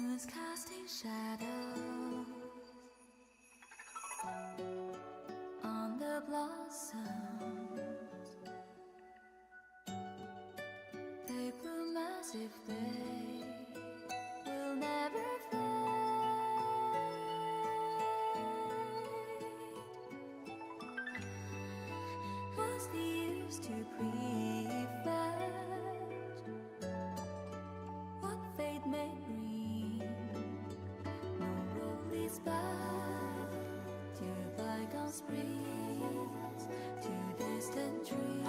Moon's casting shadows on the blossoms. They bloom as if they will never fade. What's the use to prevent what fate may bring? No road leads back to bygone springs, to distant dreams.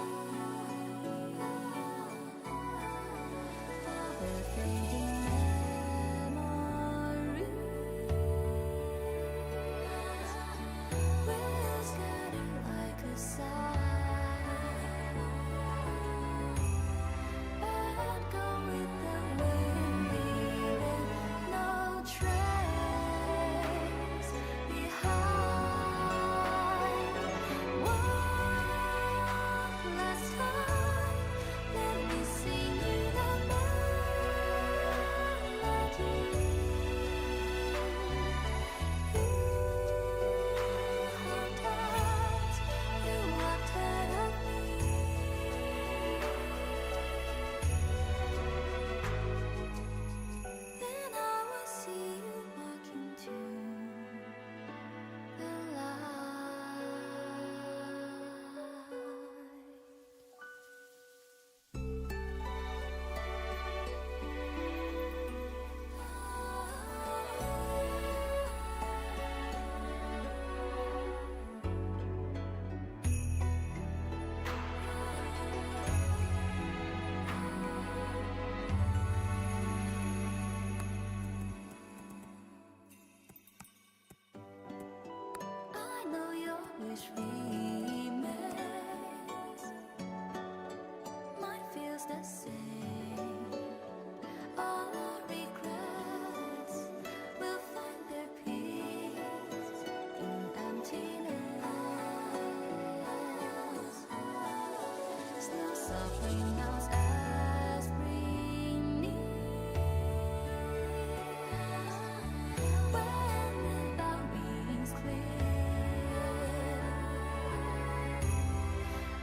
The fading memories will scatter like a sigh and go with the wind, leaving no trace behind. One last time, let me sing you the melody. You hugged out, you walked ahead of me. Then I will see you walk into the I know your wish remains. Mine feels the same. All our regrets will find their peace in emptiness. Snow softly melts as spring nears. When the bell rings clear,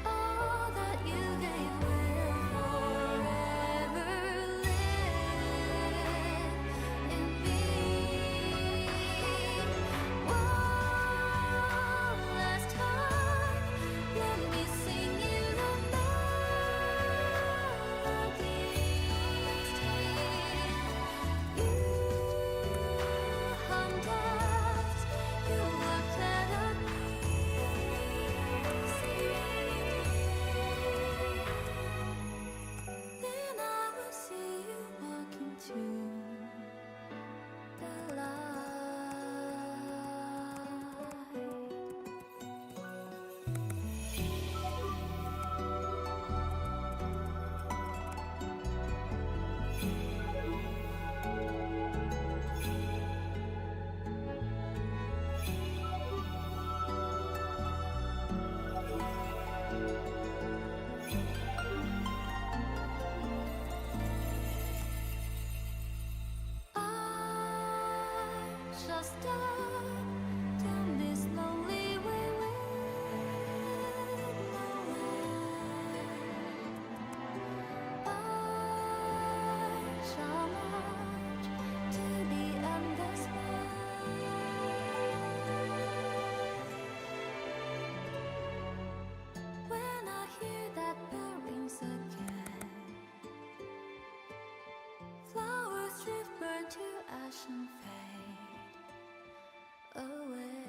all that you gave will forever live in me. One last time, let me sing you the melody. You hummed out, you walked ahead of me. Then I will see you walk into the I shall step down this lonely way with no end. I shall march to the endless night. When I hear that bell rings again, flowers drift, burn to ash and fade away.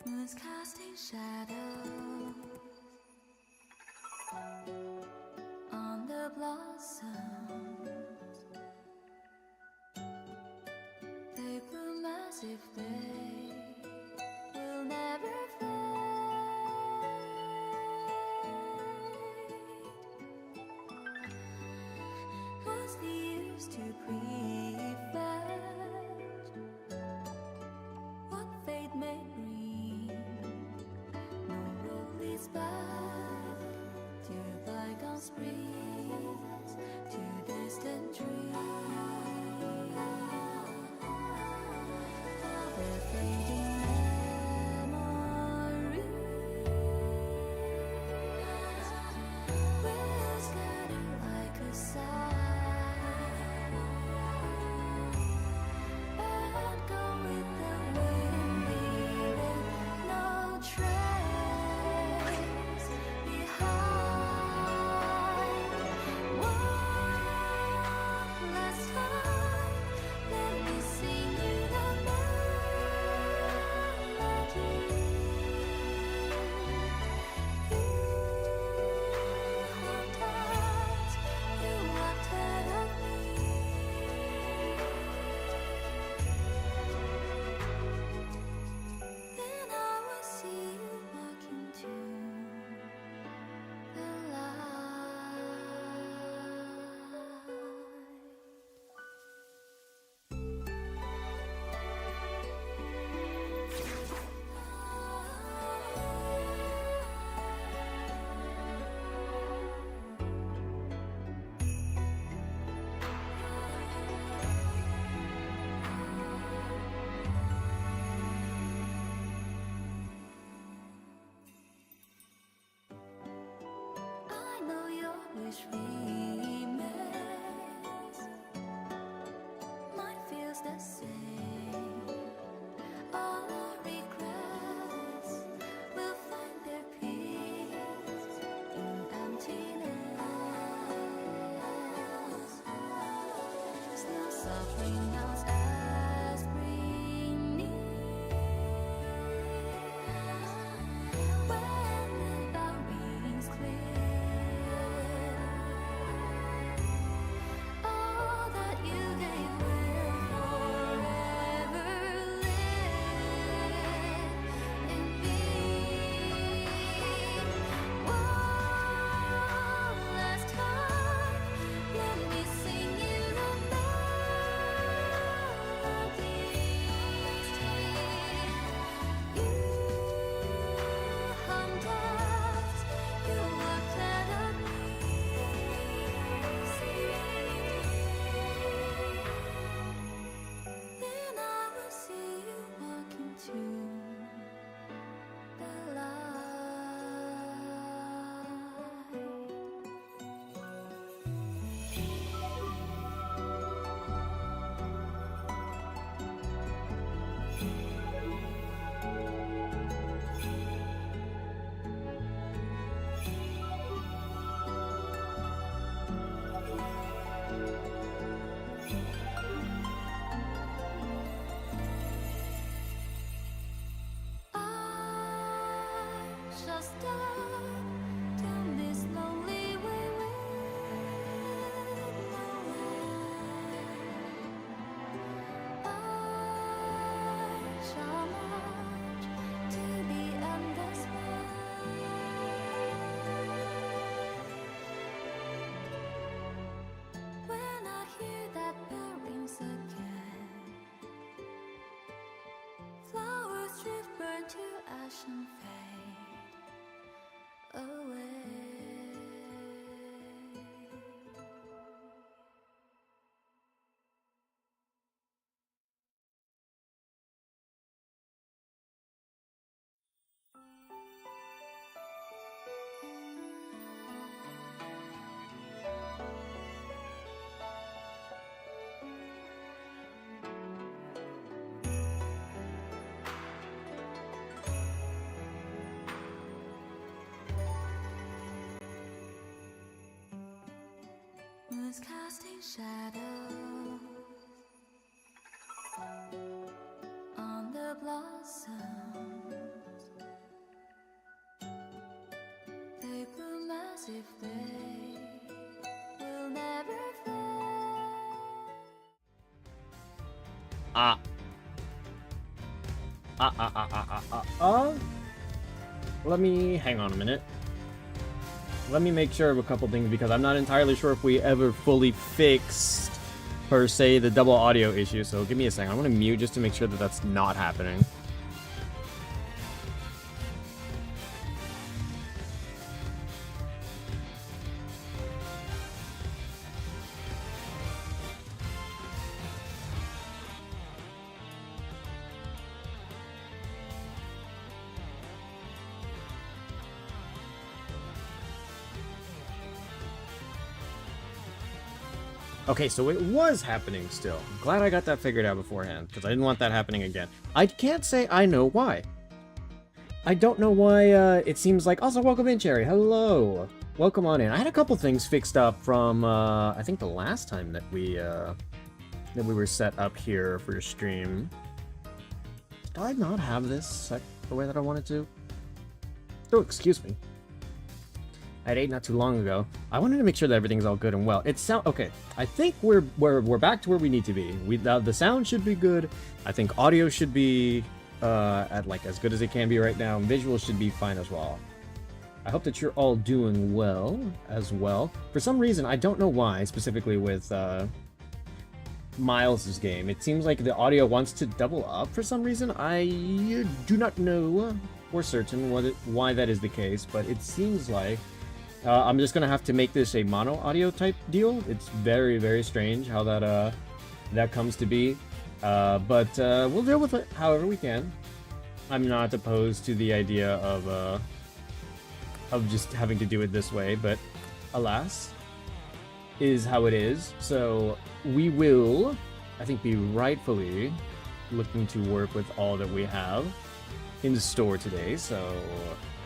Moon's casting shadows on the blossoms. the years to prevent what fate may bring. No road leads back to bygone springs, to distant dreams. We're fading memories will scatter like a sigh and go with the wind, leaving no trace behind. One last time, let me sing you the melody. You hugged out, you walked ahead of me. Then I will see you walk into the I know your wish remains. Mine feels the same. All our regrets will find their peace in emptiness. Still suffering out as spring nears. When the bell rings clear, all that you gave will forever live in me. One last time, let me sing you the melody. You hummed out, you walked ahead of me. Then I will see you walk into the I shall step down this lonely way with no end. I shall march to the endless night. When I hear that bell rings again, flowers drift, burn to ash and fade away. Moon's casting shadows on the blossoms. They bloom as if they will never fade. Let me hang on a minute. let me make sure of a couple things because I'm not entirely sure if we ever fully fixed, per se, the double audio issue. So give me a second. I'm going to mute just to make sure that that's not happening. Okay, so it was happening still. I'm glad I got that figured out beforehand, because I didn't want that happening again. I can't say I know why. I don't know why it seems like... Also, welcome in, Cherry. Hello. Welcome on in. I had a couple things fixed up from, I think the last time that we were set up here for your stream. Did I not have this set the way that I wanted to? Oh, excuse me. I ate not too long ago. I wanted to make sure that everything's all good and well. Okay. I think we're back to where we need to be. The sound should be good. I think audio should be at like as good as it can be right now. And visuals should be fine as well. I hope that you're all doing well as well. For some reason, I don't know why, specifically with Miles's game, it seems like the audio wants to double up for some reason. I do not know for certain why that is the case, but it seems like I'm just gonna have to make this a mono audio type deal. It's very, very strange how that comes to be, but we'll deal with it however we can. I'm not opposed to the idea of just having to do it this way, but alas, is how it is. So we will, I think, be rightfully looking to work with all that we have in the store today. So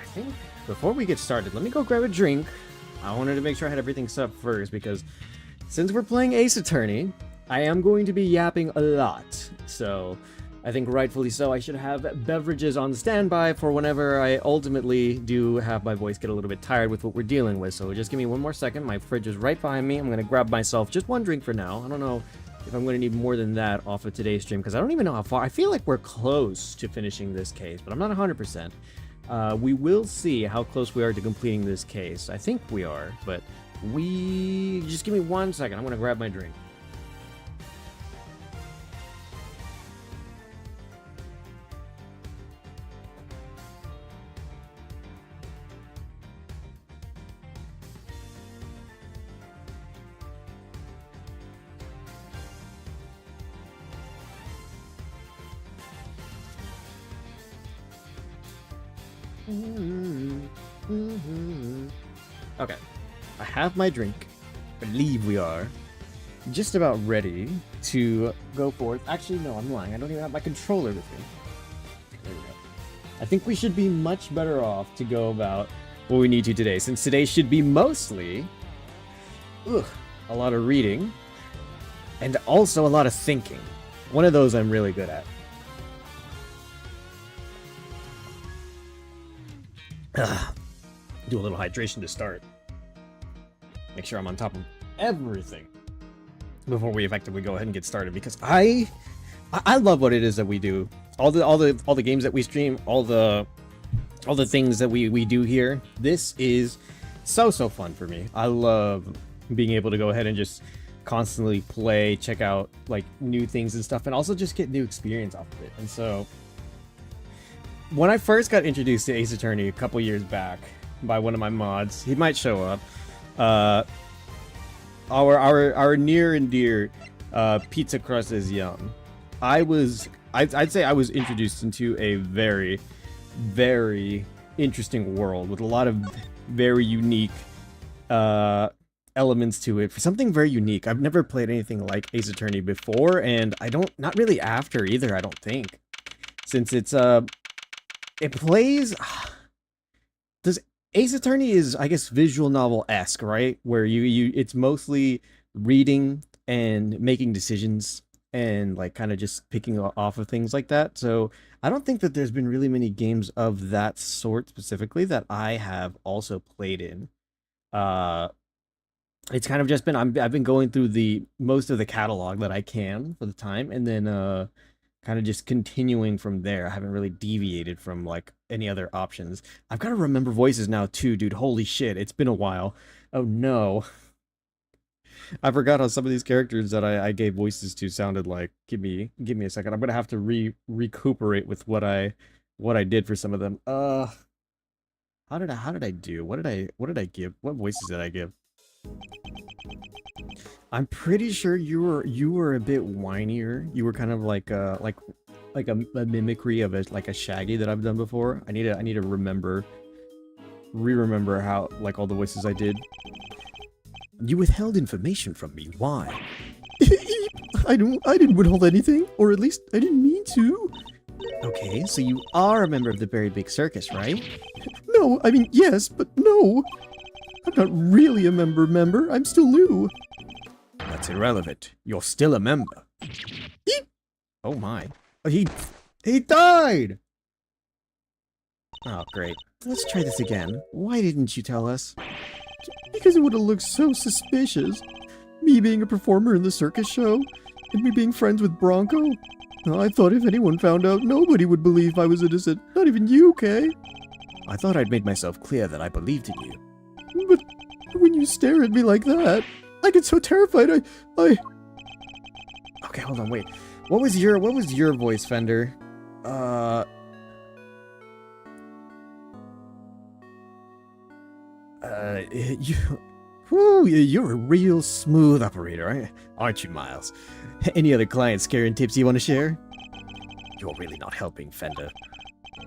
I think before we get started, let me go grab a drink. I wanted to make sure I had everything set up first because since we're playing Ace Attorney, I am going to be yapping a lot. So I think rightfully so, I should have beverages on standby for whenever I ultimately do have my voice get a little bit tired with what we're dealing with. So just give me one more second. My fridge is right behind me. I'm going to grab myself just one drink for now. I don't know if I'm going to need more than that off of today's stream because I don't even know how far. I feel like we're close to finishing this case, but I'm not 100%. We will see how close we are to completing this case. I think we are, but just give me 1 second. I'm going to grab my drink. Okay, I have my drink. I believe we are just about ready to go forth. Actually, no, I'm lying. I don't even have my controller with me. There we go. I think we should be much better off to go about what we need to today, since today should be mostly a lot of reading and also a lot of thinking. One of those I'm really good at. Do a little hydration to start. Make sure I'm on top of everything before we effectively go ahead and get started, because I love what it is that we do. All the games that we stream, all the things that we do here. This is so fun for me. I love being able to go ahead and just constantly play, check out like new things and stuff, and also just get new experience off of it. And so when I first got introduced to Ace Attorney a couple years back by one of my mods, he might show up. Our near and dear Pizza Crust is Young. I'd say I was introduced into a very, very interesting world with a lot of very unique elements to it. For something very unique. I've never played anything like Ace Attorney before, and not really after either, I don't think. Since it plays... Does Ace Attorney is, I guess, visual novel-esque, right? Where it's mostly reading and making decisions and like kind of just picking off of things like that. So I don't think that there's been really many games of that sort specifically that I have also played in. It's kind of just been I've been going through the most of the catalog that I can for the time, and then kind of just continuing from there. I haven't really deviated from like any other options. I've got to remember voices now too, dude. Holy shit, it's been a while. Oh no. I forgot how some of these characters that I gave voices to sounded like. Give me a second. I'm gonna have to recuperate with what I did for some of them. How did I do? What did I give? What voices did I give? I'm pretty sure you were a bit whinier. You were kind of like a mimicry of like a Shaggy that I've done before. I need to remember how like all the voices I did. You withheld information from me. Why? I didn't withhold anything, or at least I didn't mean to. Okay, so you are a member of the very big circus, right? No, I mean yes, but no. I'm not really a member. I'm still new. That's irrelevant. You're still a member. Oh my. Oh, he died! Oh, great. Let's try this again. Why didn't you tell us? Because it would have looked so suspicious. Me being a performer in the circus show, and me being friends with Bronco. I thought if anyone found out, nobody would believe I was innocent. Not even you, Kay. I thought I'd made myself clear that I believed in you. But when you stare at me like that, I get so terrified. I... Okay, hold on, wait. What was your voice, Fender? You're a real smooth operator, aren't you, Miles? Any other client scaring tips you want to share? You're really not helping, Fender.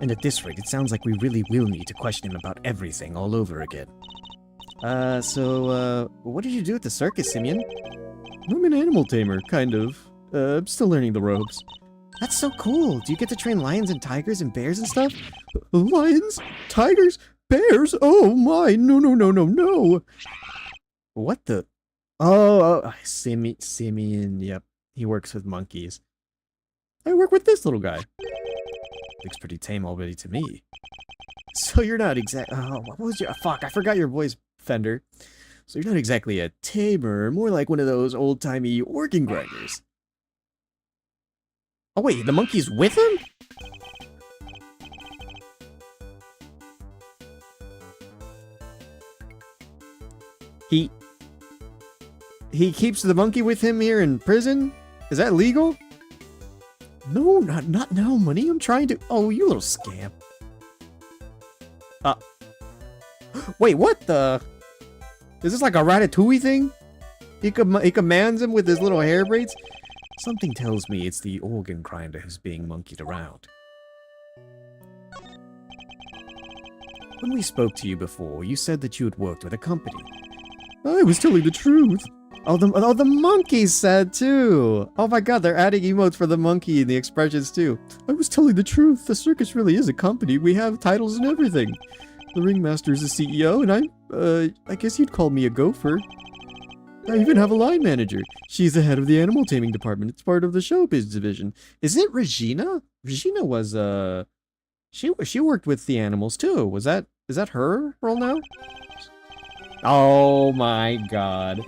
And at this rate, it sounds like we really will need to question him about everything all over again. What did you do at the circus, Simeon? I'm an animal tamer, kind of. I'm still learning the ropes. That's so cool. Do you get to train lions and tigers and bears and stuff? Lions? Tigers? Bears? Oh my, no. What the? Simeon, yep. He works with monkeys. I work with this little guy. Looks pretty tame already to me. So you're not what was your... Fuck, I forgot your voice, Fender. So you're not exactly a tamer, more like one of those old-timey organ grinders. Oh wait, the monkey's with him? He keeps the monkey with him here in prison? Is that legal? No, not now, money. I'm trying to... Oh, you little scamp. Wait, what the... Is this like a Ratatouille thing? He commands him with his little hair braids? Something tells me it's the organ grinder who's being monkeyed around. When we spoke to you before, you said that you had worked with a company. I was telling the truth. Oh, the monkey said too. Oh my god, they're adding emotes for the monkey and the expressions too. I was telling the truth. The circus really is a company. We have titles and everything. The ringmaster's the CEO, and I guess you'd call me a gopher. I even have a line manager. She's the head of the animal taming department. It's part of the showbiz division. Is it Regina? Regina was she worked with the animals too. Is that her role now? Oh my god.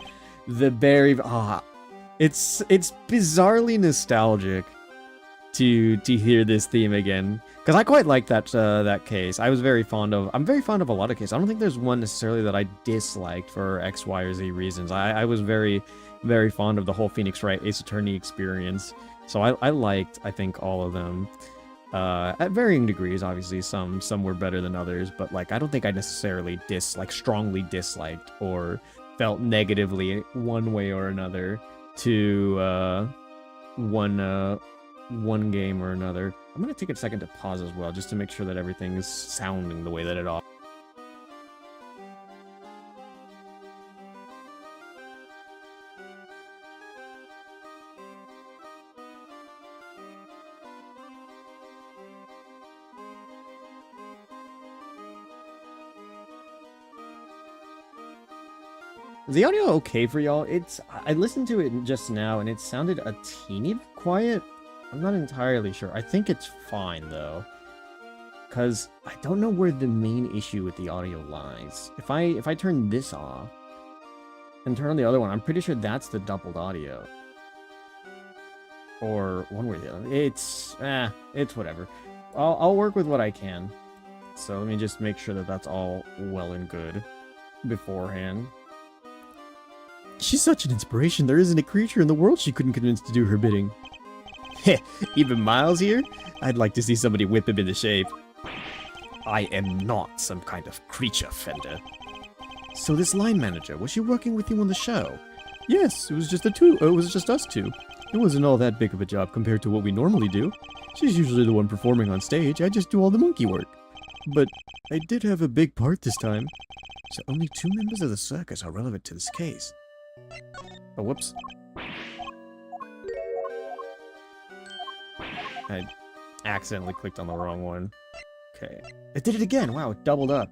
The berry... it's bizarrely nostalgic to hear this theme again. Because I quite like that case. I'm very fond of a lot of cases. I don't think there's one necessarily that I disliked for X, Y, or Z reasons. I was very, very fond of the whole Phoenix Wright Ace Attorney experience. So I liked, I think, all of them. At varying degrees, obviously. Some were better than others. But, like, I don't think I necessarily strongly disliked or felt negatively one way or another to one game or another. I'm gonna take a second to pause as well, just to make sure that everything is sounding the way that it ought. Is the audio okay for y'all? I listened to it just now and it sounded a teeny bit quiet. I'm not entirely sure. I think it's fine though. Cause I don't know where the main issue with the audio lies. If I turn this off and turn on the other one, I'm pretty sure that's the doubled audio. or one way or the other. It's whatever. I'll work with what I can. So let me just make sure that that's all well and good beforehand. She's such an inspiration. There isn't a creature in the world she couldn't convince to do her bidding. Heh, even Miles here? I'd like to see somebody whip him into shape. I am not some kind of creature, Fender. So this line manager, was she working with you on the show? Yes, it was just it was just us two. It wasn't all that big of a job compared to what we normally do. She's usually the one performing on stage. I just do all the monkey work. But I did have a big part this time. So only 2 members of the circus are relevant to this case. Oh, whoops. I accidentally clicked on the wrong one. Okay. It did it again. Wow, it doubled up.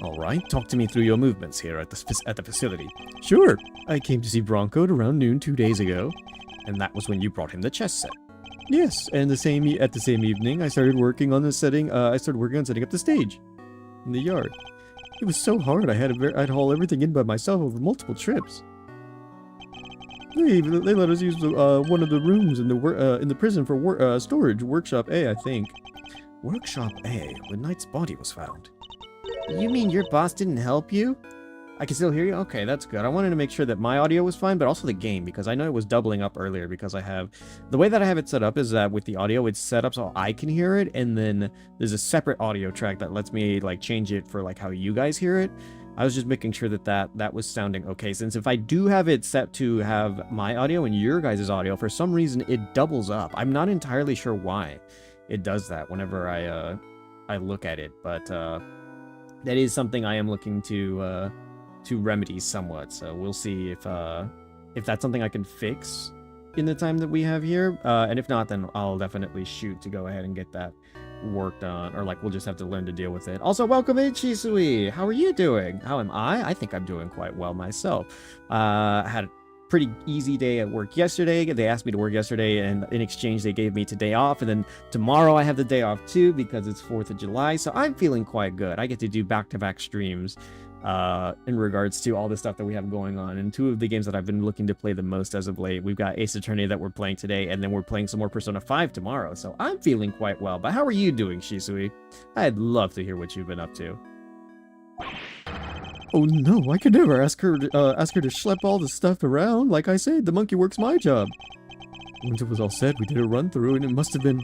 All right, talk to me through your movements here at the facility. Sure. I came to see Bronco at around noon 2 days ago. And that was when you brought him the chess set. Yes, and at the same evening, I started working on setting up the stage in the yard. It was so hard. I'd haul everything in by myself over multiple trips. They let us use one of the rooms in the prison for storage, workshop A, I think. Workshop A, when Knight's body was found. You mean your boss didn't help you? I can still hear you? Okay, that's good. I wanted to make sure that my audio was fine, but also the game, because I know it was doubling up earlier, because I have... The way that I have it set up is that with the audio, it's set up so I can hear it, and then there's a separate audio track that lets me, like, change it for, like, how you guys hear it. I was just making sure that that was sounding okay, since if I do have it set to have my audio and your guys' audio, for some reason, it doubles up. I'm not entirely sure why it does that whenever I look at it, but that is something I am looking to remedy somewhat, so we'll see if that's something I can fix in the time that we have here, and if not, then I'll definitely shoot to go ahead and get that worked on, or like we'll just have to learn to deal with it. Also, welcome in, Chisui! How are you doing? How am I? I think I'm doing quite well myself. I had a pretty easy day at work yesterday. They asked me to work yesterday, and in exchange they gave me today off, and then tomorrow I have the day off too because it's 4th of July, so I'm feeling quite good. I get to do back-to-back streams in regards to all the stuff that we have going on. And 2 of the games that I've been looking to play the most as of late, we've got Ace Attorney that we're playing today, and then we're playing some more Persona 5 tomorrow. So I'm feeling quite well. But how are you doing, Shisui? I'd love to hear what you've been up to. Oh no, I could never ask her to schlep all the stuff around. Like I said, the monkey work's my job. Once it was all set, we did a run through, and it must have been,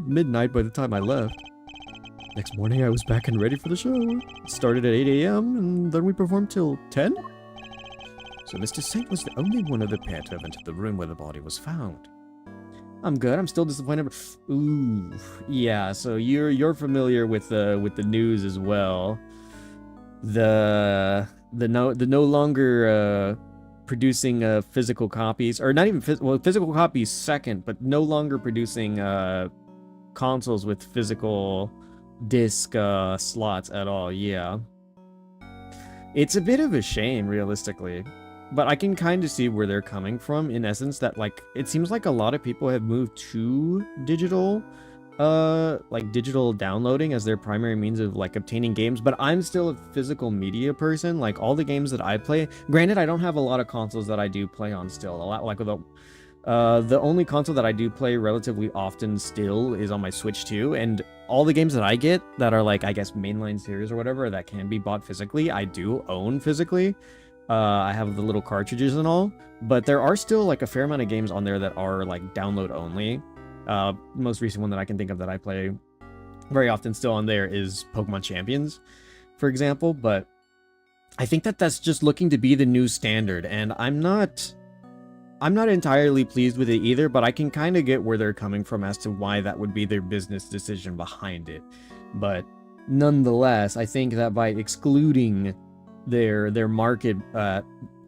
midnight by the time I left. Next morning, I was back and ready for the show. It started at 8 a.m., and then we performed till 10? So Mr. Saint was the only one of the pair to have entered the room where the body was found. I'm good. I'm still disappointed. Ooh, yeah. So you're familiar with the news as well. The no longer producing physical copies, or not even physical copies second, but no longer producing consoles with physical disc slots at all. Yeah, it's a bit of a shame, realistically, but I can kind of see where they're coming from, in essence, that like it seems like a lot of people have moved to digital digital downloading as their primary means of like obtaining games, but I'm still a physical media person. Like all the games that I play, granted I don't have a lot of consoles that I do play on still. A lot, like the only console that I do play relatively often still is on my Switch 2, and all the games that I get that are like, I guess, mainline series or whatever that can be bought physically, I do own physically. I have the little cartridges and all, but there are still like a fair amount of games on there that are like download only. Most recent one that I can think of that I play very often still on there is Pokemon Champions, for example, but I think that that's just looking to be the new standard, and I'm not entirely pleased with it either, but I can kind of get where they're coming from as to why that would be their business decision behind it. But nonetheless, I think that by excluding their market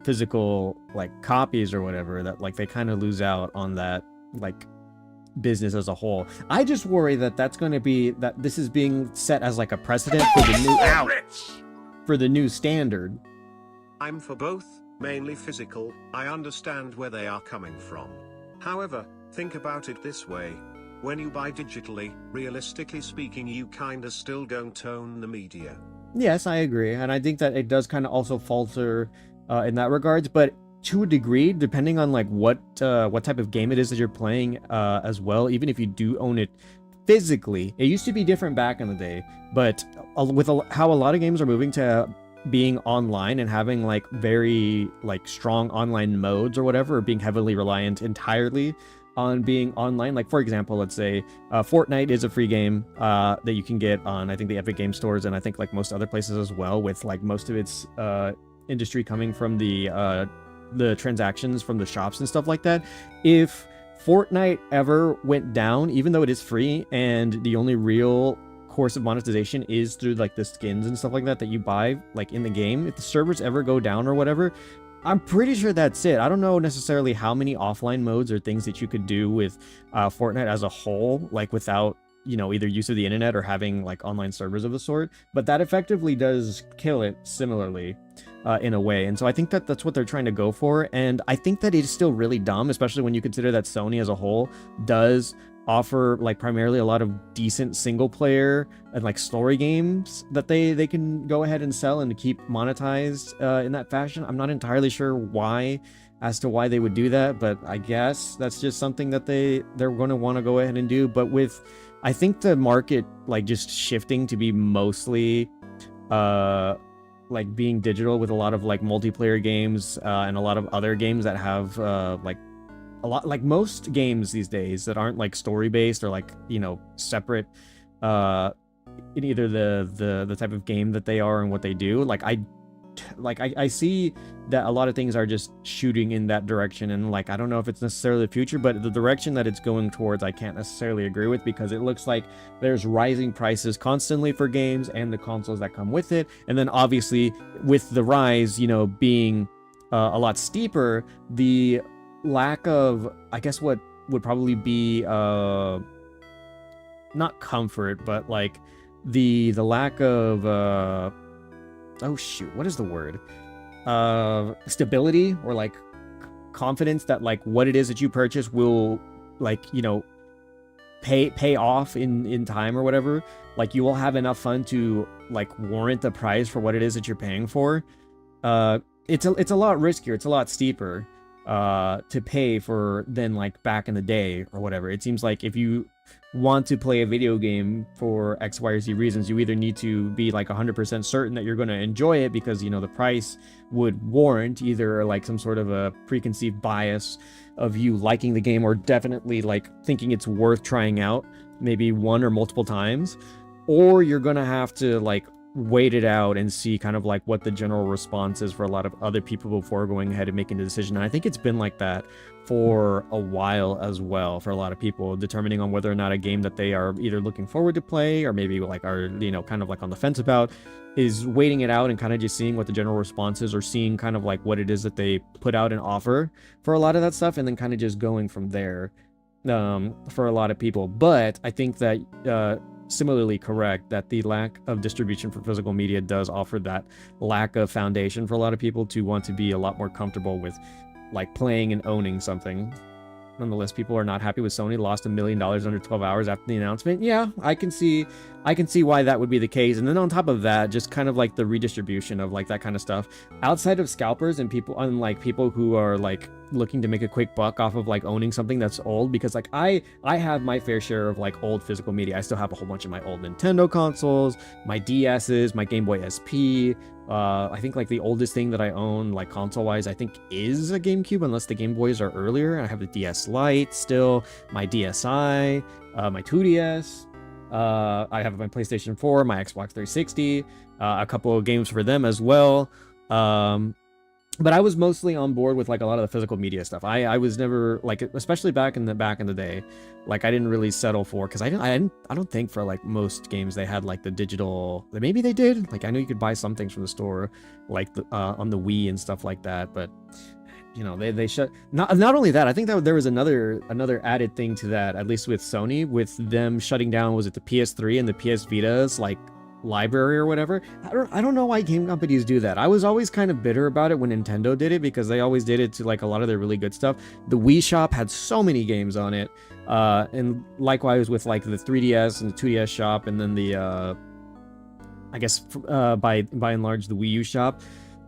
physical like copies or whatever, that like they kind of lose out on that like business as a whole. I just worry that that's going to be that this is being set as like a precedent for the new standard. I'm for both, mainly physical. I understand where they are coming from. However, think about it this way. When you buy digitally, realistically speaking, you kinda still don't own the media. Yes, I agree, and I think that it does kind of also falter in that regards, but to a degree, depending on like what type of game it is that you're playing as well. Even if you do own it physically, it used to be different back in the day, but with how a lot of games are moving to being online and having like very like strong online modes or whatever, or being heavily reliant entirely on being online. Like for example, let's say Fortnite is a free game that you can get on, I think, the Epic Game Stores, and I think like most other places as well, with like most of its industry coming from the transactions from the shops and stuff like that. If Fortnite ever went down, even though it is free and the only real course of monetization is through like the skins and stuff like that you buy like in the game, if the servers ever go down or whatever, I'm pretty sure that's it. I don't know necessarily how many offline modes or things that you could do with Fortnite as a whole, like without, you know, either use of the internet or having like online servers of the sort, but that effectively does kill it similarly in a way. And so I think that that's what they're trying to go for, and I think that it is still really dumb, especially when you consider that Sony as a whole does offer like primarily a lot of decent single player and like story games that they can go ahead and sell and keep monetized in that fashion. I'm not entirely sure why they would do that, but I guess that's just something that they're going to want to go ahead and do. But with, I think, the market like just shifting to be mostly like being digital, with a lot of like multiplayer games and a lot of other games that have like a lot, like most games these days that aren't like story based or like, you know, separate in either the type of game that they are and what they do. I see that a lot of things are just shooting in that direction, and like I don't know if it's necessarily the future, but the direction that it's going towards I can't necessarily agree with, because it looks like there's rising prices constantly for games and the consoles that come with it, and then obviously with the rise, you know, being a lot steeper, the lack of, I guess, what would probably be not comfort, but like the lack of oh shoot, what is the word? Stability, or like confidence that like what it is that you purchase will, like, you know, pay off in time or whatever. Like you will have enough fun to like warrant the price for what it is that you're paying for. It's a lot riskier, it's a lot steeper to pay for than like back in the day or whatever. It seems like if you want to play a video game for X, Y, or Z reasons, you either need to be like 100% certain that you're going to enjoy it because, you know, the price would warrant either like some sort of a preconceived bias of you liking the game, or definitely like thinking it's worth trying out maybe one or multiple times, or you're going to have to like wait it out and see kind of like what the general response is for a lot of other people before going ahead and making the decision. And I think it's been like that for a while as well, for a lot of people, determining on whether or not a game that they are either looking forward to play or maybe like are, you know, kind of like on the fence about, is waiting it out and kind of just seeing what the general response is, or seeing kind of like what it is that they put out and offer for a lot of that stuff, and then kind of just going from there for a lot of people. But I think that similarly correct that the lack of distribution for physical media does offer that lack of foundation for a lot of people to want to be a lot more comfortable with like playing and owning something. Nonetheless, people are not happy with Sony. Lost $1 million under 12 hours after the announcement. Yeah, I can see why that would be the case. And then on top of that, just kind of like the redistribution of like that kind of stuff outside of scalpers and people, unlike people who are like looking to make a quick buck off of like owning something that's old, because like I have my fair share of like old physical media. I still have a whole bunch of my old Nintendo consoles, my DS's, my Game Boy SP. I think like the oldest thing that I own like console wise I think is a GameCube, unless the Game Boys are earlier. I have the DS Lite still, my DSi, my 2DS. I have my PlayStation 4, my Xbox 360, a couple of games for them as well. But I was mostly on board with like a lot of the physical media stuff. I was never like, especially back in the day, like I didn't really settle for, because I don't think for like most games they had like the digital. Maybe they did. Like I know you could buy some things from the store, like on the Wii and stuff like that. But you know, they shut. Not only that, I think that there was another added thing to that, at least with Sony, with them shutting down, was it the PS3 and the PS Vita's like library or whatever. I don't know why game companies do that. I was always kind of bitter about it when Nintendo did it, because they always did it to like a lot of their really good stuff. The Wii shop had so many games on it, and likewise with like the 3DS and the 2DS shop, and then the I guess by and large the Wii U shop.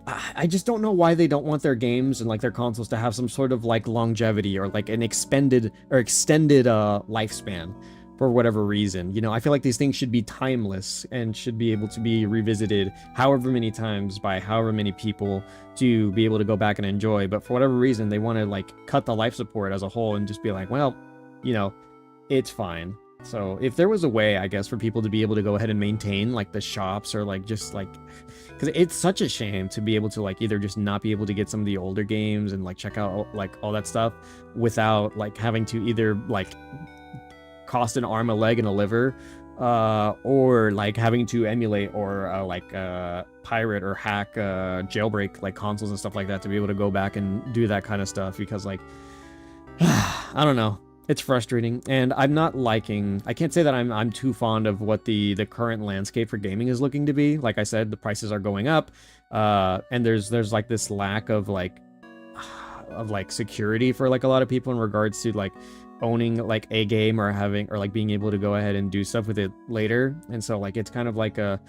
I just don't know why they don't want their games and like their consoles to have some sort of like longevity or like an extended lifespan for whatever reason. You know, I feel like these things should be timeless and should be able to be revisited however many times by however many people to be able to go back and enjoy. But for whatever reason, they want to like cut the life support as a whole and just be like, well, you know, it's fine. So if there was a way, I guess, for people to be able to go ahead and maintain like the shops or like just like, because it's such a shame to be able to like either just not be able to get some of the older games and like check out like all that stuff without like having to either like cost an arm, a leg, and a liver, or like having to emulate or pirate or hack jailbreak like consoles and stuff like that to be able to go back and do that kind of stuff, because like I don't know. It's frustrating, and I'm not liking... I can't say that I'm too fond of what the current landscape for gaming is looking to be. Like I said, the prices are going up, and there's like this lack of like security for like a lot of people in regards to like owning like a game or having or like being able to go ahead and do stuff with it later. And so like it's kind of like a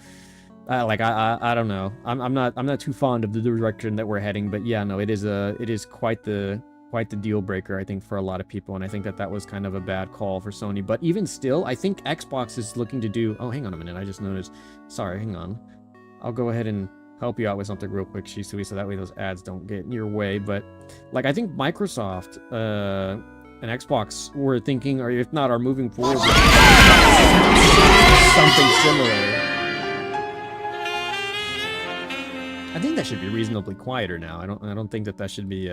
I don't know. I'm not too fond of the direction that we're heading, but yeah, no, it is quite the deal breaker, I think, for a lot of people, and I think that was kind of a bad call for Sony. But even still, I think Xbox is looking to do... Oh, hang on a minute, I just noticed. Sorry, hang on. I'll go ahead and help you out with something real quick, Shisui, so that way those ads don't get in your way. But, like, I think Microsoft and Xbox were thinking, or if not, are moving forward with something similar. I think that should be reasonably quieter now. I don't think that should be...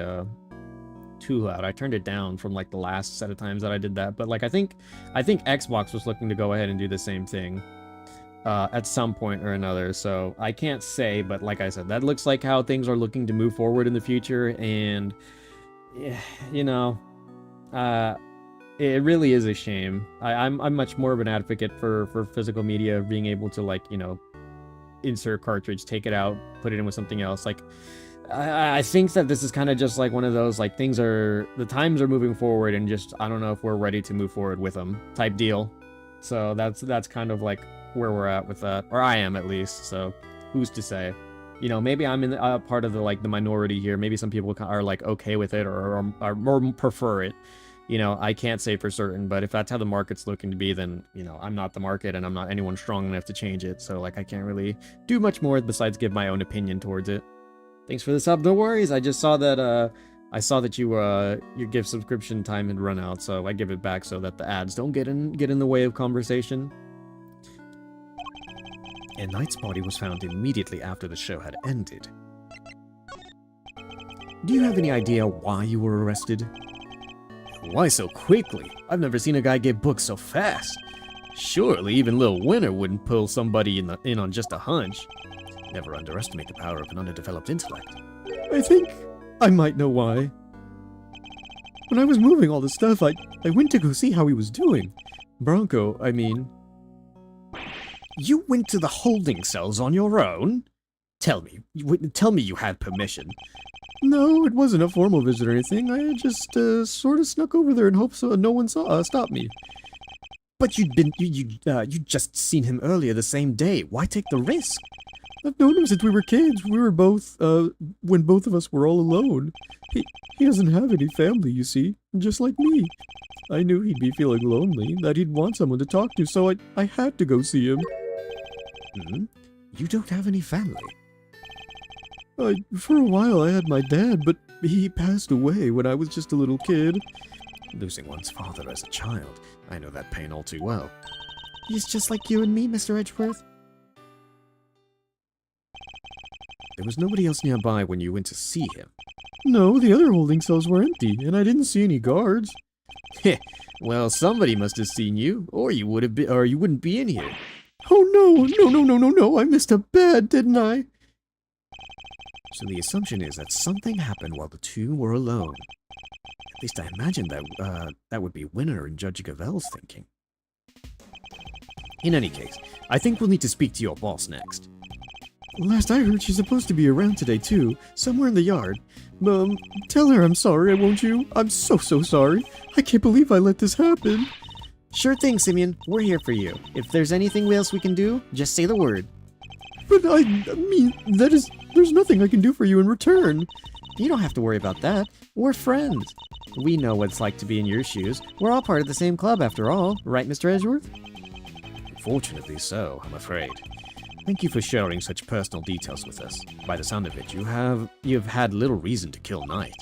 too loud. I turned it down from like the last set of times that I did that, but like I think Xbox was looking to go ahead and do the same thing at some point or another. So I can't say, but like I said, that looks like how things are looking to move forward in the future. And you know, it really is a shame. I'm much more of an advocate for physical media being able to, like, you know, insert cartridge, take it out, put it in with something else. Like, I think that this is kind of just like one of those, like, the times are moving forward, and just, I don't know if we're ready to move forward with them type deal. So that's kind of like where we're at with that, or I am at least. So who's to say? You know, maybe I'm in part of the minority here. Maybe some people are like okay with it, or prefer it. You know, I can't say for certain, but if that's how the market's looking to be, then, you know, I'm not the market, and I'm not anyone strong enough to change it. So like I can't really do much more besides give my own opinion towards it. Thanks for the sub. No worries. I just saw that your gift subscription time had run out, so I give it back so that the ads don't get in the way of conversation. A Knight's body was found immediately after the show had ended. Do you have any idea why you were arrested? Why so quickly? I've never seen a guy get booked so fast. Surely even Lil Winner wouldn't pull somebody in on just a hunch. Never underestimate the power of an underdeveloped intellect. I think I might know why. When I was moving all the stuff, I went to go see how he was doing. Bronco, I mean. You went to the holding cells on your own? Tell me you had permission. No, it wasn't a formal visit or anything. I just sort of snuck over there in hopes no one stopped me. But you just seen him earlier the same day. Why take the risk? I've known him since we were kids. We were both, when both of us were all alone. He doesn't have any family, you see, just like me. I knew he'd be feeling lonely, that he'd want someone to talk to, so I had to go see him. You don't have any family? For a while I had my dad, but he passed away when I was just a little kid. Losing one's father as a child, I know that pain all too well. He's just like you and me, Mr. Edgeworth. There was nobody else nearby when you went to see him. No, the other holding cells were empty, and I didn't see any guards. Heh, well, somebody must have seen you, or you wouldn't be in here. Oh no, I missed a bed, didn't I? So the assumption is that something happened while the two were alone. At least I imagine that would be Winner and Judge Gavel's thinking. In any case, I think we'll need to speak to your boss next. Last I heard, she's supposed to be around today, too. Somewhere in the yard. Tell her I'm sorry, won't you? I'm so sorry. I can't believe I let this happen. Sure thing, Simeon. We're here for you. If there's anything else we can do, just say the word. But I mean, that is... There's nothing I can do for you in return. You don't have to worry about that. We're friends. We know what it's like to be in your shoes. We're all part of the same club after all, right, Mr. Edgeworth? Fortunately so, I'm afraid. Thank you for sharing such personal details with us. By the sound of it, you have had little reason to kill Knight.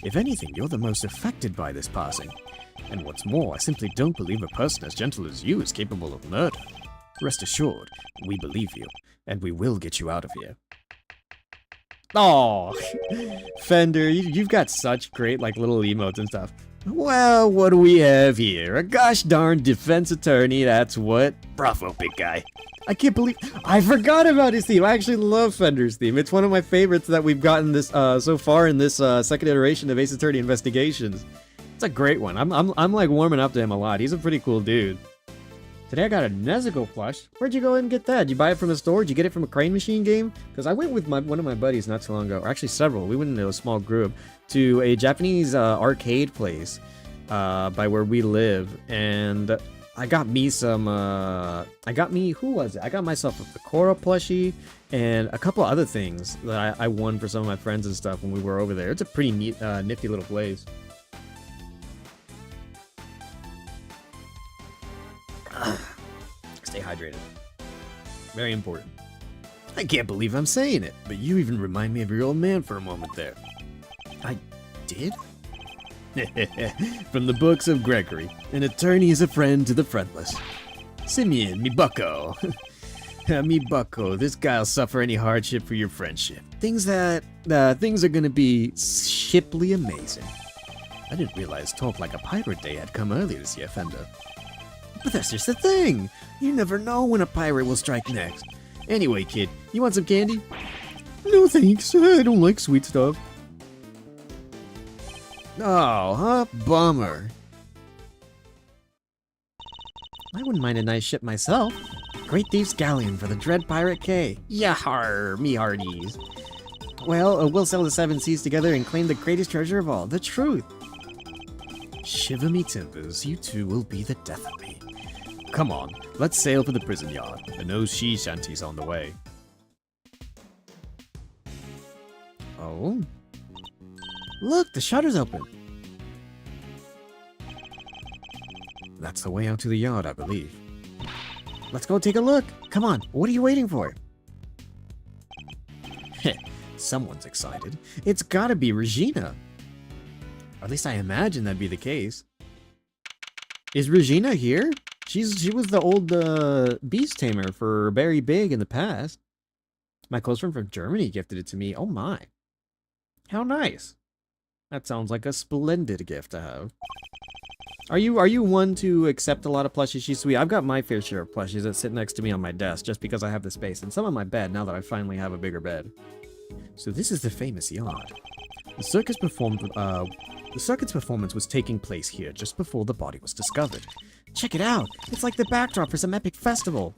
If anything, you're the most affected by this passing. And what's more, I simply don't believe a person as gentle as you is capable of murder. Rest assured, we believe you, and we will get you out of here. Oh, Fender, you've got such great like little emotes and stuff. Well, what do we have here? A gosh darn defense attorney, that's what. Bravo, big guy. I can't believe I forgot about his theme. I actually love Fender's theme. It's one of my favorites that we've gotten this so far in this second iteration of Ace Attorney Investigations. It's a great one. I'm like warming up to him a lot. He's a pretty cool dude. Today I got a Nezuko plush. Where'd you go and get that? Did you buy it from a store? Did you get it from a Crane Machine game? Because I went with one of my buddies not too long ago, or actually several. We went into a small group to a Japanese arcade place by where we live, and I got me some. Who was it? I got myself a Korra plushie and a couple other things that I won for some of my friends and stuff when we were over there. It's a pretty neat, nifty little place. Stay hydrated. Very important. I can't believe I'm saying it, but you even remind me of your old man for a moment there. I did? From the books of Gregory, an attorney is a friend to the friendless. Simeon, me bucko. Me bucko, this guy'll suffer any hardship for your friendship. Things are gonna be shiply amazing. I didn't realize Talk Like a Pirate Day had come early this year, Fender. But that's just the thing. You never know when a pirate will strike next. Anyway, kid, you want some candy? No thanks, I don't like sweet stuff. Oh, huh? Bummer. I wouldn't mind a nice ship myself. Great Thief's Galleon for the Dread Pirate K. Yahar, me hearties. Well, we'll sail the seven seas together and claim the greatest treasure of all, the truth. Shiver me timbers, you two will be the death of me. Come on, let's sail for the prison yard. The no she shanty's on the way. Oh? Look, the shutter's open. That's the way out to the yard, I believe. Let's go take a look. Come on, what are you waiting for? Heh, someone's excited. It's gotta be Regina. Or at least I imagine that'd be the case. Is Regina here? She was the old beast tamer for Very Big in the past. My close friend from Germany gifted it to me. Oh my. How nice. That sounds like a splendid gift to have. Are you one to accept a lot of plushies? She's sweet. I've got my fair share of plushies that sit next to me on my desk just because I have the space, and some on my bed now that I finally have a bigger bed. So this is the famous yard. The circus performance was taking place here just before the body was discovered. Check it out. It's like the backdrop for some epic festival.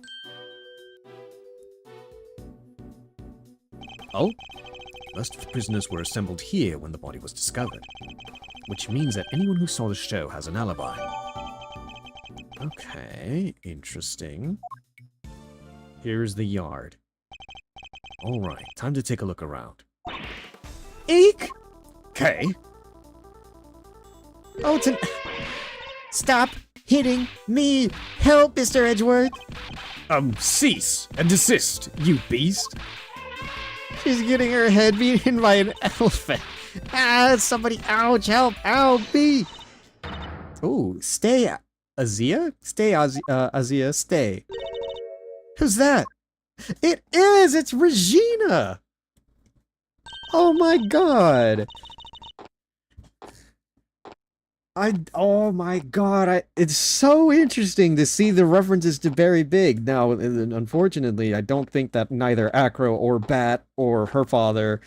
Oh? Most of the prisoners were assembled here when the body was discovered, which means that anyone who saw the show has an alibi. Okay, interesting. Here's the yard. Alright, time to take a look around. Eek! Okay. Oh, stop hitting me! Help, Mr. Edgeworth! Cease and desist, you beast! She's getting her head beaten by an elephant. Ah, somebody, ouch, help, ow, me! Ooh, stay, Azia? Stay, Azia, stay. Who's that? It is! It's Regina! Oh my god! Oh my god, it's so interesting to see the references to Very Big. Now, unfortunately, I don't think that neither Acro or Bat or her father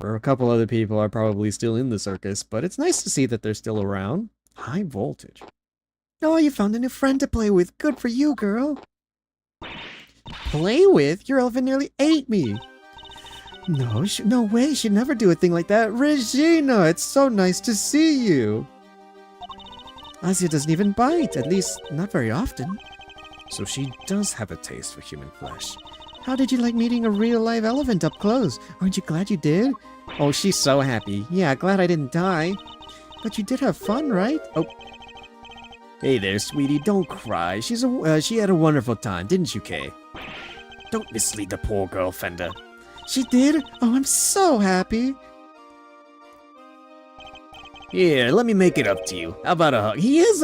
or a couple other people are probably still in the circus, but it's nice to see that they're still around. High voltage. Oh, you found a new friend to play with. Good for you, girl. Play with? Your elephant nearly ate me. No, no way. She'd never do a thing like that. Regina, it's so nice to see you. Azia doesn't even bite, at least not very often. So she does have a taste for human flesh. How did you like meeting a real live elephant up close? Aren't you glad you did? Oh, she's so happy. Yeah, glad I didn't die. But you did have fun, right? Oh. Hey there, sweetie, don't cry. She had a wonderful time, didn't you, Kay? Don't mislead the poor girl, Fender. She did? Oh, I'm so happy. Here, let me make it up to you. How about a hug?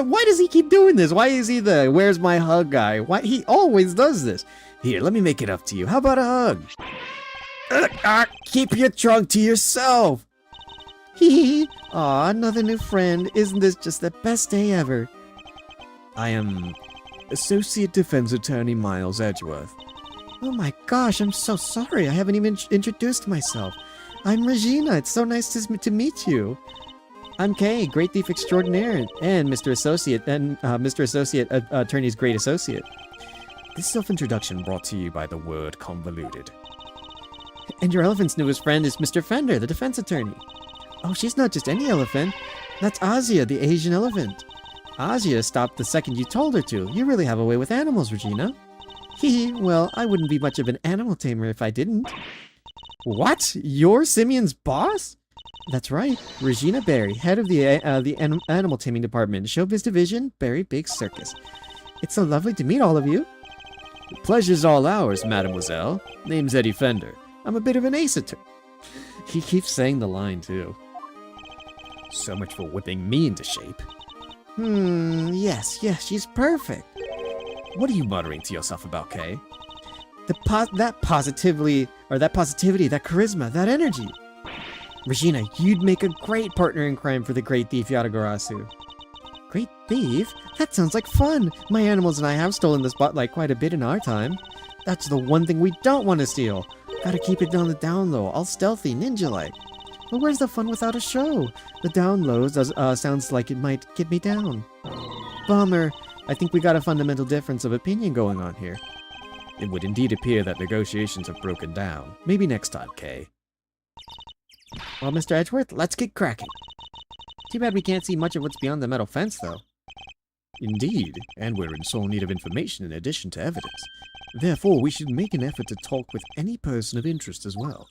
Why does he keep doing this? Why is he the where's my hug guy? Why he always does this? Here, let me make it up to you. How about a hug? Keep your trunk to yourself. Hee hee. Aw, another new friend. Isn't this just the best day ever? I am Associate Defense Attorney Miles Edgeworth. Oh my gosh, I'm so sorry. I haven't even introduced myself. I'm Regina. It's so nice to meet you. I'm Kay, Great Thief Extraordinaire, and Mr. Associate Attorney's Great Associate. This self-introduction brought to you by the word convoluted. And your elephant's newest friend is Mr. Fender, the defense attorney. Oh, she's not just any elephant. That's Asia, the Asian elephant. Asia stopped the second you told her to. You really have a way with animals, Regina. Hee, well, I wouldn't be much of an animal tamer if I didn't. What? You're Simeon's boss? That's right. Regina Berry, head of the animal taming department, Showbiz Division, Berry Big Circus. It's so lovely to meet all of you. The pleasure's all ours, mademoiselle. Name's Eddie Fender. I'm a bit of an ace-ator. He keeps saying the line, too. So much for whipping me into shape. Yes, she's perfect. What are you muttering to yourself about, Kay? That positivity, that charisma, that energy. Regina, you'd make a great partner in crime for the Great Thief Yatagarasu. Great Thief? That sounds like fun! My animals and I have stolen the spotlight quite a bit in our time. That's the one thing we don't want to steal. Gotta keep it on the down low, all stealthy, ninja-like. But where's the fun without a show? The down low sounds like it might get me down. Bummer. I think we got a fundamental difference of opinion going on here. It would indeed appear that negotiations have broken down. Maybe next time, Kay. Well, Mr. Edgeworth, let's get cracking. Too bad we can't see much of what's beyond the metal fence, though. Indeed, and we're in sole need of information in addition to evidence. Therefore, we should make an effort to talk with any person of interest as well.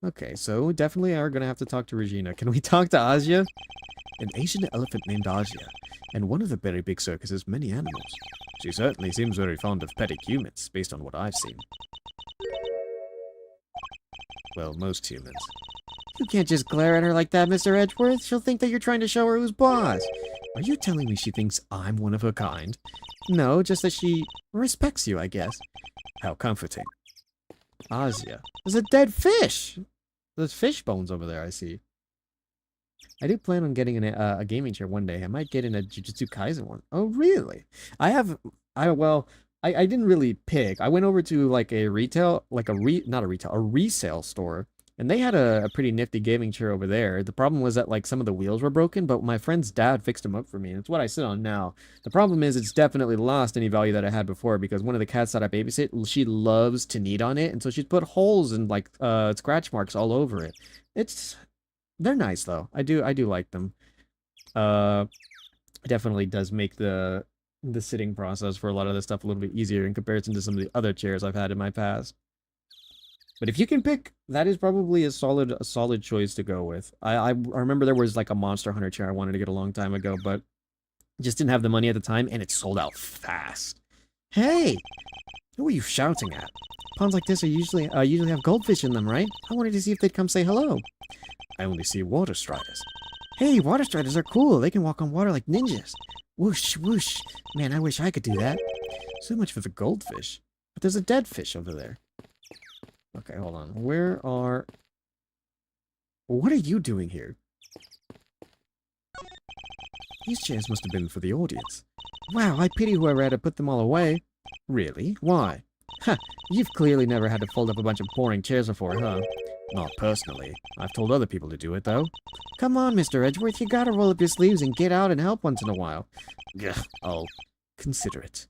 Okay, so we definitely are going to have to talk to Regina. Can we talk to Asia? An Asian elephant named Asia, and one of the Berry Big Circus's many animals. She certainly seems very fond of petting humans, based on what I've seen. Well, most humans. You can't just glare at her like that, Mr. Edgeworth. She'll think that you're trying to show her who's boss. Are you telling me she thinks I'm one of her kind? No, just that she respects you, I guess. How comforting. Asia. There's a dead fish! There's fish bones over there, I see. I do plan on getting a gaming chair one day. I might get in a Jujutsu Kaisen one. Oh, really? I didn't really pick. I went over to like a retail, a resale store. And they had a pretty nifty gaming chair over there. The problem was that like some of the wheels were broken, but my friend's dad fixed them up for me. And it's what I sit on now. The problem is it's definitely lost any value that I had before because one of the cats that I babysit, she loves to knead on it. And so she's put holes and like scratch marks all over it. They're nice though. I do like them. It definitely does make the sitting process for a lot of this stuff a little bit easier in comparison to some of the other chairs I've had in my past. But if you can pick, that is probably a solid choice to go with. I remember there was like a Monster Hunter chair I wanted to get a long time ago, but just didn't have the money at the time, and it sold out fast. Hey! Who are you shouting at? Ponds like this are usually have goldfish in them, right? I wanted to see if they'd come say hello. I only see water striders. Hey, water striders are cool. They can walk on water like ninjas. Whoosh, whoosh. Man, I wish I could do that. So much for the goldfish. But there's a dead fish over there. Okay, hold on. What are you doing here? These chairs must have been for the audience. Wow, I pity whoever had to put them all away. Really? Why? Ha! You've clearly never had to fold up a bunch of boring chairs before, huh? Not personally. I've told other people to do it, though. Come on, Mr. Edgeworth, you gotta roll up your sleeves and get out and help once in a while. Gah, I'll consider it.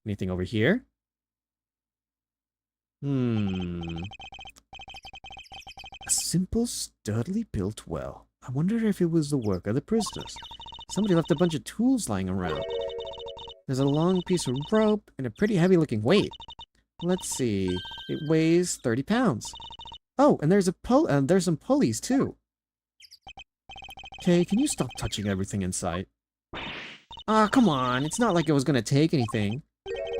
Anything over here? A simple, sturdily built well. I wonder if it was the work of the prisoners. Somebody left a bunch of tools lying around. There's a long piece of rope and a pretty heavy-looking weight. Let's see. It weighs 30 pounds. Oh, and there's there's some pulleys too. Okay, can you stop touching everything in sight? Ah, come on. It's not like it was gonna take anything.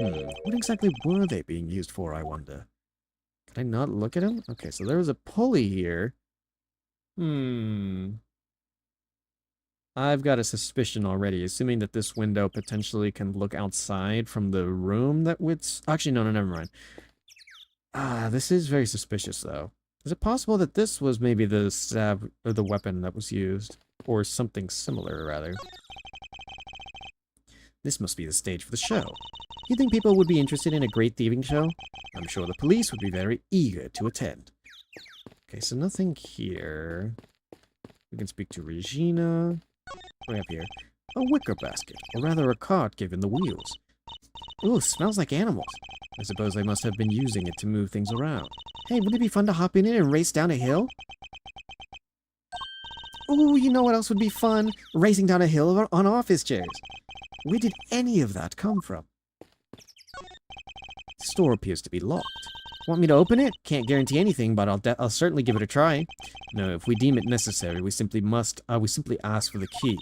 What exactly were they being used for, I wonder? Can I not look at them? Okay, so there was a pulley here. I've got a suspicion already, assuming that this window potentially can look outside from the room that would... Actually, no, never mind. This is very suspicious, though. Is it possible that this was maybe the stab, or the weapon that was used? Or something similar, rather. This must be the stage for the show. You think people would be interested in a great thieving show? I'm sure the police would be very eager to attend. Okay, so nothing here. We can speak to Regina. What do we have here? A wicker basket, or rather a cart given the wheels. Ooh, smells like animals. I suppose they must have been using it to move things around. Hey, wouldn't it be fun to hop in it and race down a hill? Ooh, you know what else would be fun? Racing down a hill on office chairs. Where did any of that come from? The store appears to be locked. Want me to open it? Can't guarantee anything, but I'll certainly give it a try. No, if we deem it necessary, we simply ask for the key.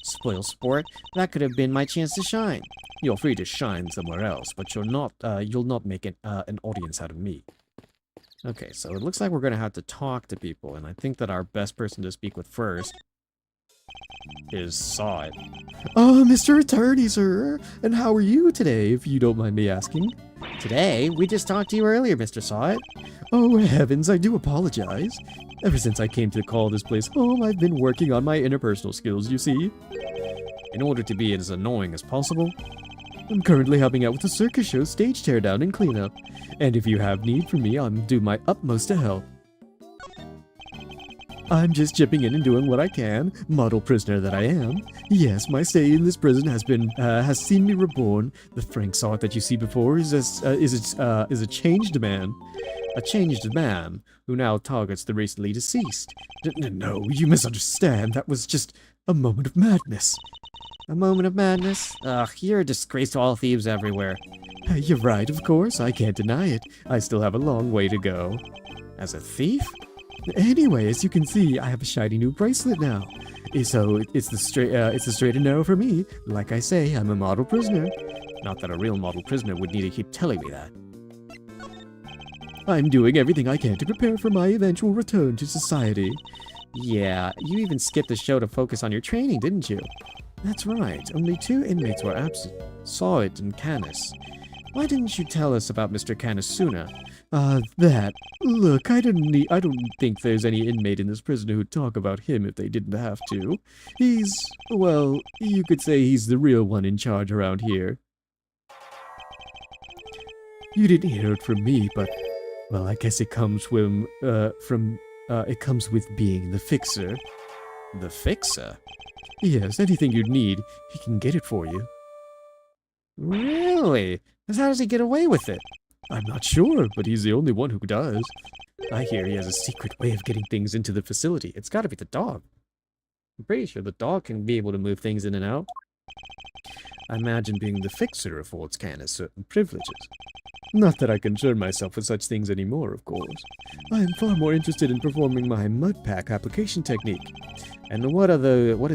Spoil sport, that could have been my chance to shine. You're free to shine somewhere else, but you'll not make an audience out of me. Okay, so it looks like we're gonna have to talk to people, and I think that our best person to speak with first is Saw It. Oh, Mr. Attorney, sir. And how are you today, if you don't mind me asking? Today? We just talked to you earlier, Mr. Saw It. Oh, heavens, I do apologize. Ever since I came to call this place home, I've been working on my interpersonal skills, you see. In order to be as annoying as possible, I'm currently helping out with the circus show stage teardown and cleanup. And if you have need for me, I'll do my utmost to help. I'm just chipping in and doing what I can, model prisoner that I am. Yes, my stay in this prison has seen me reborn. The Frank Saw It that you see before is a changed man. A changed man who now targets the recently deceased. No, you misunderstand. That was just a moment of madness. A moment of madness? Ugh, you're a disgrace to all thieves everywhere. You're right, of course. I can't deny it. I still have a long way to go. As a thief? Anyway, as you can see, I have a shiny new bracelet now. So it's the straight and narrow for me. Like I say, I'm a model prisoner. Not that a real model prisoner would need to keep telling me that. I'm doing everything I can to prepare for my eventual return to society. Yeah, you even skipped the show to focus on your training, didn't you? That's right. Only 2 inmates were absent. Saw It and Canis. Why didn't you tell us about Mr. Canis sooner? Look, I don't think there's any inmate in this prison who'd talk about him if they didn't have to. Well, you could say he's the real one in charge around here. You didn't hear it from me, but, well, I guess it comes it comes with being the fixer. The fixer? Yes, anything you need, he can get it for you. Really? How does he get away with it? I'm not sure, but he's the only one who does. I hear he has a secret way of getting things into the facility. It's gotta be the dog. I'm pretty sure the dog can be able to move things in and out. I imagine being the fixer affords Canis certain privileges. Not that I concern myself with such things anymore, of course. I am far more interested in performing my mud pack application technique. And what are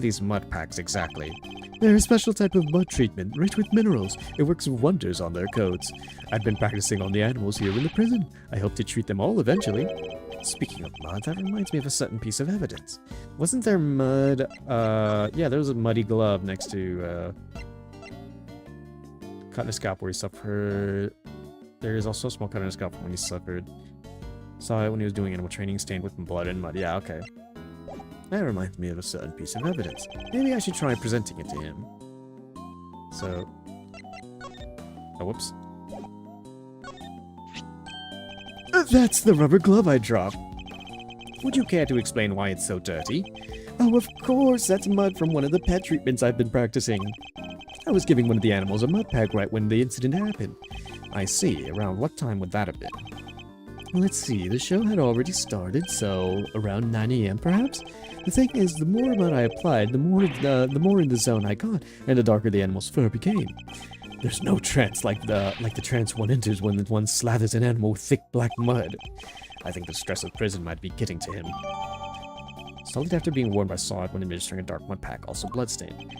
these mud packs exactly? They're a special type of mud treatment, rich with minerals. It works wonders on their coats. I've been practicing on the animals here in the prison. I hope to treat them all eventually. Speaking of mud, that reminds me of a certain piece of evidence. Wasn't there mud, yeah, there was a muddy glove next to, cut in his scalp where he suffered. There is also a small cut in his scalp when he suffered. Saw it when he was doing animal training, stained with blood and mud. Yeah, okay. That reminds me of a certain piece of evidence. Maybe I should try presenting it to him. So... Oh, whoops. That's the rubber glove I dropped. Would you care to explain why it's so dirty? Oh, of course, that's mud from one of the pet treatments I've been practicing. I was giving one of the animals a mud pack right when the incident happened. I see. Around what time would that have been? Let's see, the show had already started, so around 9 AM perhaps? The thing is, the more amount I applied, the more in the zone I got, and the darker the animal's fur became. There's no trance like the trance one enters when one slathers an animal with thick black mud. I think the stress of prison might be getting to him. Solid after being warned by Sod when administering a dark mud pack, also bloodstained.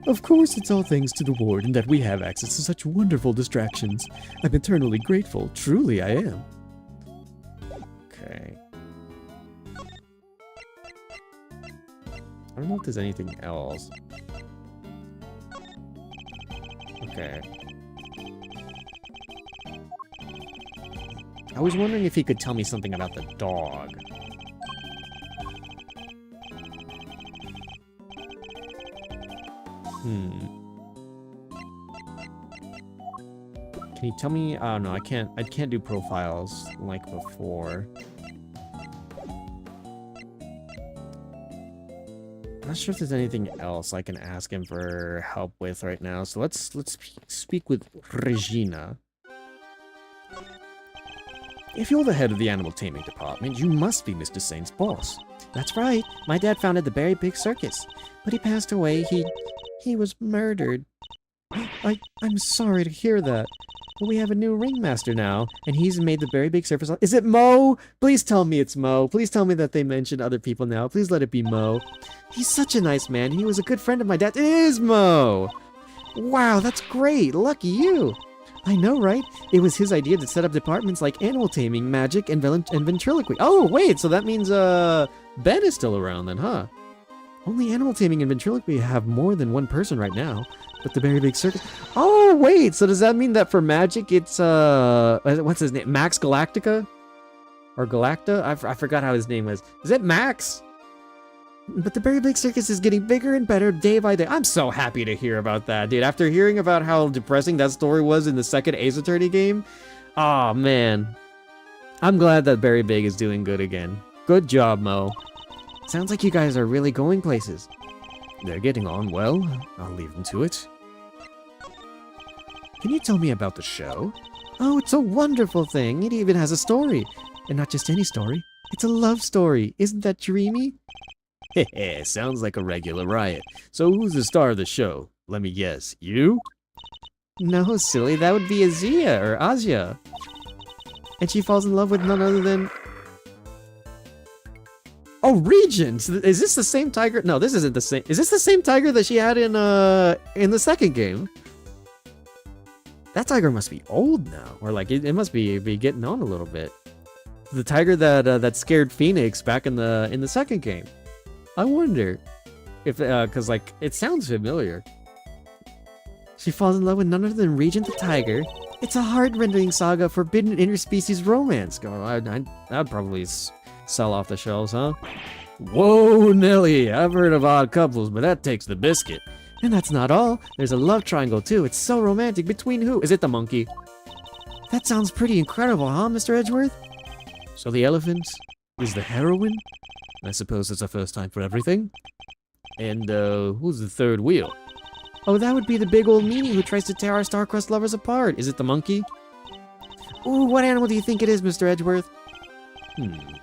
Of course, it's all thanks to the ward and that we have access to such wonderful distractions. I'm eternally grateful. Truly, I am. Okay. I don't know if there's anything else. Okay. I was wondering if he could tell me something about the dog. Can you tell me? Oh no, I can't do profiles like before. I'm not sure if there's anything else I can ask him for help with right now. So let's speak with Regina. If you're the head of the animal taming department, you must be Mr. Saint's boss. That's right. My dad founded the very big circus, but he passed away. He was murdered. I'm sorry to hear that. But we have a new ringmaster now, and he's made the very big circus. Is it Mo? Please tell me it's Mo. Please tell me that they mentioned other people now. Please let it be Mo. He's such a nice man. He was a good friend of my dad. It is Mo! Wow, that's great. Lucky you. I know, right? It was his idea to set up departments like animal taming, magic, and ventriloquy. Oh, wait, so that means, Ben is still around then, huh? Only animal taming and ventriloquy have more than one person right now. But the very big circus... Oh, wait, so does that mean that for magic it's, what's his name? Max Galactica? Or Galacta? I forgot how his name was. Is it Max? But the Berry Big Circus is getting bigger and better day by day. I'm so happy to hear about that, dude. After hearing about how depressing that story was in the second Ace Attorney game, oh man. I'm glad that Berry Big is doing good again. Good job, Mo. Sounds like you guys are really going places. They're getting on well. I'll leave them to it. Can you tell me about the show? Oh, it's a wonderful thing. It even has a story. And not just any story. It's a love story. Isn't that dreamy? Heh, sounds like a regular riot. So who's the star of the show? Let me guess. You? No, silly. That would be Azia or Azia. And she falls in love with none other than... Oh, Regent! Is this the same tiger? No, this isn't the same. Is this the same tiger that she had in the second game? That tiger must be old now. Or like, it must be getting on a little bit. The tiger that scared Phoenix back in the second game. I wonder if, cause like, it sounds familiar. She falls in love with none other than Regent the Tiger. It's a heart-rending saga of forbidden interspecies romance. I'd probably sell off the shelves, huh? Whoa, Nelly, I've heard of odd couples, but that takes the biscuit. And that's not all. There's a love triangle too. It's so romantic. Between who? Is it the monkey? That sounds pretty incredible, huh, Mr. Edgeworth? So the elephant is the heroine? I suppose it's a first time for everything. And, who's the third wheel? Oh, that would be the big old meanie who tries to tear our star-crossed lovers apart. Is it the monkey? Ooh, what animal do you think it is, Mr. Edgeworth?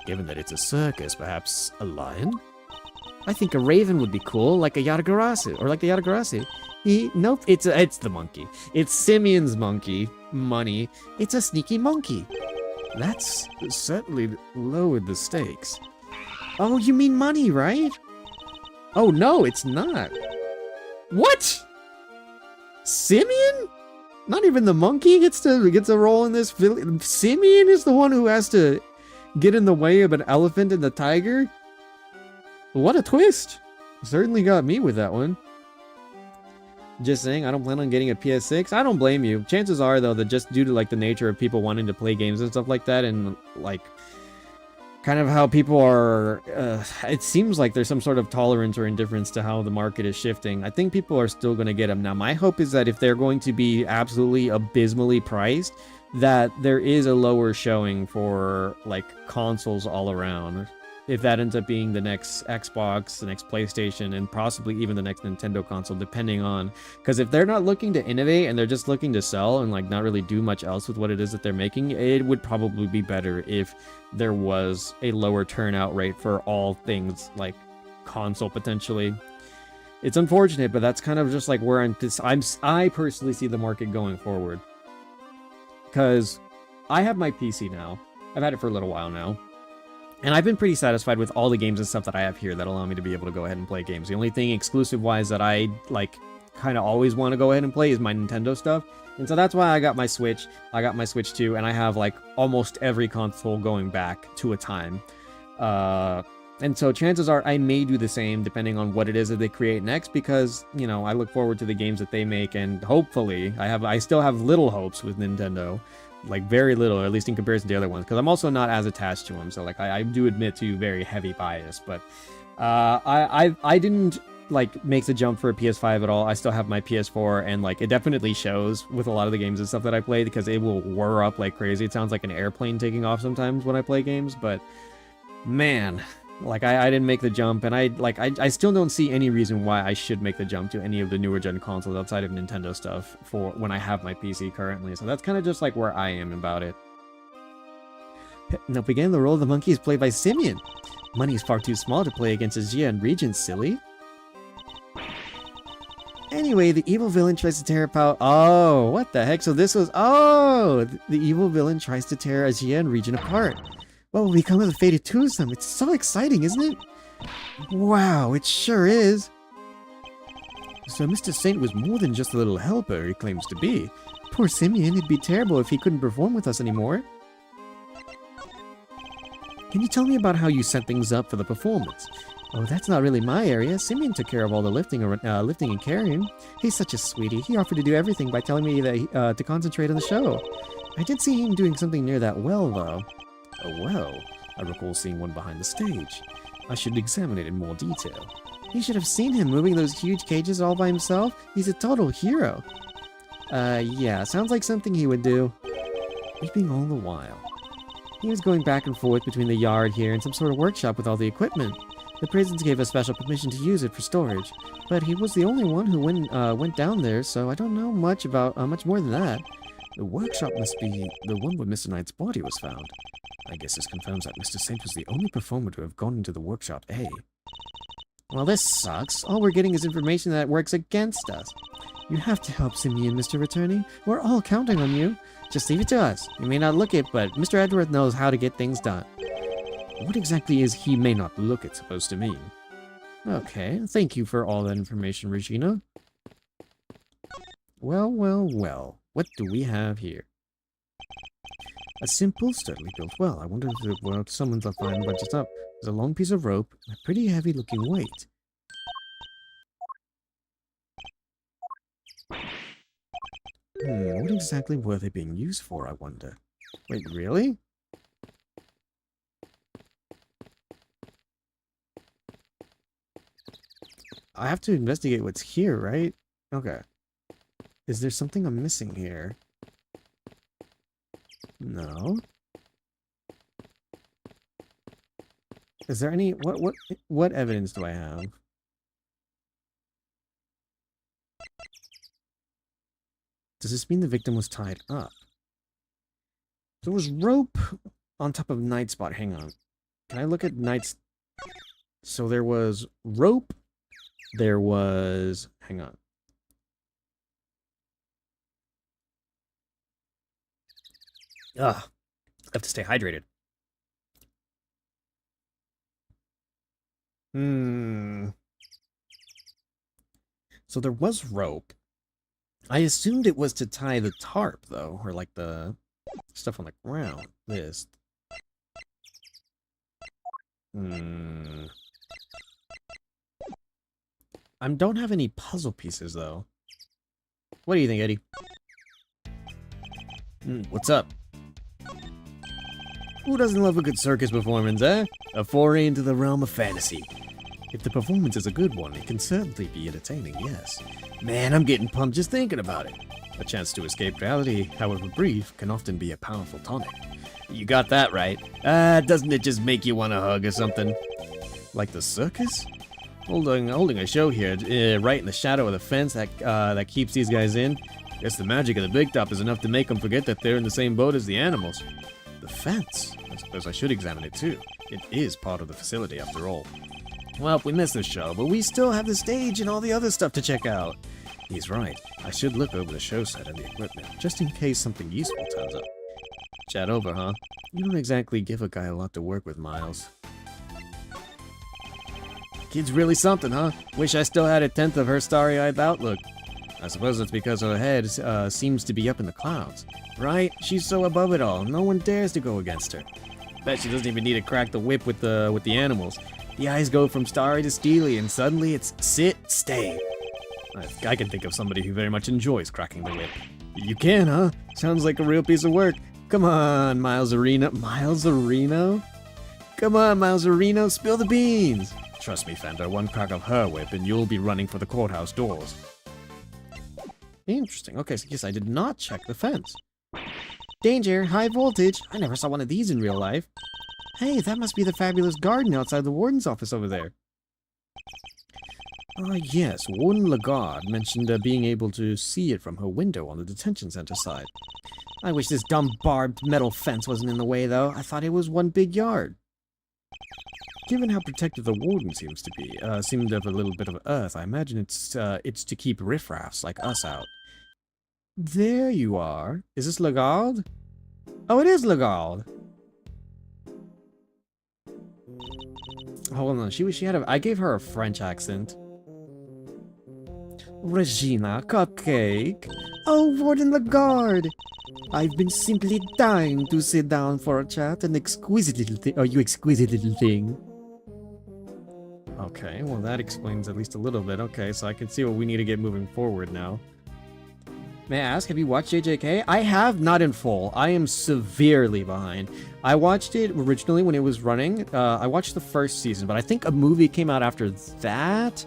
Given that it's a circus, perhaps a lion? I think a raven would be cool, like a Yatagarasu, or like the Yatagarasu. Nope, it's the monkey. It's Simeon's monkey. Money. It's a sneaky monkey. That's certainly lowered the stakes. Oh, you mean money, right? Oh, no, it's not. What? Simeon? Not even the monkey gets a role in this. Simeon is the one who has to get in the way of an elephant and the tiger? What a twist. Certainly got me with that one. Just saying, I don't plan on getting a PS6. I don't blame you. Chances are, though, that just due to, like, the nature of people wanting to play games and stuff like that, and, like, kind of how people are, it seems like there's some sort of tolerance or indifference to how the market is shifting. I think people are still going to get them. Now, my hope is that if they're going to be absolutely abysmally priced, that there is a lower showing for, like, consoles all around. If that ends up being the next Xbox, the next PlayStation, and possibly even the next Nintendo console, depending on... Because if they're not looking to innovate and they're just looking to sell and like not really do much else with what it is that they're making, it would probably be better if there was a lower turnout rate for all things like console potentially. It's unfortunate, but that's kind of just like where I personally see the market going forward. Because I have my PC now. I've had it for a little while now. And I've been pretty satisfied with all the games and stuff that I have here that allow me to be able to go ahead and play games. The only thing exclusive-wise that I, like, kind of always want to go ahead and play is my Nintendo stuff. And so that's why I got my Switch. I got my Switch 2, and I have, like, almost every console going back to a time. And so chances are I may do the same depending on what it is that they create next, because, you know, I look forward to the games that they make, and hopefully, I still have little hopes with Nintendo. Like, very little, or at least in comparison to the other ones, because I'm also not as attached to them, so, like, I do admit to very heavy bias, but I didn't, like, make the jump for a PS5 at all. I still have my PS4, and, like, it definitely shows with a lot of the games and stuff that I play, because it will whir up like crazy. It sounds like an airplane taking off sometimes when I play games, but, man, like, I didn't make the jump, and I still don't see any reason why I should make the jump to any of the newer gen consoles outside of Nintendo stuff for when I have my PC currently. So that's kind of just like where I am about it. Now again, the role of the monkey is played by Simeon. Money is far too small to play against Asia and Regent, silly. Anyway, the evil villain tries to tear apart. Oh, what the heck? So this was... Oh! The evil villain tries to tear Asia and Regent apart. What will become of the fated twosome? It's so exciting, isn't it? Wow, it sure is. So Mr. Saint was more than just a little helper he claims to be. Poor Simeon, it'd be terrible if he couldn't perform with us anymore. Can you tell me about how you set things up for the performance? Oh, that's not really my area. Simeon took care of all the lifting and carrying. He's such a sweetie. He offered to do everything by telling me that to concentrate on the show. I did see him doing something near that well, though. Oh well, I recall seeing one behind the stage. I should examine it in more detail. You should have seen him moving those huge cages all by himself. He's a total hero. Yeah, sounds like something he would do. Weeping all the while. He was going back and forth between the yard here and some sort of workshop with all the equipment. The prisons gave us special permission to use it for storage, but he was the only one who went down there, so I don't know much more than that. The workshop must be the one where Mr. Knight's body was found. I guess this confirms that Mr. Saint was the only performer to have gone into the workshop A. Well, this sucks. All we're getting is information that works against us. You have to help Simeon, Mr. Returney. We're all counting on you. Just leave it to us. You may not look it, but Mr. Edgeworth knows how to get things done. What exactly is he may not look it supposed to mean? Okay, thank you for all that information, Regina. Well, well, well. What do we have here? A simple, sturdily built well. I wonder if it were someone's a fine bunch of stuff. There's a long piece of rope and a pretty heavy-looking weight. What exactly were they being used for, I wonder? Wait, really? I have to investigate what's here, right? Okay. Is there something I'm missing here? No. Is there any... What evidence do I have? Does this mean the victim was tied up? There was rope on top of Knight's spot. Hang on. Can I look at Knight's... So there was rope. There was... Hang on. Ugh. I have to stay hydrated. So there was rope. I assumed it was to tie the tarp, though, or like the stuff on the ground. This. I don't have any puzzle pieces, though. What do you think, Eddie? What's up? Who doesn't love a good circus performance, eh? A foray into the realm of fantasy. If the performance is a good one, it can certainly be entertaining, yes. Man, I'm getting pumped just thinking about it. A chance to escape reality, however brief, can often be a powerful tonic. You got that right. Doesn't it just make you want a hug or something? Like the circus? Holding a show here, right in the shadow of the fence that keeps these guys in. Guess the magic of the big top is enough to make them forget that they're in the same boat as the animals. The fence? I suppose I should examine it too. It is part of the facility after all. Well, we missed the show, but we still have the stage and all the other stuff to check out. He's right. I should look over the show set and the equipment, just in case something useful turns up. Chat over, huh? You don't exactly give a guy a lot to work with, Miles. Kid's really something, huh? Wish I still had a tenth of her starry-eyed outlook. I suppose it's because her head seems to be up in the clouds. Right? She's so above it all, no one dares to go against her. Bet she doesn't even need to crack the whip with the animals. The eyes go from starry to steely, and suddenly it's sit, stay. I can think of somebody who very much enjoys cracking the whip. You can, huh? Sounds like a real piece of work. Come on, Miles Arena. Miles Arena? Come on, Miles Arena, spill the beans. Trust me, Fender, one crack of her whip and you'll be running for the courthouse doors. Interesting. Okay, so yes, I did not check the fence. Danger, high voltage. I never saw one of these in real life. Hey, that must be the fabulous garden outside the warden's office over there. Yes, Warden Lagarde mentioned being able to see it from her window on the detention center side. I wish this dumb barbed metal fence wasn't in the way, though. I thought it was one big yard. Given how protective the warden seems to be, seemed to have a little bit of earth, I imagine it's to keep riffraffs like us out. There you are. Is this Lagarde? Oh, it is Lagarde. Hold on, she had I gave her a French accent. Regina, cupcake. Oh, Warden Lagarde. I've been simply dying to sit down for a chat. An exquisite little thing. Oh, you exquisite little thing. Okay, well that explains at least a little bit. Okay, so I can see what we need to get moving forward now. May I ask, have you watched JJK? I have, not in full. I am severely behind. I watched it originally when it was running. I watched the first season, but I think a movie came out after that.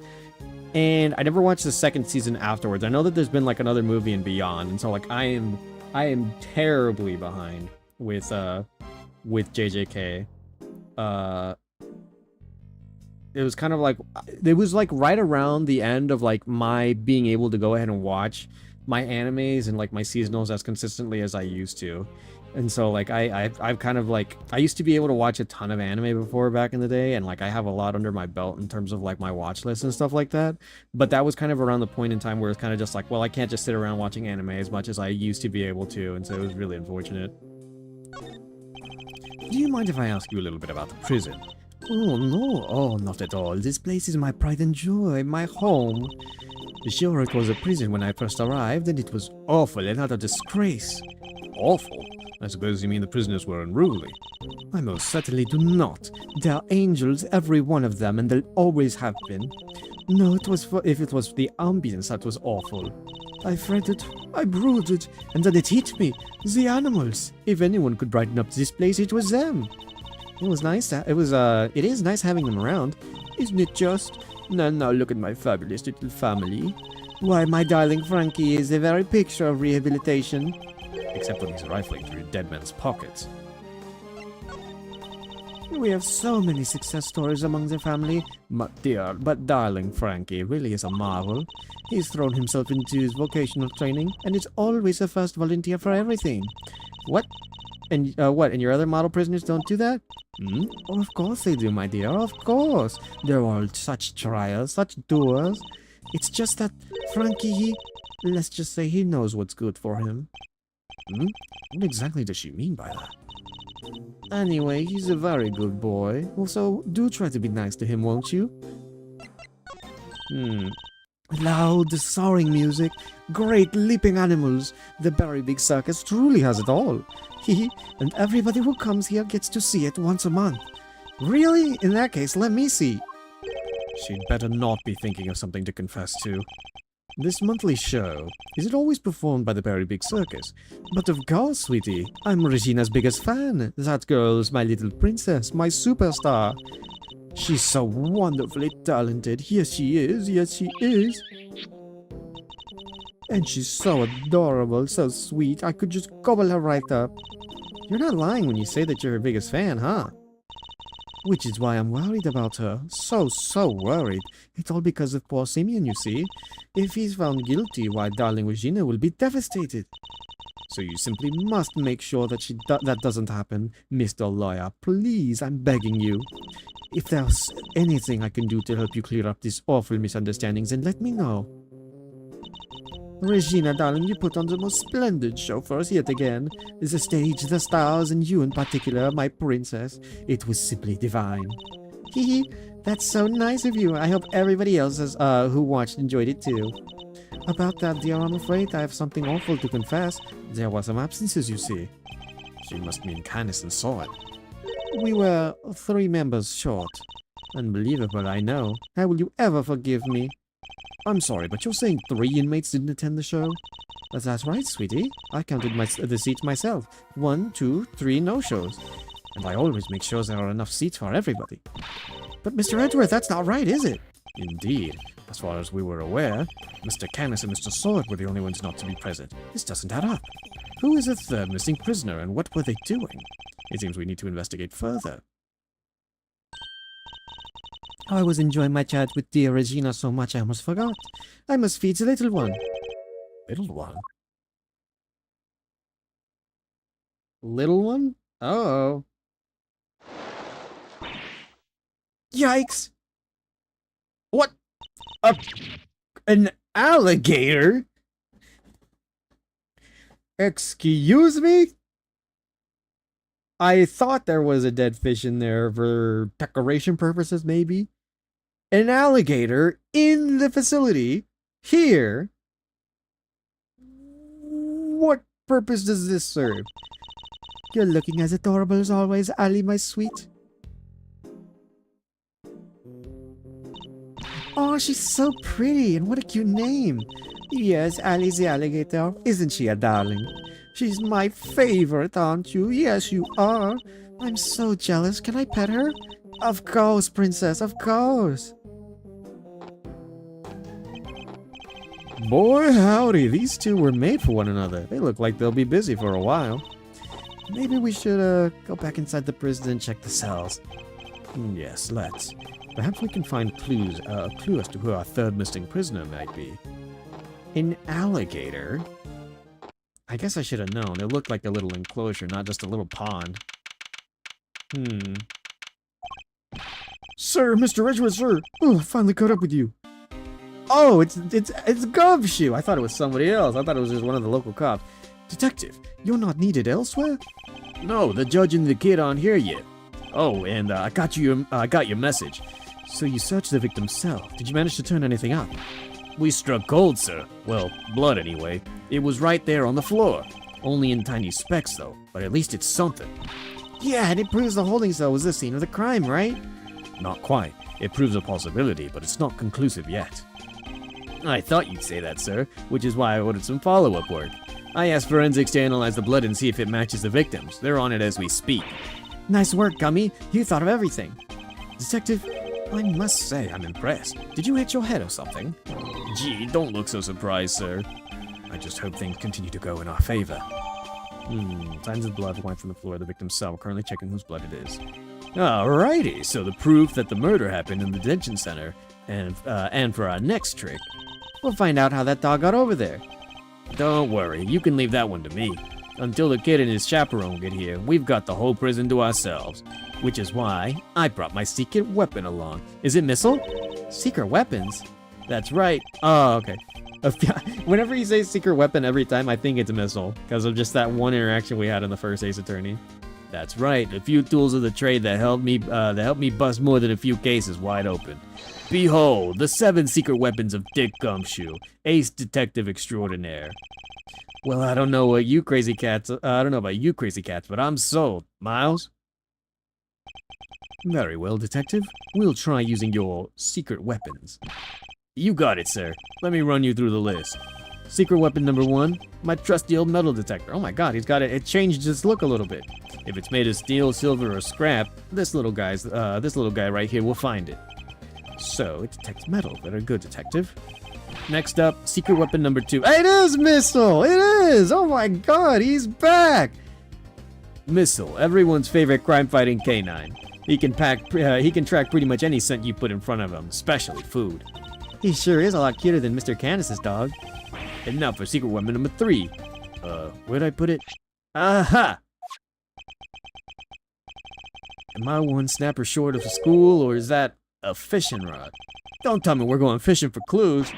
And I never watched the second season afterwards. I know that there's been like another movie and beyond, and so like I am terribly behind with JJK. It was kind of like, it was like right around the end of like my being able to go ahead and watch my animes and like my seasonals as consistently as I used to. And so like I've kind of like, I used to be able to watch a ton of anime before back in the day, and like I have a lot under my belt in terms of like my watch list and stuff like that. But that was kind of around the point in time where it's kind of just like, well, I can't just sit around watching anime as much as I used to be able to, and so it was really unfortunate. Do you mind if I ask you a little bit about the prison? Oh no, oh not at all. This place is my pride and joy, my home. Sure, it was a prison when I first arrived, and it was awful and utter disgrace. Awful? I suppose you mean the prisoners were unruly. I most certainly do not. They are angels, every one of them, and they'll always have been. No, if it was the ambience that was awful. I fretted, I brooded, and then it hit me. The animals. If anyone could brighten up this place, it was them. It was nice. It is nice having them around. Isn't it just? Now look at my fabulous little family. Why, my darling Frankie is the very picture of rehabilitation. Except when he's rifling through dead men's pockets. We have so many success stories among the family. But darling Frankie really is a marvel. He's thrown himself into his vocational training, and is always the first volunteer for everything. What? And and your other model prisoners don't do that? Hmm? Oh, of course they do, my dear, of course. They're all such trials, such doers. It's just that Frankie, let's just say he knows what's good for him. Hmm? What exactly does she mean by that? Anyway, he's a very good boy. Also, do try to be nice to him, won't you? Loud, soaring music, great leaping animals. The Berry Big Circus truly has it all. And everybody who comes here gets to see it once a month. Really? In that case, let me see. She'd better not be thinking of something to confess to. This monthly show, is it always performed by the Berry Big Circus? But of course, sweetie. I'm Regina's biggest fan. That girl's my little princess, my superstar. She's so wonderfully talented. Yes, she is. Yes, she is. And she's so adorable, so sweet. I could just gobble her right up. You're not lying when you say that you're her biggest fan, huh? Which is why I'm worried about her. So worried. It's all because of poor Simeon, you see. If he's found guilty, why, darling Regina will be devastated. So you simply must make sure that that doesn't happen. Mr. Lawyer, please, I'm begging you. If there's anything I can do to help you clear up these awful misunderstandings, then let me know. Regina, darling, you put on the most splendid show for us yet again. The stage, the stars, and you in particular, my princess. It was simply divine. Hee hee, that's so nice of you. I hope everybody else who watched enjoyed it too. About that, dear, I'm afraid I have something awful to confess. There were some absences, you see. She must mean Candace and saw it. We were 3 members short. Unbelievable, I know. How will you ever forgive me? I'm sorry, but you're saying 3 inmates didn't attend the show? That's right, sweetie. I counted the seats myself. 1, 2, 3 no-shows. And I always make sure there are enough seats for everybody. But Mr. Edgeworth, that's not right, is it? Indeed. As far as we were aware, Mr. Canis and Mr. Sword were the only ones not to be present. This doesn't add up. Who is the third missing prisoner, and what were they doing? It seems we need to investigate further. I was enjoying my chat with dear Regina so much I almost forgot. I must feed the little one. Little one? Little one? Oh. Yikes! What? An alligator? Excuse me? I thought there was a dead fish in there for decoration purposes, maybe. An alligator in the facility here. What purpose does this serve? You're looking as adorable as always, Ali, my sweet. Oh, she's so pretty, and what a cute name. Yes, Ali's the alligator. Isn't she a darling? She's my favorite, aren't you? Yes, you are. I'm so jealous. Can I pet her? Of course, princess, of course. Boy, howdy, these two were made for one another. They look like they'll be busy for a while. Maybe we should go back inside the prison and check the cells. Yes, let's. Perhaps we can find a clue as to who our third missing prisoner might be. An alligator? I guess I should have known. It looked like a little enclosure, not just a little pond. Sir, Mr. Edgeworth, sir. Oh, I finally caught up with you. Oh, it's Gumshoe. I thought it was somebody else. I thought it was just one of the local cops. Detective, you're not needed elsewhere? No, the judge and the kid aren't here yet. Oh, and I got your message. So you searched the victim's cell. Did you manage to turn anything up? We struck gold, sir. Well, blood anyway. It was right there on the floor. Only in tiny specks, though. But at least it's something. Yeah, and it proves the holding cell was the scene of the crime, right? Not quite. It proves a possibility, but it's not conclusive yet. I thought you'd say that, sir, which is why I ordered some follow-up work. I asked forensics to analyze the blood and see if it matches the victims. They're on it as we speak. Nice work, Gummy. You thought of everything. Detective, I must say I'm impressed. Did you hit your head or something? Gee, don't look so surprised, sir. I just hope things continue to go in our favor. Signs of blood wiped from the floor of the victim's cell. We're currently checking whose blood it is. Alrighty, so the proof that the murder happened in the detention center, and for our next trick, we'll find out how that dog got over there. Don't worry, you can leave that one to me. Until the kid and his chaperone get here, we've got the whole prison to ourselves. Which is why I brought my secret weapon along. Is it missile? Secret weapons? That's right. Oh, okay. Whenever you say secret weapon every time, I think it's a missile. Because of just that one interaction we had in the first Ace Attorney. That's right. A few tools of the trade that helped me bust more than a few cases wide open. Behold, the 7 secret weapons of Dick Gumshoe, Ace Detective Extraordinaire. Well, I don't know about you crazy cats, but I'm sold. Miles? Very well, Detective. We'll try using your secret weapons. You got it, sir. Let me run you through the list. Secret weapon number 1, my trusty old metal detector. Oh my god, he's got it. It changed its look a little bit. If it's made of steel, silver, or scrap, this little guy right here will find it. So, it detects metal. Very good, Detective. Next up, secret weapon number 2. It is Missile! It is! Oh my god, he's back! Missile, everyone's favorite crime-fighting canine. He can track pretty much any scent you put in front of him, especially food. He sure is a lot cuter than Mr. Candace's dog. And now for secret weapon number 3. Where'd I put it? Aha! Am I one snapper short of school, or is that a fishing rod? Don't tell me we're going fishing for clues.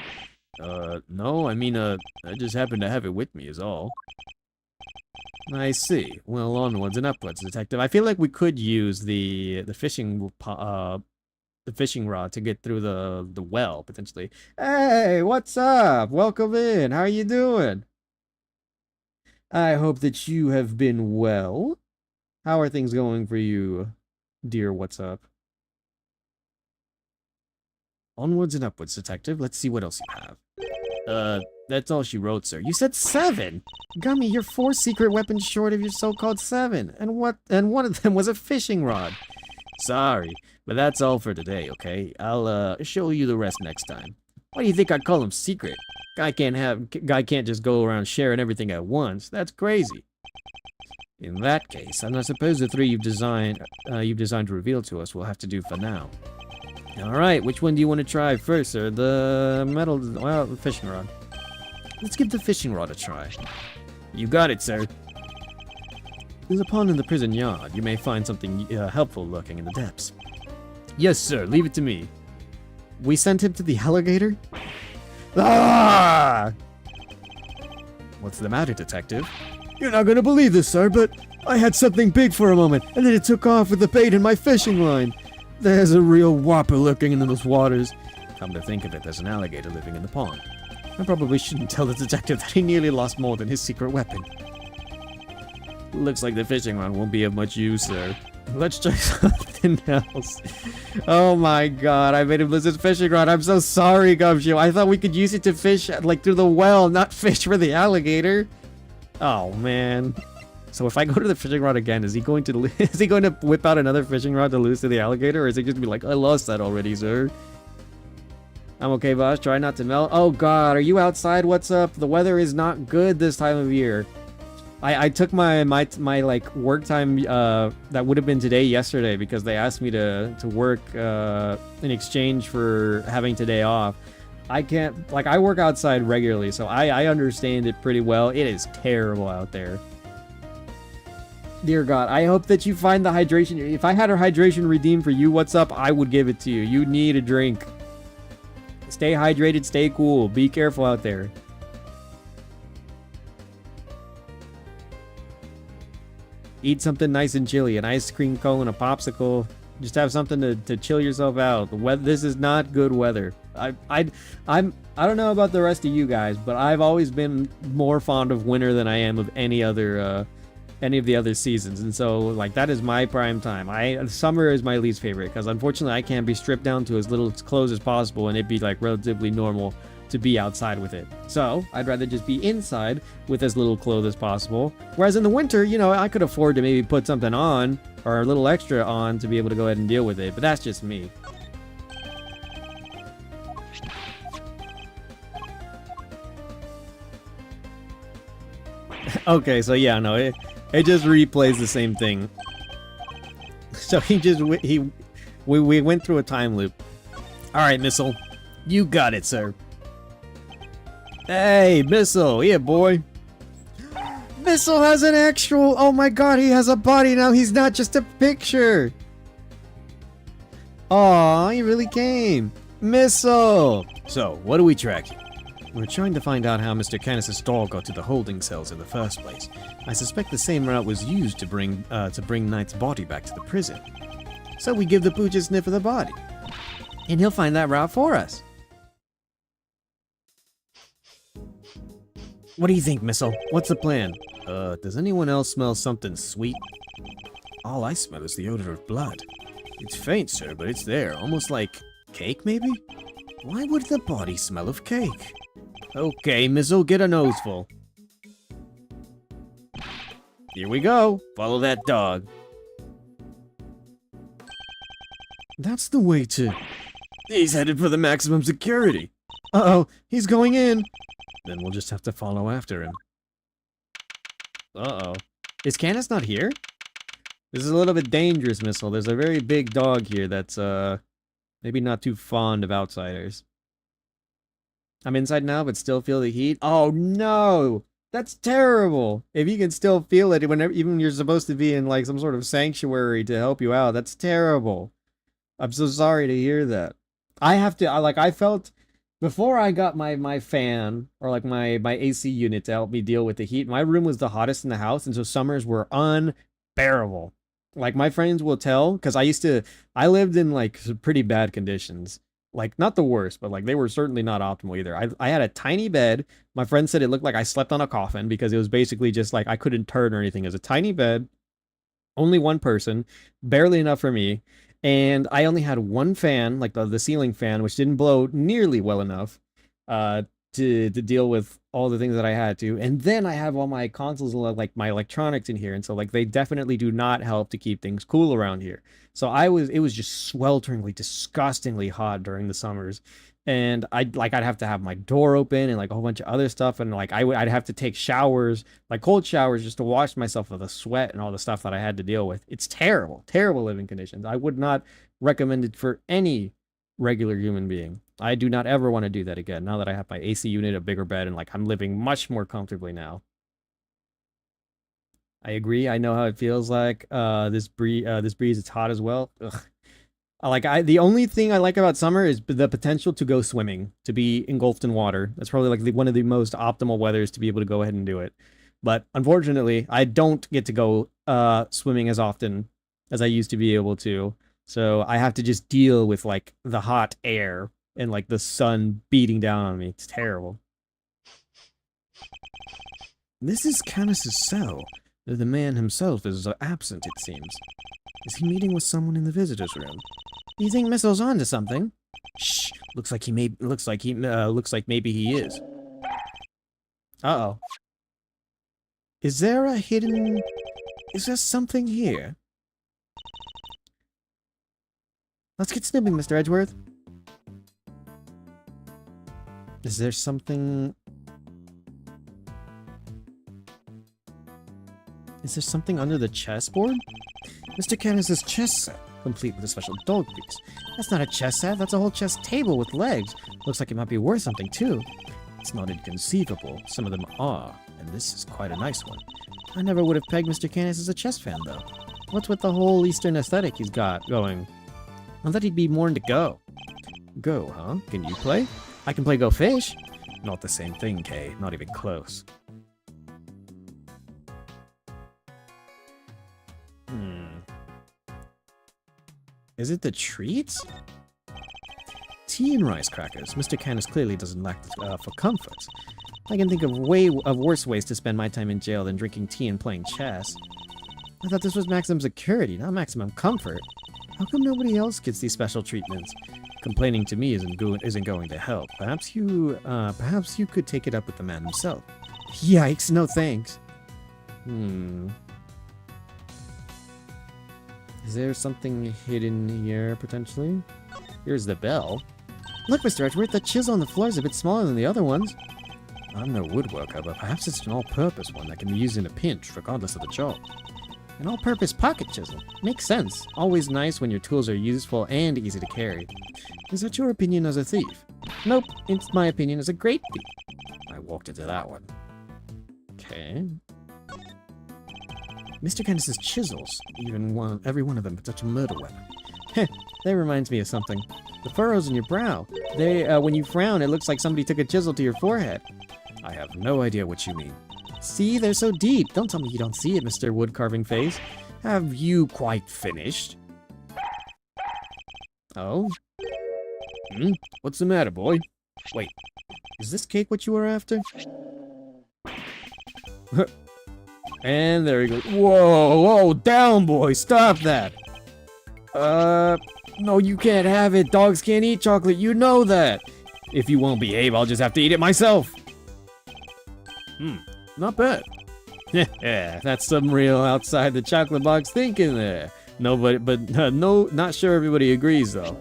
No, I mean, I just happen to have it with me is all. I see. Well, onwards and upwards, detective. I feel like we could use the fishing rod to get through the well, potentially. Hey, what's up? Welcome in. How are you doing? I hope that you have been well. How are things going for you, dear? What's up? Onwards and upwards, detective. Let's see what else you have. That's all she wrote, sir. You said 7! Gummy, you're 4 secret weapons short of your so-called 7. And one of them was a fishing rod. Sorry, but that's all for today, okay? I'll, show you the rest next time. Why do you think I call them secret? Guy can't just go around sharing everything at once. That's crazy. In that case, I suppose the 3 you've designed to reveal to us will have to do for now. Alright, which one do you want to try first, sir? The metal... well, the fishing rod. Let's give the fishing rod a try. You got it, sir. There's a pond in the prison yard. You may find something helpful lurking in the depths. Yes, sir. Leave it to me. We sent him to the alligator? Ah! What's the matter, detective? You're not gonna believe this, sir, but I had something big for a moment, and then it took off with the bait in my fishing line. There's a real whopper lurking in those waters. Come to think of it, there's an alligator living in the pond. I probably shouldn't tell the detective that he nearly lost more than his secret weapon. Looks like the fishing rod won't be of much use, sir. Let's try something else. Oh my god, I made him lose his fishing rod. I'm so sorry, Gumshoe. I thought we could use it to fish, like, through the well, not fish for the alligator. Oh, man. So if I go to the fishing rod again, is he going to whip out another fishing rod to lose to the alligator, or is he just gonna be like, I lost that already, sir? I'm okay, boss. Try not to melt. Oh god, are you outside? What's up? The weather is not good this time of year. I took my like work time that would have been today yesterday because they asked me to work in exchange for having today off. I can't, like, I work outside regularly, so I understand it pretty well. It is terrible out there. Dear God, I hope that you find the hydration. If I had a hydration redeemed for you, what's up, I would give it to you. You need a drink. Stay hydrated, stay cool. Be careful out there. Eat something nice and chilly. An ice cream cone, a popsicle. Just have something to chill yourself out. The weather, this is not good weather. I don't know about the rest of you guys, but I've always been more fond of winter than I am of any of the other seasons, and so, like, that is my prime time. Summer is my least favorite because unfortunately I can't be stripped down to as little clothes as possible, and it'd be like relatively normal to be outside with it. So I'd rather just be inside with as little clothes as possible. Whereas in the winter, you know, I could afford to maybe put something on or a little extra on to be able to go ahead and deal with it, but that's just me. Okay, so yeah, no, it just replays the same thing. So we went through a time loop. All right, Missile, you got it, sir. Hey, Missile, yeah, boy. Missile has an actual. Oh my God, he has a body now. He's not just a picture. Aw, he really came. Missile. So, what are we tracking? We're trying to find out how Mr. Canis' doll got to the holding cells in the first place. I suspect the same route was used to bring Knight's body back to the prison. So we give the pooch a sniff of the body. And he'll find that route for us. What do you think, Missile? What's the plan? Does anyone else smell something sweet? All I smell is the odor of blood. It's faint, sir, but it's there. Almost like cake, maybe? Why would the body smell of cake? Okay, Missile, get a noseful. Here we go. Follow that dog. That's the way to... He's headed for the maximum security. Uh-oh, he's going in. Then we'll just have to follow after him. Uh-oh. Is Canis not here? This is a little bit dangerous, Missile. There's a very big dog here that's, maybe not too fond of outsiders. I'm inside now, but still feel the heat. Oh, no! That's terrible. If you can still feel it whenever, even you're supposed to be in like some sort of sanctuary to help you out, that's terrible. I'm so sorry to hear that. I felt before I got my fan or like my AC unit to help me deal with the heat. My room was the hottest in the house, and so summers were unbearable. Like my friends will tell, because I lived in like some pretty bad conditions. Like not the worst, but like they were certainly not optimal either. I had a tiny bed. My friend said it looked like I slept on a coffin because it was basically just like I couldn't turn or anything. It was a tiny bed, only one person, barely enough for me, and I only had one fan, like the ceiling fan, which didn't blow nearly well enough uh, to deal with all the things that I had to. And then I have all my consoles and like my electronics in here, and so like they definitely do not help to keep things cool around here. So it was just swelteringly, disgustingly hot during the summers. And I'd have to have my door open and like a whole bunch of other stuff, and like I'd have to take showers, like cold showers, just to wash myself of the sweat and all the stuff that I had to deal with. It's terrible, terrible living conditions. I would not recommend it for any regular human being. I do not ever want to do that again. Now that I have my AC unit, a bigger bed, and like I'm living much more comfortably now. I agree. I know how it feels like. This breeze is hot as well. Ugh. The only thing I like about summer is the potential to go swimming, to be engulfed in water. That's probably like one of the most optimal weathers to be able to go ahead and do it. But unfortunately, I don't get to go swimming as often as I used to be able to. So I have to just deal with like the hot air and like the sun beating down on me. It's terrible. This is Canis's cell. The man himself is absent, it seems. Is he meeting with someone in the visitor's room? You think Missil's onto something? Shh. Looks like maybe he is. Uh-oh. Is there something here? Let's get snooping, Mr. Edgeworth. Is there something... Is there something under the chessboard? Mr. Canis's chess set, complete with a special dog piece. That's not a chess set, that's a whole chess table with legs. Looks like it might be worth something, too. It's not inconceivable. Some of them are, and this is quite a nice one. I never would have pegged Mr. Canis as a chess fan, though. What's with the whole Eastern aesthetic he's got going? I thought he'd be more into Go. Go, huh? Can you play? I can play Go Fish. Not the same thing, Kay. Not even close. Is it the treats? Tea and rice crackers. Mr. Canis clearly doesn't lack for comfort. I can think of worse ways to spend my time in jail than drinking tea and playing chess. I thought this was maximum security, not maximum comfort. How come nobody else gets these special treatments? Complaining to me isn't going to help. Perhaps you could take it up with the man himself. Yikes, no thanks. Is there something hidden here, potentially? Here's the bell. Look, Mr. Edgeworth, the chisel on the floor is a bit smaller than the other ones. I'm no woodworker, but perhaps it's an all-purpose one that can be used in a pinch, regardless of the job. An all-purpose pocket chisel. Makes sense. Always nice when your tools are useful and easy to carry. Is that your opinion as a thief? Nope, it's my opinion as a great thief. I walked into that one. Okay. Mr. Canis's chisels, every one of them, such a murder weapon. That reminds me of something. The furrows in your brow. When you frown, it looks like somebody took a chisel to your forehead. I have no idea what you mean. See, they're so deep. Don't tell me you don't see it, Mr. Wood-carving face. Have you quite finished? Oh? What's the matter, boy? Wait, is this cake what you were after? And there he goes. Whoa, whoa, down, boy. Stop that. No, you can't have it. Dogs can't eat chocolate. You know that. If you won't behave, I'll just have to eat it myself. Not bad. Yeah, that's some real outside the chocolate box thinking there. Not sure everybody agrees, though.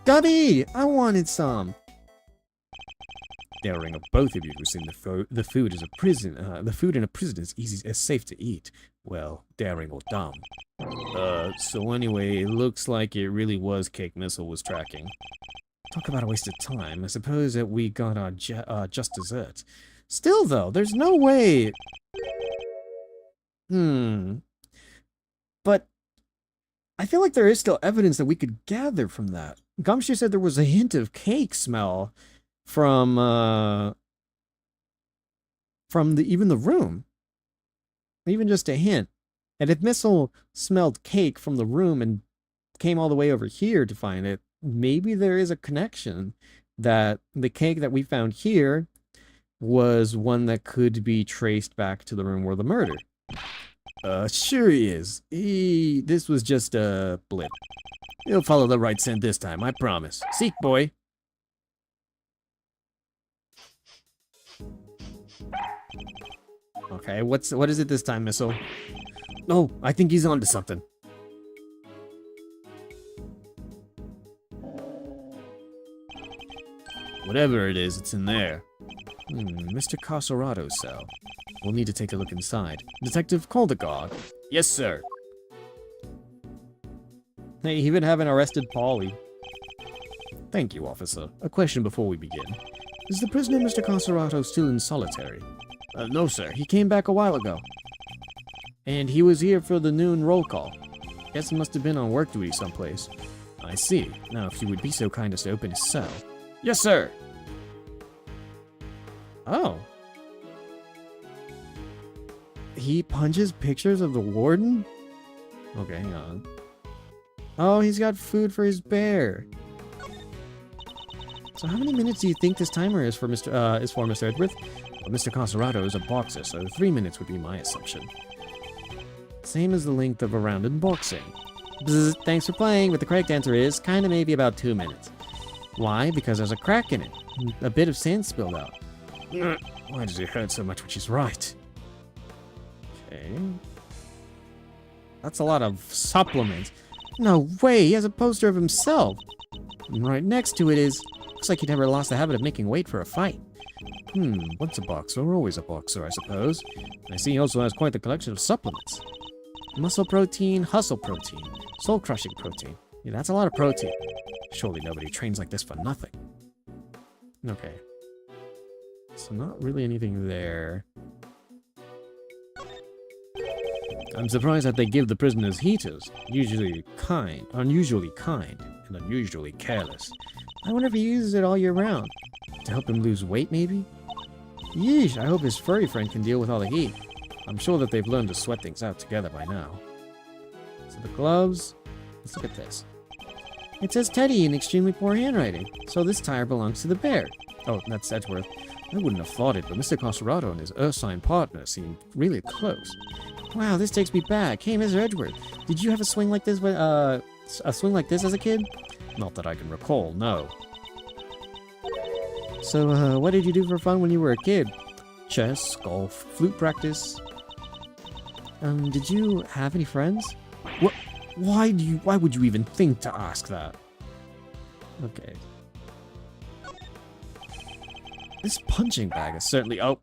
Gubby, I wanted some. Daring of both of you who seem the food is a prison. The food in a prison is safe to eat. Well, daring or dumb. So anyway, it looks like it really was Cake Missile was tracking. Talk about a waste of time. I suppose that we got our just desserts. Still, though, there's no way... But I feel like there is still evidence that we could gather from that. Gumshoe said there was a hint of cake smell from even the room. Even just a hint. And if Missile smelled cake from the room and came all the way over here to find it, maybe there is a connection that the cake that we found here was one that could be traced back to the room where the murder. Sure he is. This was just a blip. He'll follow the right scent this time, I promise. Seek, boy. Okay, what is it this time, Missile? Oh, I think he's onto something. Whatever it is, it's in there. Mr. Carserado's cell. We'll need to take a look inside. Detective, call the guard. Yes, sir. They even haven't arrested Polly. Thank you, officer. A question before we begin. Is the prisoner, Mr. Carcerado, still in solitary? No, sir. He came back a while ago. And he was here for the noon roll call. Guess he must have been on work duty someplace. I see. Now, if you would be so kind as to open his cell. Yes, sir. Oh. He punches pictures of the warden? Okay, hang on. Oh, he's got food for his bear. So how many minutes do you think this timer is for Mr. Edgeworth? Well, Mr. Carserato is a boxer, so 3 minutes would be my assumption. Same as the length of a round in boxing. Bzz, thanks for playing, but the correct answer is kinda maybe about 2 minutes. Why? Because there's a crack in it. A bit of sand spilled out. Why does it hurt so much when she's right? Okay. That's a lot of supplements. No way, he has a poster of himself. And right next to it is... Looks like he never lost the habit of making weight for a fight. Once a boxer, always a boxer, I suppose. I see he also has quite the collection of supplements. Muscle protein, hustle protein, soul crushing protein. Yeah, that's a lot of protein. Surely nobody trains like this for nothing. Okay. So not really anything there. I'm surprised that they give the prisoners heaters. Unusually kind, and unusually careless. I wonder if he uses it all year round. To help him lose weight, maybe? Yeesh, I hope his furry friend can deal with all the heat. I'm sure that they've learned to sweat things out together by now. So the gloves... Let's look at this. It says Teddy in extremely poor handwriting, so this tire belongs to the bear. Oh, that's Edgeworth. I wouldn't have thought it, but Mr. Carserato and his ursine partner seemed really close. Wow, this takes me back. Hey, Mr. Edgeworth, did you have a swing like this as a kid? Not that I can recall, no. So, what did you do for fun when you were a kid? Chess, golf, flute practice. Did you have any friends? What? Why would you even think to ask that? Okay. This punching bag is certainly... Oh?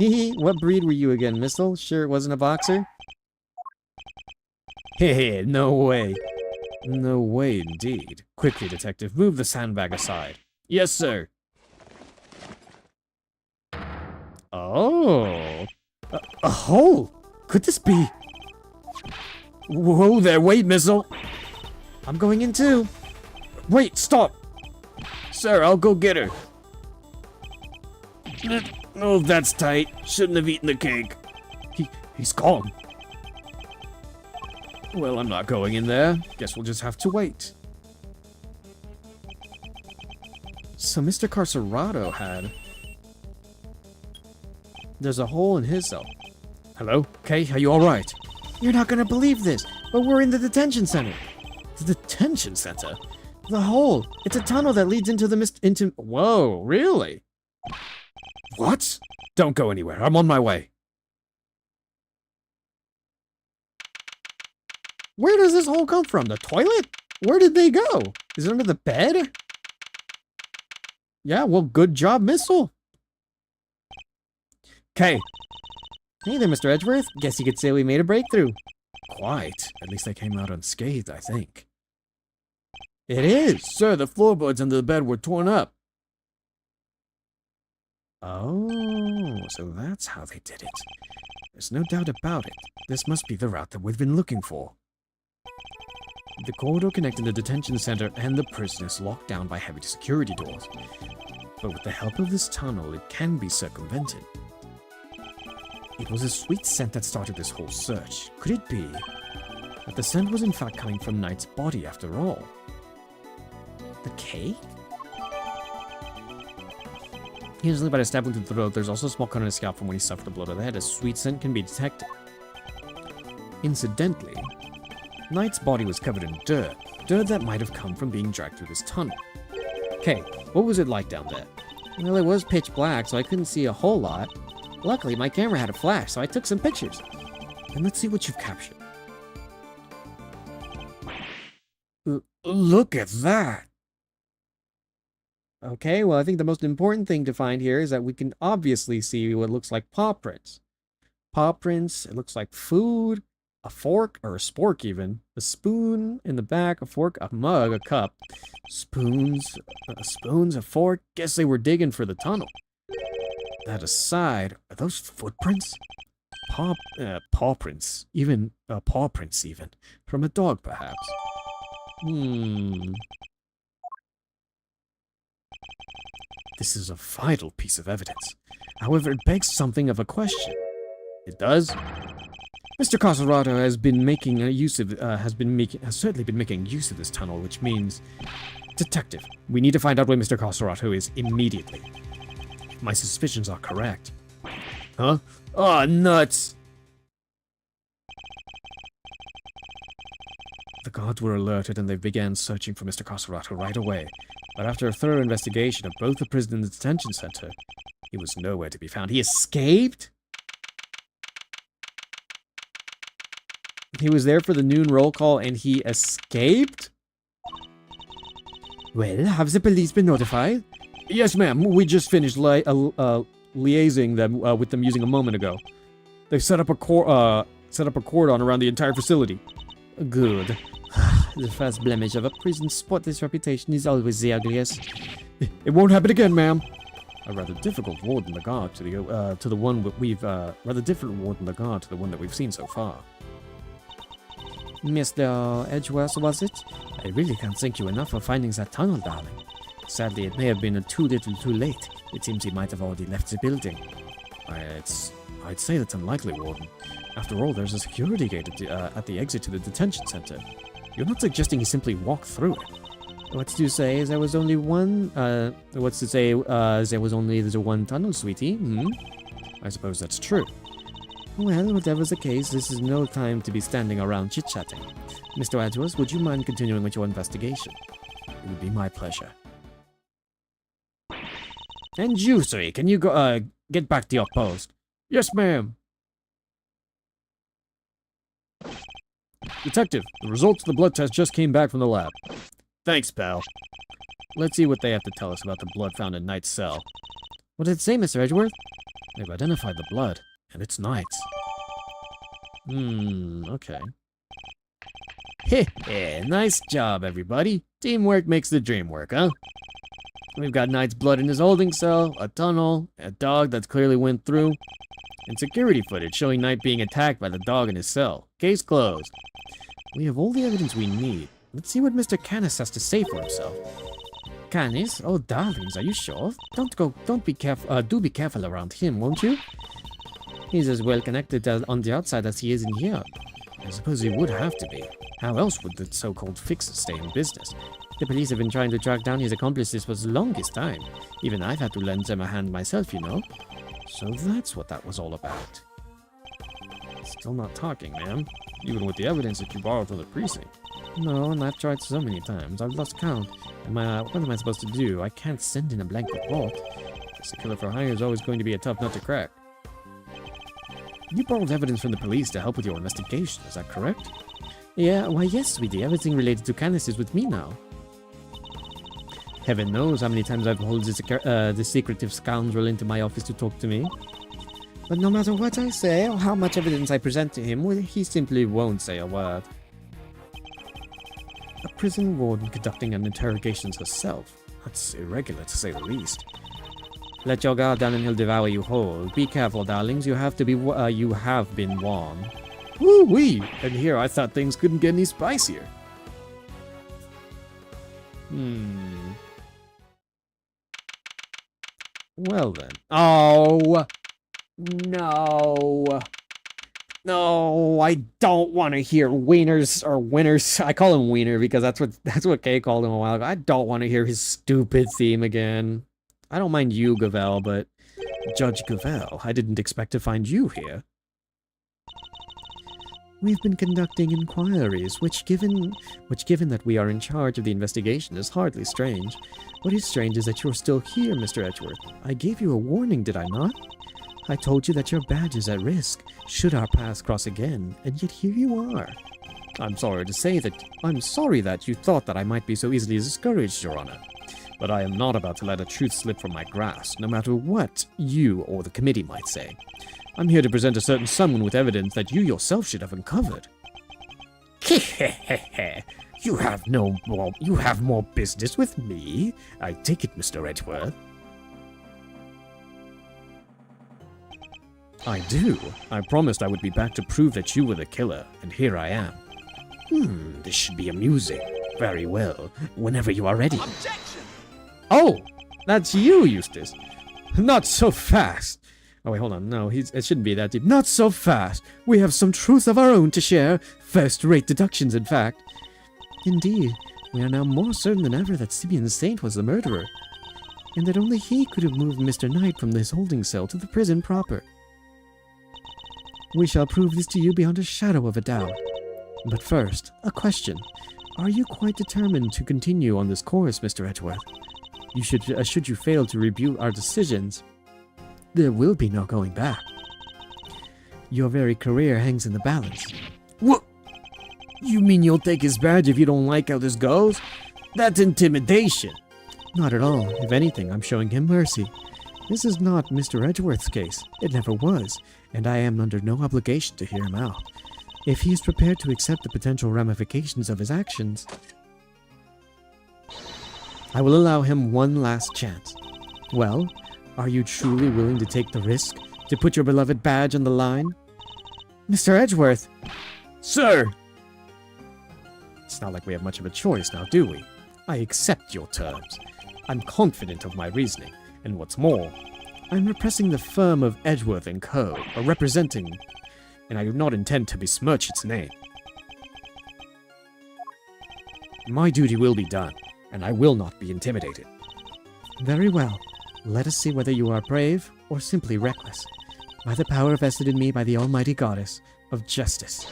Hehe, what breed were you again, Missile? Sure it wasn't a boxer? Hehe, no way. No way, indeed. Quickly, detective, move the sandbag aside. Yes, sir. Oh. A hole? Could this be... Whoa there, wait, Missile. I'm going in too. Wait, stop. Sir, I'll go get her. Oh, that's tight. Shouldn't have eaten the cake. He's gone. Well, I'm not going in there. Guess we'll just have to wait. So Mr. Carserato had... There's a hole in his cell. Hello? Kay, are you alright? You're not gonna believe this, but we're in the detention center. The detention center? The hole. It's a tunnel that leads into the Whoa, really? What? Don't go anywhere. I'm on my way. Where does this hole come from? The toilet? Where did they go? Is it under the bed? Yeah, well, good job, Missile. Kay. Hey there, Mr. Edgeworth. Guess you could say we made a breakthrough. Quite. At least I came out unscathed, I think. It is! Sir, the floorboards under the bed were torn up. Oh, so that's how they did it. There's no doubt about it. This must be the route that we've been looking for. The corridor connecting the detention center and the prison is locked down by heavy security doors. But with the help of this tunnel, it can be circumvented. It was a sweet scent that started this whole search. Could it be that the scent was in fact coming from Knight's body after all? The cake? Usually by stabbing through the throat, there's also a small cut on his scalp from when he suffered a blow to the head. A sweet scent can be detected. Incidentally, Knight's body was covered in dirt. Dirt that might have come from being dragged through this tunnel. Okay, what was it like down there? Well, it was pitch black, so I couldn't see a whole lot. Luckily, my camera had a flash, so I took some pictures. And let's see what you've captured. Look at that! Okay, well, I think the most important thing to find here is that we can obviously see what looks like paw prints. Paw prints, it looks like food, a fork, or a spork even, a spoon in the back, a fork, a mug, a cup, spoons, a fork. Guess they were digging for the tunnel. That aside, are those footprints? Paw prints, even, paw prints even, from a dog perhaps. This is a vital piece of evidence. However, it begs something of a question. It does? Mr. Casarato has been making use of, has certainly been making use of this tunnel, which means, Detective, we need to find out where Mr. Casarato is immediately. If my suspicions are correct. Huh? Oh, nuts! The guards were alerted and they began searching for Mr. Casarato right away. But after a thorough investigation of both the prison and the detention center, he was nowhere to be found. He escaped? He was there for the noon roll call and he escaped? Well, have the police been notified? Yes, ma'am. We just finished liaising them with them using a moment ago. They've set up a cordon around the entire facility. Good. The first blemish of a prison spotless reputation is always the ugliest. It won't happen again, ma'am. A rather difficult ward in regard to the one that we've rather different ward in regard to the one that we've seen so far. Mr. Edgeworth, was it? I really can't thank you enough for finding that tunnel, darling. Sadly, it may have been too little too late. It seems he might have already left the building. I'd say that's unlikely, Warden. After all, there's a security gate at the exit to the detention center. You're not suggesting he simply walked through it. What's to say there was only one, what's to say there was only the one tunnel, sweetie? I suppose that's true. Well, whatever's the case, this is no time to be standing around chit-chatting. Mr. Edgeworth, would you mind continuing with your investigation? It would be my pleasure. And you three, can you go, get back to your post? Yes, ma'am. Detective, the results of the blood test just came back from the lab. Thanks, pal. Let's see what they have to tell us about the blood found in Knight's cell. What did it say, Mr. Edgeworth? They've identified the blood, and it's Knight's. Okay. Heh, nice job, everybody. Teamwork makes the dream work, huh? We've got Knight's blood in his holding cell, a tunnel, a dog that's clearly went through, and security footage showing Knight being attacked by the dog in his cell. Case closed. We have all the evidence we need. Let's see what Mr. Canis has to say for himself. Canis? Oh, darlings, are you sure? Don't be careful, do be careful around him, won't you? He's as well connected on the outside as he is in here. I suppose he would have to be. How else would the so-called fixer stay in business? The police have been trying to track down his accomplices for the longest time. Even I've had to lend them a hand myself, you know. So that's what that was all about. Still not talking, ma'am. Even with the evidence that you borrowed from the precinct. No, and I've tried so many times. I've lost count. What am I supposed to do? I can't send in a blank report. Guess a killer for hire is always going to be a tough nut to crack. You borrowed evidence from the police to help with your investigation, is that correct? Yeah, why yes, sweetie. Everything related to Canis is with me now. Heaven knows how many times I've hauled this secretive scoundrel into my office to talk to me. But no matter what I say or how much evidence I present to him, he simply won't say a word. A prison warden conducting an interrogations herself. That's irregular, to say the least. Let your guard down and he'll devour you whole. Be careful, darlings. You have been warned. Woo-wee! And here I thought things couldn't get any spicier. Well then. Oh! No! No, I don't want to hear wieners or winners. I call him Wiener because that's what Kay called him a while ago. I don't want to hear his stupid theme again. I don't mind you, Gavel, but Judge Gavel, I didn't expect to find you here. We've been conducting inquiries, which given that we are in charge of the investigation is hardly strange. What is strange is that you're still here, Mr. Edgeworth. I gave you a warning, did I not? I told you that your badge is at risk, should our paths cross again, and yet here you are. I'm sorry that you thought that I might be so easily discouraged, Your Honor. But I am not about to let a truth slip from my grasp, no matter what you or the committee might say. I'm here to present a certain someone with evidence that you yourself should have uncovered. You have more business with me? I take it, Mr. Edgeworth. I do. I promised I would be back to prove that you were the killer, and here I am. This should be amusing. Very well. Whenever you are ready. Objection! Oh! That's you, Eustace. Not so fast. Oh, wait, hold on. No, it shouldn't be that deep. Not so fast. We have some truth of our own to share. First-rate deductions, in fact. Indeed, we are now more certain than ever that Simeon Saint was the murderer, and that only he could have moved Mr. Knight from this holding cell to the prison proper. We shall prove this to you beyond a shadow of a doubt. But first, a question. Are you quite determined to continue on this course, Mr. Edgeworth? Should you fail to rebuke our decisions, there will be no going back. Your very career hangs in the balance. What? You mean you'll take his badge if you don't like how this goes? That's intimidation. Not at all. If anything, I'm showing him mercy. This is not Mr. Edgeworth's case. It never was, and I am under no obligation to hear him out. If he is prepared to accept the potential ramifications of his actions, I will allow him one last chance. Well, are you truly willing to take the risk, to put your beloved badge on the line? Mr. Edgeworth! Sir! It's not like we have much of a choice now, do we? I accept your terms. I'm confident of my reasoning, and what's more, I'm repressing the firm of Edgeworth & Co., representing, and I do not intend to besmirch its name. My duty will be done, and I will not be intimidated. Very well. Let us see whether you are brave or simply reckless. By the power vested in me by the Almighty Goddess of Justice.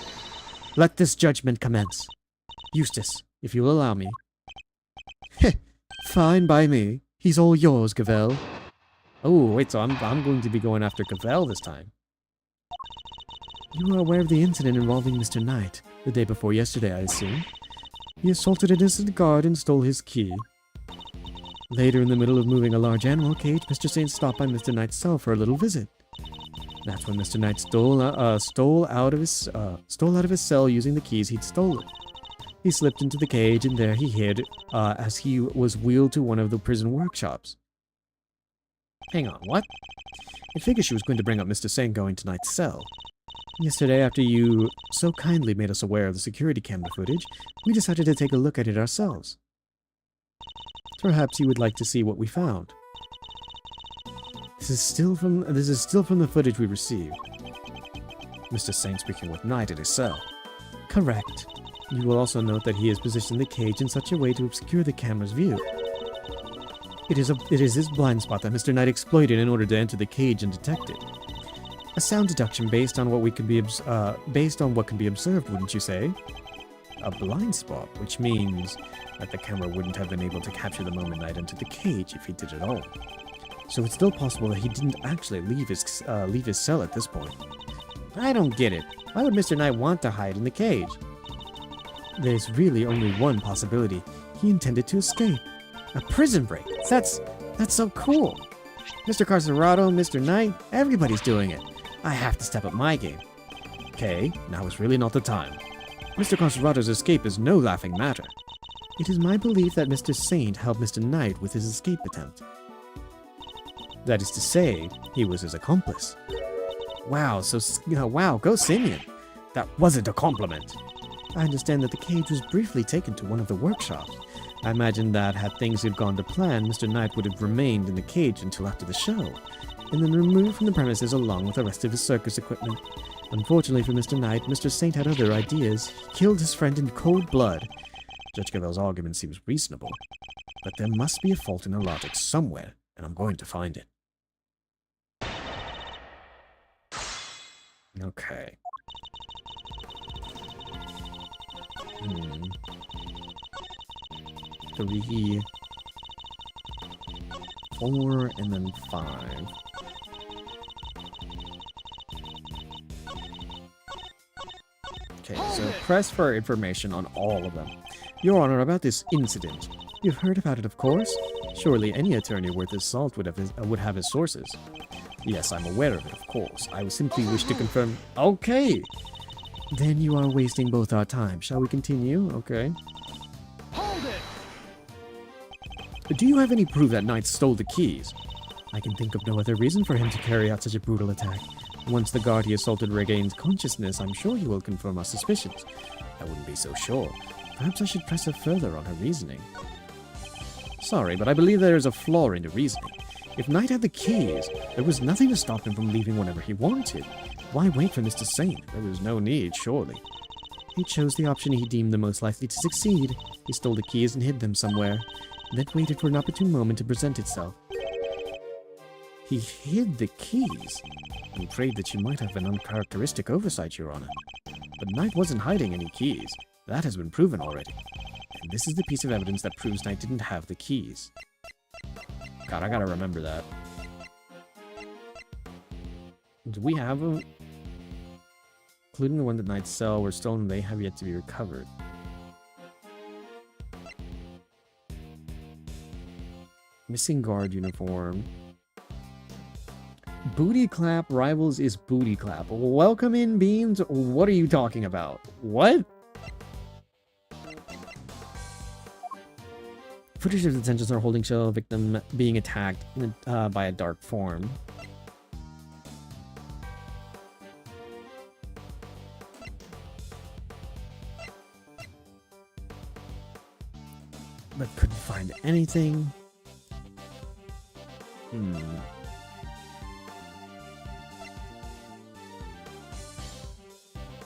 Let this judgment commence. Eustace, if you'll allow me. Heh, fine by me. He's all yours, Gavel. Oh, wait, so I'm going to be going after Gavel this time. You are aware of the incident involving Mr. Knight, the day before yesterday, I assume. He assaulted an innocent guard and stole his key. Later, in the middle of moving a large animal cage, Mr. Saint stopped by Mr. Knight's cell for a little visit. That's when Mr. Knight stole out of his cell using the keys he'd stolen. He slipped into the cage, and there he hid as he was wheeled to one of the prison workshops. Hang on, what? I figured she was going to bring up Mr. Saint going to Knight's cell. Yesterday, after you so kindly made us aware of the security camera footage, we decided to take a look at it ourselves. Perhaps you would like to see what we found. This is still from the footage we received. Mr. Saint speaking with Knight at his cell. Correct. You will also note that he has positioned the cage in such a way to obscure the camera's view. It is his blind spot that Mr. Knight exploited in order to enter the cage and detect it. A sound deduction based on what can be observed, wouldn't you say? A blind spot, which means that the camera wouldn't have been able to capture the moment Knight entered the cage if he did at all. So it's still possible that he didn't actually leave his cell at this point. I don't get it. Why would Mr. Knight want to hide in the cage? There's really only one possibility. He intended to escape. A prison break. That's so cool. Mr. Carcerado, Mr. Knight, everybody's doing it. I have to step up my game. Okay, now is really not the time. Mr. Carcerado's escape is no laughing matter. It is my belief that Mr. Saint helped Mr. Knight with his escape attempt. That is to say, he was his accomplice. Wow, wow, go Simeon. That wasn't a compliment. I understand that the cage was briefly taken to one of the workshops. I imagine that had things had gone to plan, Mr. Knight would have remained in the cage until after the show, and then removed from the premises along with the rest of his circus equipment. Unfortunately for Mr. Knight, Mr. Saint had other ideas. He killed his friend in cold blood. Judge Cavell's argument seems reasonable, but there must be a fault in the logic somewhere, and I'm going to find it. Okay. 3, 4, and then 5. Okay, so press for information on all of them. Your Honor, about this incident. You've heard about it, of course? Surely any attorney worth his salt would have his sources. Yes, I'm aware of it, of course. I simply wish to confirm... Okay! Then you are wasting both our time. Shall we continue? Okay. Hold it! Do you have any proof that Knight stole the keys? I can think of no other reason for him to carry out such a brutal attack. Once the guard he assaulted regains consciousness, I'm sure he will confirm our suspicions. I wouldn't be so sure. Perhaps I should press her further on her reasoning. Sorry, but I believe there is a flaw in the reasoning. If Knight had the keys, there was nothing to stop him from leaving whenever he wanted. Why wait for Mr. Saint? There was no need, surely. He chose the option he deemed the most likely to succeed. He stole the keys and hid them somewhere, and then waited for an opportune moment to present itself. He hid the keys. I'm afraid that you might have an uncharacteristic oversight, Your Honor. But Knight wasn't hiding any keys. That has been proven already. And this is the piece of evidence that proves Knight didn't have the keys. God, I gotta remember that. Do we have them? Including the one that Knight's cell were stolen, they have yet to be recovered. Missing guard uniform. Booty clap rivals is booty clap. Welcome in, Beans. What are you talking about? What? Footage of detentions are holding show victim being attacked by a dark form. But couldn't find anything.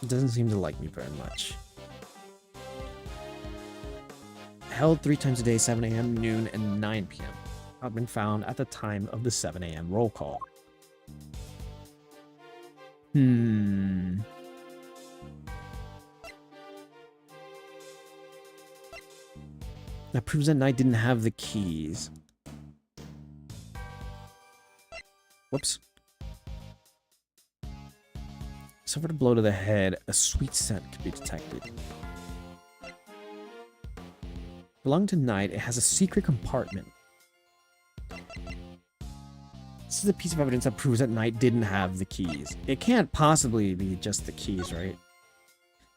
It doesn't seem to like me very much. Held 3 times a day, 7 a.m., noon, and 9 p.m. Not been found at the time of the 7 a.m. roll call. That proves that Knight didn't have the keys. Whoops. Suffered a blow to the head. A sweet scent could be detected. Belonging to Knight, it has a secret compartment. This is a piece of evidence that proves that Knight didn't have the keys. It can't possibly be just the keys, right?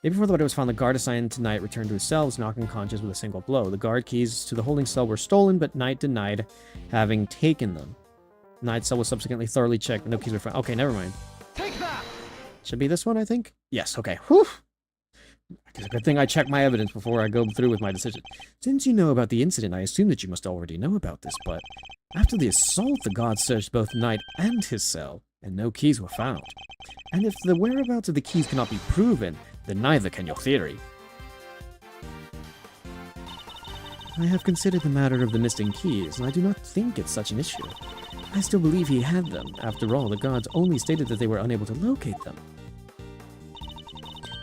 Day before the body was found, the guard assigned to Knight returned to his cell, was knocked unconscious with a single blow. The guard keys to the holding cell were stolen, but Knight denied having taken them. Knight's cell was subsequently thoroughly checked, but no keys were found. Okay, never mind. Take that! Should be this one, I think? Yes, okay. Whew! It's a good thing I check my evidence before I go through with my decision. Since you know about the incident, I assume that you must already know about this, but after the assault, the guards searched both Knight and his cell, and no keys were found. And if the whereabouts of the keys cannot be proven, then neither can your theory. I have considered the matter of the missing keys, and I do not think it's such an issue. I still believe he had them. After all, the guards only stated that they were unable to locate them.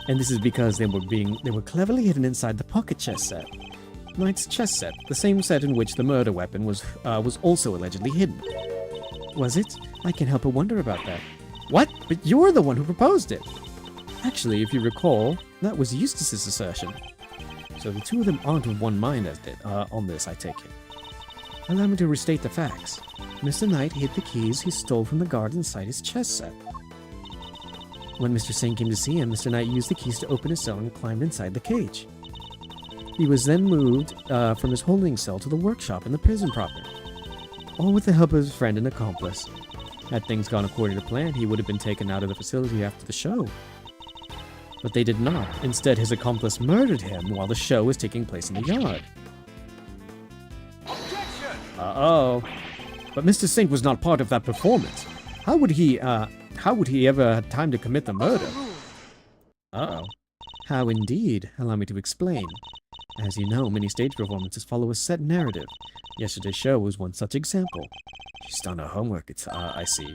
And this is because they were cleverly hidden inside the pocket chess set. Knight's chess set, the same set in which the murder weapon was also allegedly hidden. Was it? I can't help but wonder about that. What? But you're the one who proposed it! Actually, if you recall, that was Eustace's assertion. So the two of them aren't of one mind on this, I take it. Allow me to restate the facts. Mr. Knight hid the keys he stole from the guard inside his chess set. When Mr. Saint came to see him, Mr. Knight used the keys to open his cell and climbed inside the cage. He was then moved from his holding cell to the workshop in the prison proper, all with the help of his friend and accomplice. Had things gone according to plan, he would have been taken out of the facility after the show. But they did not. Instead, his accomplice murdered him while the show was taking place in the yard. Objection! Uh-oh. But Mr. Saint was not part of that performance. How would he ever have time to commit the murder? Uh-oh. How indeed? Allow me to explain. As you know, many stage performances follow a set narrative. Yesterday's show was one such example. She's done her homework, I see.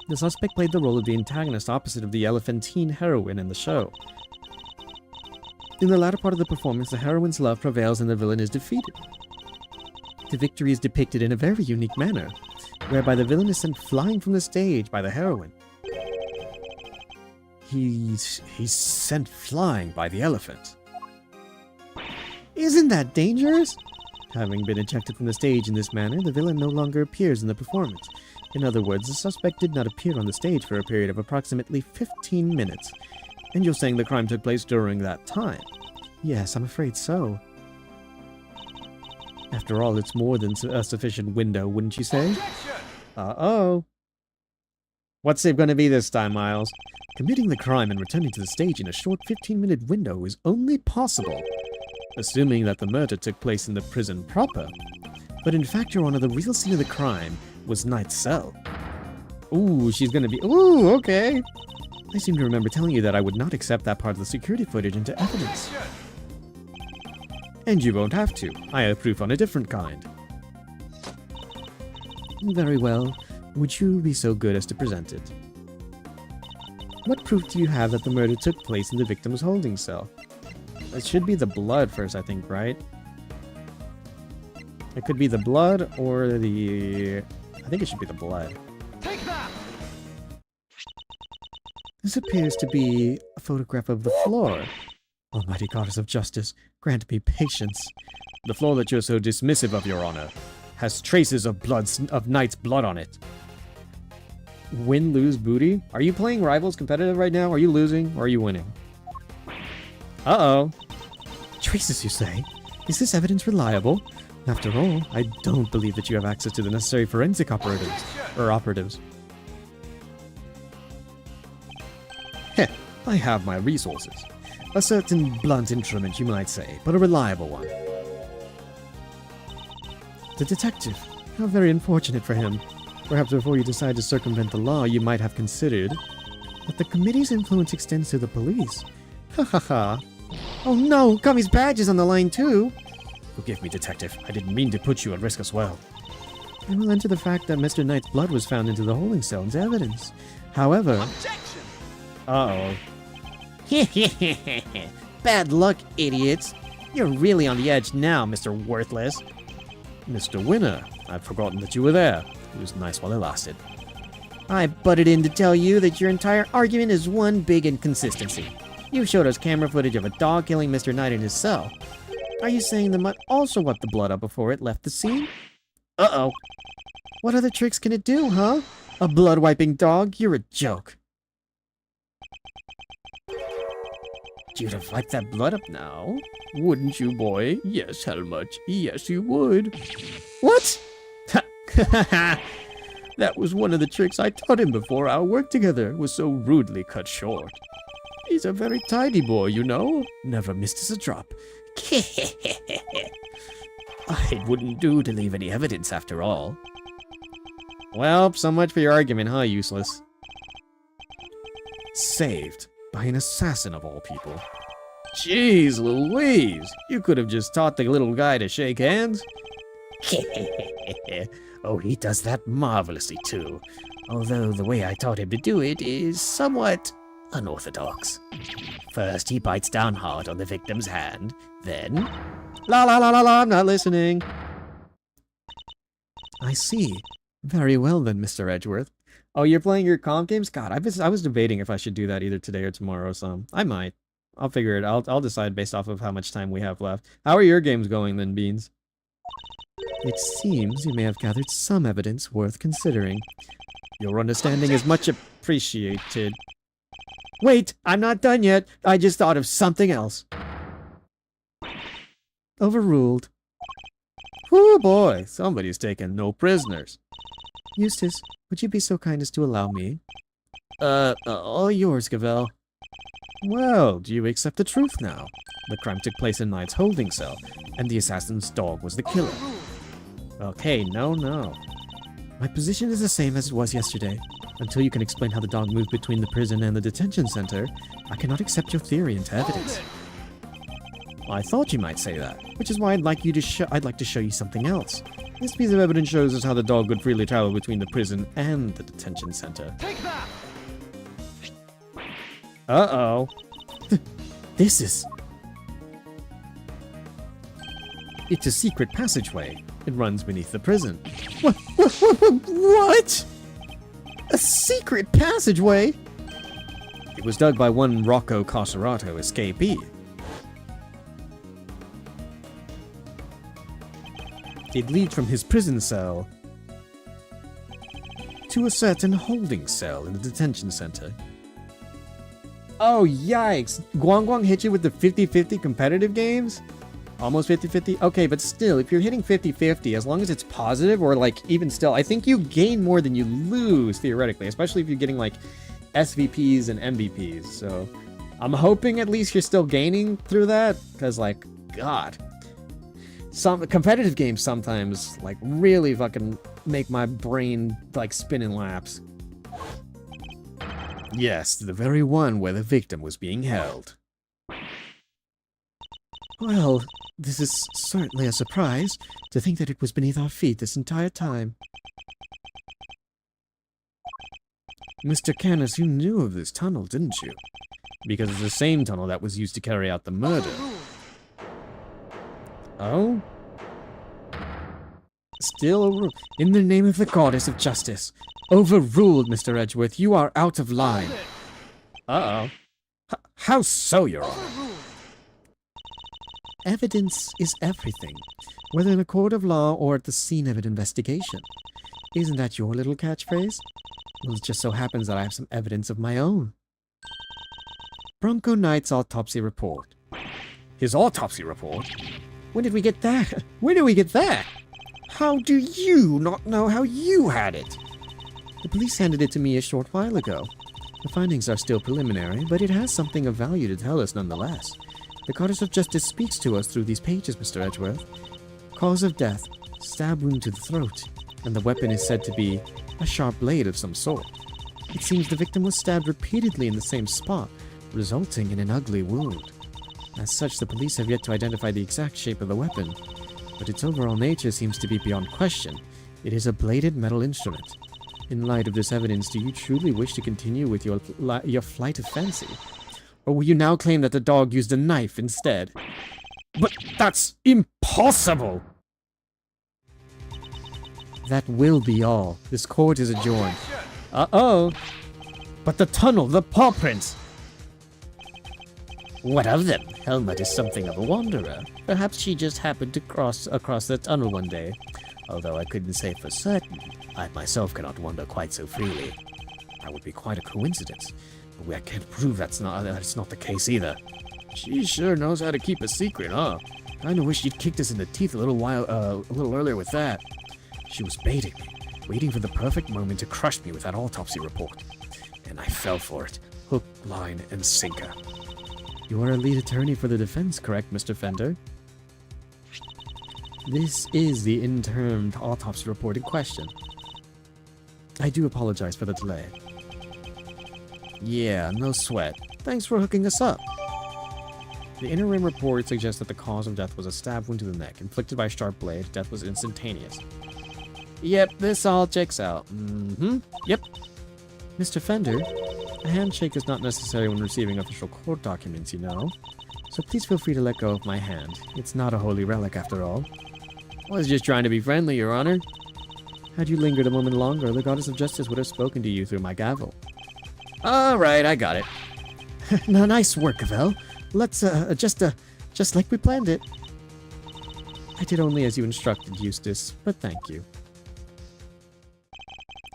The suspect played the role of the antagonist opposite of the elephantine heroine in the show. In the latter part of the performance, the heroine's love prevails and the villain is defeated. The victory is depicted in a very unique manner, whereby the villain is sent flying from the stage by the heroine. He's sent flying by the elephant. Isn't that dangerous? Having been ejected from the stage in this manner, the villain no longer appears in the performance. In other words, the suspect did not appear on the stage for a period of approximately 15 minutes. And you're saying the crime took place during that time? Yes, I'm afraid so. After all, it's more than a sufficient window, wouldn't you say? Objection! Uh-oh. What's it going to be this time, Miles? Committing the crime and returning to the stage in a short 15-minute window is only possible, assuming that the murder took place in the prison proper. But in fact, Your Honor, the real scene of the crime was Knight's cell. Ooh, she's gonna be... Ooh, okay. I seem to remember telling you that I would not accept that part of the security footage into evidence. And you won't have to. I have proof on a different kind. Very well. Would you be so good as to present it? What proof do you have that the murder took place in the victim's holding cell? It should be the blood first, I think, right? It could be the blood or the... I think it should be the blood. Take that! This appears to be a photograph of the floor. Almighty Goddess of Justice, grant me patience. The floor that you're so dismissive of, Your Honor, has traces of Knight's blood on it. Win, lose, booty? Are you playing Rivals competitive right now? Are you losing or are you winning? Uh-oh. Traces, you say? Is this evidence reliable? After all, I don't believe that you have access to the necessary forensic operatives. Heh, I have my resources. A certain blunt instrument, you might say, but a reliable one. The detective. How very unfortunate for him. Perhaps before you decide to circumvent the law, you might have considered that the committee's influence extends to the police. Ha ha ha. Oh no, Gummy's badge is on the line too. Forgive me, Detective. I didn't mean to put you at risk as well. I will enter the fact that Mr. Knight's blood was found into the holding cell as evidence. However... Objection! Uh-oh. Bad luck, idiots. You're really on the edge now, Mr. Worthless. Mr. Winner, I'd forgotten that you were there. It was nice while it lasted. I butted in to tell you that your entire argument is one big inconsistency. You showed us camera footage of a dog killing Mr. Knight in his cell. Are you saying the mutt also wiped the blood up before it left the scene? Uh-oh. What other tricks can it do, huh? A blood-wiping dog? You're a joke. You'd have wiped that blood up now, wouldn't you, boy? Yes, Helmut. Yes, you would. What? That was one of the tricks I taught him before our work together was so rudely cut short. He's a very tidy boy, you know. Never missed us a drop. It wouldn't do to leave any evidence after all. Well, so much for your argument, huh, useless? Saved by an assassin of all people. Jeez Louise! You could have just taught the little guy to shake hands. Oh, he does that marvelously too. Although the way I taught him to do it is somewhat unorthodox. First, he bites down hard on the victim's hand, then... La la la la la, I'm not listening. I see. Very well then, Mr. Edgeworth. Oh, you're playing your comp games? God, I was debating if I should do that either today or tomorrow, so I might. I'll figure it out. I'll decide based off of how much time we have left. How are your games going then, Beans? It seems you may have gathered some evidence worth considering. Your understanding is much appreciated. Wait, I'm not done yet. I just thought of something else. Overruled. Whoo boy, somebody's taken no prisoners. Eustace, would you be so kind as to allow me? All yours, Gavel. Well, do you accept the truth now? The crime took place in Knight's holding cell, and the assassin's dog was the killer. Okay, no. My position is the same as it was yesterday. Until you can explain how the dog moved between the prison and the detention center, I cannot accept your theory into evidence. I thought you might say that, which is why I'd like to show you something else. This piece of evidence shows us how the dog could freely travel between the prison and the detention center. Take that! Uh-oh. This is... It's a secret passageway. It runs beneath the prison. What? A secret passageway? It was dug by one Rocco Carcerato escapee. It leads from his prison cell to a certain holding cell in the detention center. Oh, yikes. Guang hit you with the 50-50 competitive games? Almost 50-50? Okay, but still, if you're hitting 50-50, as long as it's positive, or like, even still, I think you gain more than you lose, theoretically, especially if you're getting like SVPs and MVPs, so I'm hoping at least you're still gaining through that, because like, God. Some competitive games sometimes, like, really fucking make my brain, like, spin in laps. Yes, the very one where the victim was being held. Well, this is certainly a surprise, to think that it was beneath our feet this entire time. Mr. Canis, you knew of this tunnel, didn't you? Because it's the same tunnel that was used to carry out the murder. Oh? Still overruled. In the name of the goddess of justice. Overruled, Mr. Edgeworth. You are out of line. Uh-oh. How so, Your Honor? Evidence is everything, whether in a court of law or at the scene of an investigation. Isn't that your little catchphrase? Well, it just so happens that I have some evidence of my own. Bronco Knight's autopsy report. His autopsy report? When did we get that? Where did we get that? How do you not know how you had it? The police handed it to me a short while ago. The findings are still preliminary, but it has something of value to tell us nonetheless. The goddess of justice speaks to us through these pages, Mr. Edgeworth. Cause of death, stab wound to the throat, and the weapon is said to be a sharp blade of some sort. It seems the victim was stabbed repeatedly in the same spot, resulting in an ugly wound. As such, the police have yet to identify the exact shape of the weapon, but its overall nature seems to be beyond question. It is a bladed metal instrument. In light of this evidence, do you truly wish to continue with your flight of fancy? Or will you now claim that the dog used a knife instead? But that's impossible! That will be all. This court is adjourned. Uh-oh! But the tunnel, the paw prints! What of them? Helmut is something of a wanderer. Perhaps she just happened to cross across the tunnel one day. Although I couldn't say for certain. I myself cannot wander quite so freely. That would be quite a coincidence. But I can't prove that's not the case either. She sure knows how to keep a secret, huh? Kinda wish she'd kicked us in the teeth a little earlier with that. She was baiting me, waiting for the perfect moment to crush me with that autopsy report. And I fell for it. Hook, line, and sinker. You are a lead attorney for the defense, correct, Mr. Fender? This is the in-termed autopsy report in question. I do apologize for the delay. Yeah, no sweat. Thanks for hooking us up. The interim report suggests that the cause of death was a stab wound to the neck, inflicted by a sharp blade. Death was instantaneous. Yep, this all checks out. Yep. Mr. Fender, a handshake is not necessary when receiving official court documents, you know. So please feel free to let go of my hand. It's not a holy relic after all. I was just trying to be friendly, Your Honor. Had you lingered a moment longer, the goddess of justice would have spoken to you through my gavel. Alright, I got it. Now, nice work, Gavel. Let's, just like we planned it. I did only as you instructed, Eustace, but thank you.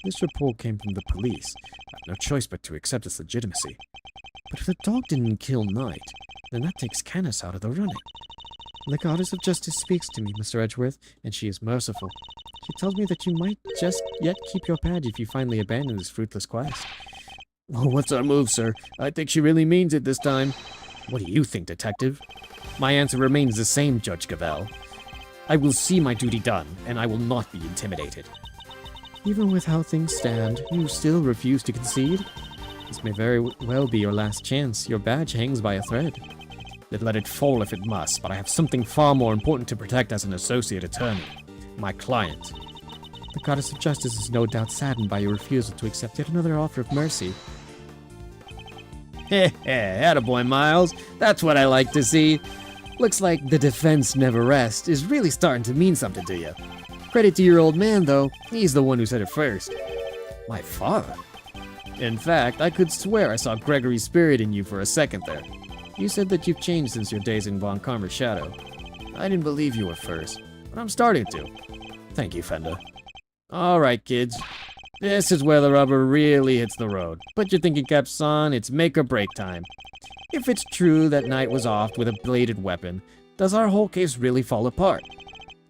This report came from the police. I have no choice but to accept its legitimacy. But if the dog didn't kill Knight, then that takes Canis out of the running. The goddess of justice speaks to me, Mr. Edgeworth, and she is merciful. She tells me that you might just yet keep your badge if you finally abandon this fruitless quest. Oh, what's our move, sir? I think she really means it this time. What do you think, detective? My answer remains the same, Judge Cavell. I will see my duty done, and I will not be intimidated. Even with how things stand, you still refuse to concede? This may very well be your last chance. Your badge hangs by a thread. Then let it fall if it must, but I have something far more important to protect as an associate attorney. My client. The goddess of justice is no doubt saddened by your refusal to accept yet another offer of mercy. Heh heh, attaboy, Miles. That's what I like to see. Looks like the defense never rests is really starting to mean something to you. Credit to your old man, though. He's the one who said it first. My father? In fact, I could swear I saw Gregory's spirit in you for a second there. You said that you've changed since your days in Von Karmer's shadow. I didn't believe you at first, but I'm starting to. Thank you, Fender. Alright, kids. This is where the rubber really hits the road. Put your thinking caps on, it's make or break time. If it's true that Knight was offed with a bladed weapon, does our whole case really fall apart?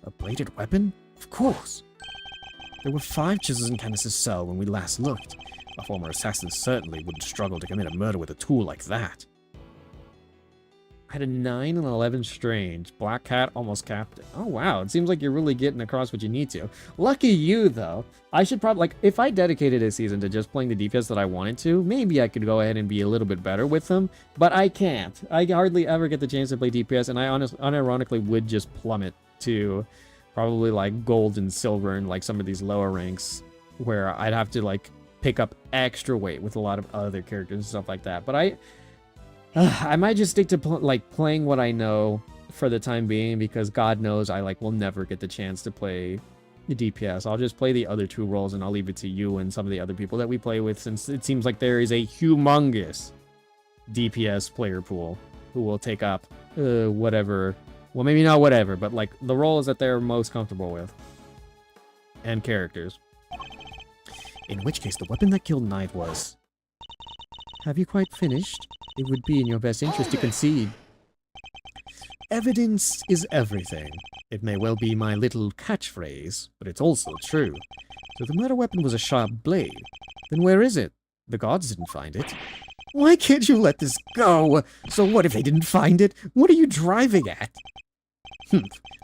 A bladed weapon? Of course. There were 5 chisels in Canis's cell when we last looked. A former assassin certainly wouldn't struggle to commit a murder with a tool like that. I had a 9 and 11 strange. Black cat almost capped it. Oh wow, it seems like you're really getting across what you need to. Lucky you though. I should probably, like, if I dedicated a season to just playing the DPS that I wanted to, maybe I could go ahead and be a little bit better with them, but I can't. I hardly ever get the chance to play DPS, and I unironically would just plummet to probably like gold and silver and like some of these lower ranks where I'd have to like pick up extra weight with a lot of other characters and stuff like that. But I might just stick to playing what I know for the time being, because God knows I will never get the chance to play the DPS. I'll just play the other 2 roles, and I'll leave it to you and some of the other people that we play with, since it seems like there is a humongous DPS player pool who will take up whatever, well, maybe not whatever, but like the roles that they're most comfortable with and characters. In which case, the weapon that killed Knight was... Have you quite finished? It would be in your best interest to concede. Evidence is everything. It may well be my little catchphrase, but it's also true. So the murder weapon was a sharp blade. Then where is it? The gods didn't find it. Why can't you let this go? So what if they didn't find it? What are you driving at?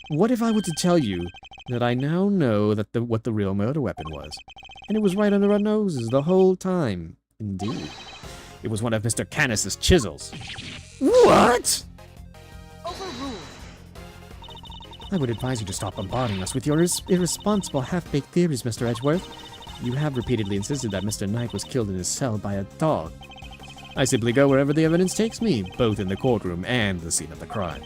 What if I were to tell you that I now know that what the real murder weapon was? And it was right under our noses the whole time. Indeed. It was one of Mr. Canis's chisels. What? Overruled. I would advise you to stop bombarding us with your irresponsible half-baked theories, Mr. Edgeworth. You have repeatedly insisted that Mr. Knight was killed in his cell by a dog. I simply go wherever the evidence takes me, both in the courtroom and the scene of the crime.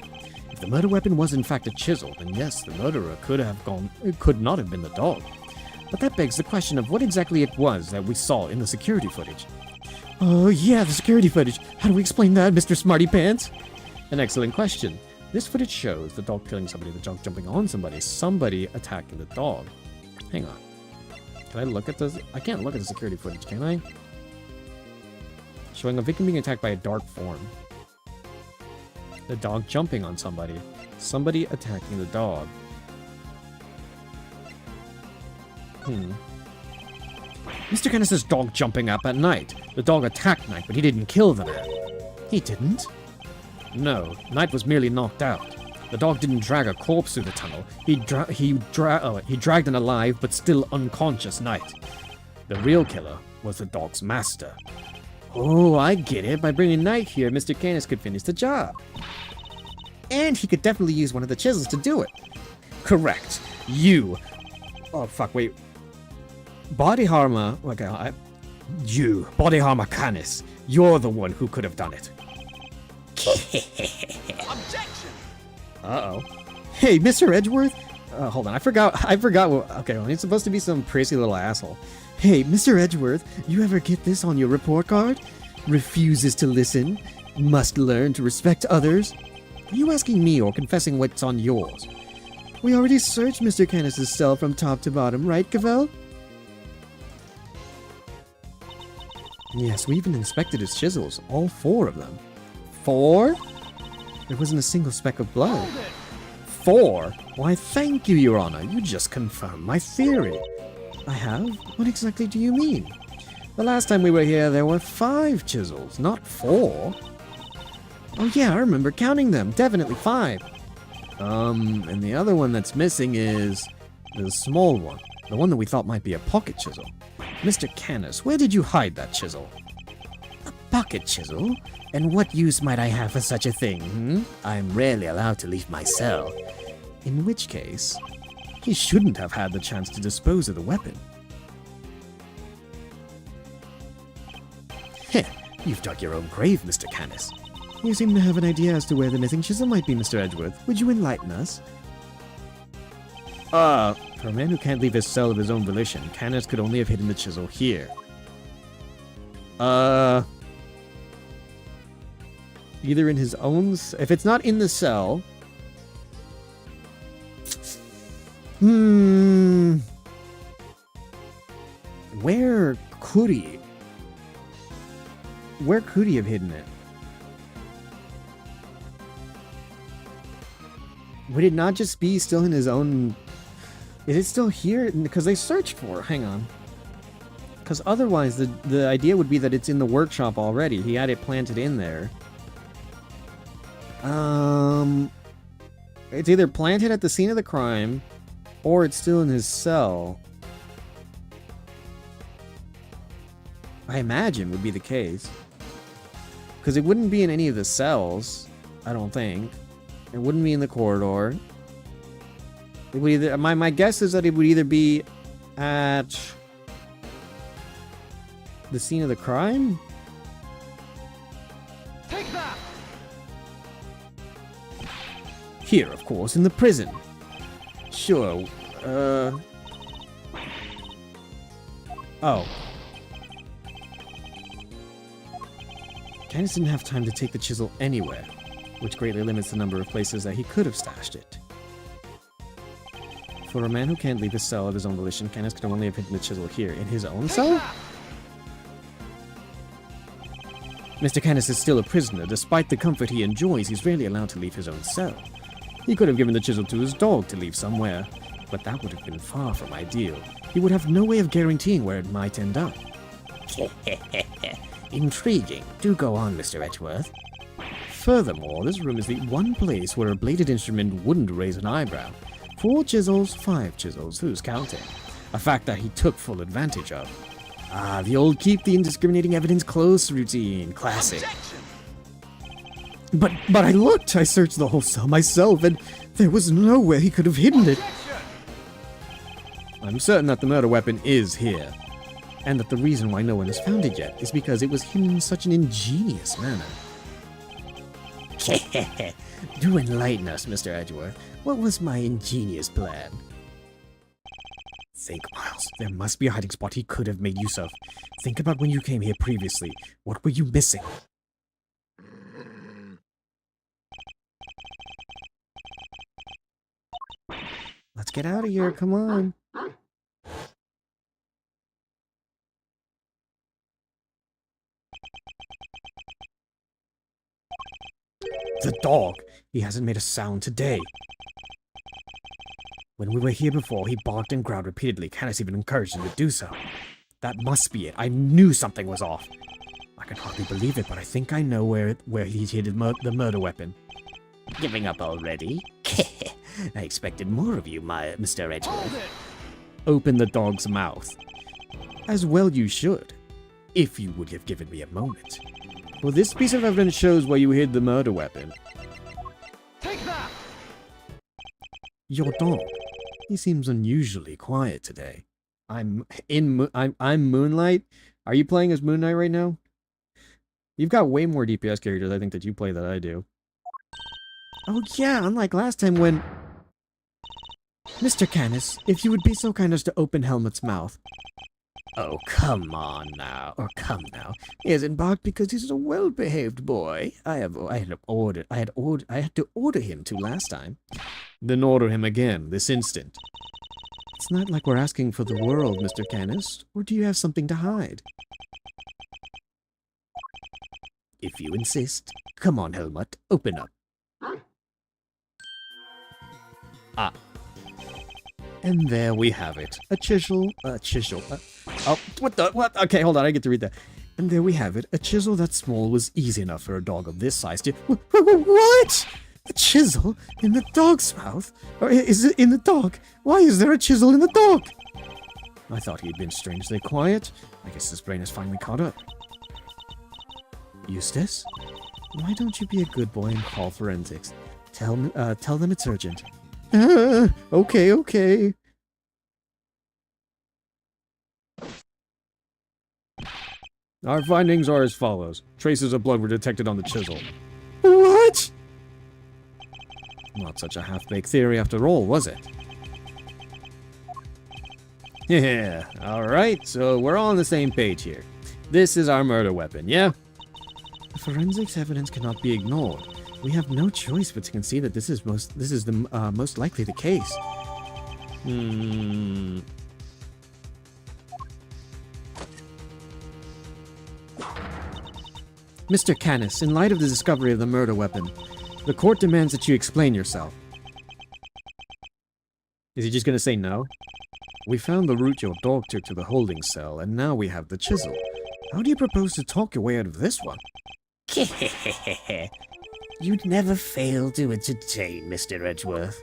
If the murder weapon was in fact a chisel, then yes, the murderer could not have been the dog. But that begs the question of what exactly it was that we saw in the security footage. Oh yeah, the security footage. How do we explain that, Mr. Smarty Pants? An excellent question. This footage shows the dog killing somebody, the dog jumping on somebody, somebody attacking the dog. Hang on. Can I look at this? I can't look at the security footage, can I? Showing a victim being attacked by a dark form. The dog jumping on somebody. Somebody attacking the dog. Mr. Canis's dog jumping up at Knight. The dog attacked Knight, but he didn't kill the man. He didn't? No, Knight was merely knocked out. The dog didn't drag a corpse through the tunnel. He dragged an alive but still unconscious Knight. The real killer was the dog's master. Oh, I get it. By bringing Knight here, Mr. Canis could finish the job. And he could definitely use one of the chisels to do it. Correct. You. Oh, fuck, wait. Body Harma. Okay, you. Body Harma Canis. You're the one who could have done it. Objection. Uh-oh. Hey, Mr. Edgeworth? Hold on, I forgot what... Okay, well, he's supposed to be some prissy little asshole. Hey, Mr. Edgeworth, you ever get this on your report card? Refuses to listen. Must learn to respect others. Are you asking me or confessing what's on yours? We already searched Mr. Canis's cell from top to bottom, right, Cavell? Yes, we even inspected his chisels, all 4 of them. 4? There wasn't a single speck of blood. Hold it. 4? Why, thank you, Your Honor. You just confirmed my theory. I have? What exactly do you mean? The last time we were here, there were 5 chisels, not 4. Oh yeah, I remember counting them. Definitely 5. And the other one that's missing is the small one. The one that we thought might be a pocket chisel. Mr. Canis, where did you hide that chisel? A pocket chisel? And what use might I have for such a thing, I'm rarely allowed to leave my cell. In which case, he shouldn't have had the chance to dispose of the weapon. Heh, you've dug your own grave, Mr. Canis. You seem to have an idea as to where the missing chisel might be, Mr. Edgeworth. Would you enlighten us? For a man who can't leave his cell of his own volition, Canis could only have hidden the chisel here. Either in his own... If it's not in the cell... Where could he? Where could he have hidden it? Would it not just be still in his own... Is it still here? Because they searched for it. Hang on. Because otherwise, the idea would be that it's in the workshop already. He had it planted in there. It's either planted at the scene of the crime, or it's still in his cell. I imagine would be the case. Because it wouldn't be in any of the cells, I don't think. It wouldn't be in the corridor. It would either, my guess is that it would either be at the scene of the crime? Take that! Here, of course, in the prison. Sure, Oh. Canis didn't have time to take the chisel anywhere, which greatly limits the number of places that he could have stashed it. For a man who can't leave his cell of his own volition, Canis could only have hidden the chisel here, in his own cell? Mr. Canis is still a prisoner. Despite the comfort he enjoys, he's rarely allowed to leave his own cell. He could have given the chisel to his dog to leave somewhere, but that would have been far from ideal. He would have no way of guaranteeing where it might end up. Intriguing. Do go on, Mr. Edgeworth. Furthermore, this room is the one place where a bladed instrument wouldn't raise an eyebrow. 4 chisels, 5 chisels, who's counting? A fact that he took full advantage of. Ah, the old keep the indiscriminating evidence close routine. Classic. But I looked! I searched the whole cell myself, and there was nowhere he could have hidden it. I'm certain that the murder weapon is here, and that the reason why no one has found it yet is because it was hidden in such an ingenious manner. Do enlighten us, Mr. Edgeworth. What was my ingenious plan? Think, Miles. There must be a hiding spot he could have made use of. Think about when you came here previously. What were you missing? Let's get out of here, come on. The dog! He hasn't made a sound today. When we were here before, he barked and growled repeatedly. Canis even encouraged him to do so. That must be it. I knew something was off. I can hardly believe it, but I think I know where he hid the murder weapon. Giving up already? I expected more of you, Mr. Edgeworth. Open the dog's mouth. As well you should, if you would have given me a moment. Well, this piece of evidence shows where you hid the murder weapon. Take that! Your dog. He seems unusually quiet today. I'm Moonlight. Are you playing as Moon Knight right now? You've got way more DPS characters, I think, that you play than I do. Oh yeah, unlike last time when... Mr. Canis, if you would be so kind as to open Helmut's mouth. Oh, come on now, or come now. He hasn't barked because he's a well-behaved boy. I had to order him to last time. Then order him again, this instant. It's not like we're asking for the world, Mr. Canis. Or do you have something to hide? If you insist. Come on, Helmut, open up. And there we have it. A chisel. Oh, what? Okay, hold on. I get to read that. And there we have it. A chisel that small was easy enough for a dog of this size to... What? A chisel in the dog's mouth? Or is it in the dog? Why is there a chisel in the dog? I thought he'd been strangely quiet. I guess his brain has finally caught up. Eustace? Why don't you be a good boy and call forensics? Tell them it's urgent. Okay. Our findings are as follows. Traces of blood were detected on the chisel. What? Not such a half-baked theory after all, was it? Yeah, alright, so we're all on the same page here. This is our murder weapon, yeah? The forensics evidence cannot be ignored. We have no choice but to concede that this is the most likely the case. Mr. Canis, in light of the discovery of the murder weapon, the court demands that you explain yourself. Is he just gonna say no? We found the route your dog took to the holding cell, and now we have the chisel. How do you propose to talk your way out of this one? You'd never fail to entertain Mr. Edgeworth.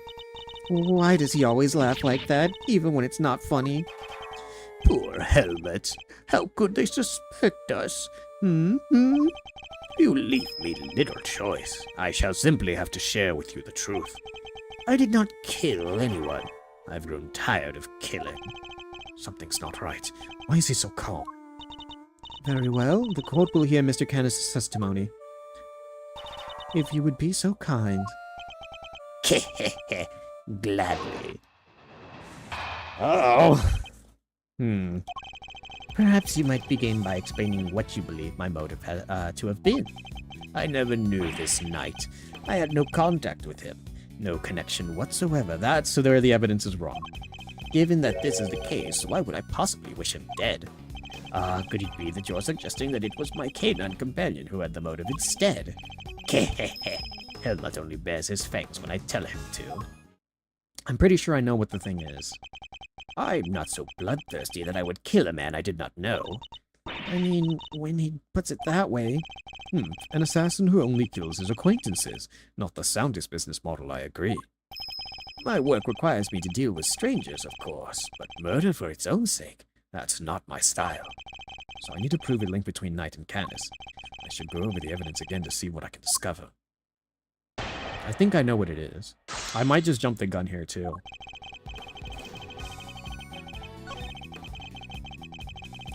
Why does he always laugh like that, even when it's not funny? Poor Helmet. How could they suspect us? You leave me little choice. I shall simply have to share with you the truth. I did not kill anyone. I've grown tired of killing. Something's not right. Why is he so calm? Very well, the court will hear Mr. Canis' testimony. If you would be so kind. Gladly. Oh. Perhaps you might begin by explaining what you believe my motive to have been. I never knew this knight. I had no contact with him. No connection whatsoever. So there the evidence is wrong. Given that this is the case, why would I possibly wish him dead? Could it be that you're suggesting that it was my canine companion who had the motive instead? Helmut only bears his fangs when I tell him to. I'm pretty sure I know what the thing is. I'm not so bloodthirsty that I would kill a man I did not know. I mean, when he puts it that way... An assassin who only kills his acquaintances. Not the soundest business model, I agree. My work requires me to deal with strangers, of course, but murder for its own sake, that's not my style. So I need to prove a link between Knight and Canis. I should go over the evidence again to see what I can discover. I think I know what it is. I might just jump the gun here, too.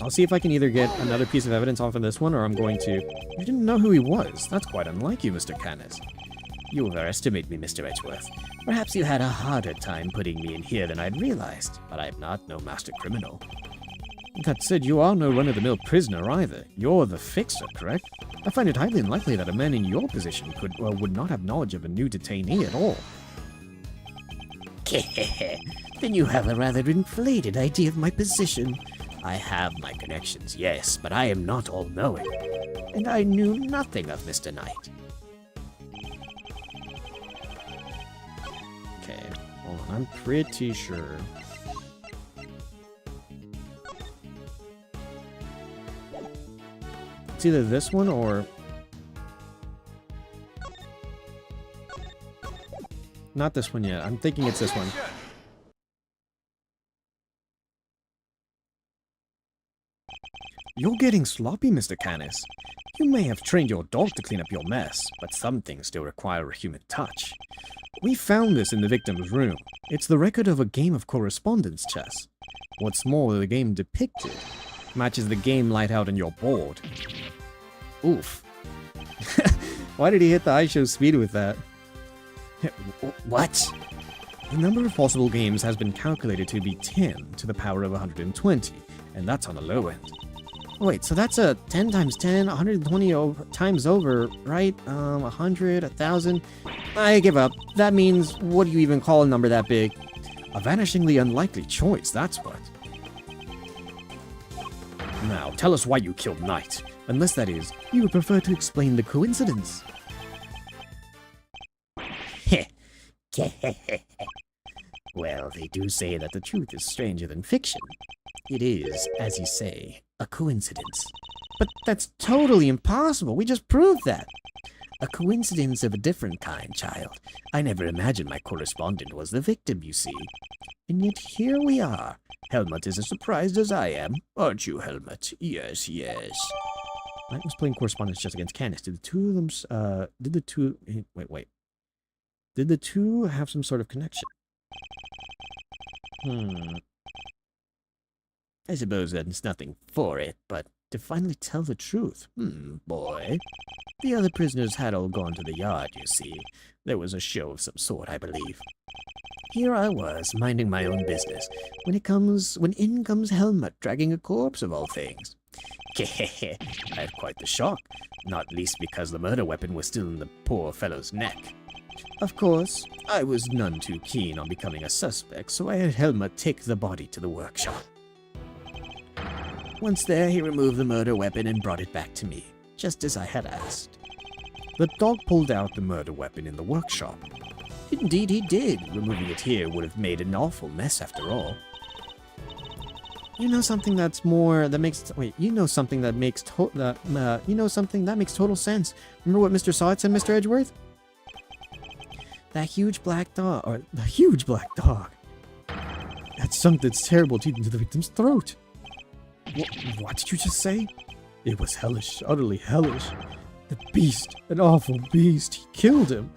I'll see if I can either get another piece of evidence off of this one, or I'm going to... You didn't know who he was. That's quite unlike you, Mr. Canis. You overestimate me, Mr. Edgeworth. Perhaps you had a harder time putting me in here than I'd realized, but I'm not no master criminal. That said, you are no run-of-the-mill prisoner either. You're the fixer, correct? I find it highly unlikely that a man in your position would not have knowledge of a new detainee at all. Then you have a rather inflated idea of my position. I have my connections, yes, but I am not all-knowing. And I knew nothing of Mr. Knight. Okay, hold on, I'm pretty sure. It's either this one or... Not this one yet. I'm thinking it's this one. You're getting sloppy, Mr. Canis. You may have trained your dog to clean up your mess, but some things still require a human touch. We found this in the victim's room. It's the record of a game of correspondence chess. What's more, the game depicted matches the game laid out on your board. Oof. Why did he hit the iShow speed with that? What? The number of possible games has been calculated to be 10 to the power of 120, and that's on the low end. Wait, so that's a 10 times 10, 120 times over, right? 100, 1,000? I give up. That means, what do you even call a number that big? A vanishingly unlikely choice, that's what. Now, tell us why you killed Knight. Unless, that is, you would prefer to explain the coincidence. they do say that the truth is stranger than fiction. It is, as you say, a coincidence. But that's totally impossible. We just proved that. A coincidence of a different kind, child. I never imagined my correspondent was the victim, you see. And yet here we are. Helmut is as surprised as I am. Aren't you, Helmut? Yes, yes. I was playing correspondence just against Candace. Did the two of them, wait. Did the two have some sort of connection? I suppose there's nothing for it, but to finally tell the truth. Boy. The other prisoners had all gone to the yard, you see. There was a show of some sort, I believe. Here I was, minding my own business, when in comes Helmut, dragging a corpse of all things. I had quite the shock, not least because the murder weapon was still in the poor fellow's neck. Of course, I was none too keen on becoming a suspect, so I had Helmut take the body to the workshop. Once there, he removed the murder weapon and brought it back to me, just as I had asked. The dog pulled out the murder weapon in the workshop. Indeed he did. Removing it here would have made an awful mess after all. You know something that makes total sense. Remember what Mr. Saw said, Mr. Edgeworth? That huge black dog, or the huge black dog. That sunk its terrible teeth into the victim's throat. What did you just say? It was hellish, utterly hellish. The beast, an awful beast. He killed him.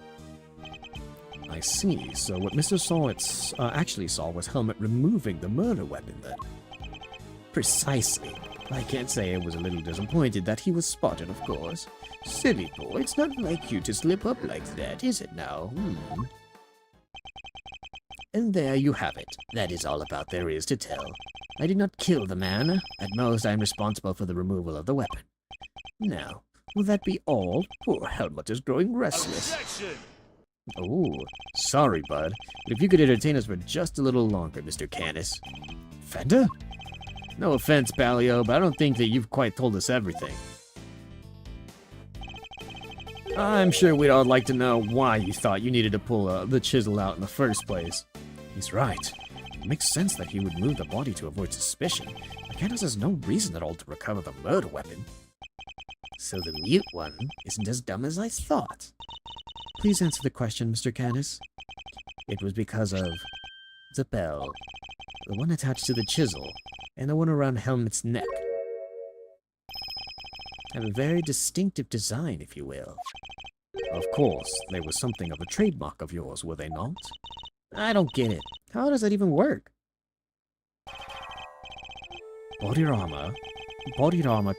I see. So what Mr. Saw actually saw was Helmut removing the murder weapon then. Precisely. I can't say I was a little disappointed that he was spotted, of course. Silly boy, it's not like you to slip up like that, is it now? And there you have it. That is all about there is to tell. I did not kill the man. At most, I am responsible for the removal of the weapon. Now, will that be all? Poor Helmut is growing restless. Objection! Oh, sorry, bud. But if you could entertain us for just a little longer, Mr. Canis. Fender? No offense, Palio, but I don't think that you've quite told us everything. I'm sure we'd all like to know why you thought you needed to pull the chisel out in the first place. He's right. It makes sense that he would move the body to avoid suspicion. Canis has no reason at all to recover the murder weapon. So the mute one isn't as dumb as I thought. Please answer the question, Mr. Canis. It was because of the bell. The one attached to the chisel, and the one around Helmut's neck. Have a very distinctive design, if you will. Of course, they were something of a trademark of yours, were they not? I don't get it. How does that even work? Bodhirama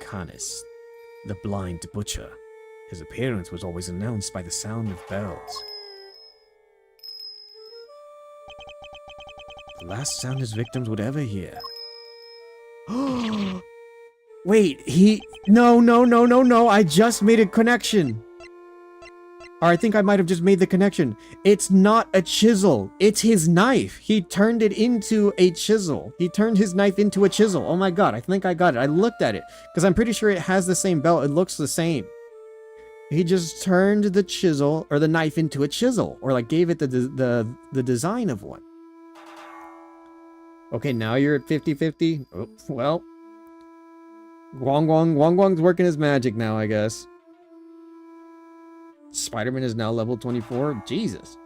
Canis, the blind butcher. His appearance was always announced by the sound of bells. The last sound his victims would ever hear. Wait, No, I just made a connection. Or I think I might have just made the connection. It's not a chisel. It's his knife. He turned it into a chisel. He turned his knife into a chisel. Oh my god, I think I got it. I looked at it. Because I'm pretty sure it has the same belt. It looks the same. He just turned the chisel, or the knife, into a chisel. Or like gave it the design of one. Okay, now you're at 50-50. Oh, well. Wong-Wong's working his magic now, I guess. Spider-Man is now level 24? Jesus.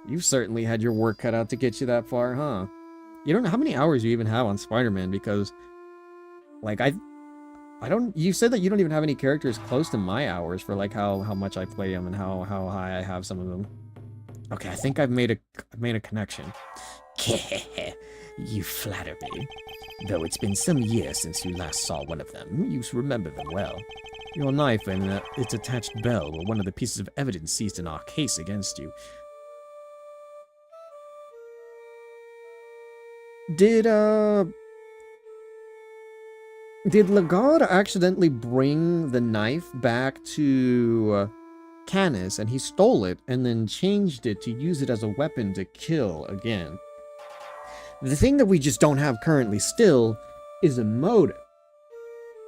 You've certainly had your work cut out to get you that far, huh? You don't know how many hours you even have on Spider-Man, because... Like, I don't... You said that you don't even have any characters close to my hours for, like, how much I play them and how high I have some of them. Okay, I think I've made a connection. You flatter me. Though it's been some years since you last saw one of them, you remember them well. Your knife and its attached bell were one of the pieces of evidence seized in our case against you. Did Lagarde accidentally bring the knife back to Canis and he stole it and then changed it to use it as a weapon to kill again? The thing that we just don't have currently still is a motive.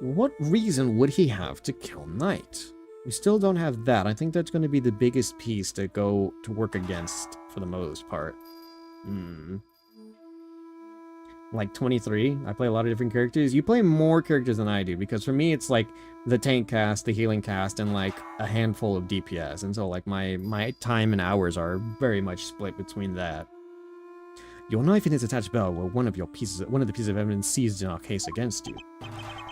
What reason would he have to kill Knight? We still don't have that. I think that's going to be the biggest piece to go to work against for the most part. like 23. I play a lot of different characters. You play more characters than I do, because for me it's like the tank cast, the healing cast, and like a handful of DPS. And so like my time and hours are very much split between that. Your knife and its attached bell were one of the pieces of evidence seized in our case against you.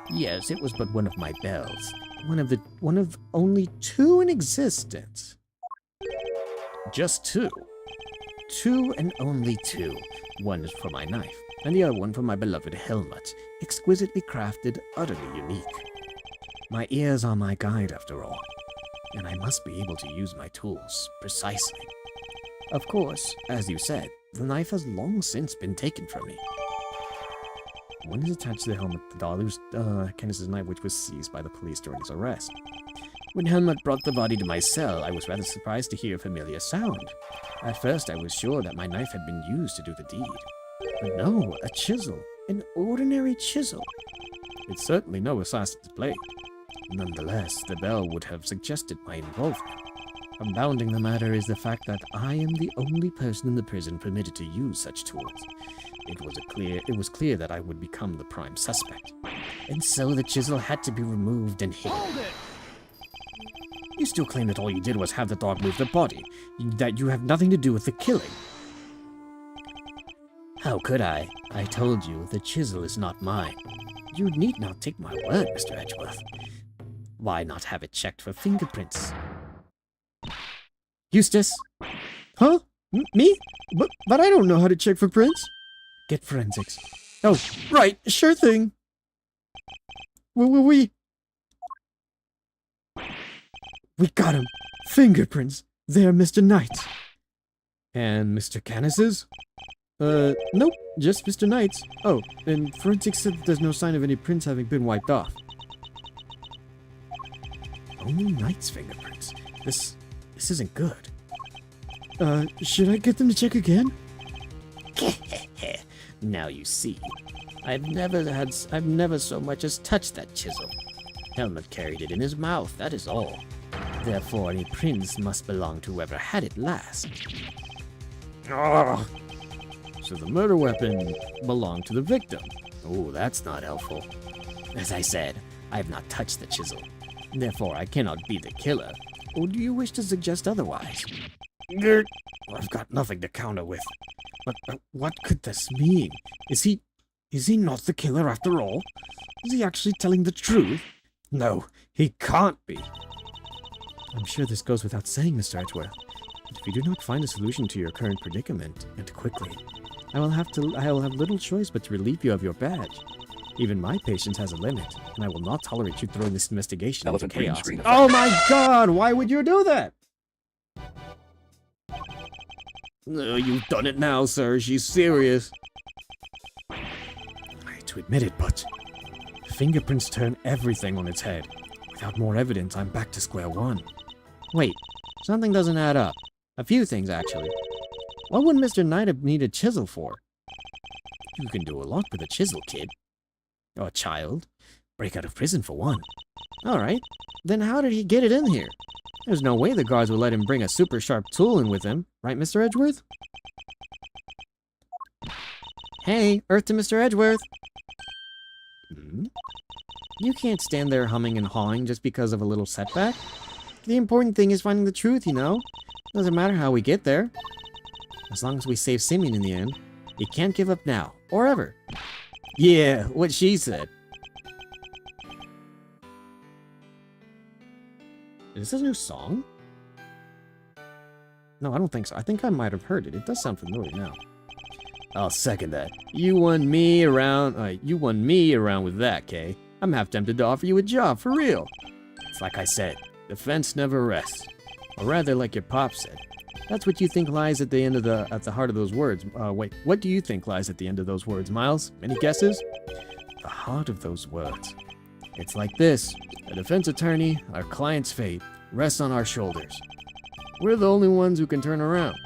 Yes, it was but one of my bells. One of only 2 in existence. Just 2. 2 and only 2. One is for my knife, and the other one for my beloved helmet, exquisitely crafted, utterly unique. My ears are my guide, after all, and I must be able to use my tools precisely. Of course, as you said, the knife has long since been taken from me. One is attached to the helmet, the dollar was Kenneth's knife, which was seized by the police during his arrest. When Helmut brought the body to my cell, I was rather surprised to hear a familiar sound. At first, I was sure that my knife had been used to do the deed. But no, a chisel. An ordinary chisel. It's certainly no assassin's blade. Nonetheless, the bell would have suggested my involvement. Compounding the matter is the fact that I am the only person in the prison permitted to use such tools. It was clear that I would become the prime suspect. And so the chisel had to be removed and hidden. Hold it! You still claim that all you did was have the dog move the body, that you have nothing to do with the killing. How could I? I told you, the chisel is not mine. You need not take my word, Mr. Edgeworth. Why not have it checked for fingerprints? Eustace! Huh? Me? But I don't know how to check for prints. Get forensics. Oh, right, sure thing. We got him. Fingerprints. They're Mr. Knight's. And Mr. Canis's? Nope, just Mr. Knight's. Oh, and forensics said that there's no sign of any prints having been wiped off. Only Knight's fingerprints. This isn't good. Should I get them to check again? Now you see. I've never so much as touched that chisel. Helmut carried it in his mouth, that is all. Therefore, any prints must belong to whoever had it last. Ah, So the murder weapon belonged to the victim. Oh, that's not helpful. As I said, I have not touched the chisel. Therefore, I cannot be the killer. Or do you wish to suggest otherwise? I've got nothing to counter with. But what could this mean? Is he not the killer after all? Is he actually telling the truth? No, he can't be. I'm sure this goes without saying, Mr. Edgeworth. But if you do not find a solution to your current predicament, and quickly, I will have little choice but to relieve you of your badge. Even my patience has a limit, and I will not tolerate you throwing this investigation into chaos. Oh my god, why would you do that? You've done it now, sir. She's serious. I hate to admit it, but fingerprints turn everything on its head. Without more evidence, I'm back to square one. Wait, something doesn't add up. A few things, actually. What would Mr. Knight need a chisel for? You can do a lot with a chisel, kid. Or child. Break out of prison, for one. Alright, then how did he get it in here? There's no way the guards will let him bring a super sharp tool in with him, right, Mr. Edgeworth? Hey, Earth to Mr. Edgeworth! You can't stand there humming and hawing just because of a little setback. The important thing is finding the truth, you know? Doesn't matter how we get there. As long as we save Simeon in the end. He can't give up now, or ever. Yeah, what she said. Is this a new song? No, I don't think so. I think I might have heard it. It does sound familiar now. I'll second that. You won me around with that, Kay. I'm half tempted to offer you a job, for real. It's like I said, defense never rests. Or rather, like your pop said. That's what you think lies at the heart of those words. Wait, what do you think lies at the end of those words, Miles? Any guesses? The heart of those words. It's like this. A defense attorney, our client's fate, rests on our shoulders. We're the only ones who can turn around.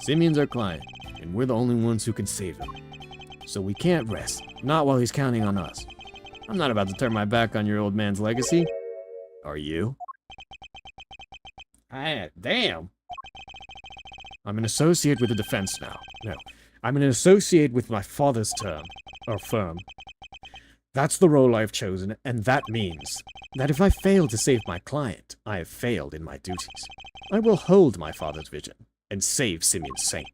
Simeon's our client, and we're the only ones who can save him. So we can't rest, not while he's counting on us. I'm not about to turn my back on your old man's legacy. Are you? Damn. I'm an associate with the defense now. No, I'm an associate with my father's term. firm. That's the role I've chosen, and that means that if I fail to save my client, I have failed in my duties. I will hold my father's vision and save Simeon Saint.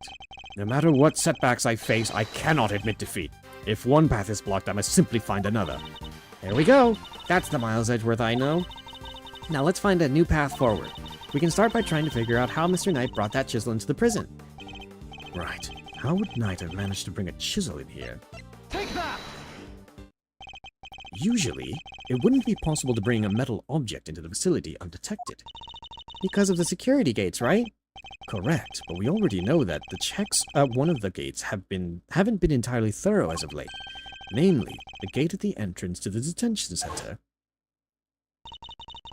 No matter what setbacks I face, I cannot admit defeat. If one path is blocked, I must simply find another. There we go. That's the Miles Edgeworth I know. Now let's find a new path forward. We can start by trying to figure out how Mr. Knight brought that chisel into the prison. Right. How would Knight have managed to bring a chisel in here? Take that! Usually, it wouldn't be possible to bring a metal object into the facility undetected. Because of the security gates, right? Correct, but we already know that the checks at one of the gates haven't been entirely thorough as of late. Namely, the gate at the entrance to the detention center.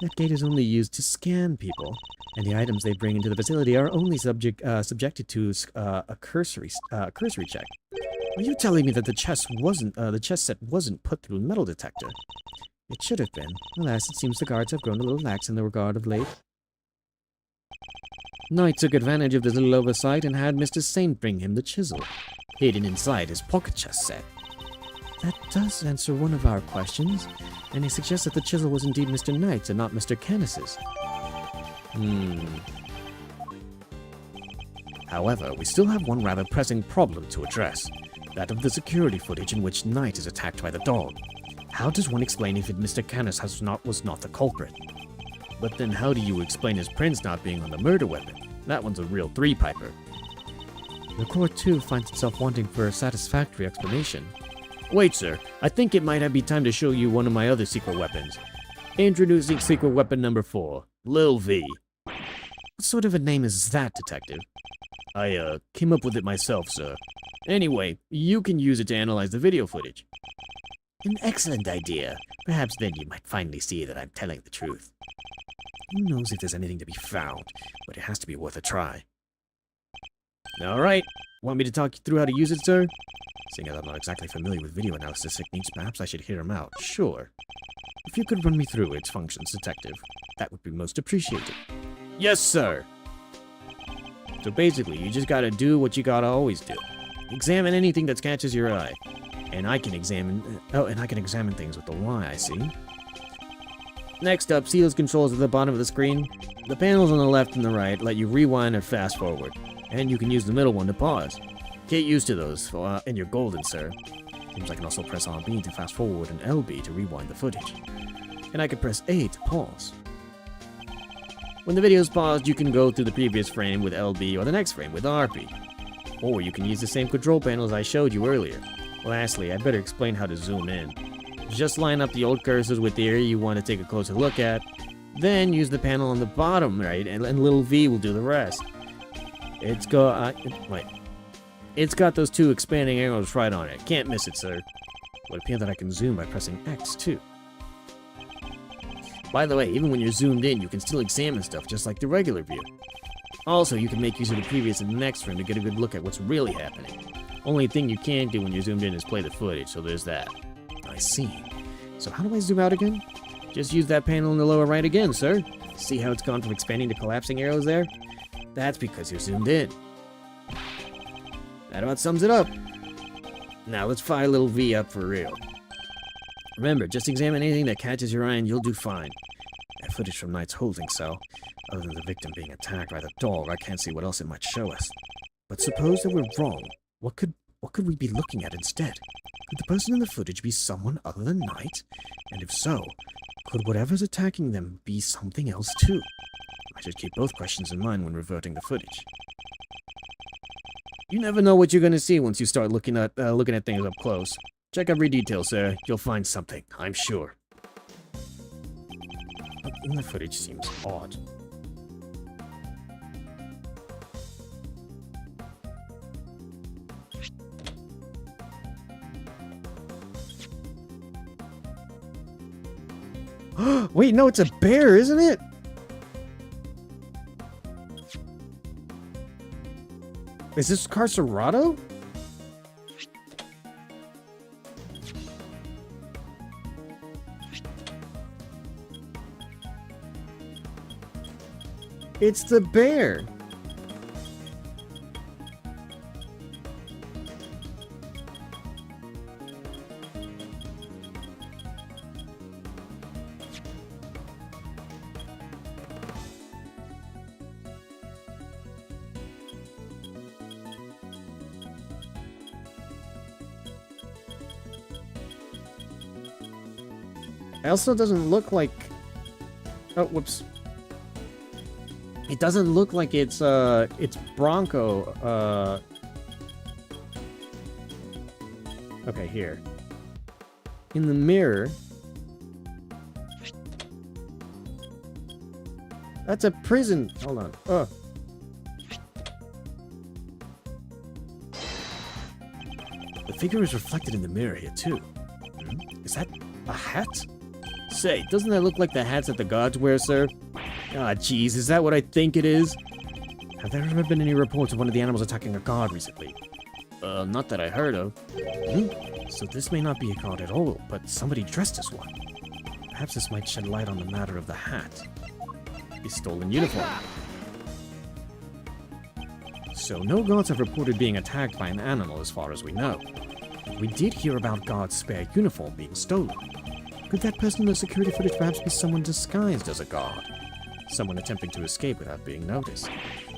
That gate is only used to scan people, and the items they bring into the facility are only subjected to a cursory check. Are you telling me that the chess set wasn't put through a metal detector? It should have been. Alas, it seems the guards have grown a little lax in their regard of late. Knight took advantage of this little oversight and had Mr. Saint bring him the chisel, hidden inside his pocket chess set. That does answer one of our questions, and he suggests that the chisel was indeed Mr. Knight's and not Mr. Canis's. However, we still have one rather pressing problem to address. That of the security footage in which Knight is attacked by the dog. How does one explain if Mr. Canis was not the culprit? But then how do you explain his prints not being on the murder weapon? That one's a real three-piper. The court, too, finds itself wanting for a satisfactory explanation. Wait, sir. I think it might be time to show you one of my other secret weapons. Introducing secret weapon number 4, Lil V. What sort of a name is that, detective? I, came up with it myself, sir. Anyway, you can use it to analyze the video footage. An excellent idea. Perhaps then you might finally see that I'm telling the truth. Who knows if there's anything to be found, but it has to be worth a try. Alright, want me to talk you through how to use it, sir? Seeing as I'm not exactly familiar with video analysis techniques, perhaps I should hear him out. Sure. If you could run me through its functions, detective, that would be most appreciated. Yes, sir! So basically, you just gotta do what you gotta always do. Examine anything that catches your eye. And I can examine things with the Y, I see. Next up, see those controls at the bottom of the screen? The panels on the left and the right let you rewind or fast forward, and you can use the middle one to pause. Get used to those, and you're golden, sir. Seems I can also press RB to fast forward and LB to rewind the footage. And I can press A to pause. When the video is paused, you can go through the previous frame with LB or the next frame with RB. Or you can use the same control panels I showed you earlier. Lastly, I'd better explain how to zoom in. Just line up the old cursors with the area you want to take a closer look at, then use the panel on the bottom right, and little V will do the rest. It's got those two expanding arrows right on it. Can't miss it, sir. It would appear that I can zoom by pressing X, too. By the way, even when you're zoomed in, you can still examine stuff just like the regular view. Also, you can make use of the previous and the next frame to get a good look at what's really happening. Only thing you can't do when you're zoomed in is play the footage, so there's that. I see. So how do I zoom out again? Just use that panel in the lower right again, sir. See how it's gone from expanding to collapsing arrows there? That's because you're zoomed in. That about sums it up. Now let's fire little V up for real. Remember, just examine anything that catches your eye and you'll do fine. That footage from Knight's holding cell. Other than the victim being attacked by the dog, I can't see what else it might show us. But suppose that we're wrong. What could we be looking at instead? Could the person in the footage be someone other than Knight? And if so, could whatever's attacking them be something else too? I should keep both questions in mind when reverting the footage. You never know what you're gonna see once you start looking at things up close. Check every detail, sir. You'll find something, I'm sure. The footage seems odd. Wait, no, it's a bear, isn't it? Is this Carcerado? It's the bear. It also doesn't look like... Oh, whoops. It doesn't look like it's Bronco, Okay, here. In the mirror... That's a prison! Hold on. Ugh. The figure is reflected in the mirror here, too. Is that a hat? Say, doesn't that look like the hats that the gods wear, sir? Ah, jeez, is that what I think it is? Have there ever been any reports of one of the animals attacking a guard recently? Not that I heard of. So this may not be a guard at all, but somebody dressed as one. Perhaps this might shed light on the matter of the hat. The stolen uniform. So no guards have reported being attacked by an animal as far as we know. We did hear about guards' spare uniform being stolen. Could that person in the security footage perhaps be someone disguised as a guard? Someone attempting to escape without being noticed.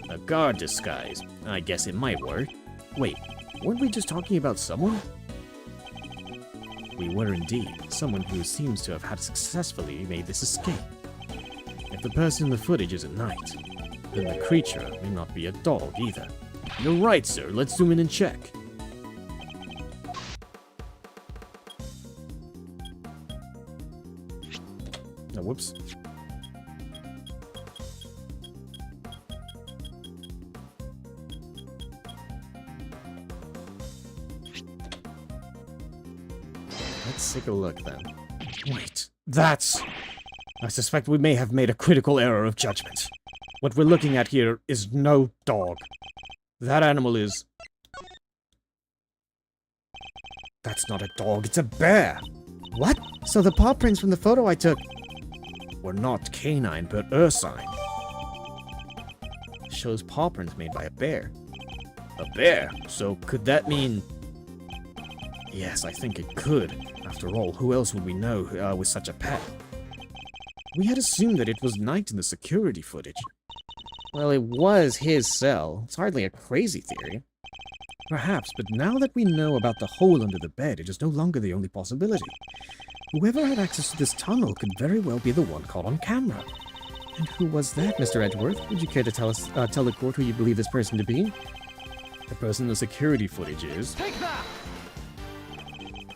A guard disguise. I guess it might work. Wait, weren't we just talking about someone? We were indeed. Someone who seems to have had successfully made this escape. If the person in the footage is a knight, then the creature may not be a dog either. You're right, sir. Let's zoom in and check. Oh, whoops. Let's take a look then. Wait, that's... I suspect we may have made a critical error of judgment. What we're looking at here is no dog. That animal is... That's not a dog, it's a bear! What? So the paw prints from the photo I took... were not canine, but ursine. Shows paw prints made by a bear. A bear? So could that mean... Yes, I think it could. After all, who else would we know with such a pet? We had assumed that it was Knight in the security footage. Well, it was his cell. It's hardly a crazy theory. Perhaps, but now that we know about the hole under the bed, it is no longer the only possibility. Whoever had access to this tunnel could very well be the one caught on camera. And who was that, Mr. Edgeworth? Would you care to tell the court who you believe this person to be? The person in the security footage is... Take that!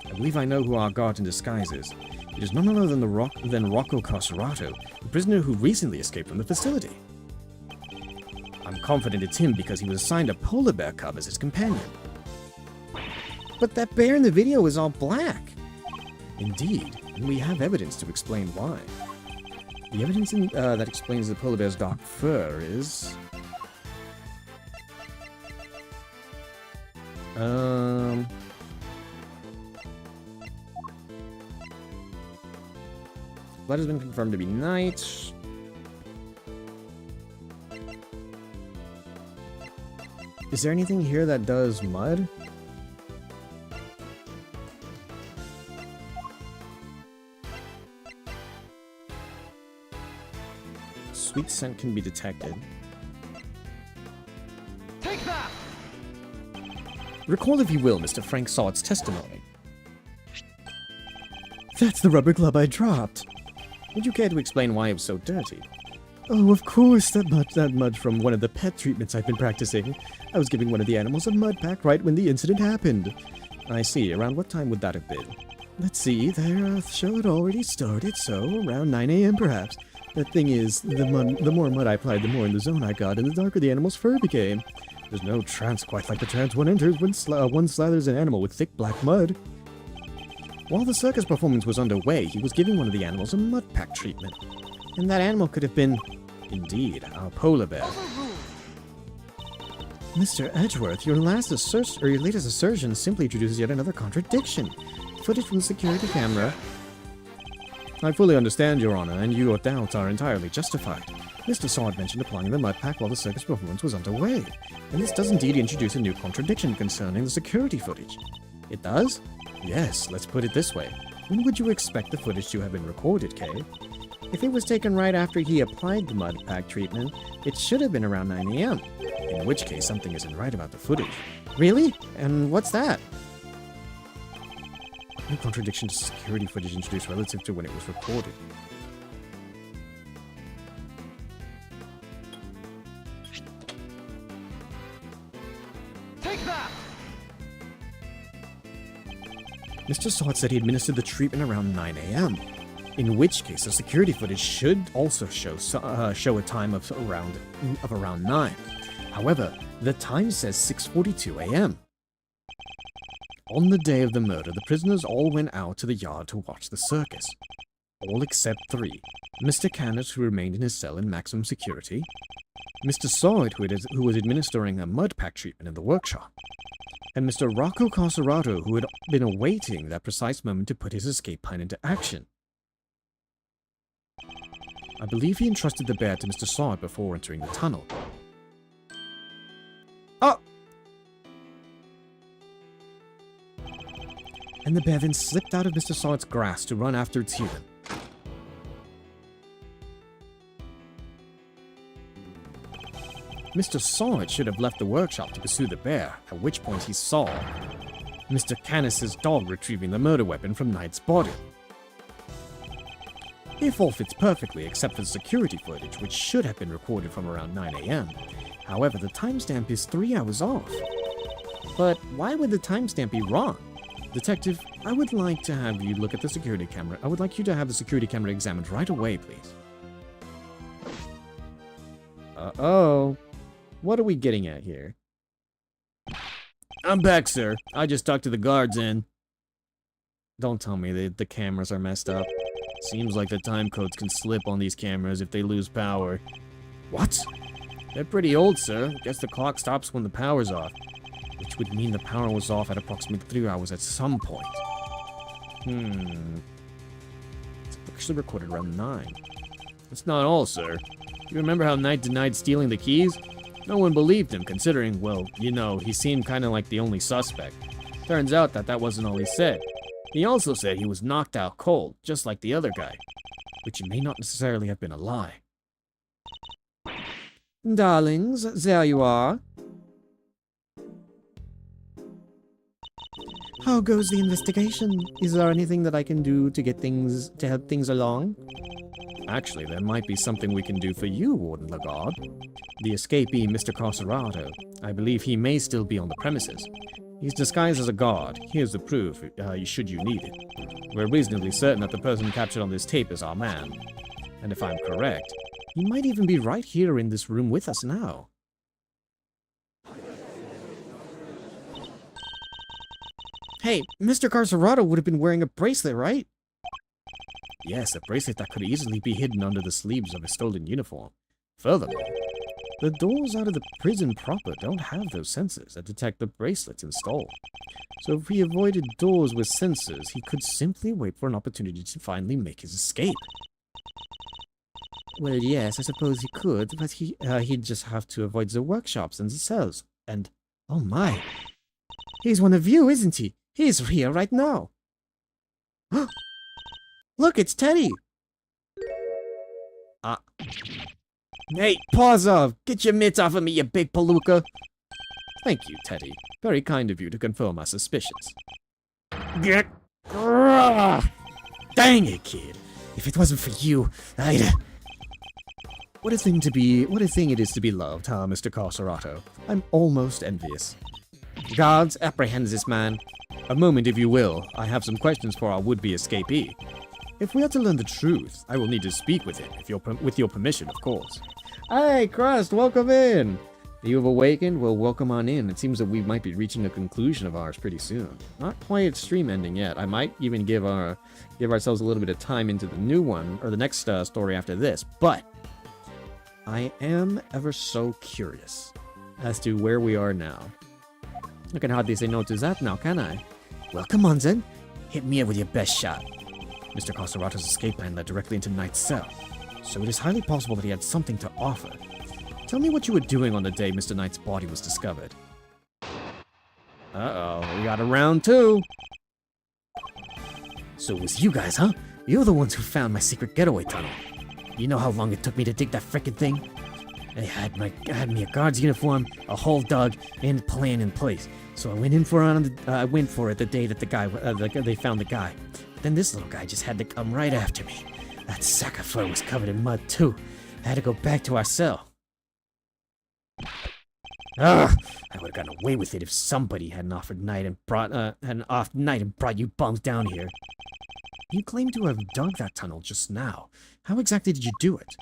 I believe I know who our guard in disguise is. It is none other than Rocco Carcerato, the prisoner who recently escaped from the facility. I'm confident it's him because he was assigned a polar bear cub as his companion. But that bear in the video was all black. Indeed, and we have evidence to explain why. The evidence that explains the polar bear's dark fur is... Blood has been confirmed to be Knight. Is there anything here that does mud? Sweet scent can be detected. Take that! Recall, if you will, Mr. Frank Sod's testimony. That's the rubber glove I dropped. Would you care to explain why it was so dirty? Oh, of course, that mud from one of the pet treatments I've been practicing. I was giving one of the animals a mud pack right when the incident happened. I see. Around what time would that have been? Let's see, their show had already started, so around 9 a.m. perhaps. The thing is, the more mud I applied, the more in the zone I got, and the darker the animal's fur became. There's no trance quite like the trance one enters when one slathers an animal with thick black mud. While the circus performance was underway, he was giving one of the animals a mud pack treatment. And that animal could have been, indeed, our polar bear. Mr. Edgeworth, your latest assertion simply introduces yet another contradiction. Footage from the security camera. I fully understand, Your Honor, and your doubts are entirely justified. Mr. Sod mentioned applying the mud pack while the circus performance was underway, and this does indeed introduce a new contradiction concerning the security footage. It does? Yes, let's put it this way. When would you expect the footage to have been recorded, Kay? If it was taken right after he applied the mud pack treatment, it should have been around 9 a.m. In which case, something isn't right about the footage. Really? And what's that? No contradiction to security footage introduced relative to when it was recorded. Take that! Mr. Sod said he administered the treatment around 9 a.m., in which case the security footage should also show a time of around 9. However, the time says 6:42 a.m. On the day of the murder, the prisoners all went out to the yard to watch the circus. All except 3. Mr. Canis, who remained in his cell in maximum security, Mr. Sod, who was administering a mud pack treatment in the workshop, and Mr. Rocco Carcerato, who had been awaiting that precise moment to put his escape plan into action. I believe he entrusted the bear to Mr. Sod before entering the tunnel. Oh! And the bear then slipped out of Mr. Sod's grasp to run after its human. Mr. Sod should have left the workshop to pursue the bear, at which point he saw Mr. Canis's dog retrieving the murder weapon from Knight's body. It all fits perfectly except for the security footage, which should have been recorded from around 9 a.m. However, the timestamp is 3 hours off. But why would the timestamp be wrong? Detective, I would like to have you look at the security camera. I would like you to have the security camera examined right away, please. Uh-oh. What are we getting at here? I'm back, sir. I just talked to the guards and... Don't tell me the cameras are messed up. Seems like the time codes can slip on these cameras if they lose power. What? They're pretty old, sir. Guess the clock stops when the power's off. Which would mean the power was off at approximately 3 hours at some point. It's actually recorded around 9. That's not all, sir. You remember how Knight denied stealing the keys? No one believed him, considering, well, you know, he seemed kind of like the only suspect. Turns out that wasn't all he said. He also said he was knocked out cold, just like the other guy, which may not necessarily have been a lie. Darlings, there you are. How goes the investigation? Is there anything that I can do to help things along? Actually, there might be something we can do for you, Warden Lagarde. The escapee, Mr. Carcerato. I believe he may still be on the premises. He's disguised as a guard. Here's the proof, should you need it. We're reasonably certain that the person captured on this tape is our man. And if I'm correct, he might even be right here in this room with us now. Hey, Mr. Carcerato would have been wearing a bracelet, right? Yes, a bracelet that could easily be hidden under the sleeves of a stolen uniform. Furthermore, the doors out of the prison proper don't have those sensors that detect the bracelets installed. So if he avoided doors with sensors, he could simply wait for an opportunity to finally make his escape. Well, yes, I suppose he could, but he'd just have to avoid the workshops and the cells. And, oh my, he's one of you, isn't he? He's here right now. Look, it's Teddy! Hey, paws off! Get your mitts off of me, you big palooka! Thank you, Teddy. Very kind of you to confirm my suspicions. Get... Dang it, kid! If it wasn't for you, I'd... What a thing it is to be loved, huh, Mr. Carcerato? I'm almost envious. Guards, apprehend this man. A moment, if you will. I have some questions for our would-be escapee. If we are to learn the truth, I will need to speak with him, with your permission, of course. Hey, Crust, welcome in! You have awakened? Well, welcome on in. It seems that we might be reaching a conclusion of ours pretty soon. Not quite stream ending yet. I might even give ourselves a little bit of time into the new one, or the next story after this, but I am ever so curious as to where we are now. I can hardly say no to that now, can I? Well, come on, then. Hit me up with your best shot. Mr. Carcerato's escape plan led directly into Knight's cell, so it is highly possible that he had something to offer. Tell me what you were doing on the day Mr. Knight's body was discovered. Uh-oh, we got a round 2. So it was you guys, huh? You're the ones who found my secret getaway tunnel. You know how long it took me to dig that frickin' thing? I had me a guard's uniform, a hole dug, and a plan in place. So I went for it the day that they found the guy. Then this little guy just had to come right after me. That sack of fur was covered in mud too. I had to go back to our cell. Ugh! I would have gotten away with it if somebody had an off night and brought you bums down here. You claim to have dug that tunnel just now. How exactly did you do it?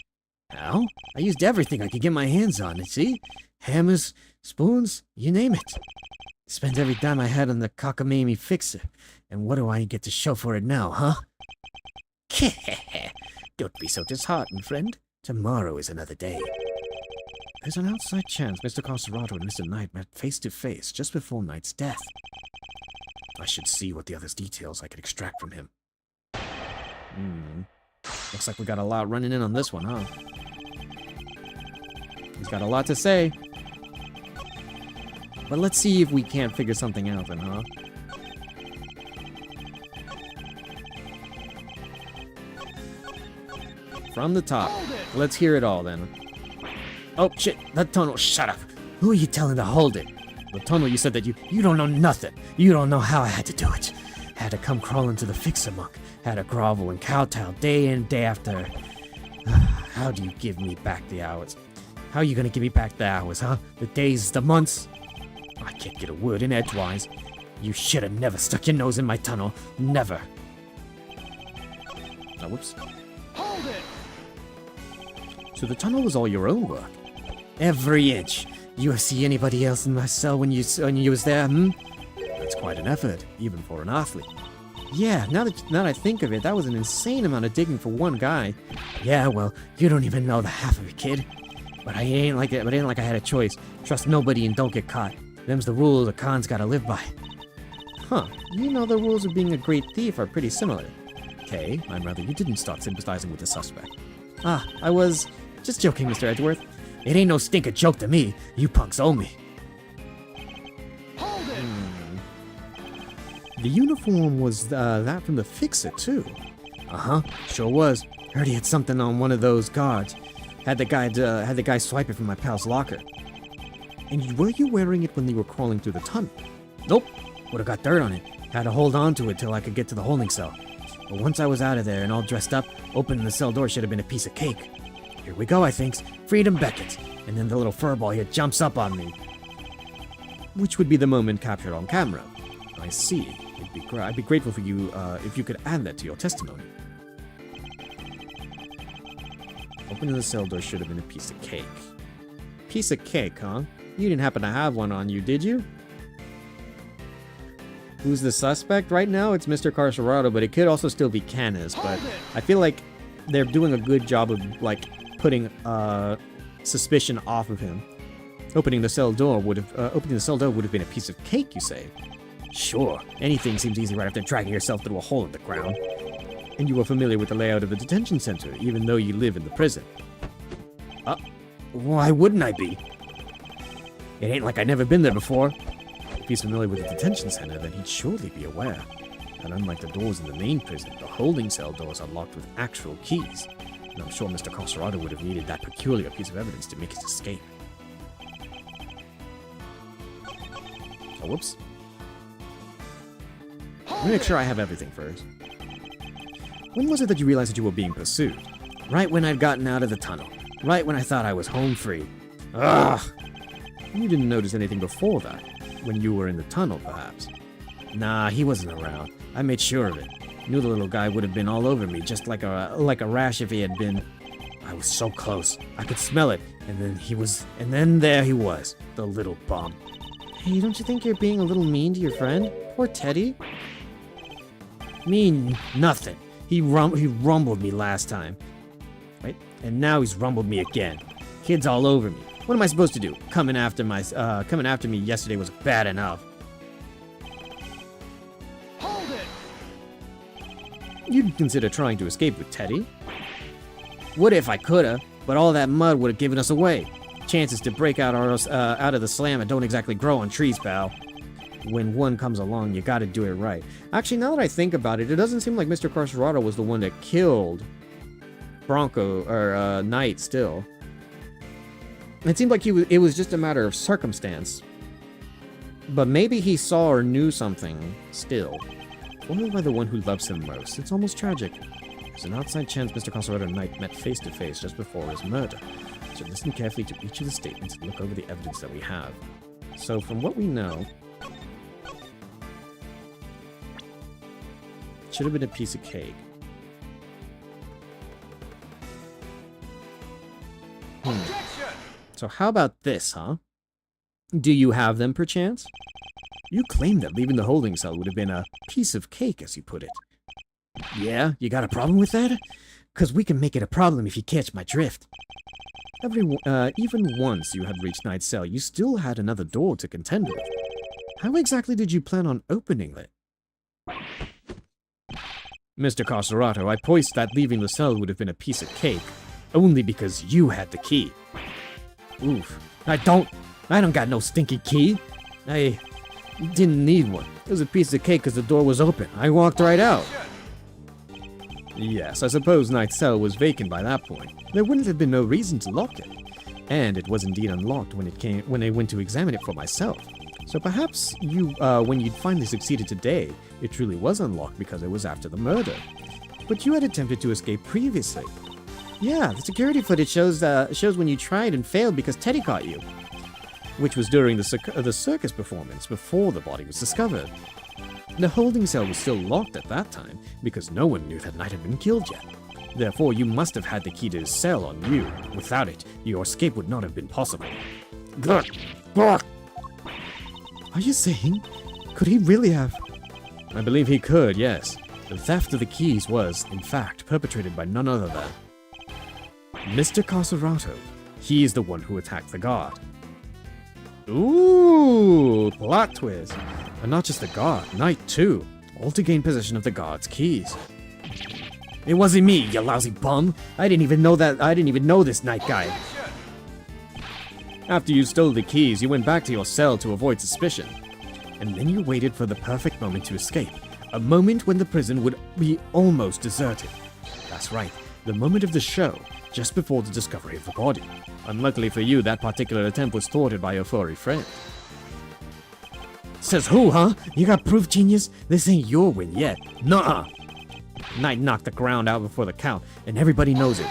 How? I used everything I could get my hands on, see? Hammers, spoons, you name it. Spent every dime I had on the cockamamie fixer. And what do I get to show for it now, huh? Don't be so disheartened, friend. Tomorrow is another day. There's an outside chance Mr. Conservato and Mr. Knight met face to face just before Knight's death. I should see what the other details I could extract from him. Looks like we got a lot running in on this one, huh? He's got a lot to say. But let's see if we can't figure something out then, huh? From the top. Let's hear it all then. Oh shit, that tunnel, shut up. Who are you telling to hold it? The tunnel, you said that you don't know nothing. You don't know how I had to do it. Had to come crawling to the fixer monk. Had to grovel and kowtow day in, day after. How do you give me back the hours? How are you gonna give me back the hours, huh? The days, the months? I can't get a word in edgewise. You should have never stuck your nose in my tunnel. Never. Oh, whoops. Hold it! So the tunnel was all your own work? Every inch. You see anybody else in my cell when you was there, That's quite an effort, even for an athlete. Yeah, now that I think of it, that was an insane amount of digging for one guy. Yeah, well, you don't even know the half of it, kid. But I ain't like it. But it ain't like I had a choice. Trust nobody and don't get caught. Them's the rules a con's gotta live by. Huh, you know the rules of being a great thief are pretty similar. Okay, I'm rather you didn't start sympathizing with the suspect. Ah, I was just joking, Mr. Edgeworth. It ain't no stinker joke to me. You punks owe me. Hold it! The uniform was that from the fixer too. Uh-huh, sure was. Heard he had something on one of those guards. Had the guy swipe it from my pal's locker. And were you wearing it when they were crawling through the tunnel? Nope. Would've got dirt on it. Had to hold on to it till I could get to the holding cell. But once I was out of there and all dressed up, opening the cell door should have been a piece of cake. Here we go, I thinks. Freedom beckons. And then the little furball here jumps up on me. Which would be the moment captured on camera. I see. I'd be grateful for you if you could add that to your testimony. Opening the cell door should have been a piece of cake. Piece of cake, huh? You didn't happen to have one on you, did you? Who's the suspect? Right now, it's Mr. Carcerado, but it could also still be Canis. But I feel like they're doing a good job of, like, putting suspicion off of him. Opening the cell door would have been a piece of cake, you say? Sure. Anything seems easy right after dragging yourself through a hole in the ground. And you are familiar with the layout of the detention center, even though you live in the prison. Why wouldn't I be? It ain't like I've never been there before. If he's familiar with the detention center, then he'd surely be aware. And unlike the doors in the main prison, the holding cell doors are locked with actual keys. And I'm sure Mr. Conserado would have needed that peculiar piece of evidence to make his escape. Oh, whoops. Let me make sure I have everything first. When was it that you realized that you were being pursued? Right when I'd gotten out of the tunnel. Right when I thought I was home free. Ugh! You didn't notice anything before that? When you were in the tunnel, perhaps? Nah, he wasn't around. I made sure of it. Knew the little guy would have been all over me, just like a rash if he had been. I was so close. I could smell it, and then there he was, the little bum. Hey, don't you think you're being a little mean to your friend? Poor Teddy. Mean nothing. He rumbled me last time. Right? And now he's rumbled me again. Kids all over me. What am I supposed to do? Coming after me yesterday was bad enough. Hold it! You'd consider trying to escape with Teddy? What if I coulda? But all that mud would have given us away. Chances to break out of the slammer don't exactly grow on trees, pal. When one comes along, you gotta do it right. Actually, now that I think about it, it doesn't seem like Mr. Carcerado was the one that killed Bronco, or Knight still. It seemed like it was just a matter of circumstance. But maybe he saw or knew something still. Only by the one who loves him most. It's almost tragic. There's an outside chance Mr. Conservator and Knight met face to face just before his murder. So listen carefully to each of the statements and look over the evidence that we have. So from what we know, it should have been a piece of cake. So how about this, huh? Do you have them, perchance? You claim that leaving the holding cell would have been a piece of cake, as you put it. Yeah, you got a problem with that? 'Cause we can make it a problem if you catch my drift. Even once you had reached Knight's cell, you still had another door to contend with. How exactly did you plan on opening it? Mr. Carcerato, I poised that leaving the cell would have been a piece of cake, only because you had the key. Oof. I don't got no stinky key. I didn't need one. It was a piece of cake because the door was open. I walked right out. Yes, I suppose Knight's cell was vacant by that point. There wouldn't have been no reason to lock it. And it was indeed unlocked when I went to examine it for myself. So perhaps when you'd finally succeeded today, it truly was unlocked because it was after the murder. But you had attempted to escape previously. Yeah, the security footage shows when you tried and failed because Teddy caught you. Which was during the circus performance before the body was discovered. The holding cell was still locked at that time because no one knew that Knight had been killed yet. Therefore, you must have had the key to his cell on you. Without it, your escape would not have been possible. Are you saying? Could he really have? I believe he could, yes. The theft of the keys was, in fact, perpetrated by none other than Mr. Carcerato. He is the one who attacked the guard. Ooh, plot twist. And not just the guard, Knight too. All to gain possession of the guard's keys. It wasn't me, you lousy bum. I didn't even know this Knight guy. After you stole the keys, you went back to your cell to avoid suspicion. And then you waited for the perfect moment to escape. A moment when the prison would be almost deserted. That's right, the moment of the show, just before the discovery of the body. Unluckily for you, that particular attempt was thwarted by your furry friend. Says who, huh? You got proof, genius? This ain't your win yet. Nuh-uh. Knight knocked the ground out before the count, and everybody knows it.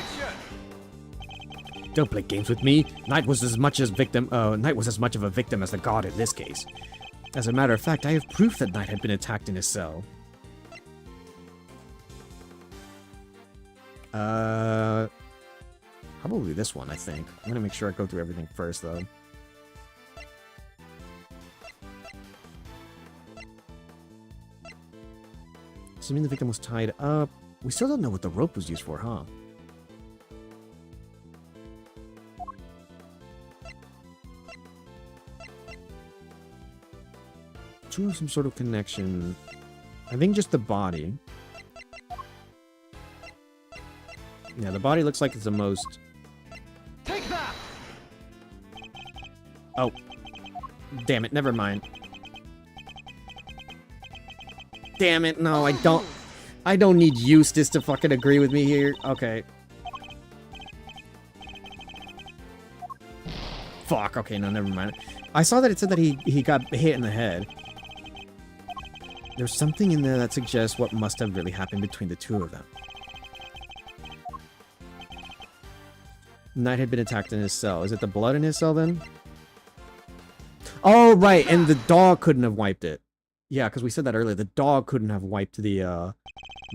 Don't play games with me. Knight was as much of a victim as the guard in this case. As a matter of fact, I have proof that Knight had been attacked in his cell. Probably this one, I think. I'm gonna make sure I go through everything first, though. Assuming the victim was tied up, we still don't know what the rope was used for, huh? True, some sort of connection. I think just the body. Yeah, the body looks like it's the most... Take that! Oh. Damn it, never mind. Damn it, no, I don't need Eustace to fucking agree with me here. Okay. Fuck, okay, no, never mind. I saw that it said that he got hit in the head. There's something in there that suggests what must have really happened between the two of them. Knight had been attacked in his cell. Is it the blood in his cell then? Oh, right, and the dog couldn't have wiped it. Yeah, because we said that earlier. The dog couldn't have wiped the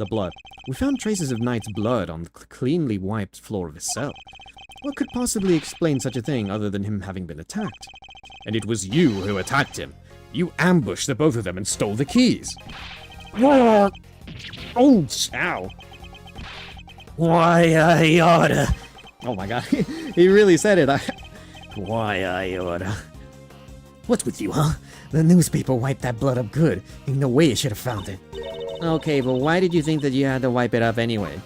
blood. We found traces of Knight's blood on the cleanly wiped floor of his cell. What could possibly explain such a thing other than him having been attacked? And it was you who attacked him. You ambushed the both of them and stole the keys. Oh, chow. Why I oughta. Oh my god, he really said it. Why I oughta. What's with you, huh? The newspaper wiped that blood up good. Ain't no way you should have found it. Okay, but why did you think that you had to wipe it up anyway?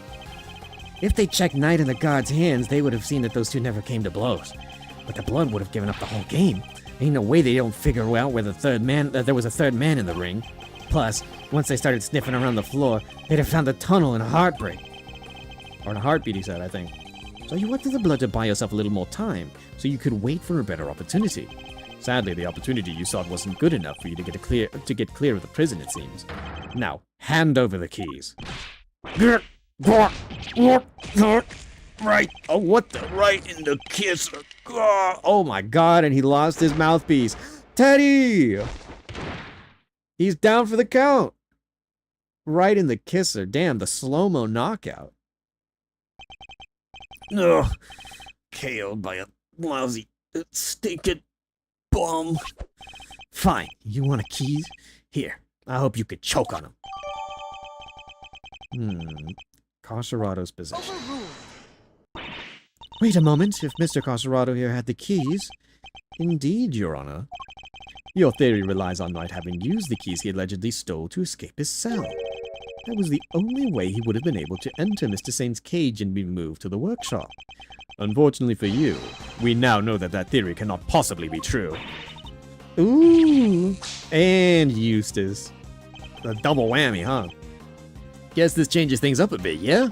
If they checked Knight in the guard's hands, they would have seen that those two never came to blows. But the blood would have given up the whole game. Ain't no way they don't figure out where there was a third man in the ring. Plus, once they started sniffing around the floor, they'd have found a tunnel and a heartbreak. Or a heartbeat, he said, I think. So you went through the blood to buy yourself a little more time, so you could wait for a better opportunity. Sadly, the opportunity you sought wasn't good enough for you to get clear of the prison, it seems. Now, hand over the keys. Right. Oh, what the? Right in the kiss. Oh my god, and he lost his mouthpiece. Teddy! He's down for the count. Right in the kisser. Damn, the slow-mo knockout. Ugh. KO'd by a lousy, stinking bum. Fine. You want a keys? Here. I hope you could choke on him. Coserado's possession. Wait a moment. If Mr. Coserado here had the keys... Indeed, Your Honor. Your theory relies on Knight having used the keys he allegedly stole to escape his cell. That was the only way he would have been able to enter Mr. Saint's cage and be moved to the workshop. Unfortunately for you, we now know that that theory cannot possibly be true. Ooh! And Eustace. A double whammy, huh? Guess this changes things up a bit, yeah?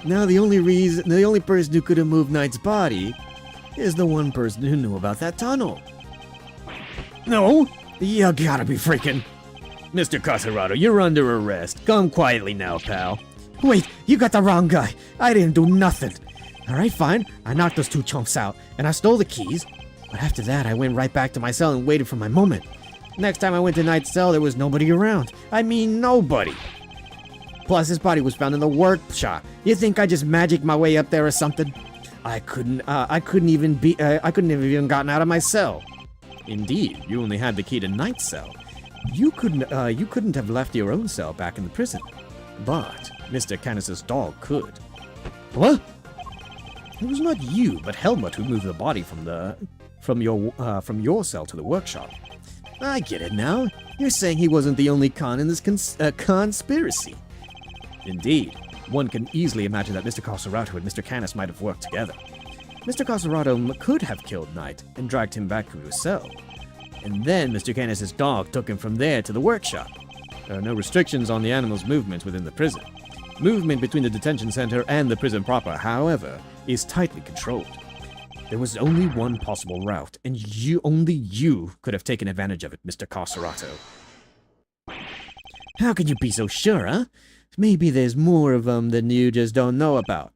Now the only person who could have moved Knight's body is the one person who knew about that tunnel. No? You gotta be freaking... Mr. Coserado, you're under arrest. Come quietly now, pal. Wait, you got the wrong guy. I didn't do nothing. Alright, fine. I knocked those two chumps out, and I stole the keys. But after that, I went right back to my cell and waited for my moment. Next time I went to Knight's cell, there was nobody around. I mean, nobody. Plus, his body was found in the workshop. You think I just magicked my way up there or something? I couldn't have even gotten out of my cell. Indeed, you only had the key to Knight's cell. You couldn't have left your own cell back in the prison. But Mr. Canis's dog could. What? It was not you, but Helmut who moved the body from your cell to the workshop. I get it now. You're saying he wasn't the only con in this conspiracy. Indeed, one can easily imagine that Mr. Coserado and Mr. Canis might have worked together. Mr. Coserado could have killed Knight and dragged him back to his cell. And then Mr. Canis's dog took him from there to the workshop. There are no restrictions on the animal's movements within the prison. Movement between the detention center and the prison proper, however, is tightly controlled. There was only one possible route, and only you could have taken advantage of it, Mr. Coserado. How can you be so sure, huh? Maybe there's more of them than you just don't know about.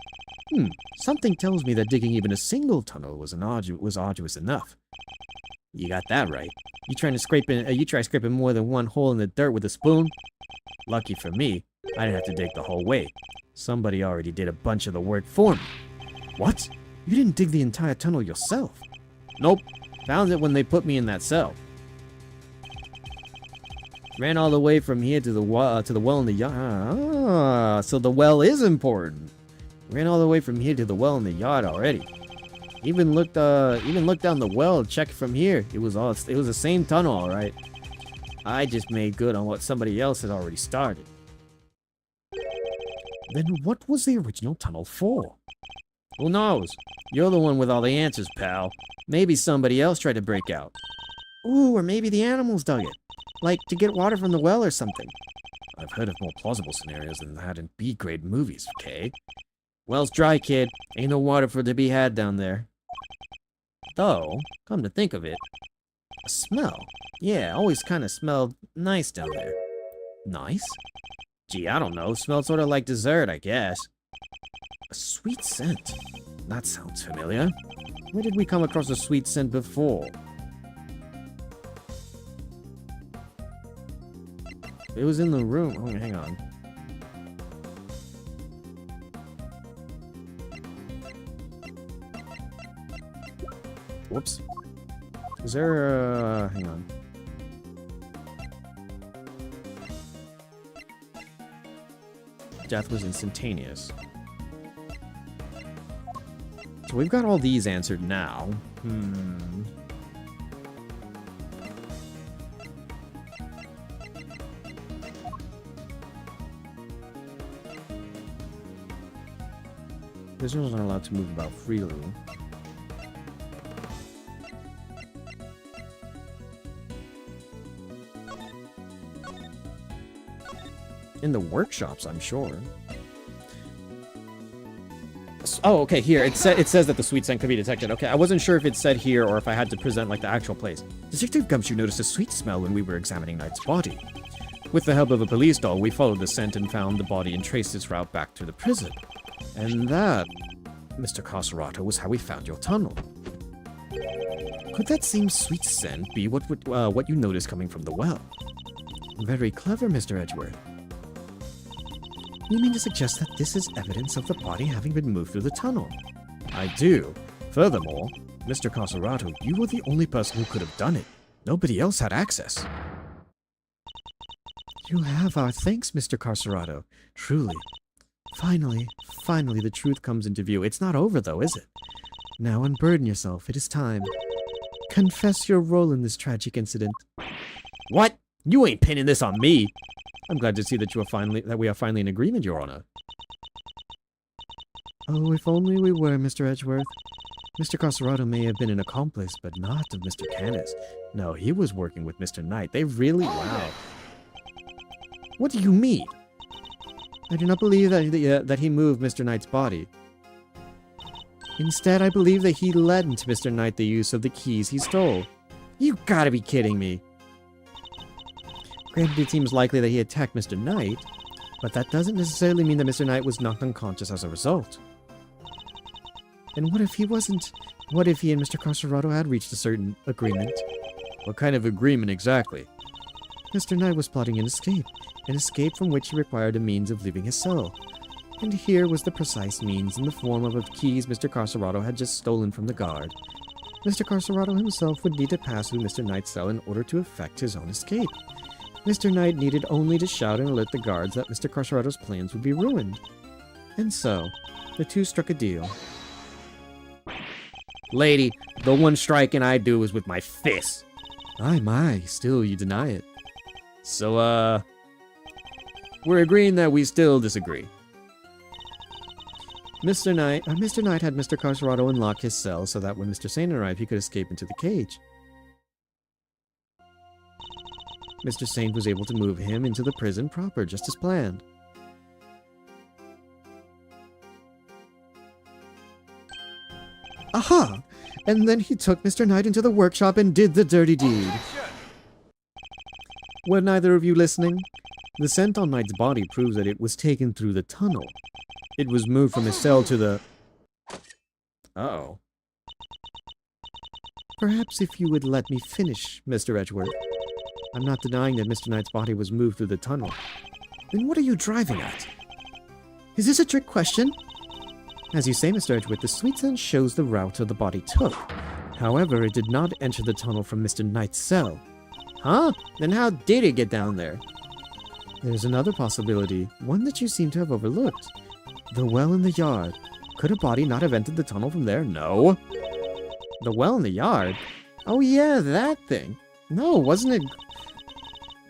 Something tells me that digging even a single tunnel was arduous enough. You got that right. You try scraping more than one hole in the dirt with a spoon? Lucky for me, I didn't have to dig the whole way. Somebody already did a bunch of the work for me. What? You didn't dig the entire tunnel yourself? Nope. Found it when they put me in that cell. Ran all the way from here to the well in the yard. Ah, so the well is important. Ran all the way from here to the well in the yard already. Even looked down the well, checked from here. It was the same tunnel, all right. I just made good on what somebody else had already started. Then what was the original tunnel for? Who knows? You're the one with all the answers, pal. Maybe somebody else tried to break out. Ooh, or maybe the animals dug it. Like, to get water from the well or something. I've heard of more plausible scenarios than that in B-grade movies, okay? Well's dry, kid. Ain't no water to be had down there. Though, come to think of it, a smell. Yeah, always kind of smelled nice down there. Nice? Gee, I don't know. Smelled sort of like dessert, I guess. A sweet scent. That sounds familiar. Where did we come across a sweet scent before? It was in the room. Oh, hang on. Whoops. Is there hang on. Death was instantaneous. So we've got all these answered now. Prisoners aren't allowed to move about freely. In the workshops, I'm sure. Oh, okay, here. It says that the sweet scent could be detected. Okay, I wasn't sure if it said here or if I had to present, like, the actual place. Detective Gumshoe noticed a sweet smell when we were examining Knight's body. With the help of a police dog, we followed the scent and found the body and traced its route back to the prison. And that, Mr. Carcerato, was how we found your tunnel. Could that same sweet scent be what you noticed coming from the well? Very clever, Mr. Edgeworth. You mean to suggest that this is evidence of the body having been moved through the tunnel? I do. Furthermore, Mr. Carcerato, you were the only person who could have done it. Nobody else had access. You have our thanks, Mr. Carcerato. Truly. Finally, the truth comes into view. It's not over, though, is it? Now unburden yourself. It is time. Confess your role in this tragic incident. What? You ain't pinning this on me. I'm glad to see that we are finally in agreement, Your Honor. Oh, if only we were, Mr. Edgeworth. Mr. Carcerato may have been an accomplice, but not of Mr. Canis. No, he was working with Mr. Knight. They really... Wow. What do you mean? I do not believe that he moved Mr. Knight's body. Instead, I believe that he led into Mr. Knight the use of the keys he stole. You gotta be kidding me. Granted, it seems likely that he attacked Mr. Knight, but that doesn't necessarily mean that Mr. Knight was knocked unconscious as a result. And what if he wasn't? What if he and Mr. Carcerato had reached a certain agreement? What kind of agreement exactly? Mr. Knight was plotting an escape from which he required a means of leaving his cell. And here was the precise means in the form of keys Mr. Carcerato had just stolen from the guard. Mr. Carcerato himself would need to pass through Mr. Knight's cell in order to effect his own escape. Mr. Knight needed only to shout and alert the guards that Mr. Carcerato's plans would be ruined. And so, the two struck a deal. Lady, the one striking I do is with my fists. My, still you deny it. So, we're agreeing that we still disagree. Mr. Knight had Mr. Carcerato unlock his cell so that when Mr. Saint arrived, he could escape into the cage. Mr. Saint was able to move him into the prison proper, just as planned. Aha! And then he took Mr. Knight into the workshop and did the dirty deed. Were neither of you listening? The scent on Knight's body proves that it was taken through the tunnel. It was moved from his cell to the... Uh-oh. Perhaps if you would let me finish, Mr. Edgeworth. I'm not denying that Mr. Knight's body was moved through the tunnel. Then what are you driving at? Is this a trick question? As you say, Mr. Edgeworth, the sweet scent shows the route the body took. However, it did not enter the tunnel from Mr. Knight's cell. Huh? Then how did it get down there? There's another possibility, one that you seem to have overlooked. The well in the yard. Could a body not have entered the tunnel from there? No. The well in the yard? Oh yeah, that thing. No, wasn't it...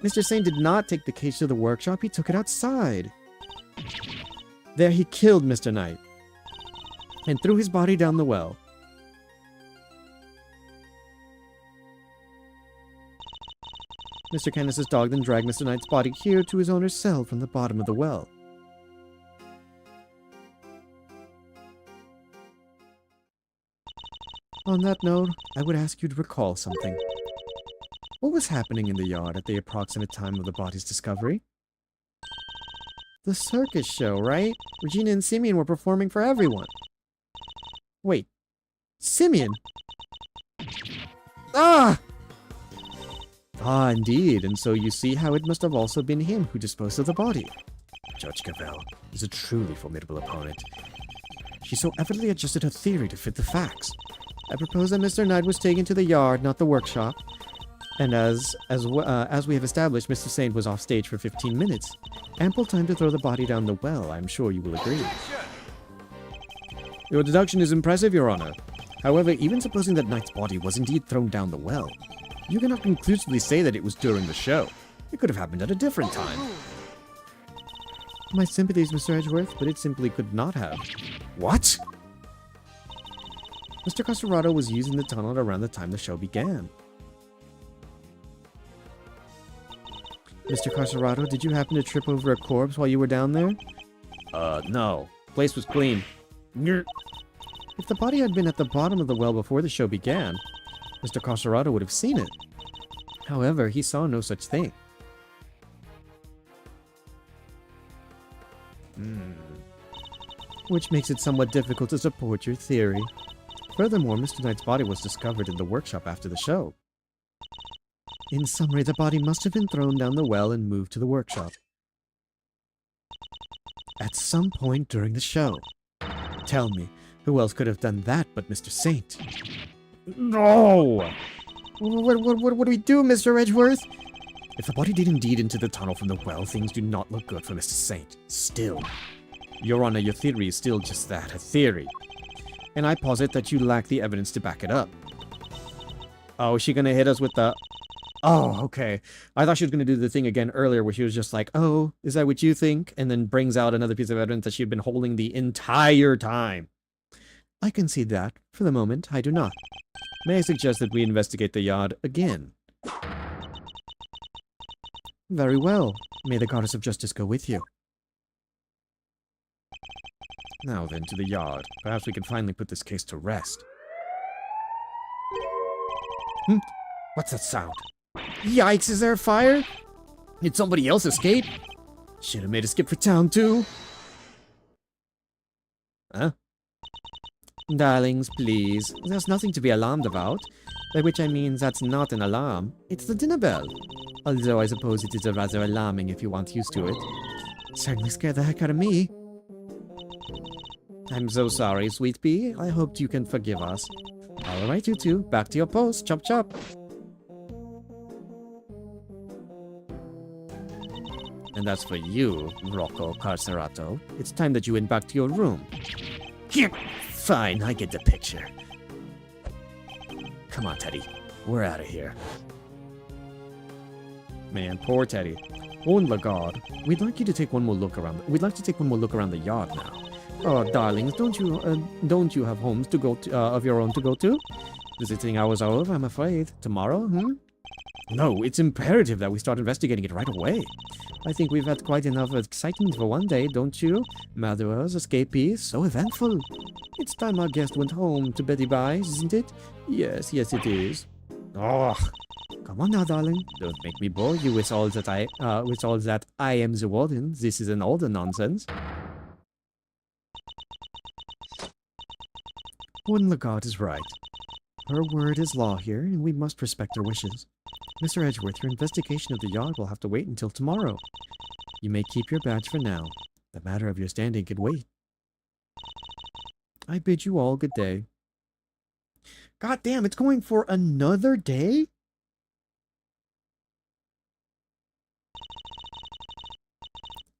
Mr. Saint did not take the cage to the workshop, he took it outside. There he killed Mr. Knight and threw his body down the well. Mr. Canis's dog then dragged Mr. Knight's body here to his owner's cell from the bottom of the well. On that note, I would ask you to recall something. What was happening in the yard at the approximate time of the body's discovery? The circus show, right? Regina and Simeon were performing for everyone. Wait, Simeon? Ah! Ah, indeed, and so you see how it must have also been him who disposed of the body. Judge Cavell is a truly formidable opponent. She so evidently adjusted her theory to fit the facts. I propose that Mr. Knight was taken to the yard, not the workshop. And as we have established, Mr. Saint was off stage for 15 minutes. Ample time to throw the body down the well, I'm sure you will agree. Your deduction is impressive, Your Honor. However, even supposing that Knight's body was indeed thrown down the well, you cannot conclusively say that it was during the show. It could have happened at a different time. My sympathies, Mr. Edgeworth, but it simply could not have. What? Mr. Carcerato was using the tunnel around the time the show began. Mr. Carcerato, did you happen to trip over a corpse while you were down there? No. Place was clean. If the body had been at the bottom of the well before the show began, Mr. Carcerado would have seen it. However, he saw no such thing. Which makes it somewhat difficult to support your theory. Furthermore, Mr. Knight's body was discovered in the workshop after the show. In summary, the body must have been thrown down the well and moved to the workshop. At some point during the show. Tell me, who else could have done that but Mr. Saint? No! What do we do, Mr. Edgeworth? If the body did indeed enter the tunnel from the well, things do not look good for Mr. Saint. Still. Your Honor, your theory is still just that, a theory. And I posit that you lack the evidence to back it up. Oh, is she gonna hit us with the... Oh, okay. I thought she was gonna do the thing again earlier where she was just like, oh, is that what you think? And then brings out another piece of evidence that she had been holding the entire time. I concede that. For the moment, I do not. May I suggest that we investigate the yard again? Very well. May the Goddess of Justice go with you. Now then, to the yard. Perhaps we can finally put this case to rest. What's that sound? Yikes, is there a fire? Did somebody else escape? Should have made a skip for town, too. Huh? Darlings, please. There's nothing to be alarmed about. By which I mean that's not an alarm. It's the dinner bell. Although I suppose it is a rather alarming if you aren't used to it. Certainly scared the heck out of me. I'm so sorry, sweet pea. I hoped you can forgive us. Alright, you two. Back to your post. Chop chop. And that's for you, Rocco Carcerato. It's time that you went back to your room. Here! Fine, I get the picture. Come on, Teddy. We're out of here. Man, poor Teddy. On Lagarde, we'd like you to take one more look around. We'd like to take one more look around the yard now. Oh, darlings, don't you have homes to go to, of your own to go to? Visiting hours are over, I'm afraid. Tomorrow, No, it's imperative that we start investigating it right away. I think we've had quite enough excitement for one day, don't you? Murderers, escapees, so eventful. It's time our guest went home to Betty Bye's, isn't it? Yes, it is. Oh, come on now, darling. Don't make me bore you with all that I am the warden. This is an older nonsense. Warden Lagarde is right. Her word is law here, and we must respect her wishes. Mr. Edgeworth, your investigation of the yard will have to wait until tomorrow. You may keep your badge for now. The matter of your standing can wait. I bid you all good day. God damn, it's going for another day?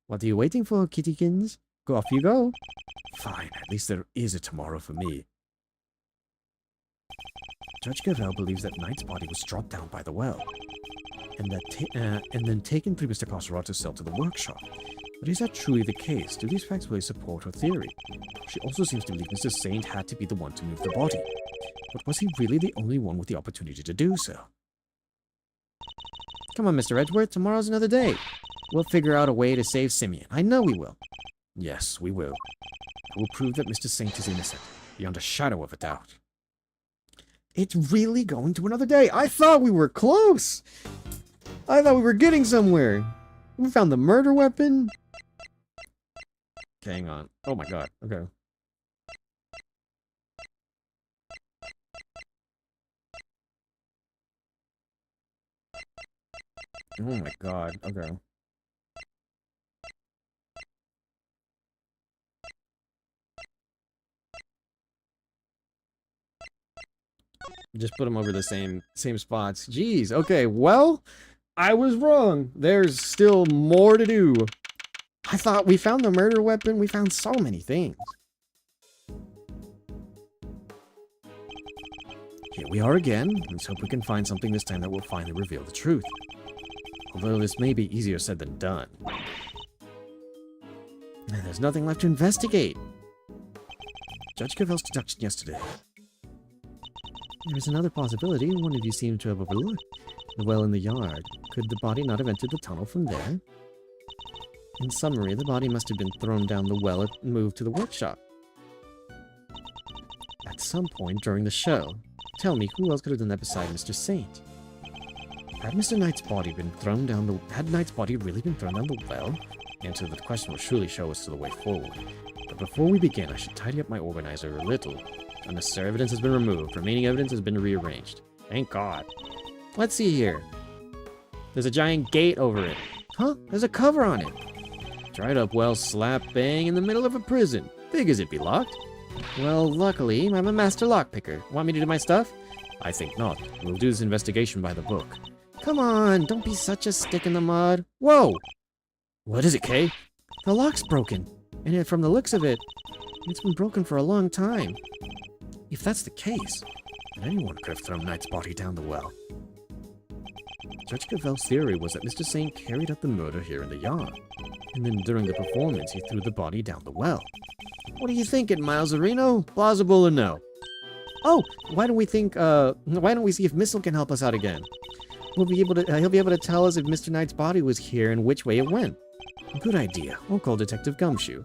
What are you waiting for, kittykins? Go off you go. Fine, at least there is a tomorrow for me. Judge Gavel believes that Knight's body was dropped down by the well, and then taken through Mr. Carcerato's cell to the workshop. But is that truly the case? Do these facts really support her theory? She also seems to believe Mr. Saint had to be the one to move the body. But was he really the only one with the opportunity to do so? Come on, Mr. Edgeworth, tomorrow's another day. We'll figure out a way to save Simeon. I know we will. Yes, we will. I will prove that Mr. Saint is innocent, beyond a shadow of a doubt. It's really going to another day. I thought we were close. I thought we were getting somewhere. We found the murder weapon. Okay, hang on. Oh my god. Okay. Oh my god. Okay. Just put them over the same spots. Jeez. Okay, well, I was wrong. There's still more to do. I thought we found the murder weapon. We found so many things. Here we are again. Let's hope we can find something this time that will finally reveal the truth. Although this may be easier said than done. And there's nothing left to investigate. Judge Cavell's deduction yesterday. There is another possibility one of you seem to have overlooked. The well in the yard. Could the body not have entered the tunnel from there? In summary, the body must have been thrown down the well and moved to the workshop. some point during the show. Tell me, who else could have done that beside Mr. Saint? Had Mr. Knight's body been thrown down the... Had Knight's body really been thrown down the well? The answer to the question will surely show us to the way forward. But before we begin, I should tidy up my organizer a little. Unnecessary evidence has been removed. Remaining evidence has been rearranged. Thank God. Let's see here. There's a giant gate over it. Huh? There's a cover on it. Dried up well slap bang in the middle of a prison. Figures it be locked. Well, luckily, I'm a master lockpicker. Want me to do my stuff? I think not. We'll do this investigation by the book. Come on, don't be such a stick in the mud. Whoa! What is it, Kay? The lock's broken. And from the looks of it, it's been broken for a long time. If that's the case, then anyone could have thrown Knight's body down the well. Judge Cavell's theory was that Mr. Saint carried out the murder here in the yard. And then during the performance, he threw the body down the well. What are you thinking, Miles Areno? Plausible or no? Oh, why don't we see if Missile can help us out again? He'll be able to tell us if Mr. Knight's body was here and which way it went. Good idea. I'll call Detective Gumshoe.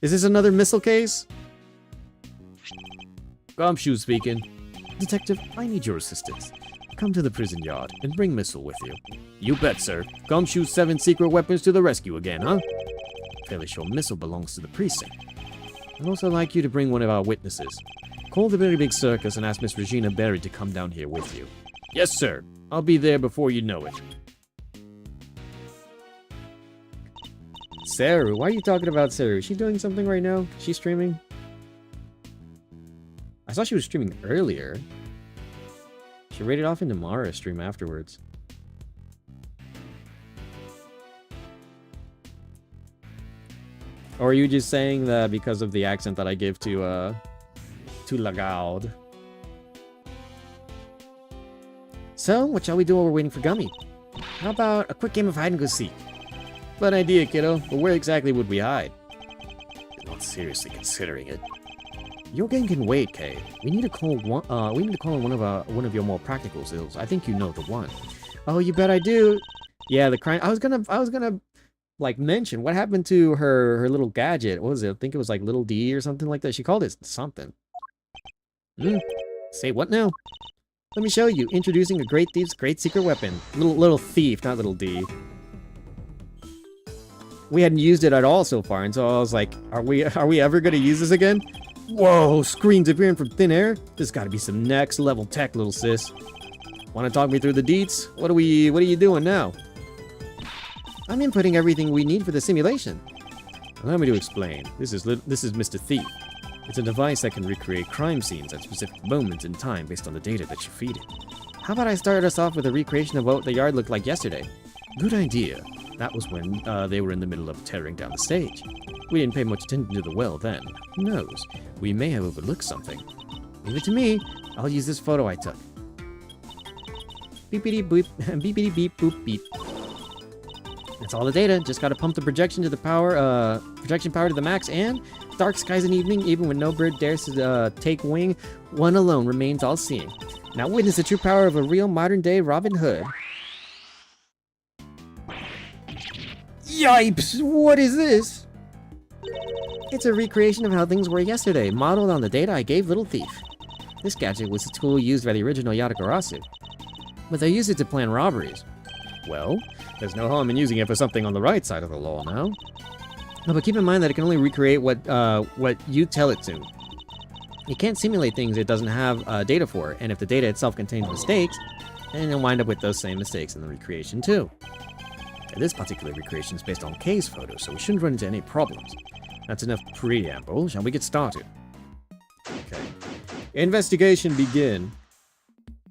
Is this another Missile case? Gumshoe speaking. Detective, I need your assistance. Come to the prison yard and bring Missile with you. You bet, sir. Gumshoe's 7 secret weapons to the rescue again, huh? Fairly sure Missile belongs to the precinct. I'd also like you to bring one of our witnesses. Call the Very Big Circus and ask Miss Regina Berry to come down here with you. Yes, sir. I'll be there before you know it. Saru, why are you talking about Saru? Is she doing something right now? Is she streaming? I saw she was streaming earlier. She raided off into Mara's stream afterwards. Or are you just saying that because of the accent that I give to Lagaude? So, what shall we do while we're waiting for Gummy? How about a quick game of hide and go seek? Fun idea, kiddo, but where exactly would we hide? I'm not seriously considering it. Your game can wait, Kay. We need to call on one of your more practical skills. I think you know the one. Oh, you bet I do. Yeah, the crime. I was gonna like mention what happened to her little gadget. What was it? I think it was like Little D or something like that. She called it something. Say what now? Let me show you. Introducing a great thief's great secret weapon. Little thief, not Little D. We hadn't used it at all so far, and so I was like, are we ever gonna use this again? Whoa, screens appearing from thin air? This gotta be some next level tech, little sis. Wanna talk me through the deets? What are you doing now? I'm inputting everything we need for the simulation. Allow me to explain. This is Mr. Thief. It's a device that can recreate crime scenes at specific moments in time based on the data that you feed it. How about I start us off with a recreation of what the yard looked like yesterday? Good idea. That was when they were in the middle of tearing down the stage. We didn't pay much attention to the well then. Who knows? We may have overlooked something. Leave it to me. I'll use this photo I took. Beepity boop, beepity beep boop beep. That's all the data. Just gotta pump the projection power to the max, and dark skies and evening, even when no bird dares to take wing, one alone remains all-seeing. Now witness the true power of a real modern-day Robin Hood. Yipes! What is this? It's a recreation of how things were yesterday, modeled on the data I gave Little Thief. This gadget was a tool used by the original Yatagarasu, but they used it to plan robberies. Well, there's no harm in using it for something on the right side of the law now. No, but keep in mind that it can only recreate what you tell it to. It can't simulate things it doesn't have data for, and if the data itself contains mistakes, then you'll wind up with those same mistakes in the recreation too. And this particular recreation is based on Kay's photo, so we shouldn't run into any problems. That's enough preamble. Shall we get started? Okay. Investigation begin.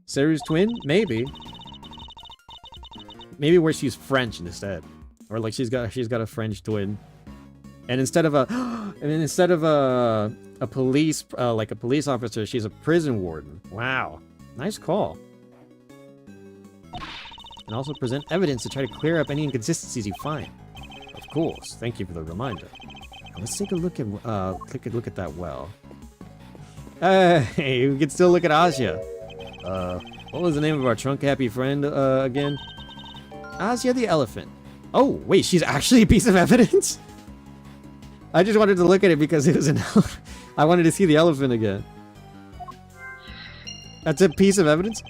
Saru's twin? Maybe. Maybe where she's French instead, or like she's got a French twin, and instead of a police like a police officer, she's a prison warden. Wow, nice call. And also present evidence to try to clear up any inconsistencies you find. Of course, thank you for the reminder. Now let's take a look at that well. Hey, we can still look at Asia. What was the name of our trunk happy friend again? Asia the elephant. Oh, wait, she's actually a piece of evidence? I just wanted to look at it because it was an I wanted to see the elephant again. That's a piece of evidence?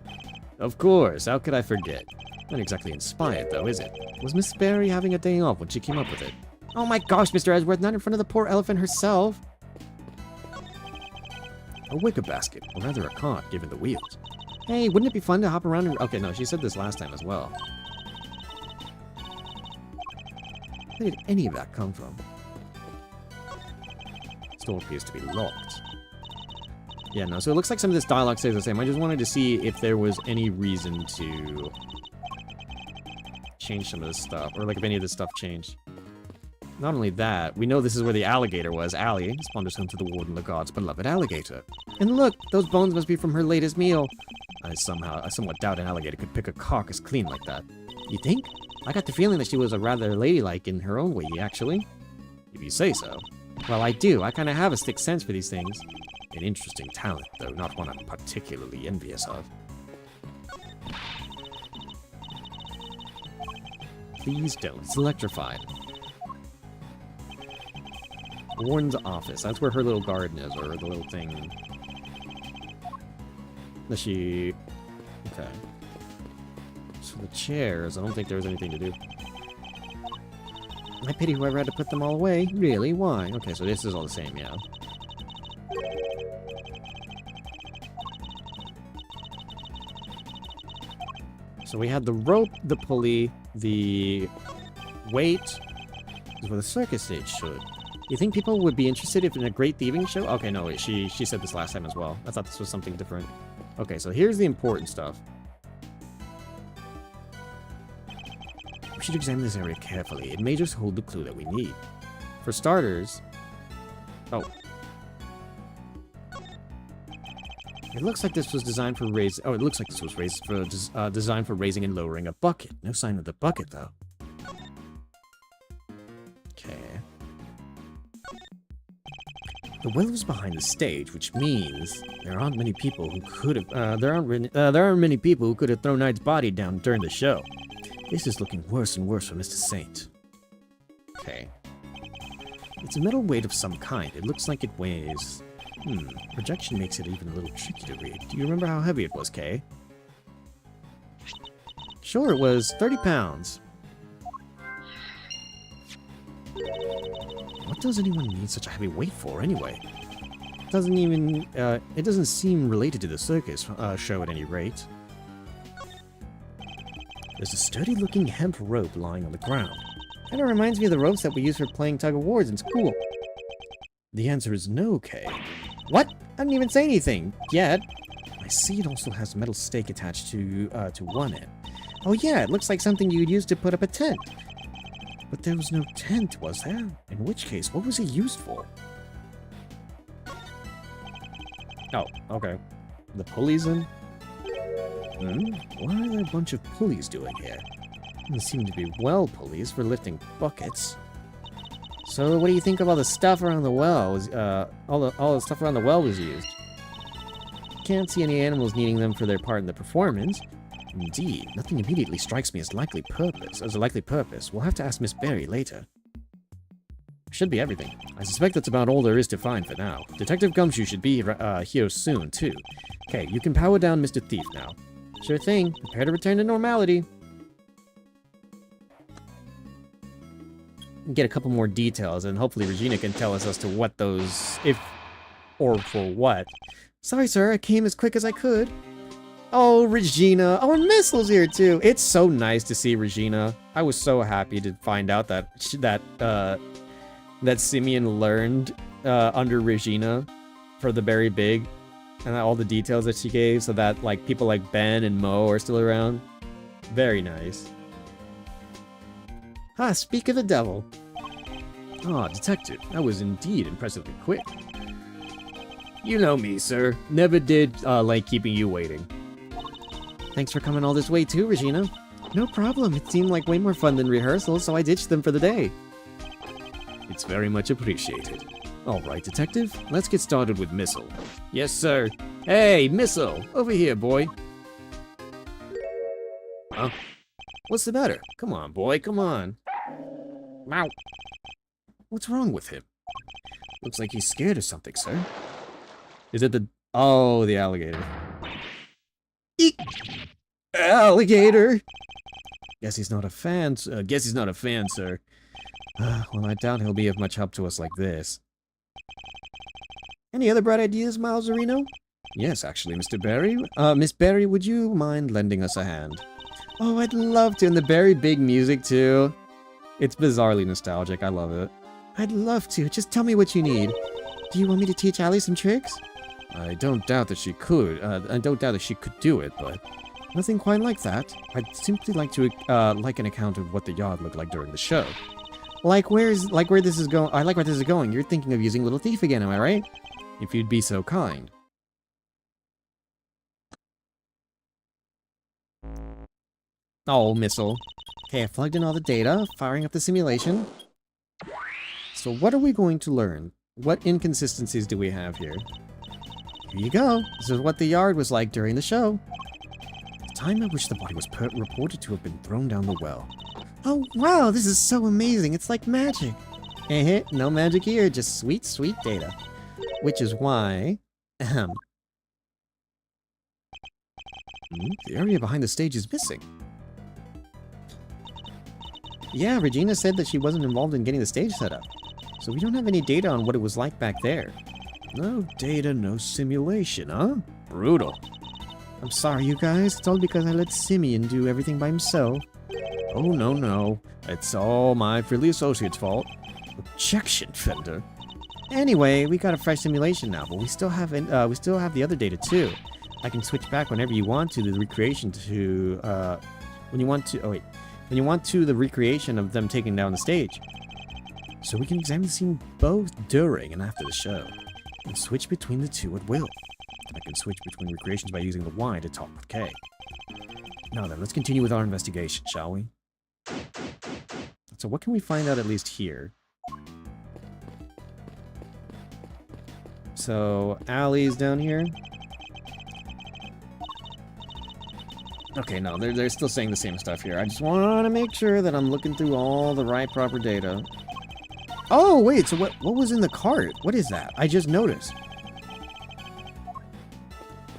Of course, how could I forget? Not exactly inspired, though, is it? Was Miss Barry having a day off when she came up with it? Oh my gosh, Mr. Edgeworth, not in front of the poor elephant herself. A wicker basket, or rather a cart, given the wheels. Hey, wouldn't it be fun to hop around and... Okay, no, she said this last time as well. Where did any of that come from? Store appears to be locked. Yeah, no, so it looks like some of this dialogue stays the same. I just wanted to see if there was any reason to change some of this stuff, or like if any of this stuff changed. Not only that, we know this is where the alligator was. Allie wanders home to the warden, the god's beloved alligator. And look, those bones must be from her latest meal. I somewhat doubt an alligator could pick a carcass clean like that. You think? I got the feeling that she was a rather ladylike in her own way, actually. If you say so. Well, I do. I kind of have a sixth sense for these things. An interesting talent, though not one I'm particularly envious of. Please don't. It's electrified. Warden's office. That's where her little garden is, or the little thing. Does she... Okay. So the chairs, I don't think there was anything to do. I pity whoever had to put them all away. Really? Why? Okay, so this is all the same, yeah. So we had the rope, the pulley, the weight. Is where the circus stage should. You think people would be interested if in a great thieving show? Okay, no, wait, she said this last time as well. I thought this was something different. Okay, so here's the important stuff. We should examine this area carefully. It may just hold the clue that we need. For starters... Oh. It looks like this was designed for raising... Oh, it looks like this was designed for raising and lowering a bucket. No sign of the bucket, though. Okay. The well was behind the stage, which means there aren't many people who could have. There aren't many people who could have thrown Knight's body down during the show. This is looking worse and worse for Mr. Saint. Okay. It's a metal weight of some kind. It looks like it weighs... Projection makes it even a little tricky to read. Do you remember how heavy it was, Kay? Sure, it was 30 pounds. What does anyone need such a heavy weight for, anyway? It doesn't seem related to the circus show at any rate. There's a sturdy-looking hemp rope lying on the ground. Kinda reminds me of the ropes that we used for playing tug of wars in school. The answer is no, Kay. What? I didn't even say anything yet. I see it also has a metal stake attached to one end. Oh yeah, it looks like something you'd use to put up a tent. But there was no tent, was there? In which case, what was it used for? Oh, okay. The pulleys in? What are there a bunch of pulleys doing here? They seem to be well pulleys for lifting buckets. So what do you think of all the stuff around the well? All the stuff around the well was used. Can't see any animals needing them for their part in the performance. Indeed, nothing immediately strikes me as a likely purpose. We'll have to ask Miss Barry later. Should be everything. I suspect that's about all there is to find for now. Detective Gumshoe should be here soon, too. Okay, you can power down Mr. Thief now. Sure thing. Prepare to return to normality. Get a couple more details, and hopefully Regina can tell us as to what those... if... or for what. Sorry, sir. I came as quick as I could. Oh, Regina. Oh, and Missel's here, too. It's so nice to see Regina. I was so happy to find out that that Simeon learned under Regina for the Berry Big, and all the details that she gave, so that like people like Ben and Mo are still around. Very nice. Ah, speak of the devil. Ah, detective, that was indeed impressively quick. You know me, sir. Never did like keeping you waiting. Thanks for coming all this way too, Regina. No problem. It seemed like way more fun than rehearsal, so I ditched them for the day. It's very much appreciated. All right, detective, let's get started with Missile. Yes, sir. Hey, Missile, over here, boy. Huh? What's the matter? Come on, boy, come on. Meow. What's wrong with him? Looks like he's scared of something, sir. Is it the... Oh, the alligator. Eek! Alligator! Guess he's not a fan, sir. Well, I doubt he'll be of much help to us like this. Any other bright ideas, Miles Areno? Yes, actually, Mr. Barry. Miss Barry, would you mind lending us a hand? Oh, I'd love to, and the very big music, too. It's bizarrely nostalgic, I love it. I'd love to, just tell me what you need. Do you want me to teach Allie some tricks? I don't doubt that she could, do it, but... Nothing quite like that. I'd simply like to, like an account of what the yard looked like during the show. I like where this is going. You're thinking of using Little Thief again, am I right? If you'd be so kind. Oh, missile. Okay, I plugged in all the data, firing up the simulation. So what are we going to learn? What inconsistencies do we have here? Here you go. This is what the yard was like during the show. The time at which the body was reported to have been thrown down the well. Oh, wow, this is so amazing. It's like magic. No magic here, just sweet, sweet data. Which is why... the area behind the stage is missing. Yeah, Regina said that she wasn't involved in getting the stage set up. So we don't have any data on what it was like back there. No data, no simulation, huh? Brutal. I'm sorry, you guys. It's all because I let Simeon do everything by himself. Oh, no. It's all my friendly associate's fault. Objection, Fender. Anyway, we got a fresh simulation now, but we still have the other data too. I can switch back whenever you want to the recreation when you want to the recreation of them taking down the stage. So we can examine the scene both during and after the show, and switch between the two at will. I can switch between recreations by using the Y to talk with K. Now then, let's continue with our investigation, shall we? So what can we find out at least here? So, Allie's down here. Okay, no, they're still saying the same stuff here. I just want to make sure that I'm looking through all the right proper data. Oh, wait, so what was in the cart? What is that? I just noticed.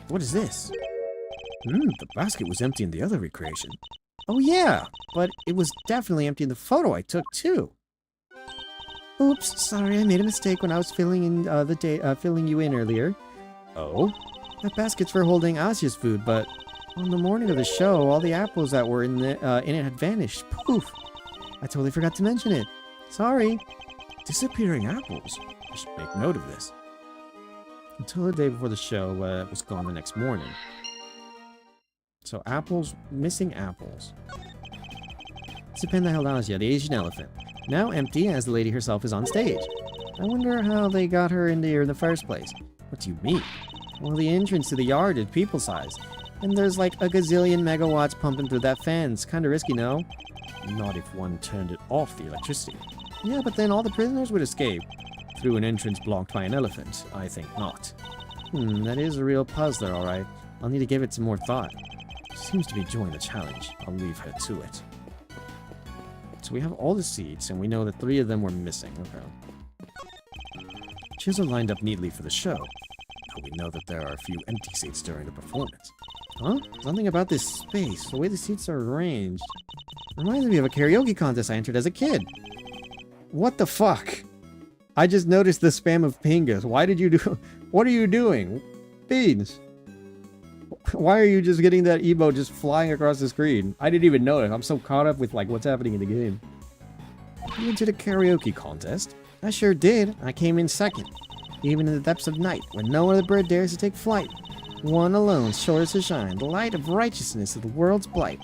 What is this? The basket was empty in the other recreation. Oh yeah, but it was definitely empty in the photo I took too. Oops, sorry, I made a mistake when I was filling you in earlier. Oh? That basket's for holding Asya's food, but on the morning of the show, all the apples that were in it had vanished. Poof! I totally forgot to mention it. Sorry. Disappearing apples. I should make note of this. Until the day before the show, it was gone the next morning. So apples, missing apples. It's the pen that held Asya, the Asian elephant. Now empty, as the lady herself is on stage. I wonder how they got her in there in the first place. What do you mean? Well, the entrance to the yard is people-sized. And there's like a gazillion megawatts pumping through that fan. It's kinda risky, no? Not if one turned it off the electricity. Yeah, but then all the prisoners would escape. Through an entrance blocked by an elephant. I think not. That is a real puzzler, alright. I'll need to give it some more thought. She seems to be enjoying the challenge. I'll leave her to it. So we have all the seats, and we know that 3 of them were missing. Okay. Chairs are lined up neatly for the show. But we know that there are a few empty seats during the performance. Huh? Something about this space, the way the seats are arranged. Reminds me of a karaoke contest I entered as a kid. What the fuck? I just noticed the spam of pingas. Why did you do... What are you doing? Beans. Why are you just getting that emote just flying across the screen? I didn't even notice. I'm so caught up with like what's happening in the game. You entered a karaoke contest? I sure did. I came in second. Even in the depths of night, when no other bird dares to take flight. One alone, sure to shine, the light of righteousness of the world's blight.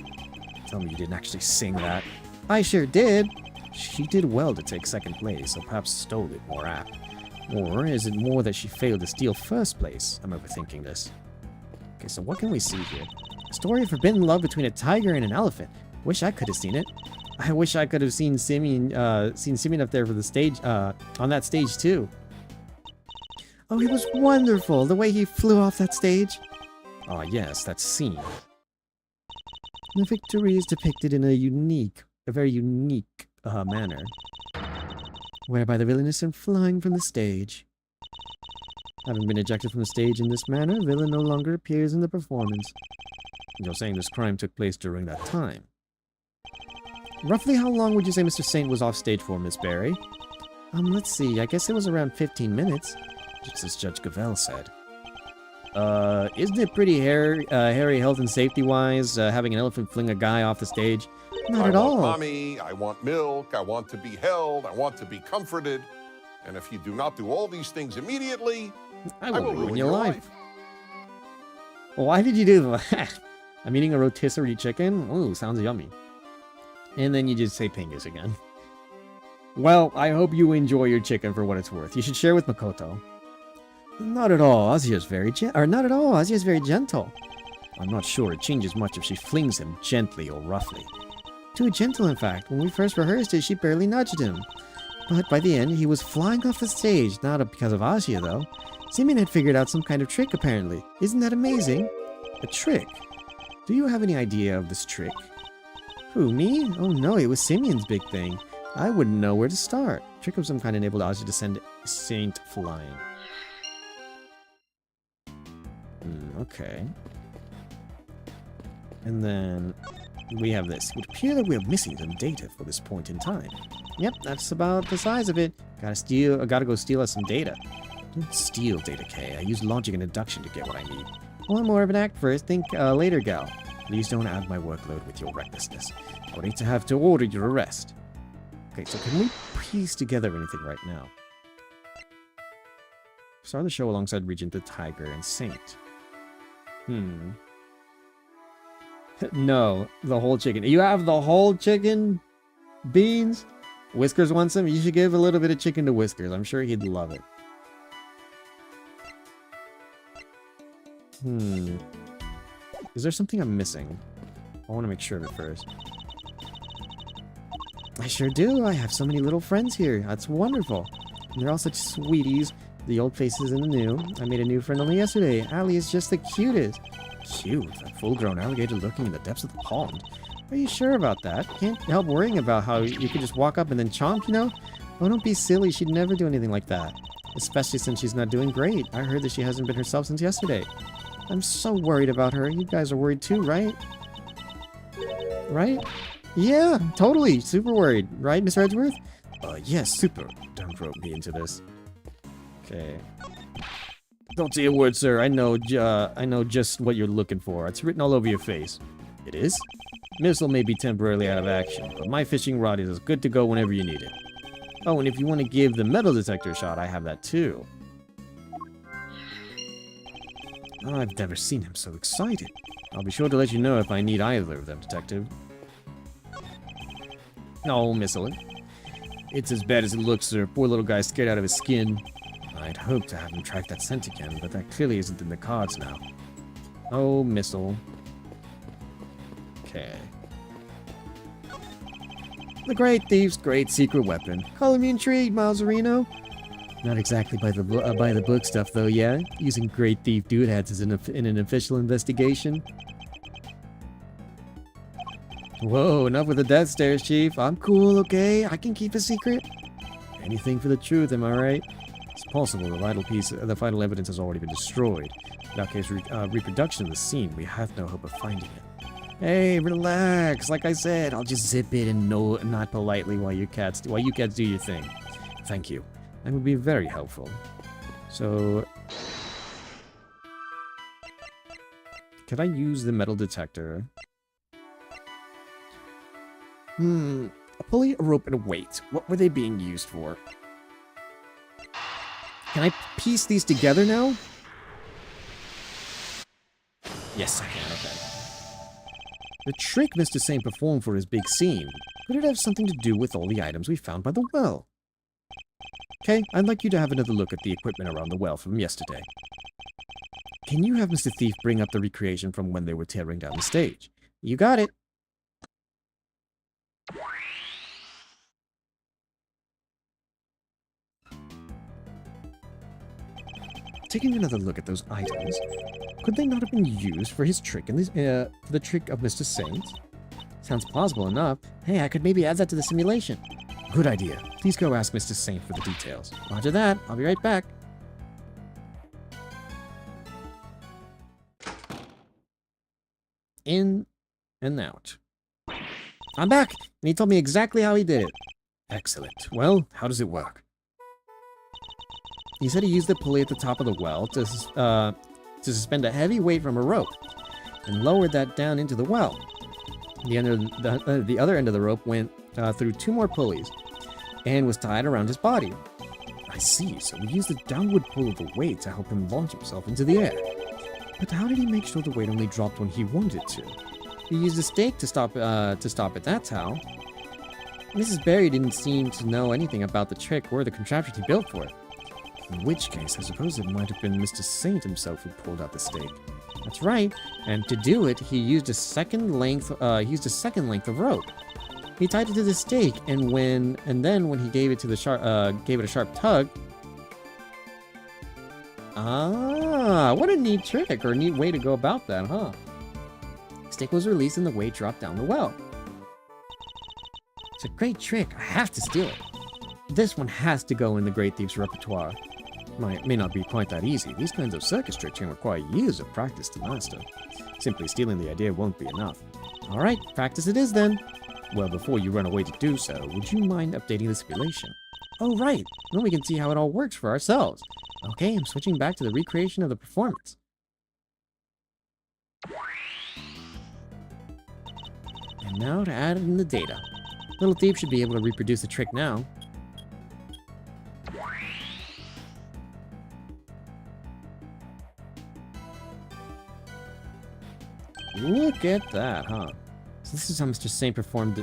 Tell me you didn't actually sing that. I sure did. She did well to take second place, so perhaps stole it more apt. Or is it more that she failed to steal first place? I'm overthinking this. Okay, so what can we see here? A story of forbidden love between a tiger and an elephant. Wish I could have seen it. I wish I could have seen Simeon up there for the stage, on that stage too. Oh, he was wonderful, the way he flew off that stage. Ah, yes, that scene. The victory is depicted in a very unique manner. whereby the villain is sent flying from the stage. Having been ejected from the stage in this manner, villain no longer appears in the performance. You're saying this crime took place during that time. Roughly how long would you say Mr. Saint was off stage for, Miss Barry? Let's see, I guess it was around 15 minutes, just as Judge Gavelle said. Isn't it pretty hairy health and safety-wise, having an elephant fling a guy off the stage? Not at all. I want mommy, I want milk, I want to be held, I want to be comforted. And if you do not do all these things immediately, I will ruin your life. Why did you do that? I'm eating a rotisserie chicken? Ooh, sounds yummy. And then you just say Pingus again. Well, I hope you enjoy your chicken for what it's worth. You should share with Makoto. Not at all. Asia's very not at all. Asia's very gentle. I'm not sure it changes much if she flings him gently or roughly. Too gentle, in fact. When we first rehearsed it, she barely nudged him. But by the end, he was flying off the stage, not because of Asia, though. Simeon had figured out some kind of trick, apparently. Isn't that amazing? A trick? Do you have any idea of this trick? Who, me? Oh no, it was Simeon's big thing. I wouldn't know where to start. Trick of some kind enabled Asia to send Saint flying. Okay. And then we have this. It would appear that we are missing some data for this point in time. Yep, that's about the size of it. Gotta go steal us some data. Don't steal data, Kay. I use logic and induction to get what I need. Well, I'm more of an act first. Think later, gal. Please don't add my workload with your recklessness. I would hate to have to order your arrest. Okay, so can we piece together anything right now? Start the show alongside Regent the Tiger and Saint. No, the whole chicken. You have the whole chicken? Beans? Whiskers wants some? You should give a little bit of chicken to Whiskers. I'm sure he'd love it. Is there something I'm missing? I want to make sure of it first. I sure do. I have so many little friends here. That's wonderful. And they're all such sweeties. The old faces and the new. I made a new friend only yesterday. Allie is just the cutest. Cute? A full-grown alligator lurking in the depths of the pond. Are you sure about that? Can't help worrying about how you could just walk up and then chomp, you know? Oh, don't be silly. She'd never do anything like that. Especially since she's not doing great. I heard that she hasn't been herself since yesterday. I'm so worried about her. You guys are worried too, right? Right? Yeah, totally. Super worried. Right, Mr. Edgeworth? Yes, super. Don't rope me into this. Okay. Don't say a word, sir. I know just what you're looking for. It's written all over your face. It is? Missile may be temporarily out of action, but my fishing rod is as good to go whenever you need it. Oh, and if you want to give the metal detector a shot, I have that too. Oh, I've never seen him so excited. I'll be sure to let you know if I need either of them, Detective. No, Missile. It's as bad as it looks, sir. Poor little guy's scared out of his skin. I'd hoped to have him track that scent again, but that clearly isn't in the cards now. Oh, Missile. Okay. The Great Thief's great secret weapon. Color me intrigued, Mauserino. Not exactly by the book stuff, though, yeah? Using Great Thief doodads in an official investigation. Whoa, enough with the death stares, Chief. I'm cool, okay? I can keep a secret. Anything for the truth, am I right? It's possible the vital evidence has already been destroyed. Without case reproduction of the scene, we have no hope of finding it. Hey, relax. Like I said, I'll just zip it and nod politely while you cats do your thing. Thank you. That would be very helpful. So, could I use the metal detector? A pulley, a rope, and a weight. What were they being used for? Can I piece these together now? Yes, I can, okay. The trick Mr. Saint performed for his big scene, could it have something to do with all the items we found by the well? Okay, I'd like you to have another look at the equipment around the well from yesterday. Can you have Mr. Thief bring up the recreation from when they were tearing down the stage? You got it. Taking another look at those items, could they not have been used for his trick for the trick of Mr. Saint? Sounds plausible enough. Hey, I could maybe add that to the simulation. Good idea. Please go ask Mr. Saint for the details. Roger that. I'll be right back. In and out. I'm back, and he told me exactly how he did it. Excellent. Well, how does it work? He said he used the pulley at the top of the well to suspend a heavy weight from a rope, and lowered that down into the well. The other end of the rope went through 2 more pulleys, and was tied around his body. I see. So he used the downward pull of the weight to help him launch himself into the air. But how did he make sure the weight only dropped when he wanted to? He used a stake to stop it, that's how. Mrs. Berry didn't seem to know anything about the trick or the contraption he built for it. In which case, I suppose it might have been Mr. Saint himself who pulled out the stake. That's right, and to do it, he used a second length of rope. He tied it to the stake, and then when he gave it a sharp tug. Ah, what a neat trick, or a neat way to go about that, huh? The stake was released and the weight dropped down the well. It's a great trick. I have to steal it. This one has to go in the Great Thief's repertoire. May not be quite that easy. These kinds of circus tricks can require years of practice to master. Simply stealing the idea won't be enough. Alright, practice it is then. Well, before you run away to do so, would you mind updating the simulation? Oh, right. Then we can see how it all works for ourselves. Okay, I'm switching back to the recreation of the performance. And now to add in the data. Little Thief should be able to reproduce the trick now. Look at that, huh? So this is how Mr. Saint performed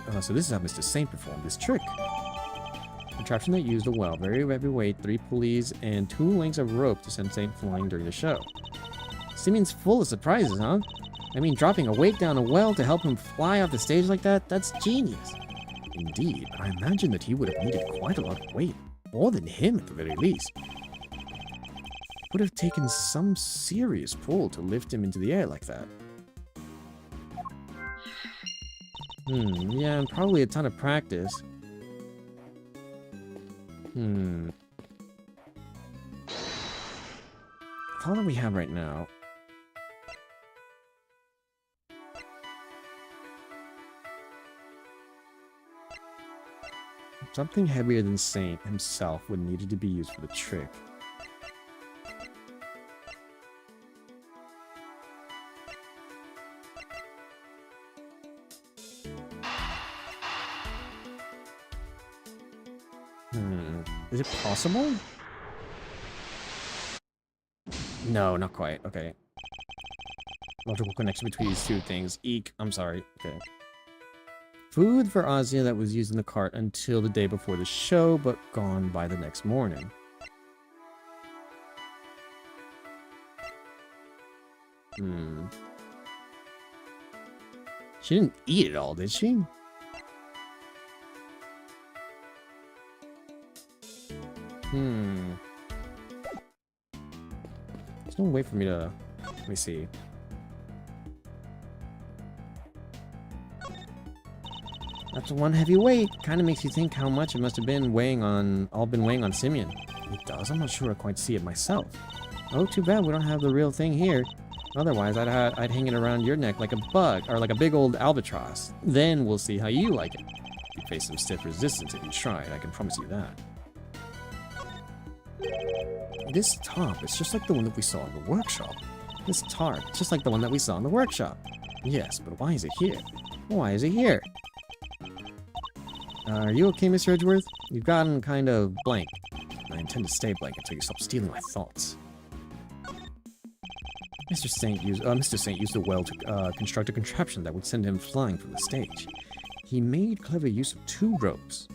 this trick. Contraption that used a well, very heavy weight, 3 pulleys, and 2 lengths of rope to send Saint flying during the show. Simeon's full of surprises, huh? I mean, dropping a weight down a well to help him fly off the stage like that, that's genius. Indeed, but I imagine that he would have needed quite a lot of weight. More than him, at the very least. It would have taken some serious pull to lift him into the air like that. Yeah, and probably a ton of practice. All that we have right now. Something heavier than Saint himself would needed to be used for the trick. Is it possible? No, not quite. Okay. Logical connection between these 2 things. Eek. I'm sorry. Okay. Food for Ozzy that was used in the cart until the day before the show, but gone by the next morning. She didn't eat it all, did she? There's no way for me to... Let me see. That's 1 heavy weight. Kind of makes you think how much it must have been weighing on Simeon. It does. I'm not sure I quite see it myself. Oh, too bad we don't have the real thing here. Otherwise, I'd hang it around your neck like a bug, or like a big old albatross. Then we'll see how you like it. You'd face some stiff resistance if you tried, I can promise you that. This top is just like the one that we saw in the workshop. This tarp, just like the one that we saw in the workshop. Yes, but why is it here? Why is it here? Are you okay, Mr. Edgeworth? You've gotten kind of blank. I intend to stay blank until you stop stealing my thoughts. Mr. Saint used the well to construct a contraption that would send him flying from the stage. He made clever use of 2 ropes.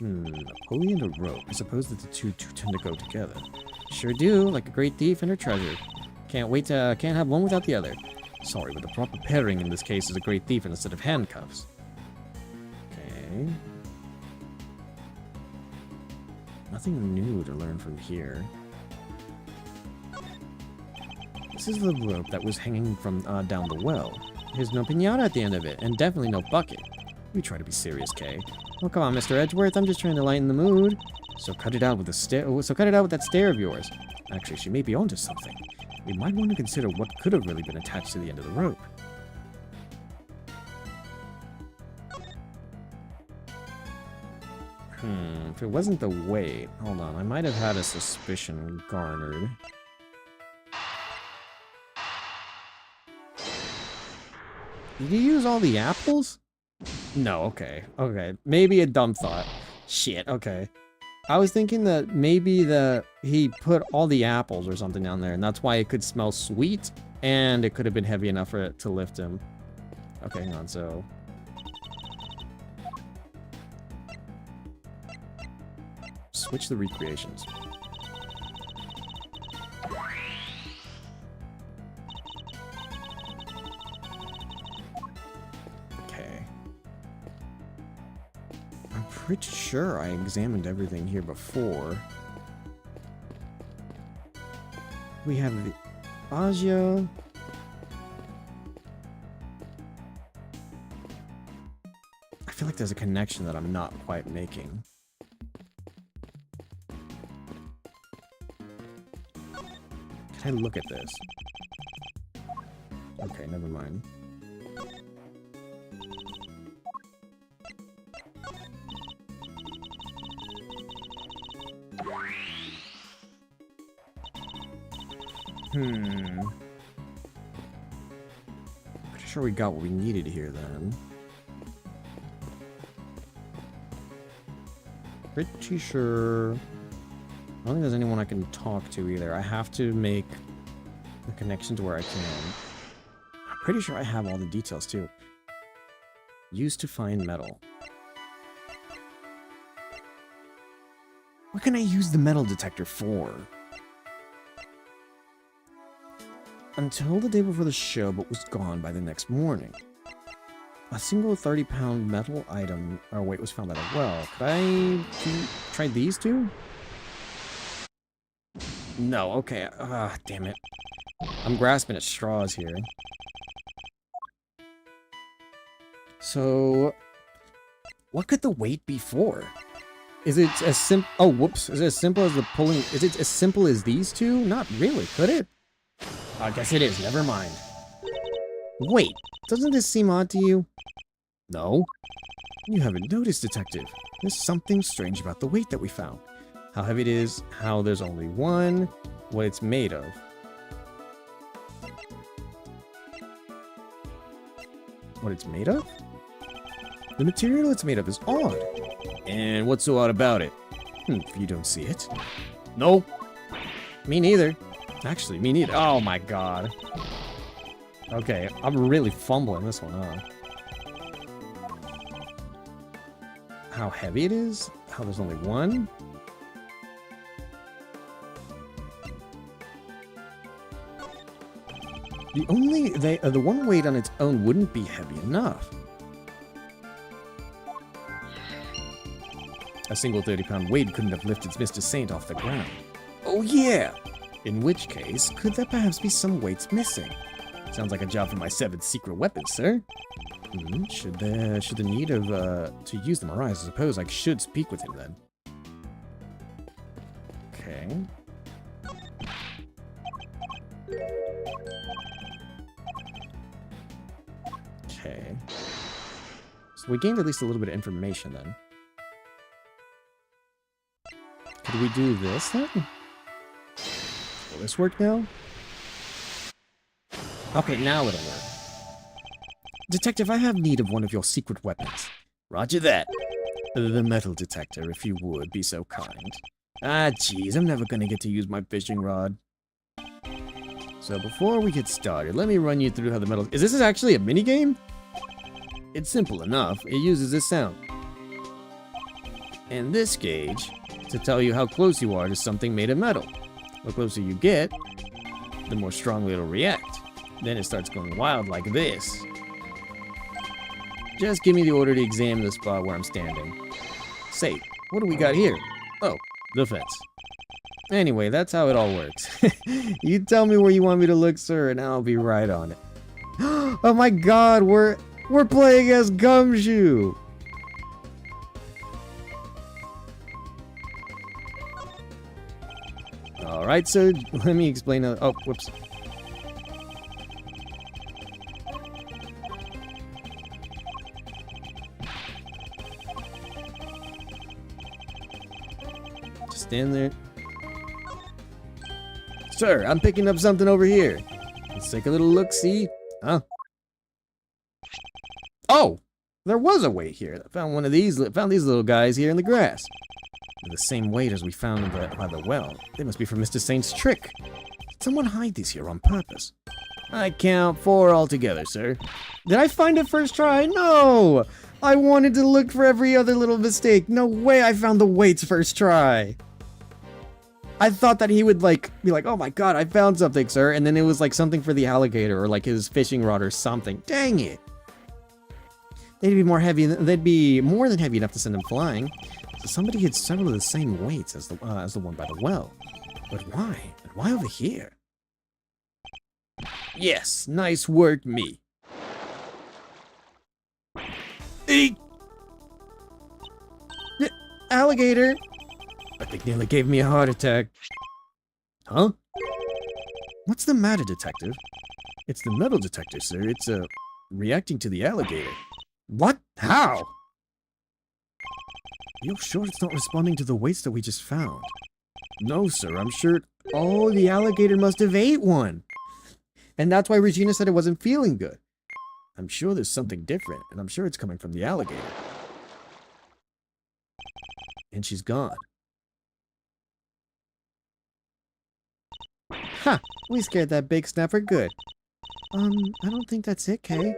A pulley and a rope. I suppose that the two tend to go together. Sure do, like a great thief and her treasure. Can't have one without the other. Sorry, but the proper pairing in this case is a great thief instead of handcuffs. Okay. Nothing new to learn from here. This is the rope that was hanging from down the well. There's no pinata at the end of it, and definitely no bucket. You try to be serious, Kay. Oh, come on, Mr. Edgeworth. I'm just trying to lighten the mood. So cut it out with that stare of yours. Actually, she may be onto something. We might want to consider what could have really been attached to the end of the rope. If it wasn't the weight... Hold on, I might have had a suspicion garnered. Did you use all the apples? No, okay. Okay, maybe a dumb thought. Shit, okay. I was thinking that maybe he put all the apples or something down there, and that's why it could smell sweet, and it could have been heavy enough for it to lift him. Okay, hang on, so... Switch the recreations. Okay. I'm pretty sure I examined everything here before. We have the Agio. I feel like there's a connection that I'm not quite making. Can I look at this? Okay, never mind. Pretty sure we got what we needed here then. Pretty sure... I don't think there's anyone I can talk to either. I have to make a connection to where I can. I'm pretty sure I have all the details too. Used to find metal. What can I use the metal detector for? Until the day before the show, but was gone by the next morning. A single 30-pound metal item or weight was found by the well. Could I try these two? No, okay. Damn it. I'm grasping at straws here. So, what could the weight be for? Is it as simple? Oh, whoops. Is it as simple as the pulling? Is it as simple as these two? Not really, could it? I guess it is. Never mind. Wait, doesn't this seem odd to you? No. You haven't noticed, Detective. There's something strange about the weight that we found. How heavy it is, how there's only one, what it's made of. What it's made of? The material it's made of is odd. And what's so odd about it? If you don't see it. No. Me neither. Actually, me neither. Oh my god. Okay, I'm really fumbling this one up. How heavy it is? How there's only one? The one weight on its own wouldn't be heavy enough. A single 30-pound weight couldn't have lifted Mr. Saint off the ground. Oh yeah! In which case, could there perhaps be some weights missing? Sounds like a job for my 7th secret weapon, sir. Should the need of to use them arise, I suppose I should speak with him then. Okay. Okay. So we gained at least a little bit of information then. Could we do this then? Will this work now? Okay, now it'll work. Detective, I have need of one of your secret weapons. Roger that. The metal detector, if you would be so kind. Ah, jeez, I'm never gonna get to use my fishing rod. So before we get started, let me run you through how the metal... Is this actually a minigame? It's simple enough. It uses this sound. And this gauge to tell you how close you are to something made of metal. The closer you get, the more strongly it'll react. Then it starts going wild like this. Just give me the order to examine the spot where I'm standing. Say, what do we got here? Oh, the fence. Anyway, that's how it all works. You tell me where you want me to look, sir, and I'll be right on it. Oh my god, we're playing as Gumshoe! Alright, so let me explain. Oh, whoops. Just stand there. Sir, I'm picking up something over here. Let's take a little look-see. Huh? Oh! There was a weight here. I found one of these. Found these little guys here in the grass. They're the same weight as we found by the well. They must be from Mr. Saint's trick. Did someone hide these here on purpose? I count 4 altogether, sir. Did I find it first try? No! I wanted to look for every other little mistake. No way I found the weights first try. I thought that he would be like, oh my god, I found something, sir. And then it was like something for the alligator or like his fishing rod or something. Dang it. They'd be more heavy. They'd be more than heavy enough to send them flying. So somebody had several of the same weights as the one by the well. But why? And why over here? Yes, nice work, me. Eek! Alligator! I think nearly gave me a heart attack. Huh? What's the matter, detective? It's the metal detector, sir. It's, reacting to the alligator. What? How? You're sure it's not responding to the weights that we just found? No, sir, I'm sure... Oh, the alligator must have ate one! And that's why Regina said it wasn't feeling good. I'm sure there's something different, and I'm sure it's coming from the alligator. And she's gone. Ha! We scared that big snapper good. I don't think that's it, Kay.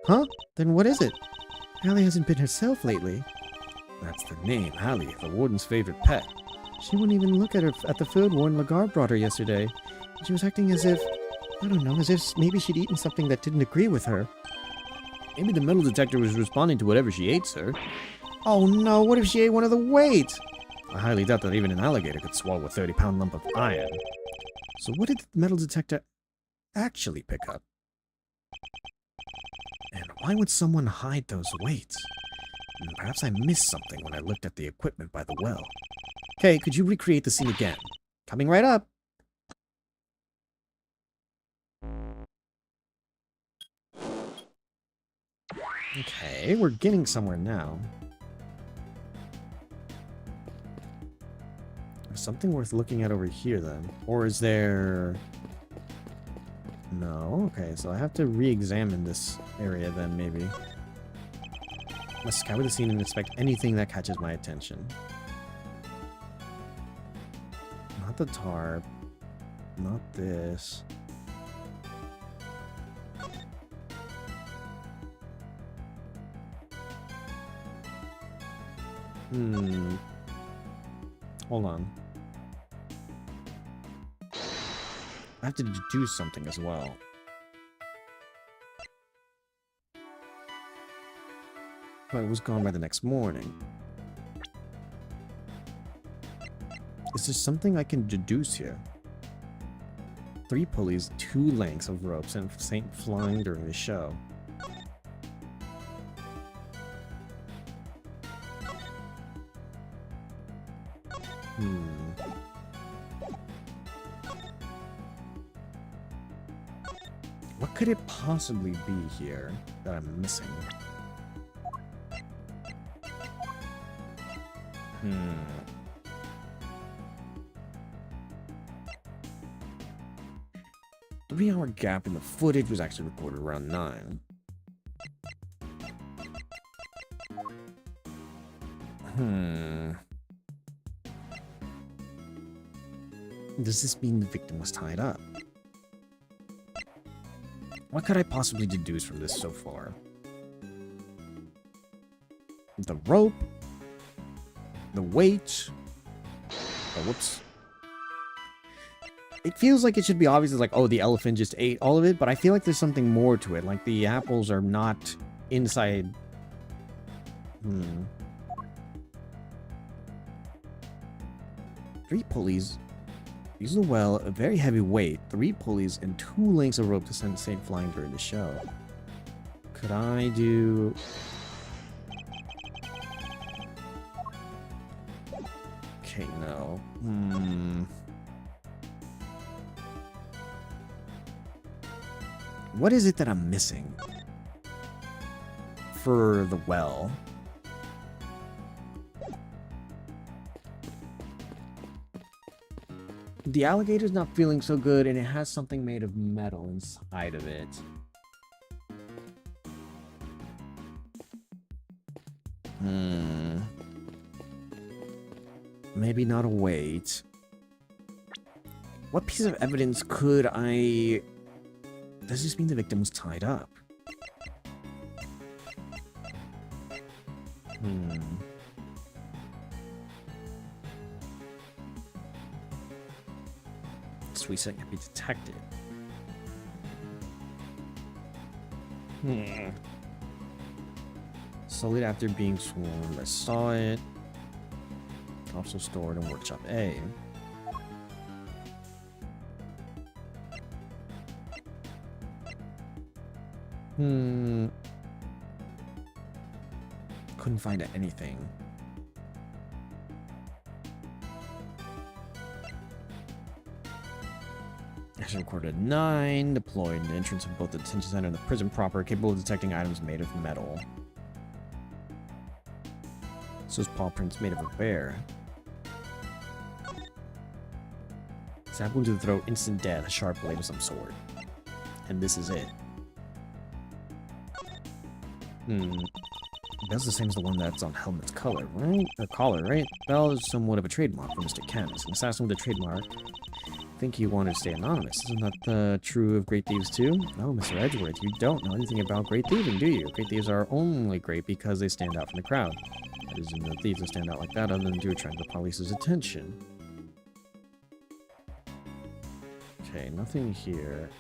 Huh? Then what is it? Hallie hasn't been herself lately. That's the name, Hallie, the warden's favorite pet. She wouldn't even look at the food Warden Lagarde brought her yesterday. She was acting as if, I don't know, as if maybe she'd eaten something that didn't agree with her. Maybe the metal detector was responding to whatever she ate, sir. Oh no, what if she ate one of the weights? I highly doubt that even an alligator could swallow a 30-pound lump of iron. So what did the metal detector actually pick up? And why would someone hide those weights? Perhaps I missed something when I looked at the equipment by the well. Okay, could you recreate the scene again? Coming right up. Okay, we're getting somewhere now. There's something worth looking at over here then. Or is there... No, okay, so I have to re-examine this area then, maybe. Must scour the scene and inspect anything that catches my attention. Not the tarp. Not this. Hold on. I have to do something as well. But it was gone by the next morning. Is there something I can deduce here? 3 pulleys, 2 lengths of ropes, and Saint flying during the show. What could it possibly be here that I'm missing? Three-hour gap in the footage was actually recorded around 9. Does this mean the victim was tied up? What could I possibly deduce from this so far? The rope? The weight? Oh, whoops. It feels like it should be obvious, like, oh, the elephant just ate all of it, but I feel like there's something more to it. Like, the apples are not inside... 3 pulleys, Use the well, a very heavy weight, 3 pulleys, and 2 lengths of rope to send Saint flying during the show. Could I do... Okay, no. What is it that I'm missing? For the well. The alligator's not feeling so good, and it has something made of metal inside of it. Maybe not a weight. What piece of evidence could I... Does this mean the victim was tied up? Sweet scent can be detected. Solid after being swarmed. I saw it. Also stored in Workshop A. Couldn't find anything. Action recorded 9. Deployed in the entrance of both the detention center and the prison proper, capable of detecting items made of metal. So his paw prints made of a bear. Stab wound to the throat, instant death, a sharp blade of some sort. And this is it. Bell's the same as the one that's on Helmet's collar, right? Collar, right? Bell is somewhat of a trademark for Mr. Camus. An assassin with a trademark. I think you wanted to stay anonymous. Isn't that true of great thieves too? No, Mr. Edgeworth, you don't know anything about great thieving, do you? Great thieves are only great because they stand out from the crowd. It isn't the thieves that stand out like that other than to attract the police's attention. Okay, nothing here.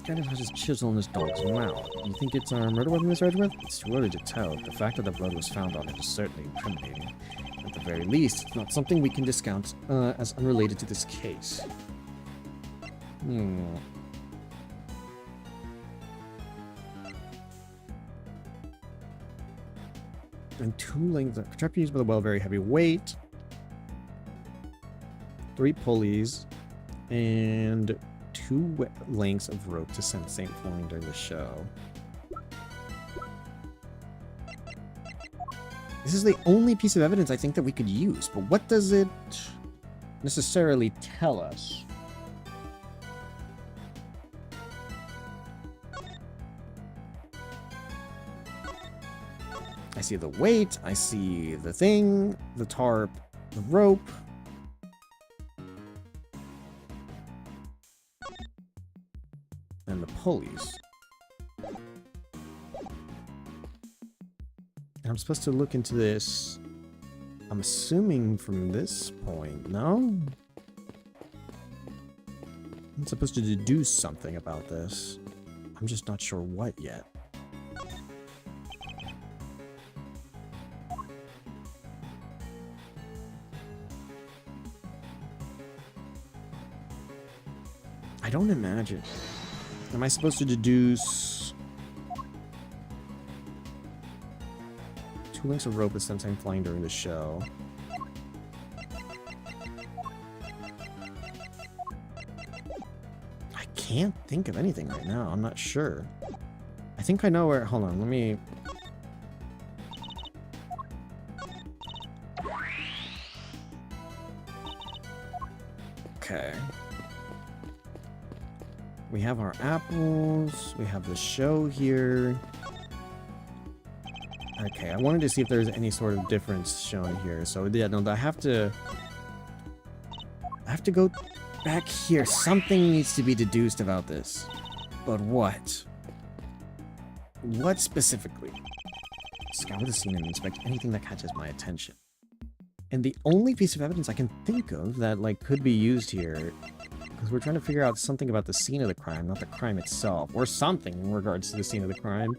Kind of has his chisel in his dog's mouth. You think it's a murder weapon, Mr. Edgeworth? It's too early to tell. The fact that the blood was found on it is certainly incriminating. At the very least, it's not something we can discount as unrelated to this case. And 2 lengths of contraption used by the well, very heavy weight. 3 pulleys. And 2 lengths of rope to send Saint flying during the show. This is the only piece of evidence I think that we could use, but what does it necessarily tell us? I see the weight, I see the thing, the tarp, the rope. And the pulleys. I'm supposed to look into this, I'm assuming from this point, no? I'm supposed to deduce something about this. I'm just not sure what yet. I don't imagine. Am I supposed to deduce 2 lengths of rope is sometimes flying during the show? I can't think of anything right now. I'm not sure. I think I know where... Hold on, let me... Okay. We have our apples. We have the show here. Okay, I wanted to see if there's any sort of difference shown here. So yeah, no, I have to go back here. Something needs to be deduced about this. But what? What specifically? Scour the scene and inspect anything that catches my attention. And the only piece of evidence I can think of that like could be used here, because we're trying to figure out something about the scene of the crime, not the crime itself, or something in regards to the scene of the crime,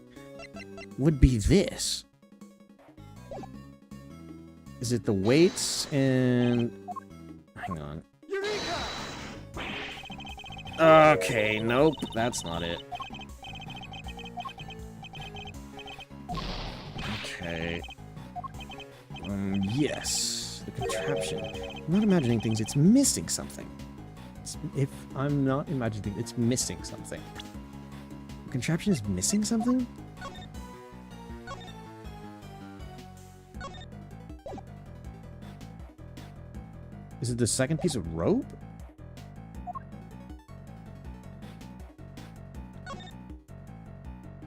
would be this. Is it the weights and... Hang on. Okay, nope, that's not it. Okay. Yes. The contraption. I'm not imagining things, it's missing something. If I'm not imagining things, it's missing something. The contraption is missing something? Is it the second piece of rope?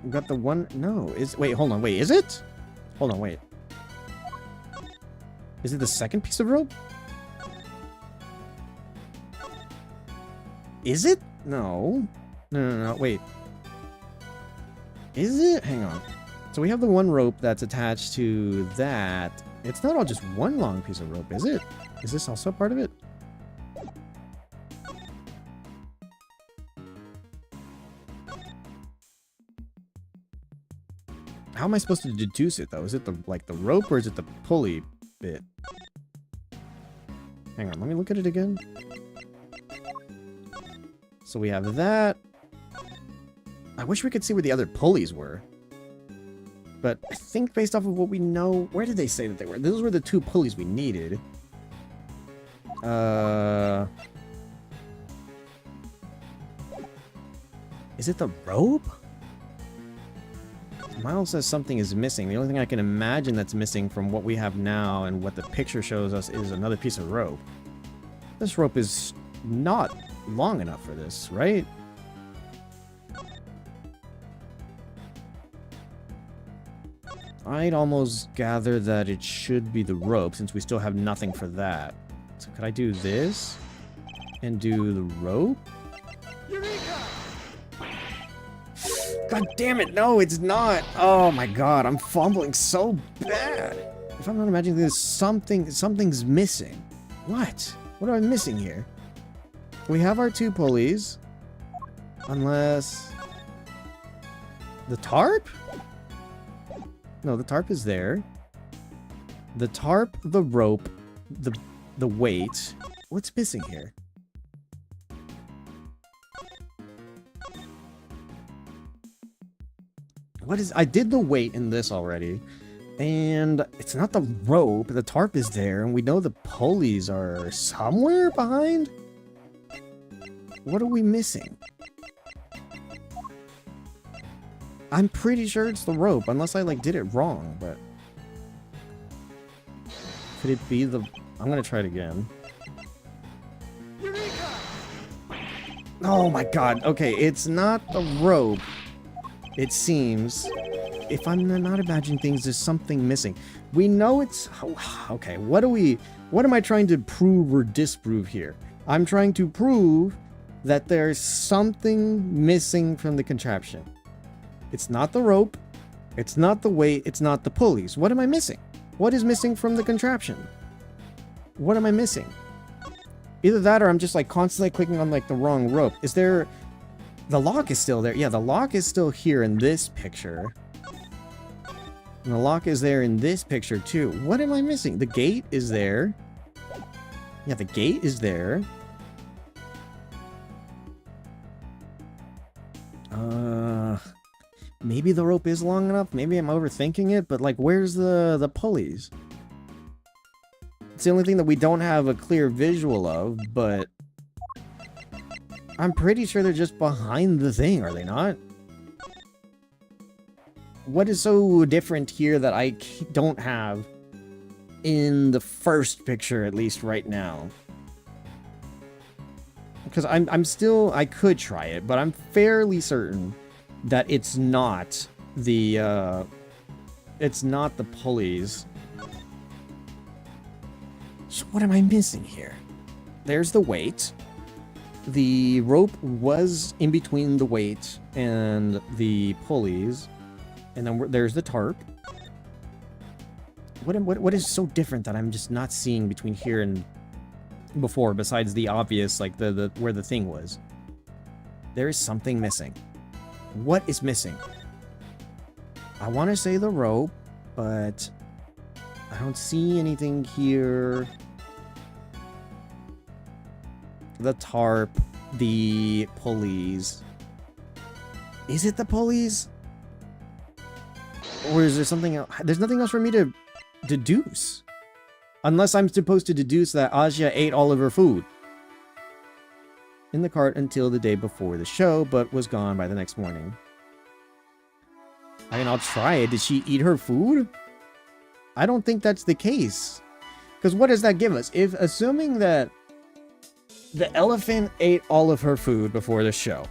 We got the one... No, wait, hold on, wait, is it? Hold on, wait. Is it the second piece of rope? Is it? No. No, wait. Is it? Hang on. So we have the one rope that's attached to that. It's not all just one long piece of rope, is it? Is this also part of it? How am I supposed to deduce it, though? Is it the rope, or is it the pulley bit? Hang on, let me look at it again. So we have that. I wish we could see where the other pulleys were. But I think based off of what we know... Where did they say that they were? Those were the two pulleys we needed. Is it the rope? Miles says something is missing. The only thing I can imagine that's missing from what we have now and what the picture shows us is another piece of rope. This rope is not long enough for this, right? I'd almost gather that it should be the rope since we still have nothing for that. So could I do this and do the rope? God damn it, no, it's not. Oh my god, I'm fumbling so bad. If I'm not imagining this, something's missing. What? What am I missing here? We have our two pulleys. Unless... The tarp? No, the tarp is there. The tarp, the rope, the weight. What's missing here? What is... I did the weight in this already. And it's not the rope. The tarp is there. And we know the pulleys are somewhere behind. What are we missing? I'm pretty sure it's the rope. Unless I, did it wrong. But... Could it be the... I'm gonna try it again. Oh my god. Okay, it's not the rope. It seems, if I'm not imagining things, there's something missing. We know it's... Okay, what am I trying to prove or disprove here? I'm trying to prove that there's something missing from the contraption. It's not the rope. It's not the weight. It's not the pulleys. What am I missing? What is missing from the contraption? What am I missing? Either that or I'm just, constantly clicking on, the wrong rope. Is there... The lock is still there. Yeah, the lock is still here in this picture. And the lock is there in this picture, too. What am I missing? The gate is there. Yeah, the gate is there. Maybe the rope is long enough. Maybe I'm overthinking it. But, where's the pulleys? It's the only thing that we don't have a clear visual of, but... I'm pretty sure they're just behind the thing, are they not? What is so different here that I don't have in the first picture, at least right now? Because I'm still... I could try it, but I'm fairly certain that it's not the... it's not the pulleys. So what am I missing here? There's the weight. The rope was in between the weight and the pulleys. And then there's the tarp. What is so different that I'm just not seeing between here and before, besides the obvious, the where the thing was? There is something missing. What is missing? I want to say the rope, but I don't see anything here. The tarp, the pulleys. Is it the pulleys? Or is there something else? There's nothing else for me to deduce. Unless I'm supposed to deduce that Asia ate all of her food in the cart until the day before the show, but was gone by the next morning. I mean, I'll try it. Did she eat her food? I don't think that's the case. Because what does that give us? If, assuming that the elephant ate all of her food before the show,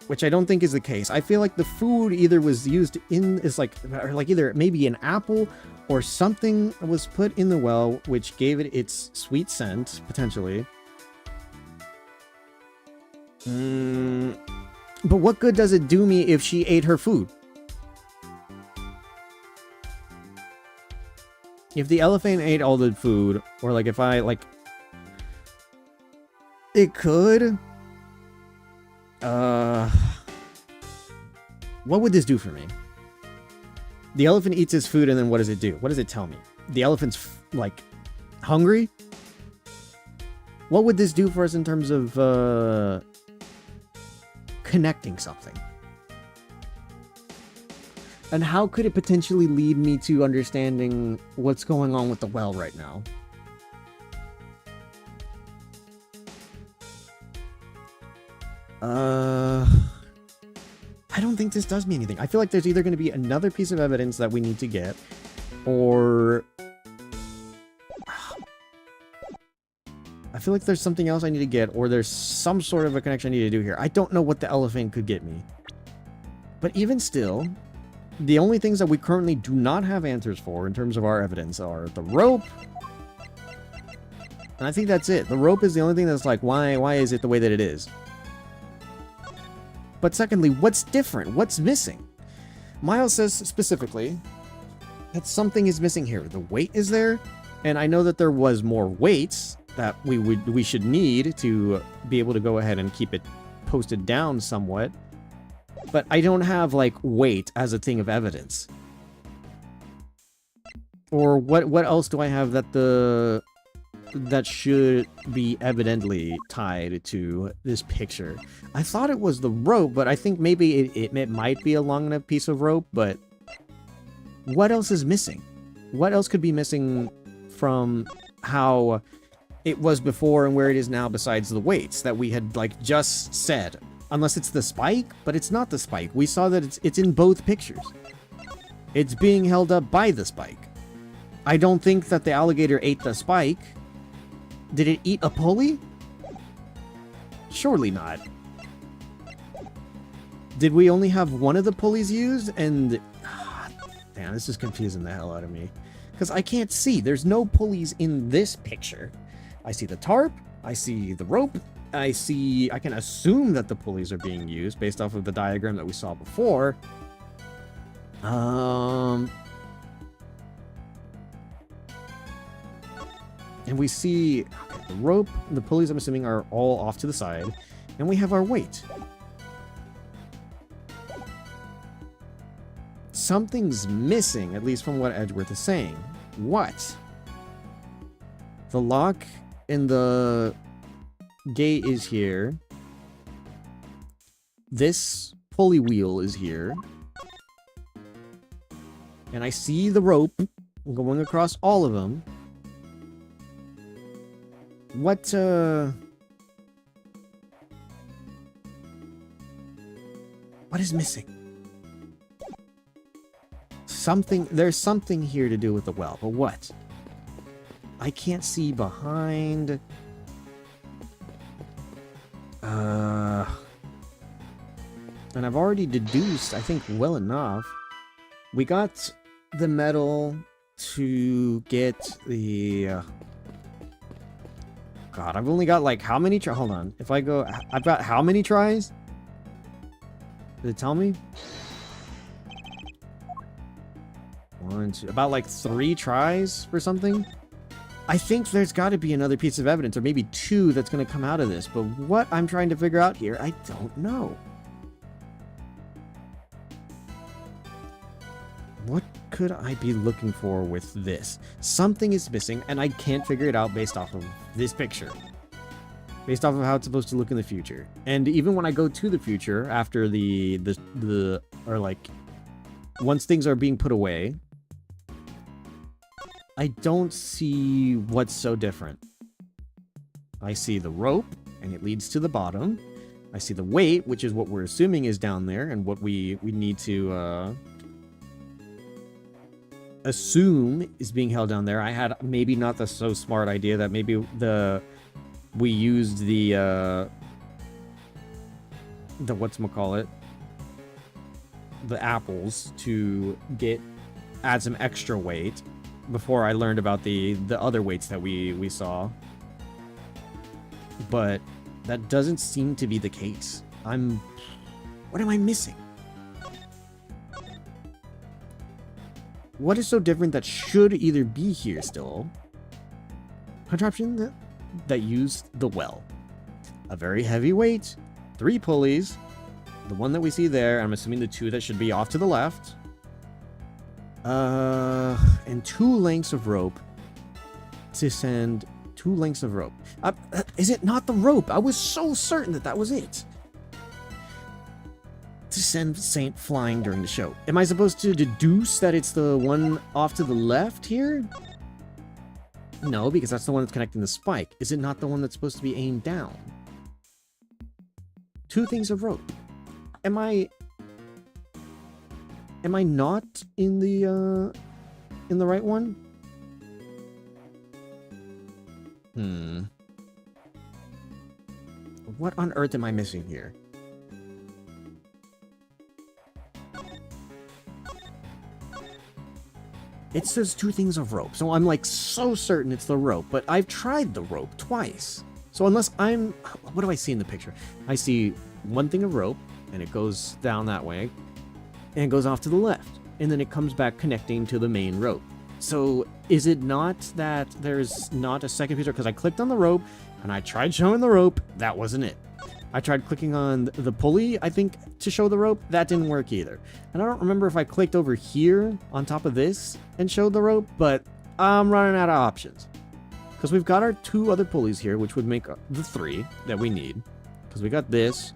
which I don't think is the case. I feel like the food either was used in, is like either maybe an apple or something was put in the well, which gave it its sweet scent, potentially. But what good does it do me if she ate her food? If the elephant ate all the food, or like if I, like... It could... What would this do for me? The elephant eats his food and then what does it do? What does it tell me? The elephant's, like, hungry? What would this do for us in terms of, connecting something? And how could it potentially lead me to understanding what's going on with the well right now? I don't think this does me anything. I feel like there's either going to be another piece of evidence that we need to get, or... I feel like there's something else I need to get, or there's some sort of a connection I need to do here. I don't know what the elephant could get me. But even still, the only things that we currently do not have answers for in terms of our evidence are the rope. And I think that's it. The rope is the only thing that's like, why is it the way that it is? But secondly, what's different? What's missing? Miles says specifically that something is missing here. The weight is there, and I know that there was more weights that we should need to be able to go ahead and keep it posted down somewhat. But I don't have, like, weight as a thing of evidence. Or what else do I have that should be evidently tied to this picture? I thought it was the rope, but I think maybe it might be a long enough piece of rope, but what else is missing? What else could be missing from how it was before and where it is now besides the weights that we had, like, just said? Unless it's the spike, but it's not the spike. We saw that it's in both pictures. It's being held up by the spike. I don't think that the alligator ate the spike. Did it eat a pulley? Surely not. Did we only have one of the pulleys used? And... damn, this is confusing the hell out of me. Because I can't see. There's no pulleys in this picture. I see the tarp. I see the rope. I can assume that the pulleys are being used based off of the diagram that we saw before. And we see the rope, the pulleys, I'm assuming, are all off to the side. And we have our weight. Something's missing, at least from what Edgeworth is saying. What? The lock in the gate is here. This pulley wheel is here. And I see the rope going across all of them. What is missing? There's something here to do with the well, but what? I can't see behind. And I've already deduced, I think, well enough. We got the metal to get the... God, I've only got, like, how many tries? Hold on. If I go... I've got how many tries? Did it tell me? 1, 2... About, like, 3 tries for something? I think there's got to be another piece of evidence, or maybe 2 that's going to come out of this. But what I'm trying to figure out here, I don't know. What could I be looking for with this? Something is missing, and I can't figure it out based off of this picture. Based off of how it's supposed to look in the future. And even when I go to the future, after or like, once things are being put away, I don't see what's so different. I see the rope, and it leads to the bottom. I see the weight, which is what we're assuming is down there, and what we need to assume is being held down there. I had maybe not the so smart idea that maybe we used the whatchamacallit, the apples to add some extra weight before I learned about the other weights that we saw. But that doesn't seem to be the case. What am I missing? What is so different that should either be here still? Contraption that used the well. A very heavy weight, 3 pulleys, the one that we see there, I'm assuming the 2 that should be off to the left, and 2 lengths of rope to send 2 lengths of rope. Is it not the rope? I was so certain that was it. To send Saint flying during the show. Am I supposed to deduce that it's the one off to the left here? No, because that's the one that's connecting the spike. Is it not the one that's supposed to be aimed down? 2 things of rope. Am I not in the right one? What on earth am I missing here? It says 2 things of rope, so I'm like so certain it's the rope, but I've tried the rope twice. So unless what do I see in the picture? I see 1 thing of rope, and it goes down that way, and it goes off to the left, and then it comes back connecting to the main rope. So is it not that there's not a second picture? Because I clicked on the rope, and I tried showing the rope, that wasn't it. I tried clicking on the pulley, I think, to show the rope. That didn't work either. And I don't remember if I clicked over here on top of this and showed the rope, but I'm running out of options. Because we've got our 2 other pulleys here, which would make the 3 that we need. Because we got this,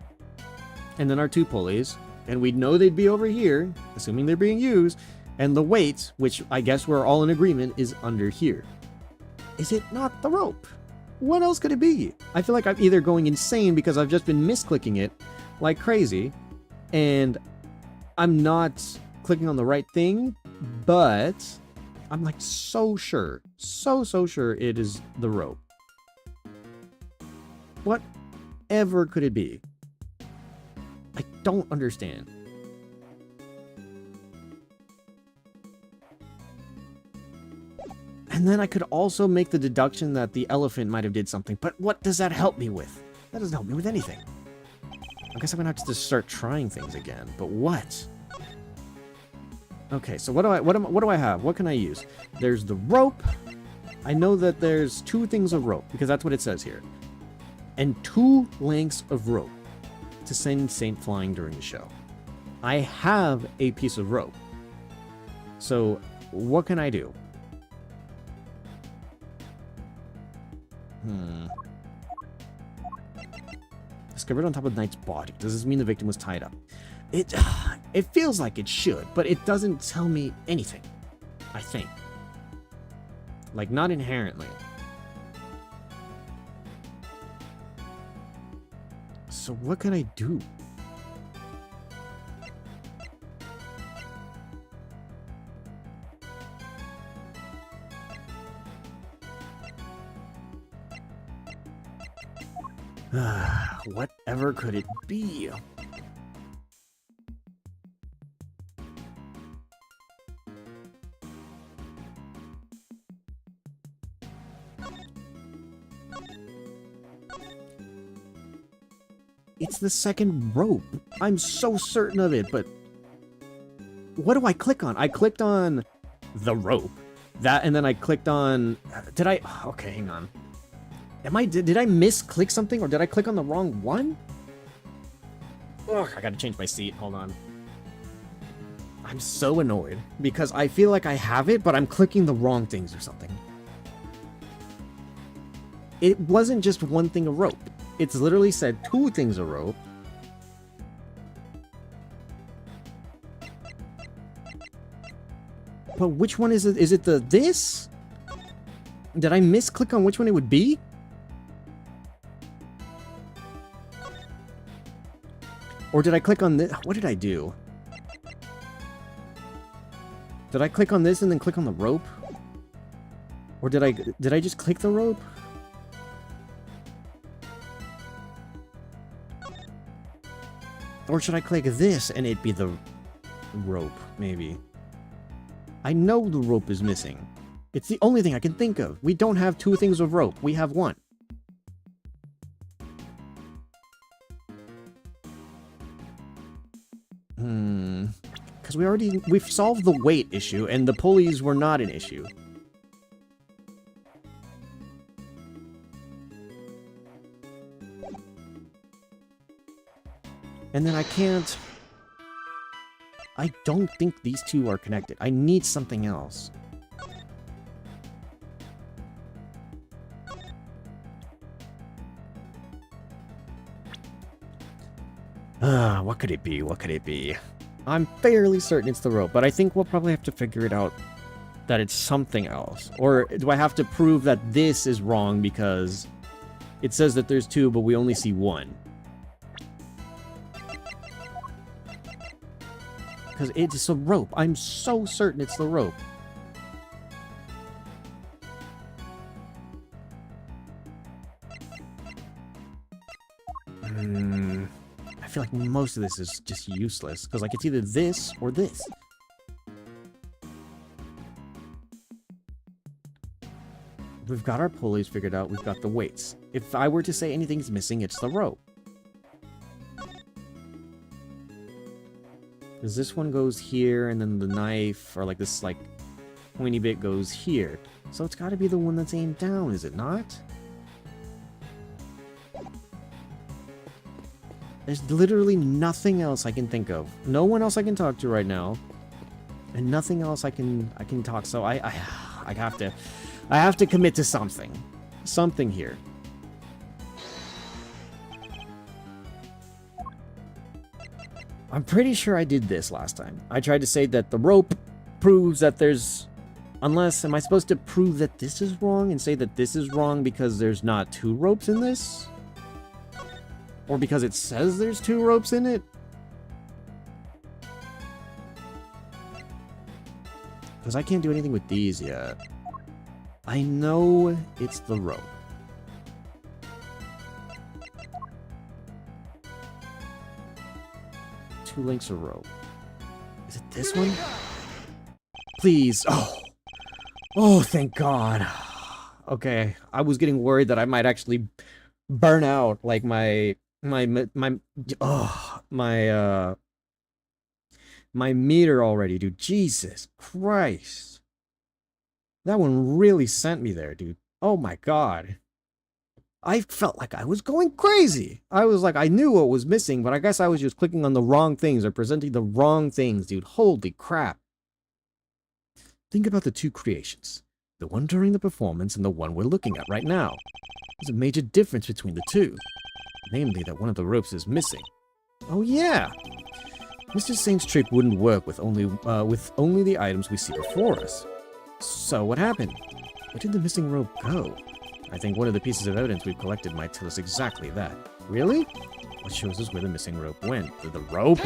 and then our 2 pulleys, and we'd know they'd be over here, assuming they're being used, and the weight, which I guess we're all in agreement, is under here. Is it not the rope? What else could it be? I feel like I'm either going insane because I've just been misclicking it like crazy, and I'm not clicking on the right thing, but I'm like so sure it is the rope. Whatever could it be? I don't understand. And then I could also make the deduction that the elephant might have did something, but what does that help me with? That doesn't help me with anything. I guess I'm gonna have to just start trying things again, but what? Okay, so what do I have? What can I use? There's the rope. I know that there's 2 things of rope, because that's what it says here. And 2 lengths of rope to send Saint flying during the show. I have a piece of rope. So, what can I do? Discovered on top of Knight's body. Does this mean the victim was tied up? It feels like it should, but it doesn't tell me anything, I think. Like, not inherently. So what can I do? Whatever could it be? It's the second rope. I'm so certain of it, but what do I click on? I clicked on the rope. That, and then I clicked on... Okay, hang on. Did I misclick something, or did I click on the wrong one? Ugh, I gotta change my seat. Hold on. I'm so annoyed because I feel like I have it, but I'm clicking the wrong things or something. It wasn't just one thing of rope. It's literally said 2 things of rope. But which one is it? Is it this? Did I misclick on which one it would be? Or did I click on this? What did I do? Did I click on this and then click on the rope? Or did I just click the rope? Or should I click this and it be the rope, maybe? I know the rope is missing. It's the only thing I can think of. We don't have 2 things of rope. We have 1. Because we've solved the weight issue, and the pulleys were not an issue. And then I don't think these 2 are connected. I need something else. What could it be? What could it be? I'm fairly certain it's the rope, but I think we'll probably have to figure it out that it's something else. Or do I have to prove that this is wrong because it says that there's 2, but we only see 1? Because it's a rope. I'm so certain it's the rope. I feel like most of this is just useless, because like it's either this or this. We've got our pulleys figured out, we've got the weights. If I were to say anything's missing, it's the rope. Because this one goes here, and then the knife, or like this like pointy bit goes here. So it's gotta be the one that's aimed down, is it not? There's literally nothing else I can think of. No one else I can talk to right now. And nothing else I can talk, so I have to commit to something. Something here. I'm pretty sure I did this last time. I tried to say that the rope proves that there's... Unless, am I supposed to prove that this is wrong and say that this is wrong because there's not 2 ropes in this? Or because it says there's 2 ropes in it? Because I can't do anything with these yet. I know it's the rope. Two links of rope. Is it this one? Please. Oh. Oh, thank God. Okay, I was getting worried that I might actually burn out, like my meter already, dude. Jesus Christ. That one really sent me there, dude. Oh my God. I felt like I was going crazy. I was like, I knew what was missing, but I guess I was just clicking on the wrong things or presenting the wrong things, dude. Holy crap. Think about the 2 creations. The one during the performance and the one we're looking at right now. There's a major difference between the 2. Namely, that one of the ropes is missing. Oh yeah! Mr. Saint's trick wouldn't work with only the items we see before us. So what happened? Where did the missing rope go? I think one of the pieces of evidence we've collected might tell us exactly that. Really? What shows us where the missing rope went? The rope?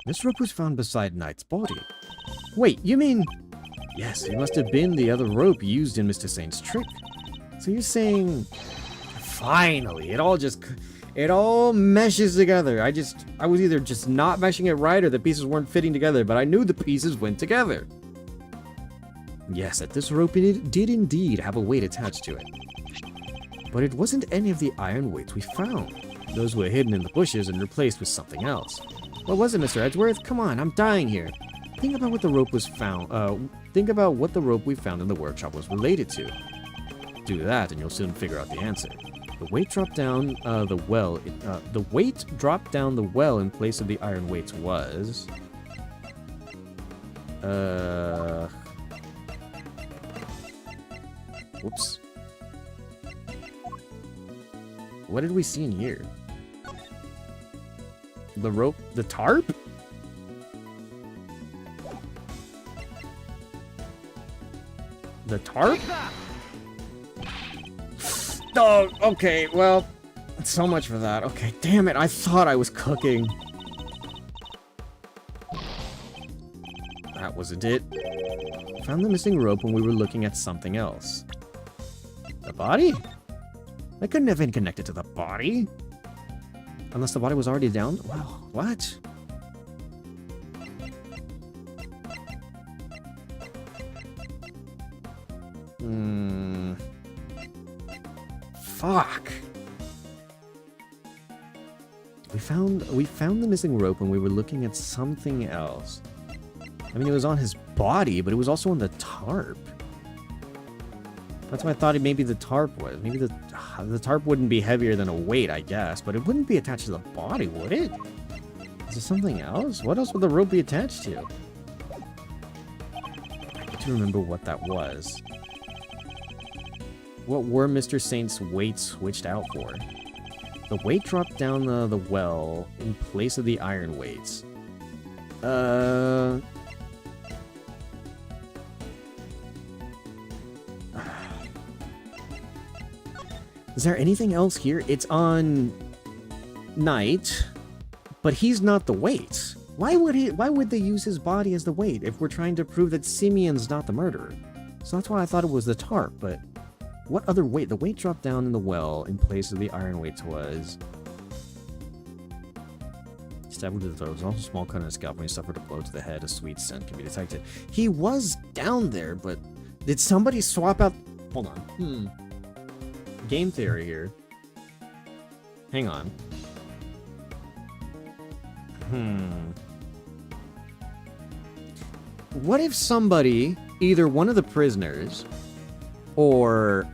This rope was found beside Knight's body. Wait, you mean... Yes, it must have been the other rope used in Mr. Saint's trick. So you're saying... Finally, it all meshes together. I was either just not meshing it right or the pieces weren't fitting together, but I knew the pieces went together. Yes, that this rope did indeed have a weight attached to it. But it wasn't any of the iron weights we found. Those were hidden in the bushes and replaced with something else. What was it, Mr. Edgeworth? Come on, I'm dying here. Think about what the rope was found. Think about what the rope we found in the workshop was related to. Do that, and you'll soon figure out the answer. The weight dropped down the well. The weight dropped down the well in place of the iron weights was. Whoops. What did we see in here? The rope, the tarp? The tarp? Take that! Oh, okay, well, so much for that. Okay, damn it, I thought I was cooking. That wasn't it. Found the missing rope when we were looking at something else. The body? That couldn't have been connected to the body. Unless the body was already down? Wow, what? Fuck. We found the missing rope when we were looking at something else. I mean, it was on his body, but it was also on the tarp. That's why I thought maybe the tarp was. Maybe the tarp wouldn't be heavier than a weight, I guess, but it wouldn't be attached to the body, would it? Is there something else? What else would the rope be attached to? I need to remember what that was. What were Mr. Saint's weights switched out for? The weight dropped down the well in place of the iron weights. Is there anything else here? It's on Knight, but he's not the weight. Why would they use his body as the weight if we're trying to prove that Simeon's not the murderer? So that's why I thought it was the tarp, but what other weight? The weight dropped down in the well in place of the iron weights was. Stabbed with the throat. Also small cut on his scalp when he suffered a blow to the head. A sweet scent can be detected. He was down there, but did somebody swap out? Hold on. Game theory here. Hang on. What if somebody, either one of the prisoners, or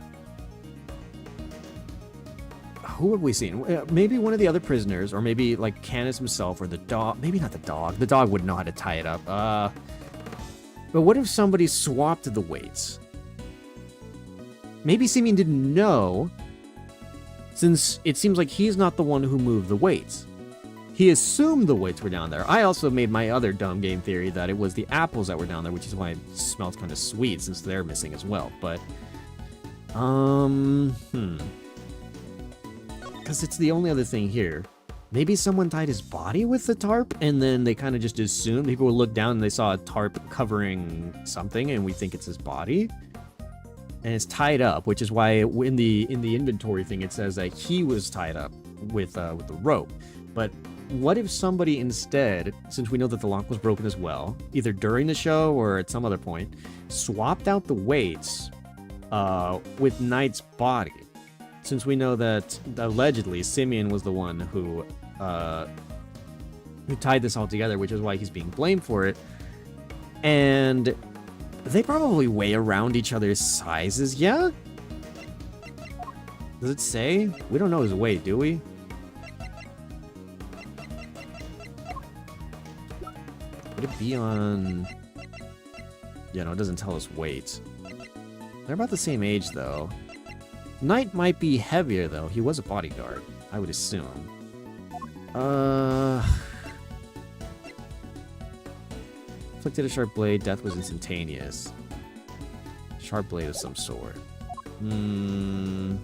who have we seen? Maybe one of the other prisoners, or maybe like Canis himself, or the dog. Maybe not the dog. The dog would know how to tie it up. But what if somebody swapped the weights? Maybe Simeon didn't know, since it seems like he's not the one who moved the weights. He assumed the weights were down there. I also made my other dumb game theory that it was the apples that were down there, which is why it smells kind of sweet, since they're missing as well. But, because it's the only other thing here. Maybe someone tied his body with the tarp, and then they kind of just assumed. People would look down and they saw a tarp covering something, and we think it's his body. And it's tied up, which is why in the inventory thing it says that he was tied up with the rope. But what if somebody instead, since we know that the lock was broken as well, either during the show or at some other point, swapped out the weights with Knight's body? Since we know that allegedly Simeon was the one who tied this all together, which is why he's being blamed for it. And they probably weigh around each other's sizes, yeah? Does it say? We don't know his weight, do we? Would it be on... Yeah, no, it doesn't tell us weight. They're about the same age, though. Knight might be heavier, though. He was a bodyguard, I would assume. Inflicted a sharp blade. Death was instantaneous. Sharp blade of some sort. The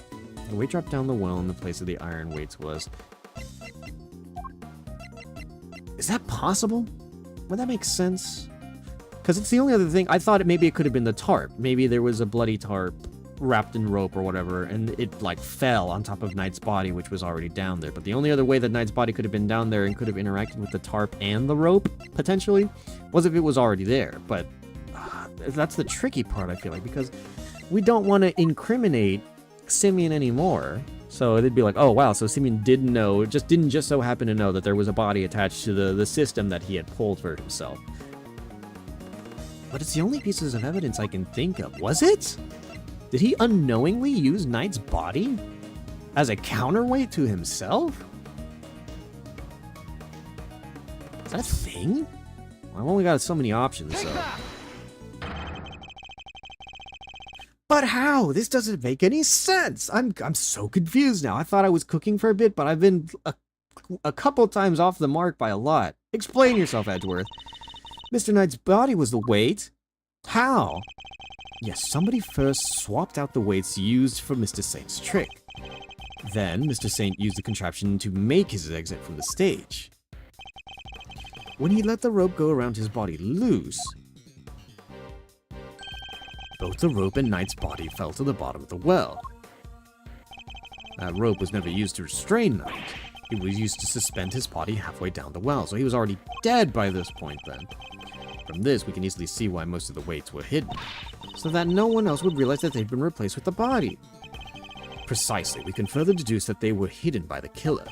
weight dropped down the well in the place of the iron weights was... Is that possible? Would that make sense? Because it's the only other thing. I thought maybe it could have been the tarp. Maybe there was a bloody tarp wrapped in rope or whatever, and it like fell on top of Knight's body, which was already down there. But the only other way that Knight's body could have been down there and could have interacted with the tarp and the rope, potentially, was if it was already there. But that's the tricky part, I feel like, because we don't want to incriminate Simeon anymore. So they'd be like, oh wow, so Simeon did know, didn't just so happen to know that there was a body attached to the system that he had pulled for himself. But it's the only pieces of evidence I can think of. Was it? Did he unknowingly use Knight's body? As a counterweight to himself? Is that a thing? I've only got so many options, Take so. that! But how? This doesn't make any sense. I'm so confused now. I thought I was cooking for a bit, but I've been a couple times off the mark by a lot. Explain yourself, Edgeworth. Mr. Knight's body was the weight? How? Yes, somebody first swapped out the weights used for Mr. Saint's trick. Then, Mr. Saint used the contraption to make his exit from the stage. When he let the rope go around his body loose, both the rope and Knight's body fell to the bottom of the well. That rope was never used to restrain Knight. It was used to suspend his body halfway down the well, so he was already dead by this point then. From this, we can easily see why most of the weights were hidden, so that no one else would realize that they'd been replaced with the body. Precisely, we can further deduce that they were hidden by the killer.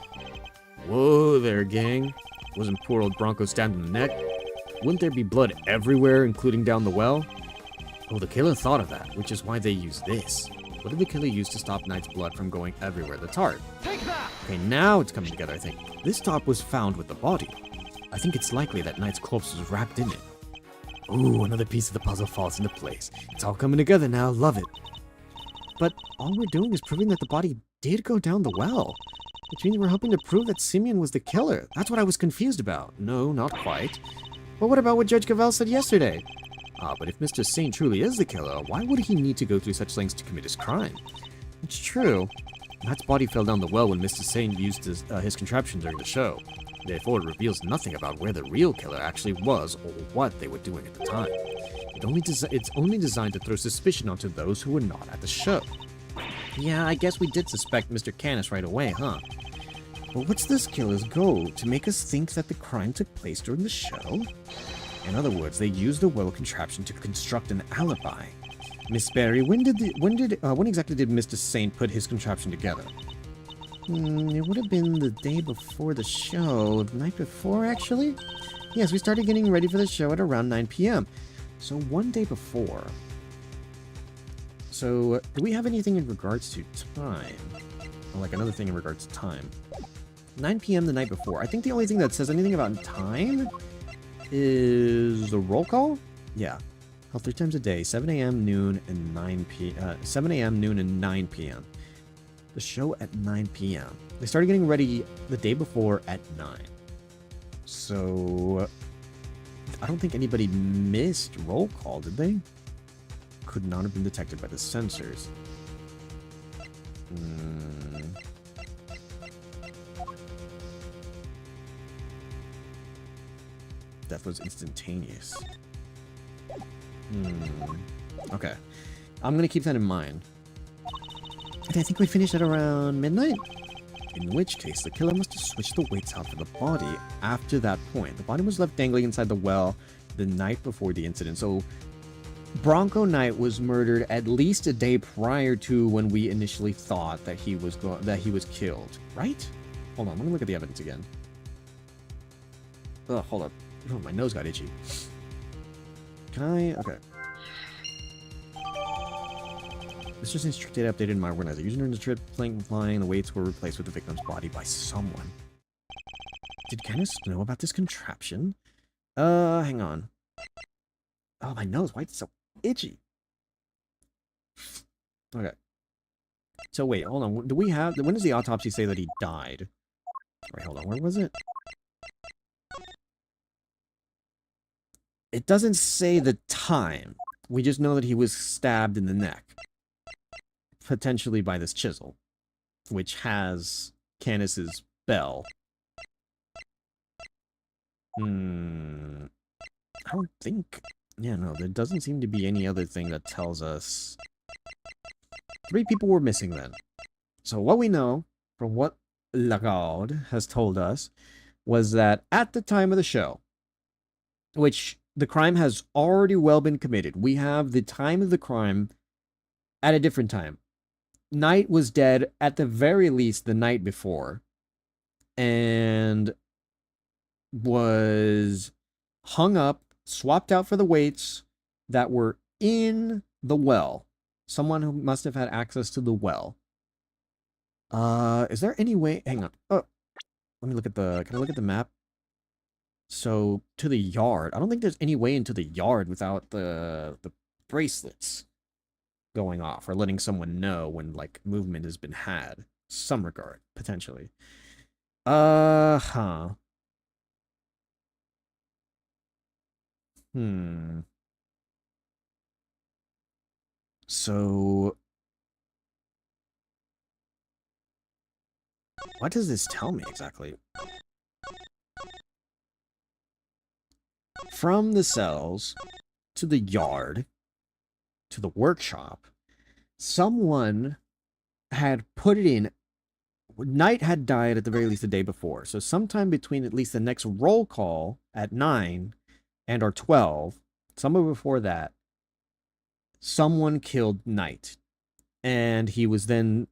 Whoa there, gang. Wasn't poor old Bronco stabbed in the neck? Wouldn't there be blood everywhere, including down the well? Oh, the killer thought of that, which is why they used this. What did the killer use to stop Knight's blood from going everywhere? The tarp. Take that! Okay, now it's coming together, I think. This tarp was found with the body. I think it's likely that Knight's corpse was wrapped in it. Ooh, another piece of the puzzle falls into place. It's all coming together now, love it. But all we're doing is proving that the body did go down the well. Which means we're hoping to prove that Simeon was the killer. That's what I was confused about. No, not quite. But what about what Judge Cavell said yesterday? But if Mr. Saint truly is the killer, why would he need to go through such lengths to commit his crime? It's true. Knight's body fell down the well when Mr. Saint used his contraption during the show. Therefore, it reveals nothing about where the real killer actually was or what they were doing at the time. It's only designed to throw suspicion onto those who were not at the show. Yeah, I guess we did suspect Mr. Canis right away, huh? But what's this killer's goal? To make us think that the crime took place during the show? In other words, they used the well contraption to construct an alibi. Miss Barry, when exactly did Mr. Saint put his contraption together? It would have been the day before the show. The night before, actually? Yes, we started getting ready for the show at around 9 p.m. So one day before. So, do we have anything in regards to time? Or like another thing in regards to time. 9 p.m. the night before. I think the only thing that says anything about time is the roll call? Yeah. Held 3 times a day, 7 a.m., noon, and 9 p.m. 7 a.m., noon, and 9 p.m. The show at 9 p.m. They started getting ready the day before at 9. So, I don't think anybody missed roll call, did they? Could not have been detected by the sensors. Death was instantaneous. Okay. I'm gonna keep that in mind. And I think we finished at around midnight? In which case, the killer must have switched the weights out for the body after that point. The body was left dangling inside the well the night before the incident. So, Bronco Knight was murdered at least a day prior to when we initially thought that he was killed, right? Hold on, let me look at the evidence again. Ugh, hold up. Oh, my nose got itchy. Can I? Okay. This just strict data updated in my organizer. Using the trip flying, the weights were replaced with the victim's body by someone. Did Canis know about this contraption? Hang on. Oh, my nose, why is it so itchy? Okay. So wait, hold on. Do we have... When does the autopsy say that he died? Wait, hold on. Where was it? It doesn't say the time. We just know that he was stabbed in the neck. Potentially by this chisel. Which has Canis's bell. I don't think... Yeah, no, there doesn't seem to be any other thing that tells us... 3 people were missing then. So what we know, from what Lagarde has told us, was that at the time of the show, which the crime has already well been committed, we have the time of the crime at a different time. Knight was dead at the very least the night before, and was hung up, swapped out for the weights that were in the well. Someone who must have had access to the well. Is there any way... Hang on. Oh, let me look at the... Can I look at the map? So, to the yard. I don't think there's any way into the yard without the bracelets going off or letting someone know when, like, movement has been had. Some regard, potentially. Huh. So, what does this tell me exactly? From the cells to the yard to the workshop, someone had put it in. Knight had died at the very least the day before, so sometime between at least the next roll call at 9 and or 12, somewhere before that, someone killed Knight, and he was then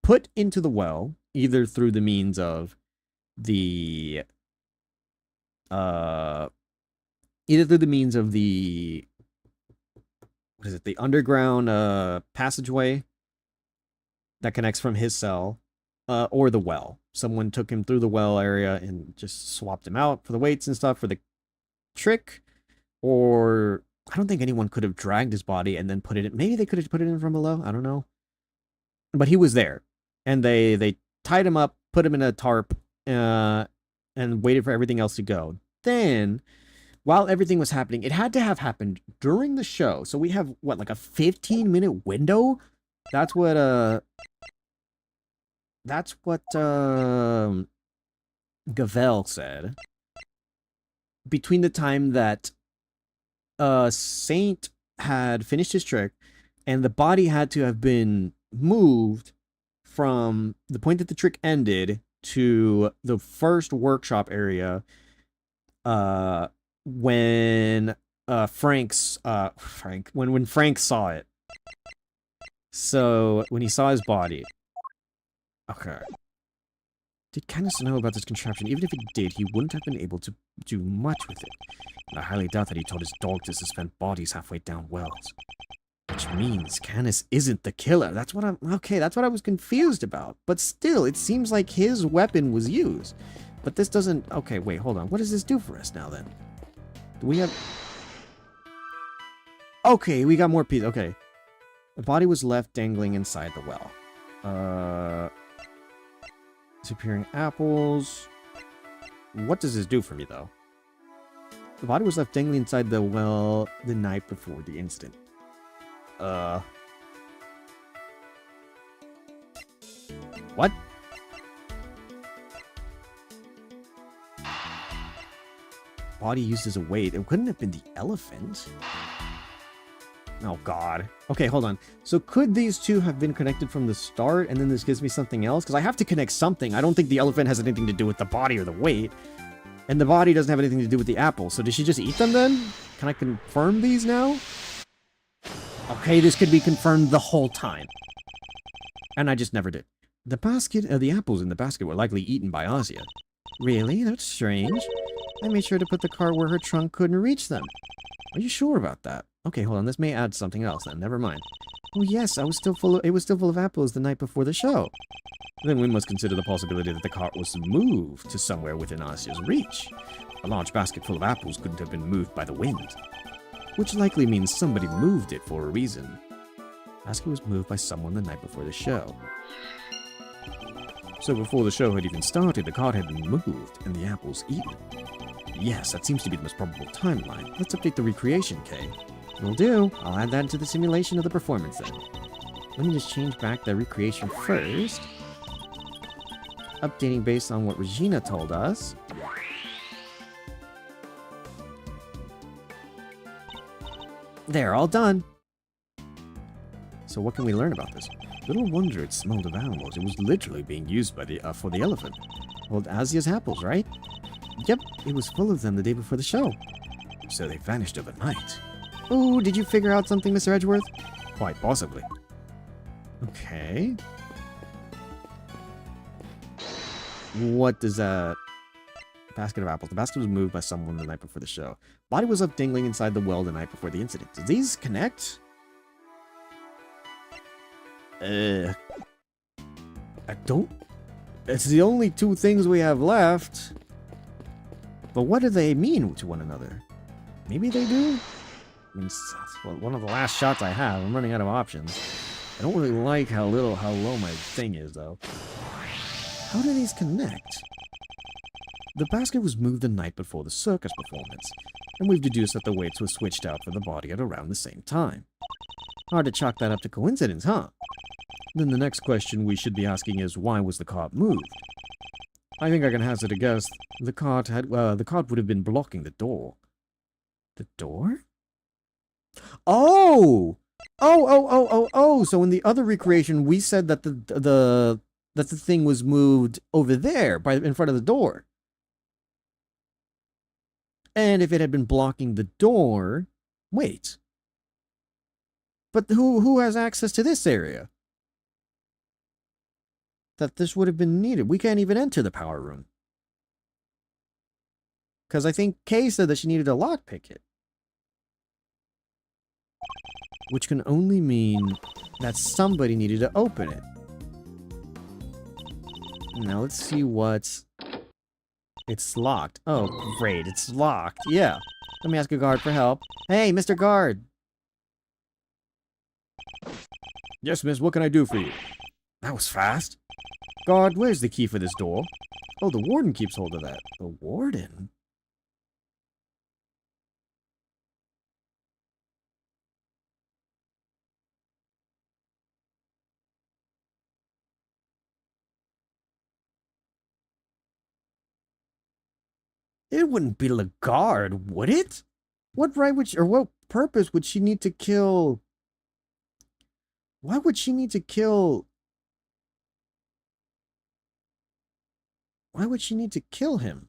put into the well, either through the means of the what is it, the underground passageway that connects from his cell, or the well. Someone took him through the well area and just swapped him out for the weights and stuff for the trick, or I don't think anyone could have dragged his body and then put it in. Maybe they could have put it in from below. I don't know. But he was there, and they tied him up, put him in a tarp, and waited for everything else to go. Then, while everything was happening, it had to have happened during the show. So we have, what, like a 15-minute window? That's what Gavel said. Between the time that Saint had finished his trick and the body had to have been moved from the point that the trick ended to the first workshop area, when Frank saw it. So when he saw his body. Okay. Did Canis know about this contraption? Even if he did, he wouldn't have been able to do much with it. And I highly doubt that he told his dog to suspend bodies halfway down wells. Which means Canis isn't the killer. That's what I was confused about. But still, it seems like his weapon was used. But this doesn't... Okay, wait, hold on. What does this do for us now, then? Do we have... Okay, we got more pieces. Okay. The body was left dangling inside the well. Disappearing apples. What does this do for me, though? The body was left dangling inside the well the night before the incident. What? Body used as a weight. It couldn't have been the elephant. Oh, God. Okay, hold on. So could these two have been connected from the start, and then this gives me something else? Because I have to connect something. I don't think the elephant has anything to do with the body or the weight. And the body doesn't have anything to do with the apple. So did she just eat them then? Can I confirm these now? Okay, this could be confirmed the whole time. And I just never did. The apples in the basket were likely eaten by Ozia. Really? That's strange. I made sure to put the cart where her trunk couldn't reach them. Are you sure about that? Okay, hold on. This may add something else then. Never mind. Oh yes, it was still full of apples the night before the show. Then we must consider the possibility that the cart was moved to somewhere within Asia's reach. A large basket full of apples couldn't have been moved by the wind. Which likely means somebody moved it for a reason. The basket was moved by someone the night before the show. So before the show had even started, the cart had been moved and the apples eaten. Yes, that seems to be the most probable timeline. Let's update the recreation, Kay. Will do. I'll add that into the simulation of the performance then. Let me just change back the recreation first. Updating based on what Regina told us. There, all done. So what can we learn about this? Little wonder it smelled of animals. It was literally being used by the for the elephant. Old Asia's apples, right? Yep, it was full of them the day before the show. So they vanished overnight. Oh, did you figure out something, Mr. Edgeworth? Quite possibly. Okay. What does that... Basket of apples. The basket was moved by someone the night before the show. Body was left dangling inside the well the night before the incident. Do these connect? I don't... It's the only two things we have left. But what do they mean to one another? Maybe they do? I mean, it's one of the last shots I have. I'm running out of options. I don't really like how low my thing is, though. How do these connect? The basket was moved the night before the circus performance, and we've deduced that the weights were switched out for the body at around the same time. Hard to chalk that up to coincidence, huh? Then the next question we should be asking is, why was the cart moved? I think I can hazard a guess. The cart would have been blocking the door. The door? Oh! Oh! So in the other recreation, we said that the thing was moved over there, in front of the door. And if it had been blocking the door, wait. But who has access to this area? That this would have been needed. We can't even enter the power room. Because I think Kay said that she needed a lockpick it. Which can only mean that somebody needed to open it. Now let's see what's... It's locked. Oh, great. It's locked. Yeah. Let me ask a guard for help. Hey, Mr. Guard! Yes, miss. What can I do for you? That was fast. Guard, where's the key for this door? Oh, the warden keeps hold of that. The warden? It wouldn't be the guard, would it? What right would she, or what purpose would she need to kill... Why would she need to kill... Why would she need to kill him?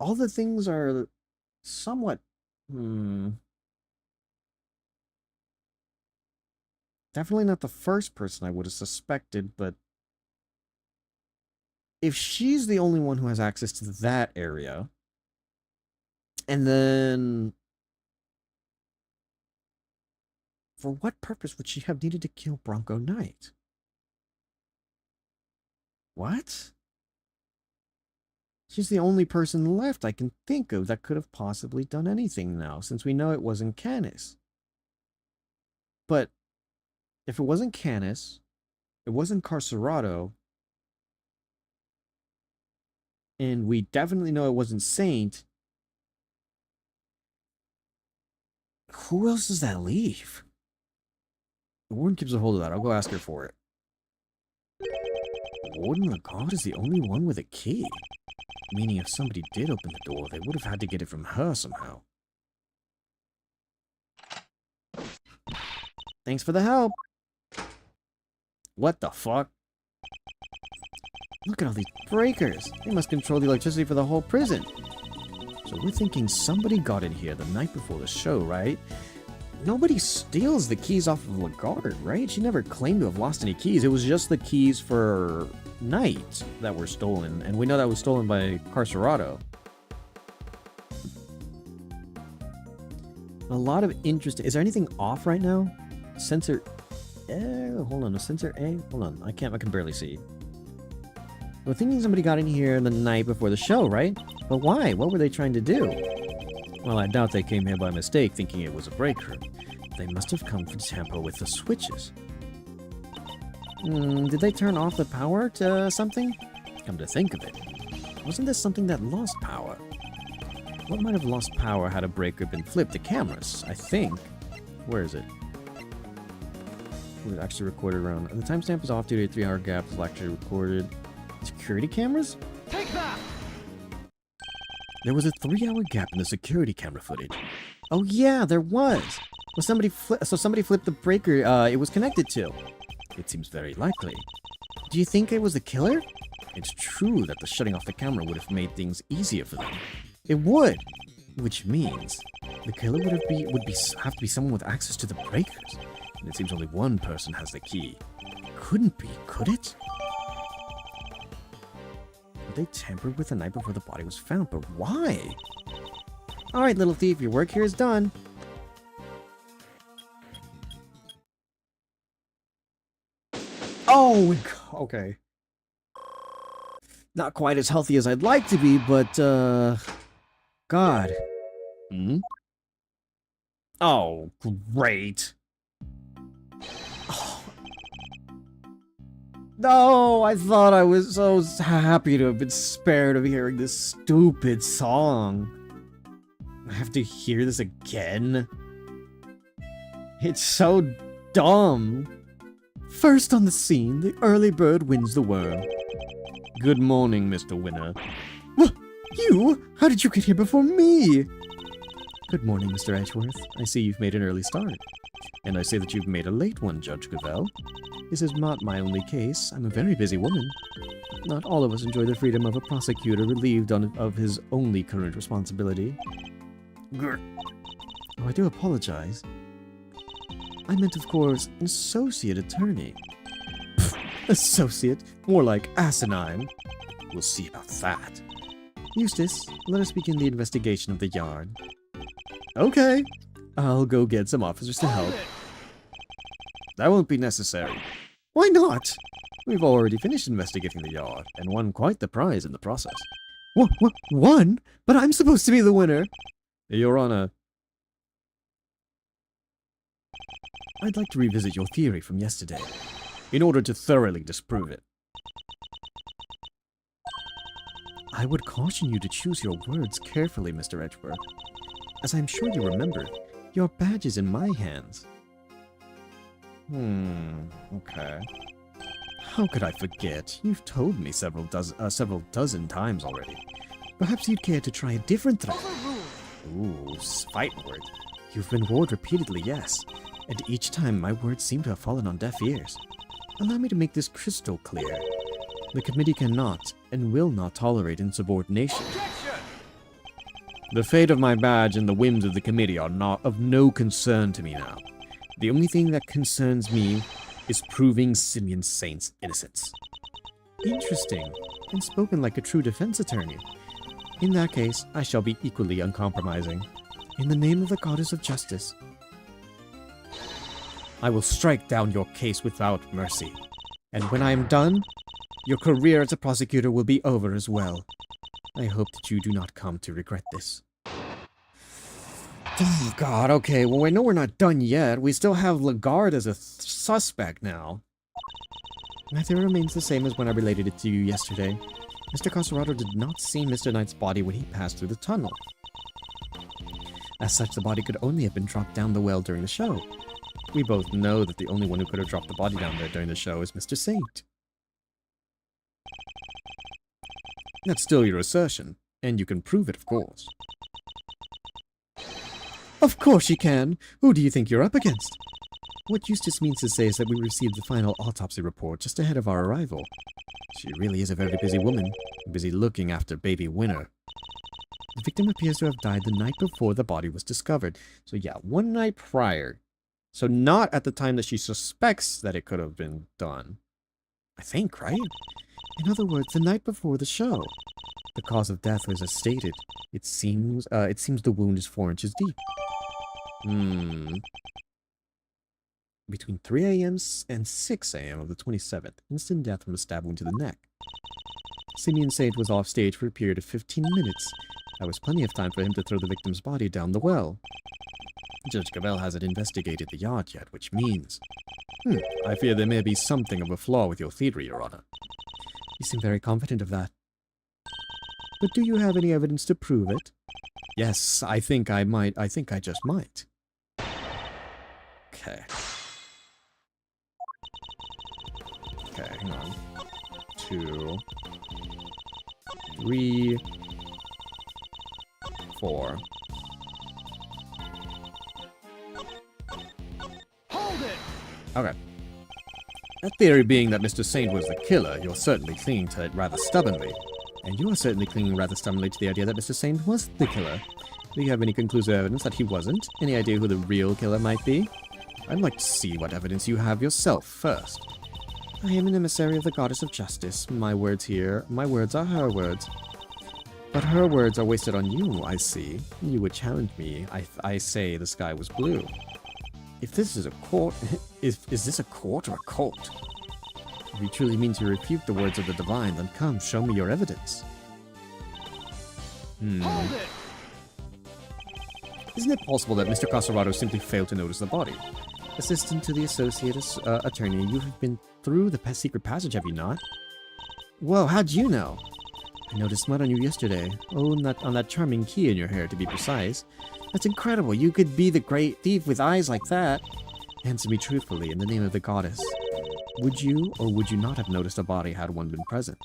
All the things are somewhat... Definitely not the first person I would have suspected, but... If she's the only one who has access to that area, and then... For what purpose would she have needed to kill Bronco Knight? What? She's the only person left I can think of that could have possibly done anything now, since we know it wasn't Canis. But if it wasn't Canis, it wasn't Carcerado, and we definitely know it wasn't Saint, who else does that leave? The warden keeps a hold of that. I'll go ask her for it. The warden of God is the only one with a key. Meaning if somebody did open the door, they would have had to get it from her somehow. Thanks for the help. What the fuck? Look at all these breakers. They must control the electricity for the whole prison. So we're thinking somebody got in here the night before the show, right? Nobody steals the keys off of Lagarde, right? She never claimed to have lost any keys. It was just the keys for Knight that were stolen. And we know that was stolen by Carcerado. A lot of interest. Is there anything off right now? Sensor... hold on. A sensor A? Hold on. I can barely see. We're thinking somebody got in here the night before the show, right? But why? What were they trying to do? Well, I doubt they came here by mistake thinking it was a break room. They must have come to tamper with the switches. Did they turn off the power to something? Come to think of it, wasn't this something that lost power? What might have lost power had a breaker been flipped? The cameras, I think. Where is it? It was actually recorded around... The timestamp is off due to a 3-hour gap. It was actually recorded... Security cameras? Take that! There was a 3-hour gap in the security camera footage. Oh yeah, there was! Well, somebody flipped the breaker it was connected to. It seems very likely. Do you think it was the killer? It's true that the shutting off the camera would have made things easier for them. It would! Which means the killer would have to be someone with access to the breakers. And it seems only one person has the key. Couldn't be, could it? They tampered with the night before the body was found, but why? Alright, little thief, your work here is done. Oh, okay. Not quite as healthy as I'd like to be, but, God. Hmm? Oh, great. Oh. No, I thought I was so happy to have been spared of hearing this stupid song. I have to hear this again? It's so dumb. First on the scene, the early bird wins the worm. Good morning, Mr. Winner. What? You? How did you get here before me? Good morning, Mr. Edgeworth. I see you've made an early start. And I say that you've made a late one, Judge Cavell. This is not my only case. I'm a very busy woman. Not all of us enjoy the freedom of a prosecutor relieved of his only current responsibility. Grr. Oh, I do apologize. I meant, of course, an associate attorney. Pfft, associate? More like asinine. We'll see about that. Eustace, let us begin the investigation of the yard. Okay. I'll go get some officers to help. That won't be necessary. Why not? We've already finished investigating the yard, and won quite the prize in the process. What? Won? But I'm supposed to be the winner. Your Honor, I'd like to revisit your theory from yesterday, in order to thoroughly disprove it. I would caution you to choose your words carefully, Mr. Edgeworth. As I'm sure you remember, your badge is in my hands. Okay. How could I forget? You've told me several dozen times already. Perhaps you'd care to try a different threat. Ooh, fighting word. You've been warned repeatedly, yes. And each time my words seem to have fallen on deaf ears. Allow me to make this crystal clear. The committee cannot and will not tolerate insubordination. The fate of my badge and the whims of the committee are not of no concern to me now. The only thing that concerns me is proving Simeon Saint's innocence. Interesting, and spoken like a true defense attorney. In that case, I shall be equally uncompromising. In the name of the goddess of justice, I will strike down your case without mercy. And when I am done, your career as a prosecutor will be over as well. I hope that you do not come to regret this. Oh, God, okay, well, I know we're not done yet. We still have Lagarde as a suspect now. My theory remains the same as when I related it to you yesterday. Mr. Cosserado did not see Mr. Knight's body when he passed through the tunnel. As such, the body could only have been dropped down the well during the show. We both know that the only one who could have dropped the body down there during the show is Mr. Saint. That's still your assertion, and you can prove it, of course. Of course you can! Who do you think you're up against? What Eustace means to say is that we received the final autopsy report just ahead of our arrival. She really is a very busy woman, busy looking after baby Winner. The victim appears to have died the night before the body was discovered. So yeah, one night prior. So not at the time that she suspects that it could have been done. I think, right? In other words, the night before the show. The cause of death was as stated. It seems the wound is 4 inches deep. Between 3 a.m. and 6 a.m. of the 27th, instant death from a stab wound to the neck. Simeon Saint was off stage for a period of 15 minutes. That was plenty of time for him to throw the victim's body down the well. Judge Cavell hasn't investigated the yard yet, which means... I fear there may be something of a flaw with your theory, Your Honor. You seem very confident of that. But do you have any evidence to prove it? Yes, I think I might. I think I just might. Okay. Okay, hang on. 2, 3, 4. Hold it! Okay. That theory being that Mr. Saint was the killer, you're certainly clinging to it rather stubbornly. And you are certainly clinging rather stubbornly to the idea that Mr. Saint was the killer. Do you have any conclusive evidence that he wasn't? Any idea who the real killer might be? I'd like to see what evidence you have yourself first. I am an emissary of the goddess of justice. My words are her words. But her words are wasted on you, I see. You would challenge me. I say the sky was blue. If this is a court... is this a court or a cult? If you truly mean to refute the words of the divine, then come, show me your evidence. Hold it! Isn't it possible that Mr. Casarato simply failed to notice the body? Assistant to the associate attorney, you have been through the secret passage, have you not? Whoa, how'd you know? I noticed mud on you yesterday. Oh, on that charming key in your hair, to be precise. That's incredible. You could be the great thief with eyes like that. Answer me truthfully, in the name of the goddess. Would you or would you not have noticed a body had one been present?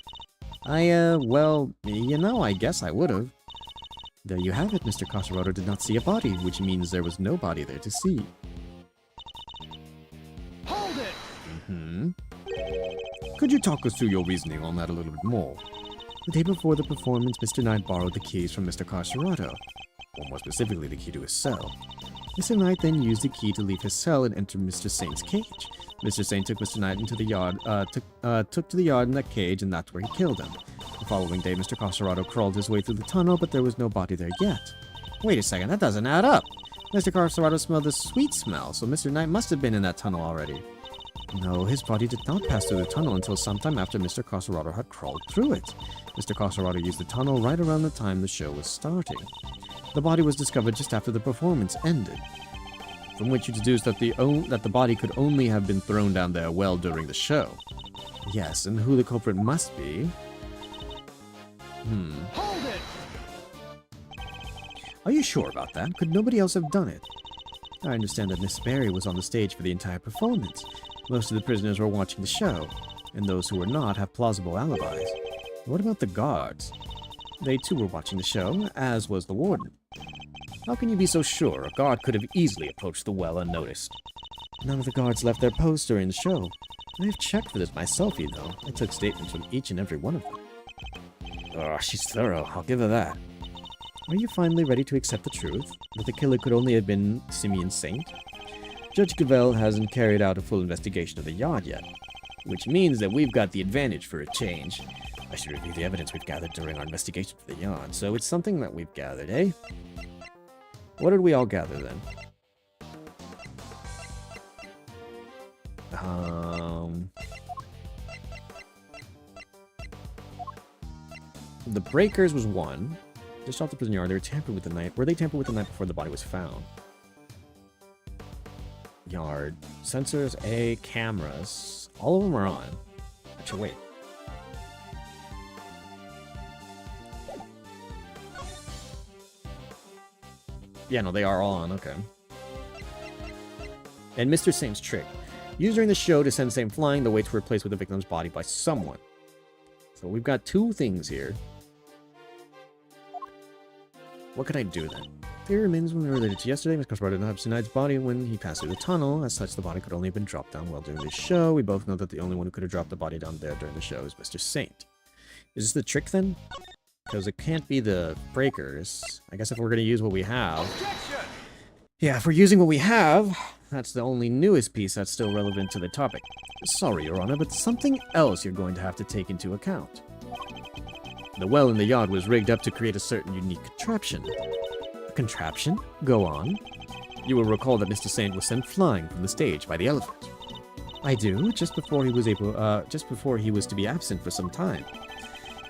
Well, I guess I would have. There you have it, Mr. Casarato did not see a body, which means there was no body there to see. Hold it! Could you talk us through your reasoning on that a little bit more? The day before the performance, Mr. Knight borrowed the keys from Mr. Casarato, or more specifically, the key to his cell. Mr. Knight then used the key to leave his cell and enter Mr. Saint's cage. Mr. Saint took Mr. Knight into the yard, took to the yard in that cage, and that's where he killed him. The following day, Mr. Casarato crawled his way through the tunnel, but there was no body there yet. Wait a second, that doesn't add up. Mr. Casarato smelled a sweet smell, so Mr. Knight must have been in that tunnel already. No, his body did not pass through the tunnel until sometime after Mr. Casarato had crawled through it. Mr. Casarato used the tunnel right around the time the show was starting. The body was discovered just after the performance ended, from which you deduce that the body could only have been thrown down there well during the show. Yes, and who the culprit must be... Hold it! Are you sure about that? Could nobody else have done it? I understand that Miss Barry was on the stage for the entire performance. Most of the prisoners were watching the show, and those who were not have plausible alibis. What about the guards? They too were watching the show, as was the warden. How can you be so sure? A guard could have easily approached the well unnoticed. None of the guards left their posts during the show. I have checked for this myself, you know. I took statements from each and every one of them. Oh, she's thorough, I'll give her that. Are you finally ready to accept the truth? That the killer could only have been Simeon Saint? Judge Gavel hasn't carried out a full investigation of the yard yet, which means that we've got the advantage for a change. I should review the evidence we've gathered during our investigation for the yard, so it's something that we've gathered, eh? What did we all gather, then? The breakers was one. Just off the prison yard, they were tampered with the night. Were they tampered with the night before the body was found? Yard. Sensors, A, cameras. All of them are on. Actually, wait. Yeah, no, they are all on, okay. And Mr. Saint's trick. Used during the show to send Saint flying, the weights were replaced with the victim's body by someone. So we've got two things here. What could I do then? Theory remains when related to yesterday. Miss Casarato did not have Mr. Knight's body when he passed through the tunnel. As such, the body could only have been dropped down well during the show. We both know that the only one who could have dropped the body down there during the show is Mr. Saint. Is this the trick then? Because it can't be the breakers. I guess if we're going to use what we have... Objection! Yeah, if we're using what we have, that's the only newest piece that's still relevant to the topic. Sorry, Your Honor, but something else you're going to have to take into account. The well in the yard was rigged up to create a certain unique contraption. A contraption? Go on. You will recall that Mr. Saint was sent flying from the stage by the elephant. I do, just before he was to be absent for some time.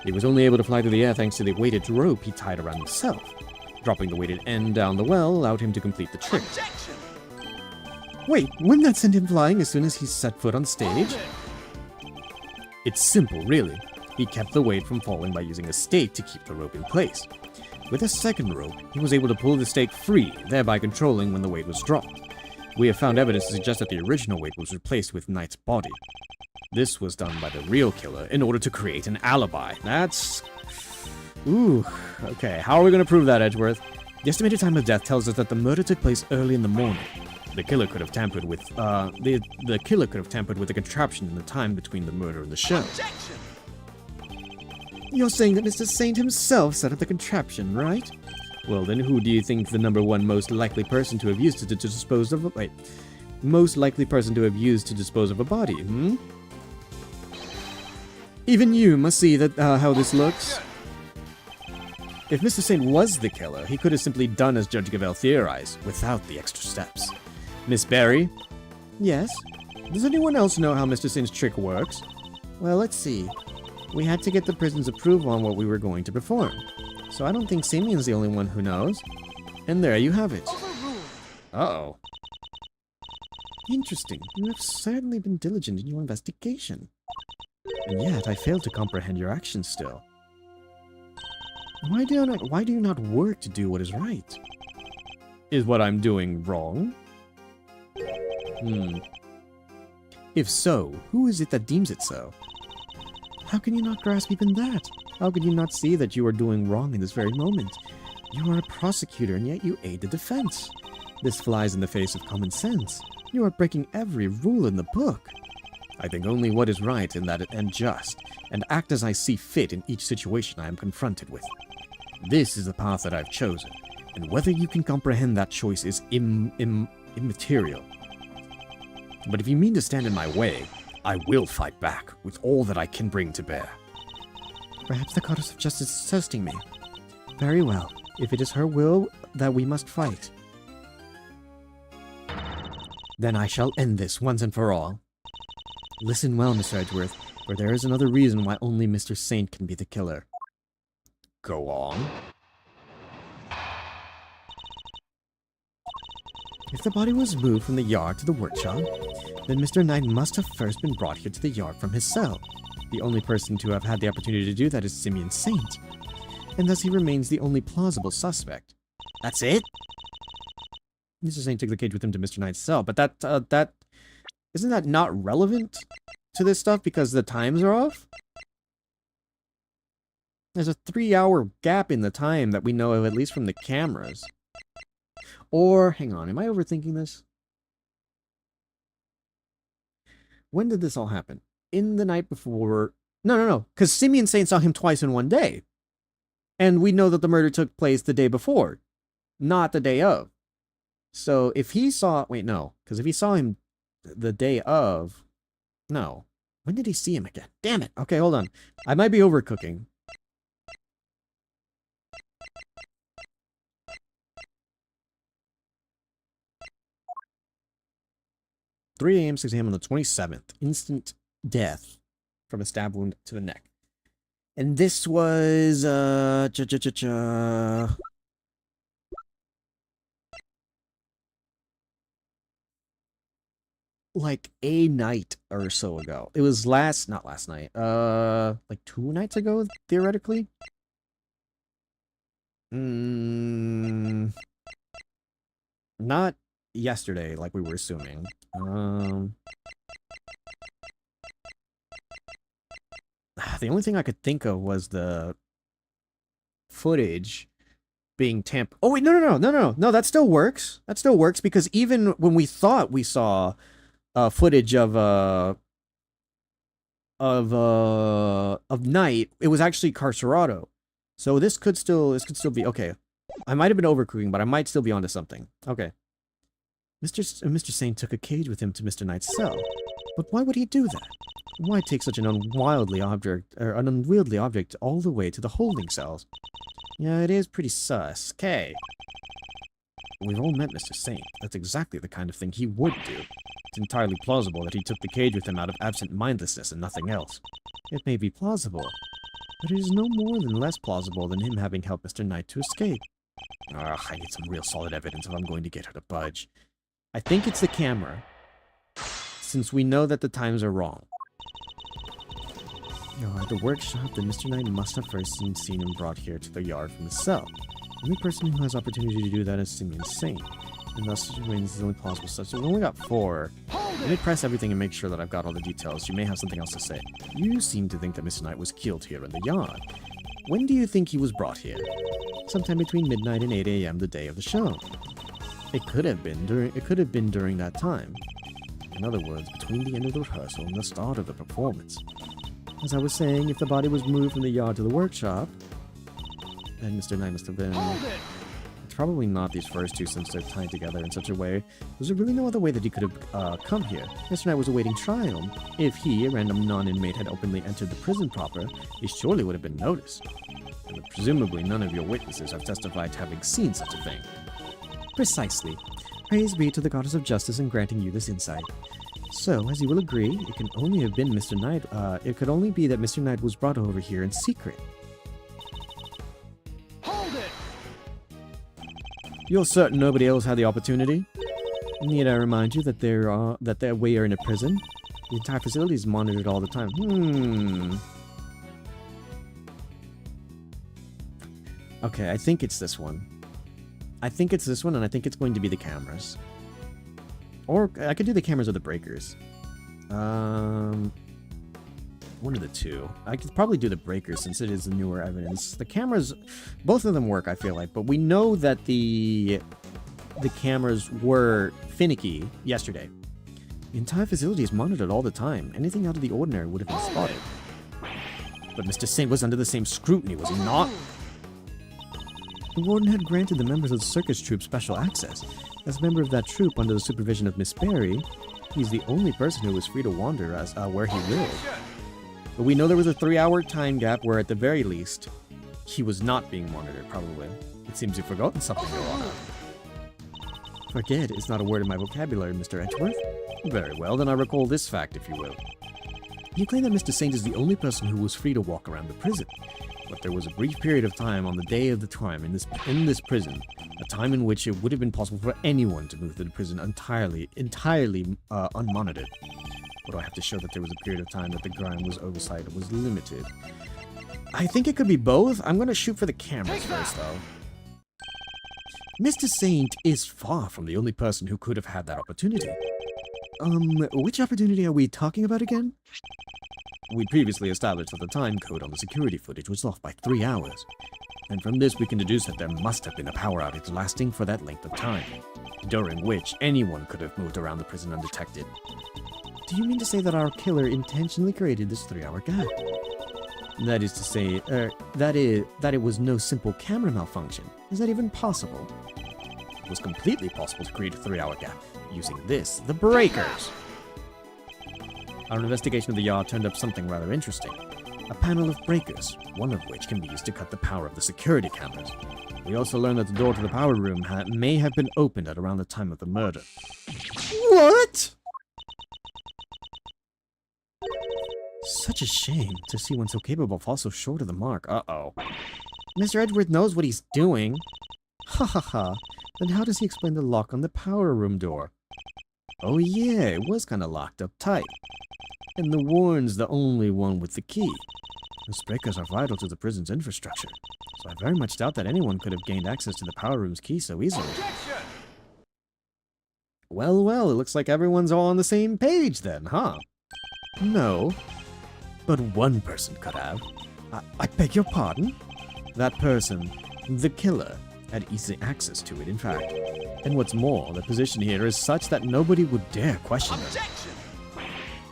He was only able to fly through the air thanks to the weighted rope he tied around himself. Dropping the weighted end down the well allowed him to complete the trick. Objection! Wait, wouldn't that send him flying as soon as he set foot on stage? It's simple, really. He kept the weight from falling by using a stake to keep the rope in place. With a second rope, he was able to pull the stake free, thereby controlling when the weight was dropped. We have found evidence to suggest that the original weight was replaced with Knight's body. This was done by the real killer in order to create an alibi. That's... Ooh, okay. How are we going to prove that, Edgeworth? The estimated time of death tells us that the murder took place early in the morning. The killer could have tampered with, the killer could have tampered with the contraption in the time between the murder and the show. Objection! You're saying that Mr. Saint himself set up the contraption, right? Well, then who do you think the number one most likely person to have used it to dispose of a... Wait. Most likely person to have used to dispose of a body, hmm? Even you must see that, how this looks. If Mr. Saint was the killer, he could have simply done as Judge Gavel theorized, without the extra steps. Miss Barry? Yes? Does anyone else know how Mr. Saint's trick works? Well, let's see. We had to get the prison's approval on what we were going to perform. So I don't think Simeon's the only one who knows. And there you have it. Overruled. Uh-oh. Interesting. You have certainly been diligent in your investigation. And yet, I fail to comprehend your actions still. Why do you not work to do what is right? Is what I'm doing wrong? If so, who is it that deems it so? How can you not grasp even that? How can you not see that you are doing wrong in this very moment? You are a prosecutor, and yet you aid the defense. This flies in the face of common sense. You are breaking every rule in the book. I think only what is right and just, and act as I see fit in each situation I am confronted with. This is the path that I've chosen, and whether you can comprehend that choice is immaterial. But if you mean to stand in my way, I will fight back with all that I can bring to bear. Perhaps the goddess of justice is testing me. Very well. If it is her will that we must fight, then I shall end this once and for all. Listen well, Mr. Edgeworth, for there is another reason why only Mr. Saint can be the killer. Go on. If the body was moved from the yard to the workshop, then Mr. Knight must have first been brought here to the yard from his cell. The only person to have had the opportunity to do that is Simeon Saint, and thus he remains the only plausible suspect. That's it? Mr. Saint took the cage with him to Mr. Knight's cell, but that isn't that not relevant to this stuff because the times are off? There's a 3-hour gap in the time that we know of, at least from the cameras. Or, hang on, am I overthinking this? When did this all happen? In the night before... No, because Simeon Saint saw him twice in one day. And we know that the murder took place the day before, not the day of. So if he saw... Wait, no. Because if he saw him the day of... No. When did he see him again? Damn it. Okay, hold on. I might be overcooking. (3 a.m., 6 a.m. on the 27th. Instant death from a stab wound to the neck. And this was... like a night or so ago. It was not last night. Like 2 nights ago, theoretically. Not yesterday, like we were assuming. The only thing I could think of was the footage being tampered. Oh wait, no, that still works. That still works because even when we thought we saw footage of night, it was actually Carcerado. So this could still be okay. I might have been overcooking, but I might still be onto something. Okay. Mr. Saint took a cage with him to Mr. Knight's cell. But why would he do that? Why take such an unwieldy object all the way to the holding cells? Yeah, it is pretty sus. Okay. We've all met Mr. Saint. That's exactly the kind of thing he would do. It's entirely plausible that he took the cage with him out of absent-mindedness and nothing else. It may be plausible, but it is no more than less plausible than him having helped Mr. Knight to escape. Ugh, I need some real solid evidence if I'm going to get her to budge. I think it's the camera, since we know that the times are wrong. At the workshop, then Mr. Knight must have first seen him brought here to the yard from the cell. The only person who has opportunity to do that is Simeon Saint, and thus remains the only plausible such. We've only got 4. Let me press everything and make sure that I've got all the details. You may have something else to say. You seem to think that Mr. Knight was killed here in the yard. When do you think he was brought here? Sometime between midnight and 8 a.m. the day of the show. It could have been during that time. In other words, between the end of the rehearsal and the start of the performance. As I was saying, if the body was moved from the yard to the workshop, then Mr. Knight must have been... It's probably not these first two since they're tied together in such a way. Was there really no other way that he could have come here? Mr. Knight was awaiting trial. If he, a random non-inmate, had openly entered the prison proper, he surely would have been noticed. And presumably none of your witnesses have testified to having seen such a thing. Precisely. Praise be to the goddess of justice in granting you this insight. So, as you will agree, it can only have been Mr. Knight, it could only be that Mr. Knight was brought over here in secret. Hold it! You're certain nobody else had the opportunity? Need I remind you that we are in a prison? The entire facility is monitored all the time. Okay, I think it's this one. I think it's this one, and I think it's going to be the cameras. Or I could do the cameras or the breakers. One of the two. I could probably do the breakers since it is the newer evidence. The cameras, both of them work, I feel like, but we know that the cameras were finicky yesterday. The entire facility is monitored all the time. Anything out of the ordinary would have been spotted. But Mr. Saint was under the same scrutiny, was he not? The warden had granted the members of the circus troupe special access. As a member of that troupe under the supervision of Miss Berry, he's the only person who was free to wander as where he willed. But we know there was a 3-hour time gap where, at the very least, he was not being monitored, probably. It seems you've forgotten something, Your Honor. Forget is not a word in my vocabulary, Mr. Edgeworth. Very well, then I recall this fact, if you will. You claim that Mr. Saint is the only person who was free to walk around the prison. But there was a brief period of time on the day of the crime in this prison, a time in which it would have been possible for anyone to move to the prison entirely unmonitored. What do I have to show that there was a period of time that the crime was oversight or was limited? I think it could be both. I'm going to shoot for the cameras first, though. Mr. Saint is far from the only person who could have had that opportunity. Which opportunity are we talking about again? We previously established that the time code on the security footage was off by 3 hours. And from this we can deduce that there must have been a power outage lasting for that length of time, during which anyone could have moved around the prison undetected. Do you mean to say that our killer intentionally created this 3-hour gap? That is to say, that it was no simple camera malfunction. Is that even possible? It was completely possible to create a 3-hour gap, using the breakers. Our investigation of the yard turned up something rather interesting. A panel of breakers, one of which can be used to cut the power of the security cameras. We also learned that the door to the power room may have been opened at around the time of the murder. What? Such a shame to see one so capable fall so short of the mark. Uh-oh. Mr. Edgeworth knows what he's doing. Ha ha ha. Then how does he explain the lock on the power room door? Oh yeah, it was kind of locked up tight. And the warden's the only one with the key. Those breakers are vital to the prison's infrastructure, so I very much doubt that anyone could have gained access to the power room's key so easily. Well, well, it looks like everyone's all on the same page then, huh? No, but one person could have. I beg your pardon? That person, the killer, had easy access to it, in fact. And what's more, the position here is such that nobody would dare question it.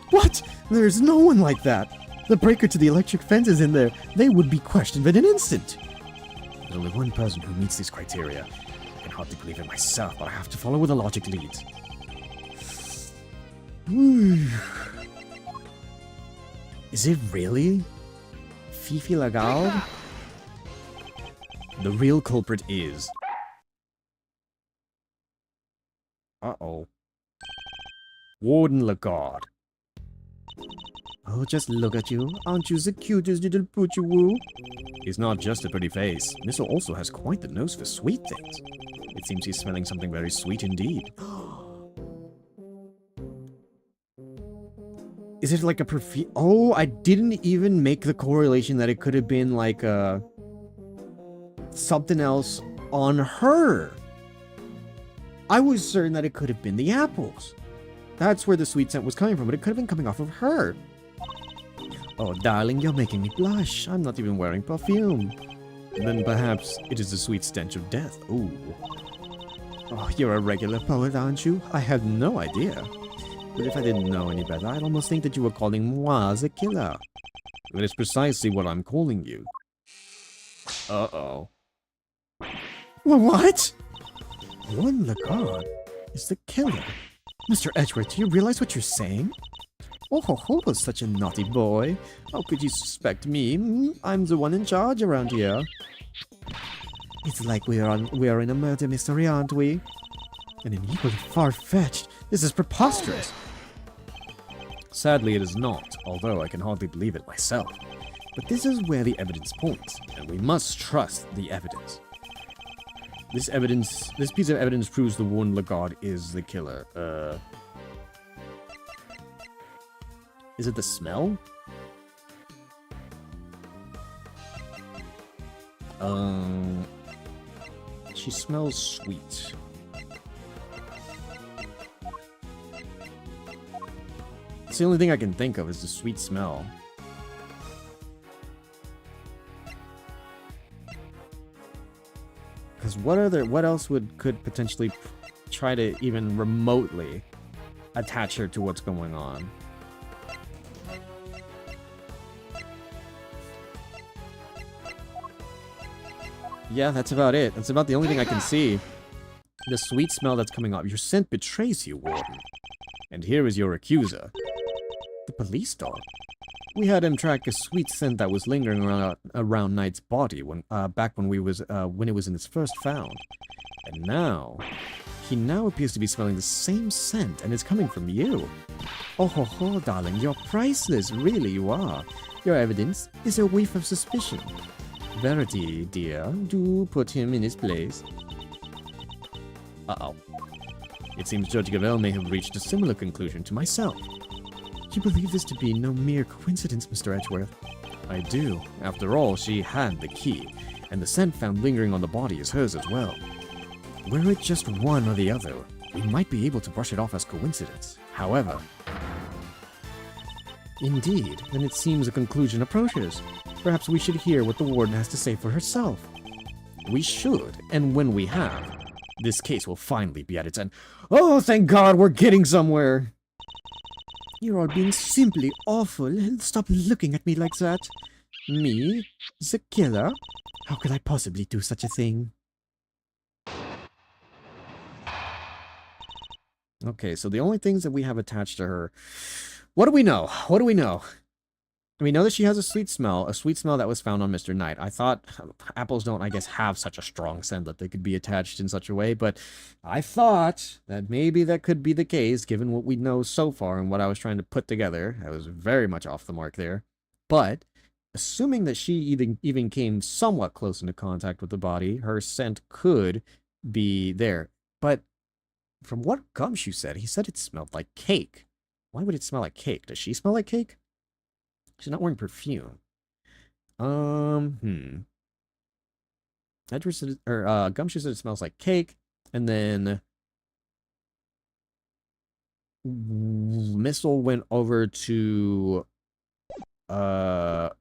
What? There's no one like that. The breaker to the electric fence is in there. They would be questioned in an instant. There's only one person who meets these criteria. I can hardly believe it myself, but I have to follow where the logic leads. Is it really Fifi Lagarde? The real culprit is... Uh-oh. Warden Lagarde. Oh, just look at you. Aren't you the cutest little poochie-woo? He's not just a pretty face. Missile also has quite the nose for sweet things. It seems he's smelling something very sweet indeed. Is it like a perfume? Oh, I didn't even make the correlation that it could have been like something else on her. I was certain that it could have been the apples. That's where the sweet scent was coming from, but it could have been coming off of her. Oh, darling, you're making me blush. I'm not even wearing perfume. Then perhaps it is the sweet stench of death. Ooh. Oh, you're a regular poet, aren't you? I had no idea. But if I didn't know any better, I'd almost think that you were calling moi the killer. That is precisely what I'm calling you. Uh-oh. What? Warden Lagarde is the killer. Mr. Edgeworth, do you realize what you're saying? Oh ho ho, such a naughty boy. How could you suspect me? I'm the one in charge around here. It's like we are in a murder mystery, aren't we? And an equally far-fetched. This is preposterous. Sadly, it is not, although I can hardly believe it myself. But this is where the evidence points, and we must trust the evidence. This piece of evidence proves the one Lagarde is the killer. Is it the smell? She smells sweet. It's the only thing I can think of is the sweet smell. Because what else could potentially try to even remotely attach her to what's going on? Yeah, that's about it. That's about the only thing I can see. The sweet smell that's coming off. Your scent betrays you, Warden. And here is your accuser. The police dog. We had him track a sweet scent that was lingering around Knight's body back when it was in its first found. And now, he now appears to be smelling the same scent, and it's coming from you. Oh ho ho, darling, you're priceless, really you are. Your evidence is a whiff of suspicion. Verity, dear, do put him in his place. Uh-oh. It seems Judge Gavel may have reached a similar conclusion to myself. You believe this to be no mere coincidence, Mr. Edgeworth? I do. After all, she had the key, and the scent found lingering on the body is hers as well. Were it just one or the other, we might be able to brush it off as coincidence. However... Indeed, then it seems a conclusion approaches. Perhaps we should hear what the warden has to say for herself. We should, and when we have, this case will finally be at its end. Oh, thank God, we're getting somewhere! You're all being simply awful. Stop looking at me like that. Me? The killer? How could I possibly do such a thing? Okay, so the only things that we have attached to her... What do we know? What do we know? We know that she has a sweet smell that was found on Mr. Knight. I thought apples don't, I guess, have such a strong scent that they could be attached in such a way, but I thought that maybe that could be the case, given what we know so far and what I was trying to put together. I was very much off the mark there. But, assuming that she even came somewhat close into contact with the body, her scent could be there. But, from what Gumshoe said, he said it smelled like cake. Why would it smell like cake? Does she smell like cake? She's not wearing perfume. Edward said, Gumshoe said it smells like cake, and then Missile went over to fuck,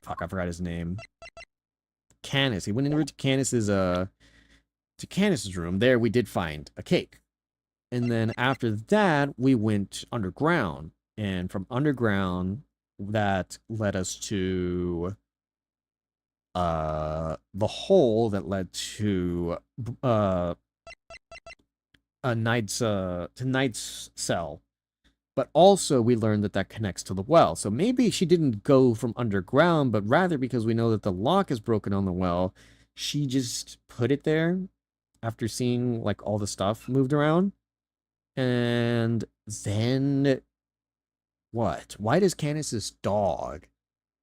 I forgot his name. Canis. He went over to Canis's room. There we did find a cake. And then after that, we went underground, and from underground that led us to the hole that led to Knight's cell. But also we learned that that connects to the well. So maybe she didn't go from underground, but rather because we know that the lock is broken on the well, she just put it there after seeing like all the stuff moved around. And then what? Why does Canis's dog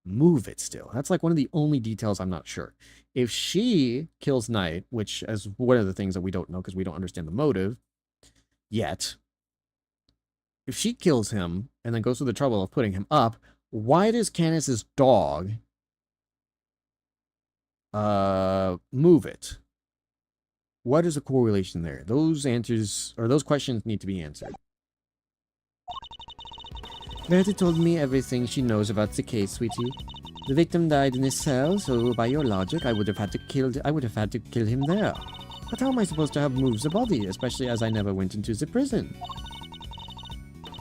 move it still? That's like one of the only details I'm not sure. If she kills Knight, which is one of the things that we don't know because we don't understand the motive yet. If she kills him and then goes through the trouble of putting him up, why does Canis's dog move it? What is the correlation there? Those answers, or those questions need to be answered. Verity told me everything she knows about the case, sweetie. The victim died in his cell, so by your logic, I would have had to kill him there. But how am I supposed to have moved the body, especially as I never went into the prison?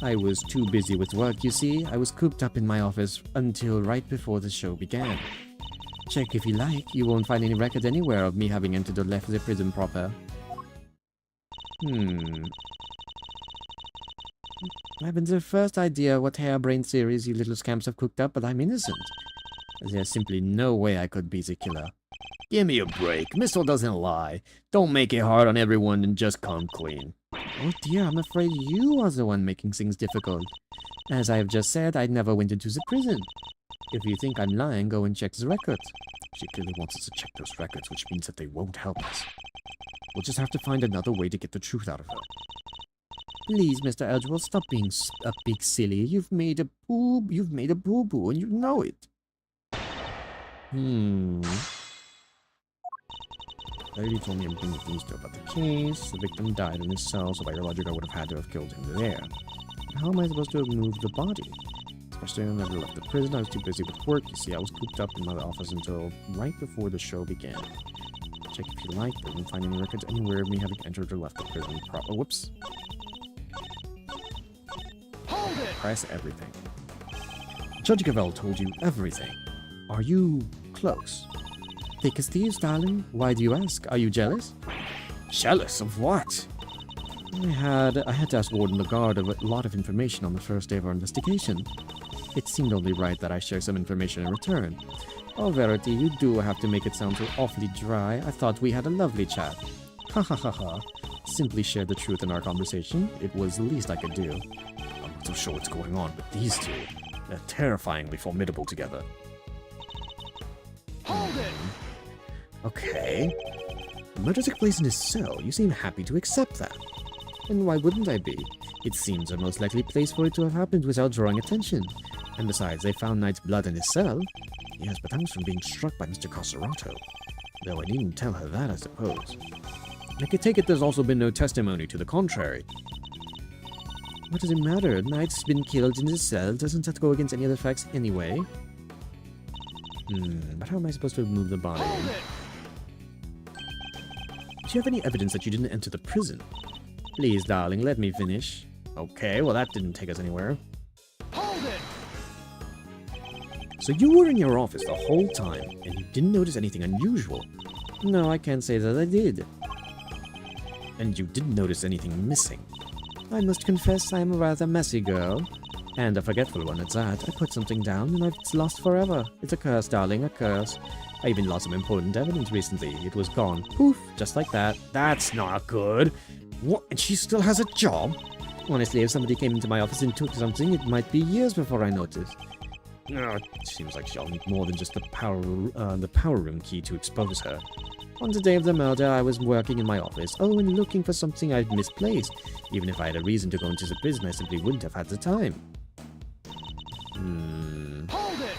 I was too busy with work, you see. I was cooped up in my office until right before the show began. Check if you like. You won't find any record anywhere of me having entered or left the prison proper. I haven't the first idea what harebrained theories you little scamps have cooked up, but I'm innocent. There's simply no way I could be the killer. Give me a break. Missile doesn't lie. Don't make it hard on everyone and just come clean. Oh dear, I'm afraid you are the one making things difficult. As I have just said, I never went into the prison. If you think I'm lying, go and check the records. She clearly wants us to check those records, which means that they won't help us. We'll just have to find another way to get the truth out of her. Please, Mr. Edgeworth, stop being a big silly. You've made a boo-boo, and you know it. Lady told me everything that needs to about the case. The victim died in his cell, so by your logic, I would have had to have killed him there. How am I supposed to have moved the body? Especially when I never left the prison. I was too busy with work. You see, I was cooped up in my office until right before the show began. Check if you like, but I didn't find any records anywhere of me having entered or left the prison. Whoops. Hold it! Press everything. Judge Gavel told you everything. Are you close? Thick as thieves, darling. Why do you ask? Are you jealous? Jealous of what? I had to ask Warden Lagarde a lot of information on the first day of our investigation. It seemed only right that I share some information in return. Oh, Verity, you do have to make it sound so awfully dry. I thought we had a lovely chat. Ha ha ha ha. Simply share the truth in our conversation. It was the least I could do. I'm not so sure what's going on with these two. They're terrifyingly formidable together. Hold it! Okay. The murder took place in his cell. You seem happy to accept that. And why wouldn't I be? It seems a most likely place for it to have happened without drawing attention. And besides, they found Knight's blood in his cell. Yes, but that was from being struck by Mr. Coserato. Though I needn't tell her that, I suppose. I could take it there's also been no testimony to the contrary. What does it matter? Knight's been killed in his cell. Doesn't that go against any other facts anyway? But how am I supposed to move the body? Hold it! Do you have any evidence that you didn't enter the prison? Please, darling, let me finish. Okay, well that didn't take us anywhere. Hold it! So you were in your office the whole time, and you didn't notice anything unusual? No, I can't say that I did. And you didn't notice anything missing? I must confess I am a rather messy girl. And a forgetful one at that. I put something down, and it's lost forever. It's a curse, darling, a curse. I even lost some important evidence recently. It was gone. Poof, just like that. That's not good. What? And she still has a job? Honestly, if somebody came into my office and took something, it might be years before I noticed. No, it seems like she'll need more than just the power room key to expose her. On the day of the murder, I was working in my office. Oh, and looking for something I'd misplaced. Even if I had a reason to go into the prison, I simply wouldn't have had the time. Hold it!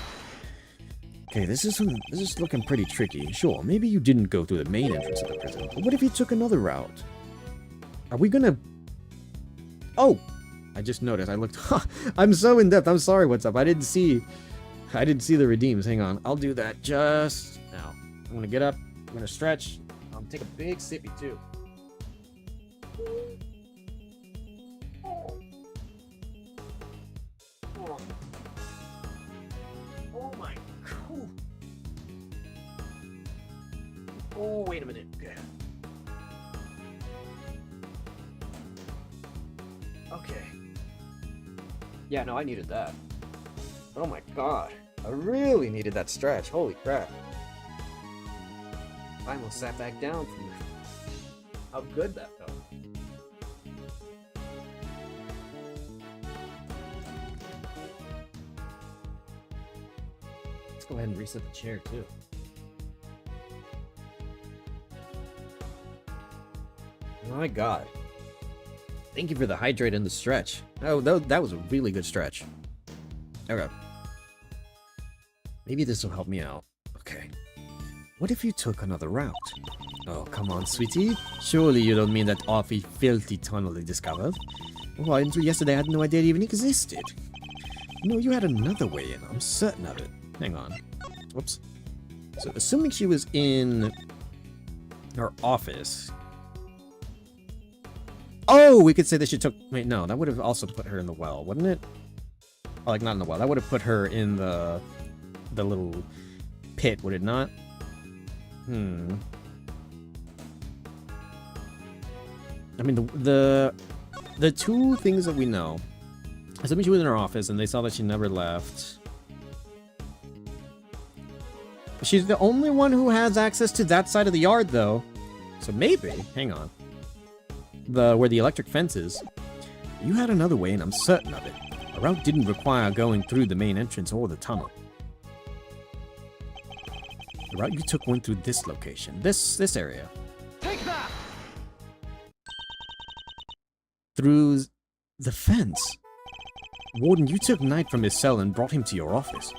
Okay, this is looking pretty tricky. Sure, maybe you didn't go through the main entrance of the prison, but what if you took another route? Are we gonna... Oh! I just noticed. I looked... I'm so in-depth. I'm sorry, what's up? I didn't see the redeems. Hang on. I'll do that just now. I'm gonna get up. I'm gonna stretch. I'm gonna take a big sippy, too. Oh my... Oh, wait a minute. Okay. Yeah, no, I needed that. Oh my god. I really needed that stretch. Holy crap. I almost sat back down from how good that felt. Let's go ahead and reset the chair, too. My god. Thank you for the hydrate and the stretch. Oh, that was a really good stretch. Okay. Maybe this will help me out. Okay. What if you took another route? Oh, come on, sweetie. Surely you don't mean that awfully filthy tunnel they discovered? Why, until yesterday I had no idea it even existed. No, you had another way in. I'm certain of it. Hang on. Whoops. So, assuming she was in her office... Oh, we could say that she took... Wait, no, that would have also put her in the well, wouldn't it? Oh, like, not in the well. That would have put her in the little pit, would it not? I mean, the two things that we know... Assuming she was in her office and they saw that she never left... She's the only one who has access to that side of the yard, though. So maybe... Hang on. Where the electric fence is. You had another way, and I'm certain of it. A route didn't require going through the main entrance or the tunnel. The route you took went through this location, this area. Take that! Through the fence. Warden, you took Knight from his cell and brought him to your office,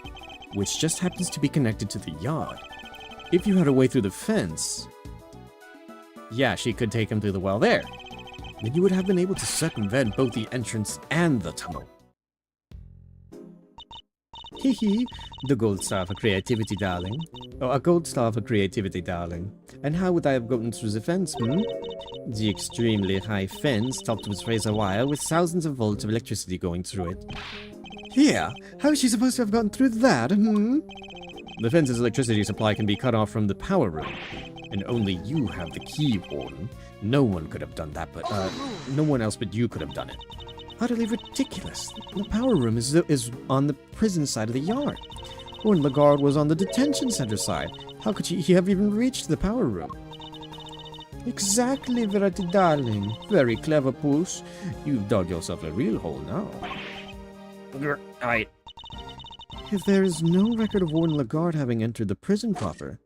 which just happens to be connected to the yard. If you had a way through the fence... Yeah, she could take him through the well there. Then you would have been able to circumvent both the entrance and the tunnel. Hee, the gold star for creativity, darling. Oh, a gold star for creativity, darling. And how would I have gotten through the fence, The extremely high fence topped with razor wire with thousands of volts of electricity going through it. Here, how is she supposed to have gotten through that, The fence's electricity supply can be cut off from the power room. And only you have the key, Warden. No one could have done that, but, no one else but you could have done it. Utterly ridiculous. The power room is on the prison side of the yard. Warden Lagarde was on the detention center side. How could he have even reached the power room? Exactly, Verity darling. Very clever, Puss. You've dug yourself a real hole now. If there is no record of Warden Lagarde having entered the prison proper,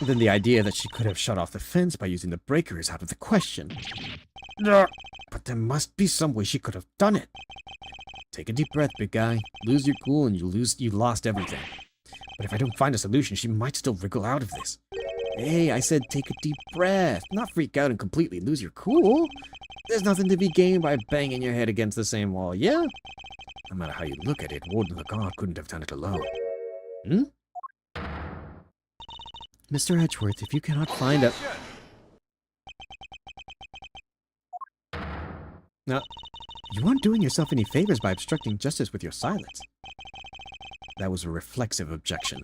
then the idea that she could have shut off the fence by using the breaker is out of the question. But there must be some way she could have done it. Take a deep breath, big guy. Lose your cool and you lost everything. But if I don't find a solution, she might still wriggle out of this. Hey, I said take a deep breath, not freak out and completely lose your cool. There's nothing to be gained by banging your head against the same wall, yeah? No matter how you look at it, Warden Lagarde couldn't have done it alone. Mr. Edgeworth, if you cannot find a... Now, you aren't doing yourself any favors by obstructing justice with your silence. That was a reflexive objection.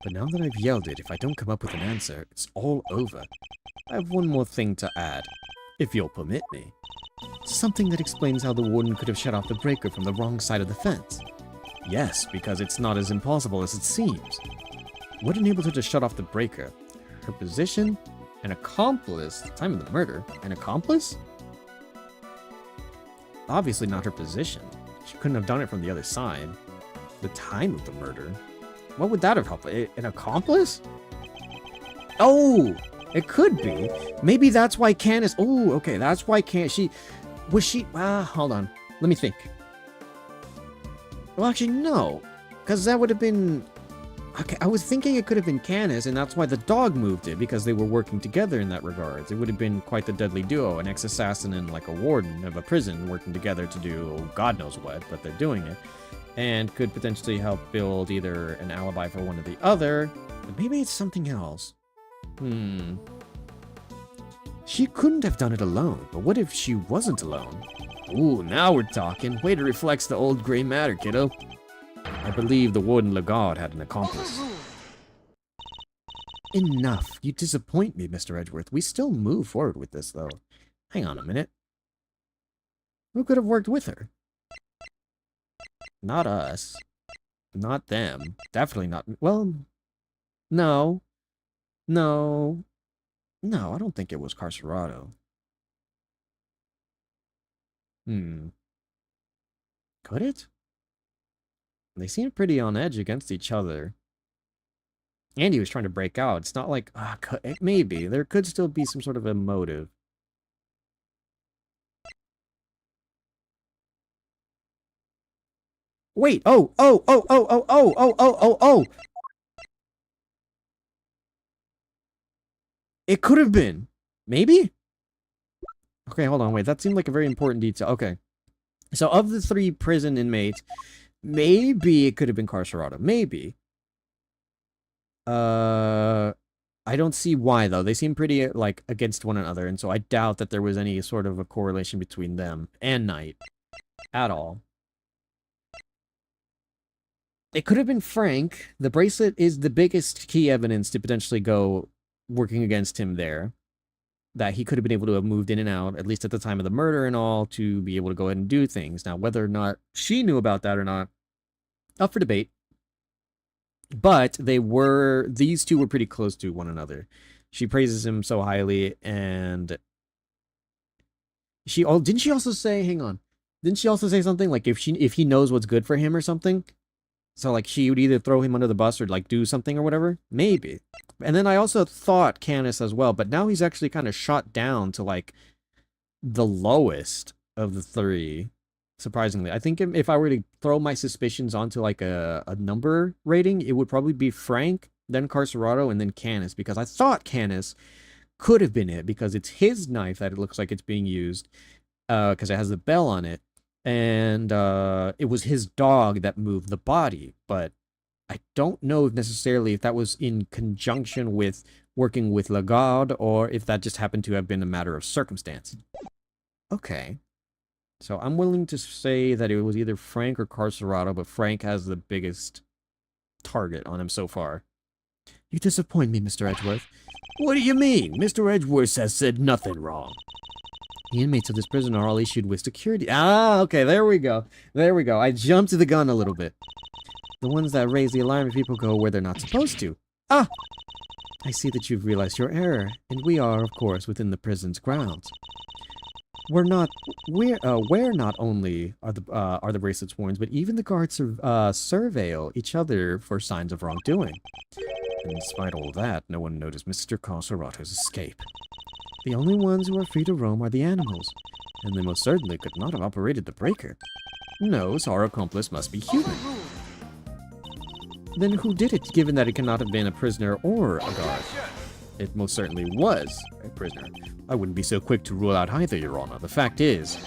But now that I've yelled it, if I don't come up with an answer, it's all over. I have one more thing to add, if you'll permit me. Something that explains how the warden could have shut off the breaker from the wrong side of the fence. Yes, because it's not as impossible as it seems. What enabled her to shut off the breaker? Her position? An accomplice? The time of the murder? An accomplice? Obviously not her position. She couldn't have done it from the other side. The time of the murder? What would that have helped? An accomplice? Oh! It could be. Maybe that's why Candace... Oh, okay, that's why she... Was she... hold on. Let me think. Well, actually, no. Because that would have been... Okay, I was thinking it could have been Canis, and that's why the dog moved it, because they were working together in that regard. It would have been quite the deadly duo, an ex-assassin and like a warden of a prison working together to do God knows what, but they're doing it. And could potentially help build either an alibi for one or the other, but maybe it's something else. She couldn't have done it alone, but what if she wasn't alone? Ooh, now we're talking. Way to reflex the old gray matter, kiddo. I believe the Warden Lagarde had an accomplice. Enough. You disappoint me, Mr. Edgeworth. We still move forward with this, though. Hang on a minute. Who could have worked with her? Not us. Not them. Definitely not... Well, no. No. No, I don't think it was Carcerado. Could it? They seem pretty on edge against each other. Andy was trying to break out. It's not like... maybe. There could still be some sort of a motive. Wait! Oh! It could have been. Maybe? Okay, hold on. Wait, that seemed like a very important detail. Okay. So, of the 3 prison inmates, maybe it could have been Carcerado. Maybe. I don't see why, though. They seem pretty, like, against one another, and so I doubt that there was any sort of a correlation between them and Knight. At all. It could have been Frank. The bracelet is the biggest key evidence to potentially go working against him there. That he could have been able to have moved in and out, at least at the time of the murder and all, to be able to go ahead and do things. Now, whether or not she knew about that or not, up for debate. But these two were pretty close to one another. She praises him so highly, and didn't she also say, hang on, Didn't she also say something like if he knows what's good for him or something? So like she would either throw him under the bus or like do something or whatever? Maybe. And then I also thought Canis as well, but now he's actually kind of shot down to like the lowest of the three. Surprisingly, I think if I were to throw my suspicions onto like a number rating, it would probably be Frank, then Carcerado, and then Canis, because I thought Canis could have been it because it's his knife that it looks like it's being used, because it has the bell on it, and it was his dog that moved the body, but I don't know necessarily if that was in conjunction with working with Lagarde or if that just happened to have been a matter of circumstance. Okay. So I'm willing to say that it was either Frank or Carcerado, but Frank has the biggest target on him so far. You disappoint me, Mr. Edgeworth. What do you mean? Mr. Edgeworth has said nothing wrong. The inmates of this prison are all issued with security. Ah, okay, there we go. There we go. I jumped to the gun a little bit. The ones that raise the alarm if people go where they're not supposed to. Ah! I see that you've realized your error, and we are, of course, within the prison's grounds. Where not only are the bracelets worn, but even the guards surveil each other for signs of wrongdoing. And despite all that, no one noticed Mr. Carcerado's escape. The only ones who are free to roam are the animals, and they most certainly could not have operated the breaker. No, so our accomplice must be human. Then who did it, given that it cannot have been a prisoner or a guard? It most certainly was a prisoner. I wouldn't be so quick to rule out either, Your Honor. The fact is,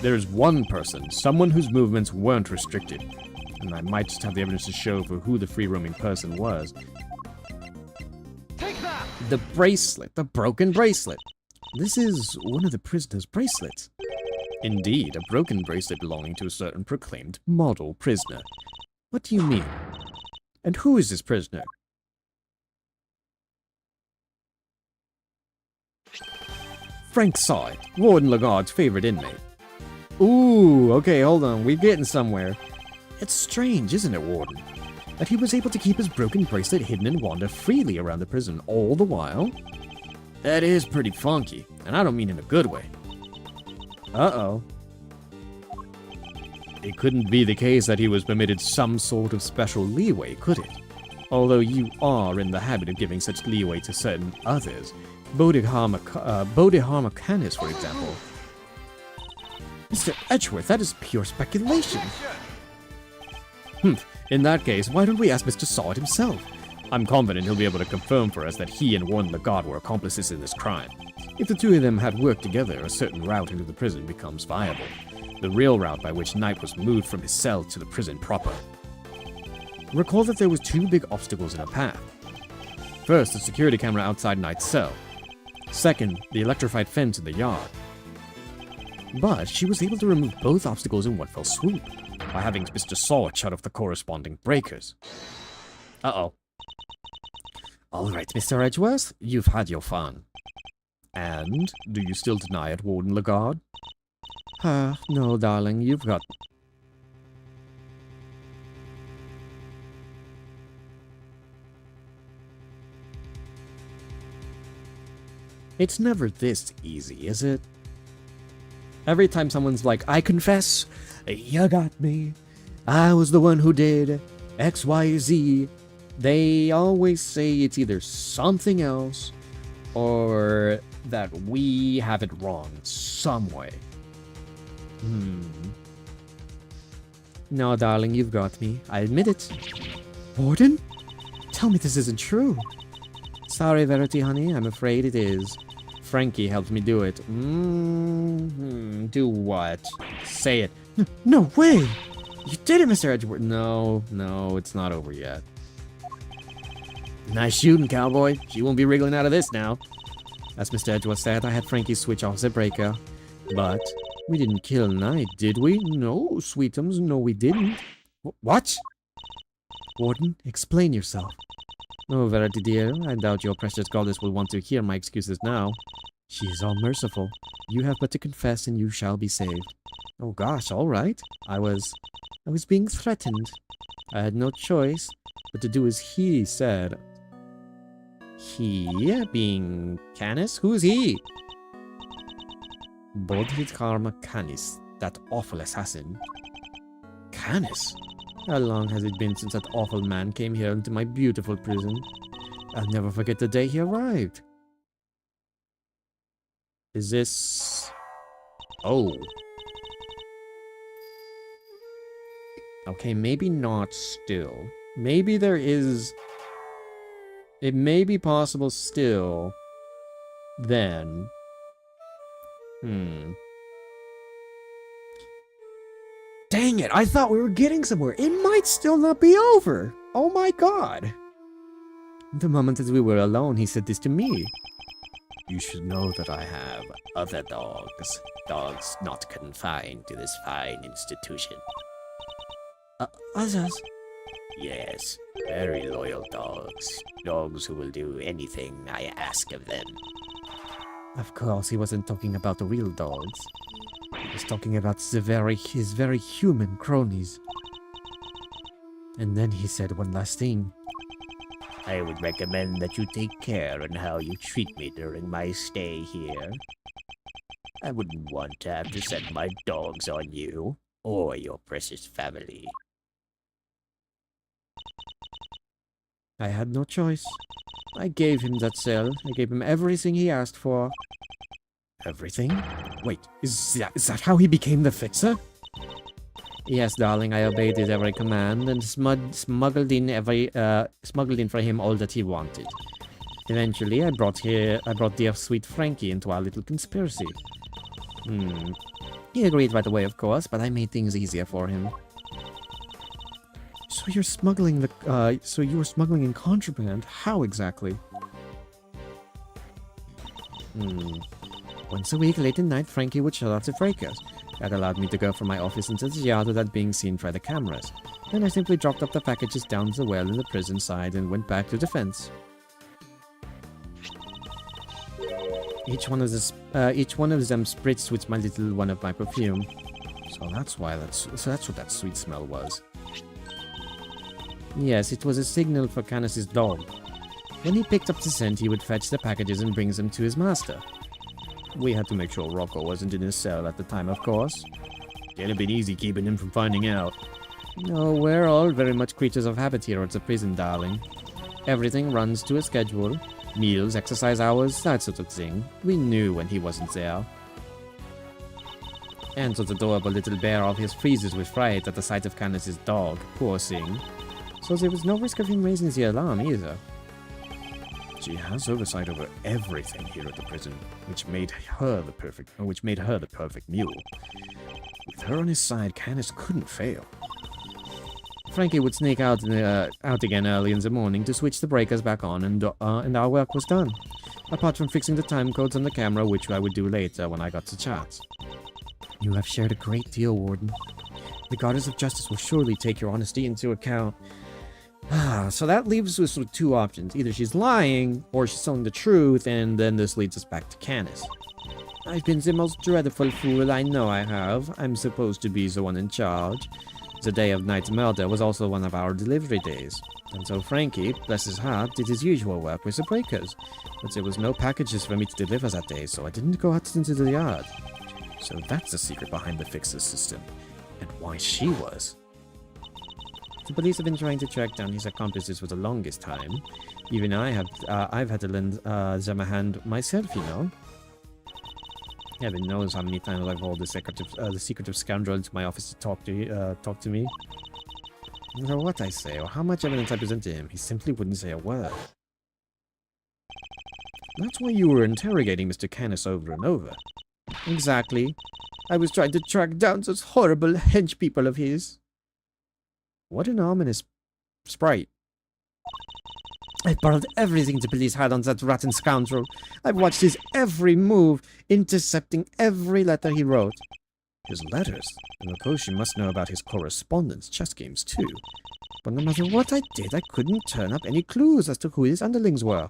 there's one person, someone whose movements weren't restricted, and I might just have the evidence to show for who the free-roaming person was. Take that! The bracelet, the broken bracelet. This is one of the prisoner's bracelets. Indeed, a broken bracelet belonging to a certain proclaimed model prisoner. What do you mean? And who is this prisoner? Frank saw it. Warden Lagarde's favorite inmate. Ooh, okay, hold on. We're getting somewhere. It's strange, isn't it, Warden? That he was able to keep his broken bracelet hidden and wander freely around the prison all the while? That is pretty funky, and I don't mean in a good way. Uh-oh. It couldn't be the case that he was permitted some sort of special leeway, could it? Although you are in the habit of giving such leeway to certain others. Bodhidharma Canis, for example. Mr. Edgeworth, that is pure speculation. In that case, why don't we ask Mr. Sawed himself? I'm confident he'll be able to confirm for us that he and Warden Lagarde were accomplices in this crime. If the two of them had worked together, a certain route into the prison becomes viable. The real route by which Knight was moved from his cell to the prison proper. Recall that there was two big obstacles in her path. First, the security camera outside Knight's cell. Second, the electrified fence in the yard. But she was able to remove both obstacles in one fell swoop, by having Mr. Sawed shut off the corresponding breakers. Uh-oh. Alright, Mr. Edgeworth, you've had your fun. And, do you still deny it, Warden Lagarde? No, darling, you've got... It's never this easy, is it? Every time someone's like, I confess, you got me. I was the one who did X, Y, Z. They always say it's either something else or that we have it wrong some way. No, darling, you've got me. I admit it. Warden? Tell me this isn't true. Sorry, Verity, honey. I'm afraid it is. Frankie helped me do it. Do what? Say it. No way! You did it, Mr. Edgeworth. No, it's not over yet. Nice shooting, cowboy. She won't be wriggling out of this now. As Mr. Edgeworth said, I had Frankie switch off the breaker. But we didn't kill Knight, did we? No, sweetums, no we didn't. What? Warden, explain yourself. Oh, Verity dear, I doubt your precious goddess will want to hear my excuses now. She is all merciful. You have but to confess and you shall be saved. Oh gosh, all right. I was being threatened. I had no choice but to do as he said. He being Canis? Who's he? Bodhidharma Canis. That awful assassin. Canis? How long has it been since that awful man came here into my beautiful prison? I'll never forget the day he arrived. Is this... Oh. Okay, maybe not still. Maybe there is... It may be possible still. Then. Dang it, I thought we were getting somewhere. It might still not be over. Oh my god. The moment that we were alone, he said this to me. You should know that I have other dogs. Dogs not confined to this fine institution. Others? Yes, very loyal dogs. Dogs who will do anything I ask of them. Of course, he wasn't talking about the real dogs. He was talking about his very human cronies. And then he said one last thing. I would recommend that you take care on how you treat me during my stay here. I wouldn't want to have to send my dogs on you, or your precious family. I had no choice. I gave him that cell. I gave him everything he asked for. Everything? Wait, is that how he became the fixer? Yes, darling, I obeyed his every command and smuggled in for him all that he wanted. Eventually, I brought dear sweet Frankie into our little conspiracy. He agreed right away, of course, but I made things easier for him. So you're smuggling so you were smuggling in contraband? How exactly? Once a week, late at night, Frankie would show up to break us. That allowed me to go from my office into the yard without being seen by the cameras. Then I simply dropped up the packages down the well in the prison side and went back to the fence. Each one of them spritzed with my little one of my perfume. So that's what that sweet smell was. Yes, it was a signal for Canis's dog. When he picked up the scent, he would fetch the packages and brings them to his master. We had to make sure Rocco wasn't in his cell at the time, of course. It'd have been easy keeping him from finding out. No, we're all very much creatures of habit here at the prison, darling. Everything runs to a schedule. Meals, exercise hours, that sort of thing. We knew when he wasn't there. And so the adorable little bear of his freezes with fright at the sight of Canis's dog, poor thing. So there was no risk of him raising the alarm either. She has oversight over everything here at the prison, which made her the perfect mule. With her on his side, Canis couldn't fail. Frankie would sneak out again early in the morning to switch the breakers back on, and our work was done. Apart from fixing the time codes on the camera, which I would do later when I got to chat. You have shared a great deal, Warden. The Goddess of Justice will surely take your honesty into account. So that leaves us with two options. Either she's lying, or she's telling the truth, and then this leads us back to Canis. I've been the most dreadful fool, I know I have. I'm supposed to be the one in charge. The day of Knight's murder was also one of our delivery days. And so Frankie, bless his heart, did his usual work with the breakers. But there was no packages for me to deliver that day, so I didn't go out into the yard. So that's the secret behind the fixer system, and why she was. The police have been trying to track down his accomplices for the longest time. Even I've had to lend them a hand myself, you know. Heaven knows how many times I've called the secretive scoundrel into my office to talk to me. No matter what I say or how much evidence I present to him, he simply wouldn't say a word. That's why you were interrogating Mr. Canis over and over. Exactly. I was trying to track down those horrible hench people of his. What an ominous sprite. I borrowed everything the police had on that rotten scoundrel. I've watched his every move, intercepting every letter he wrote. His letters? And of course you must know about his correspondence, chess games too. But no matter what I did, I couldn't turn up any clues as to who his underlings were.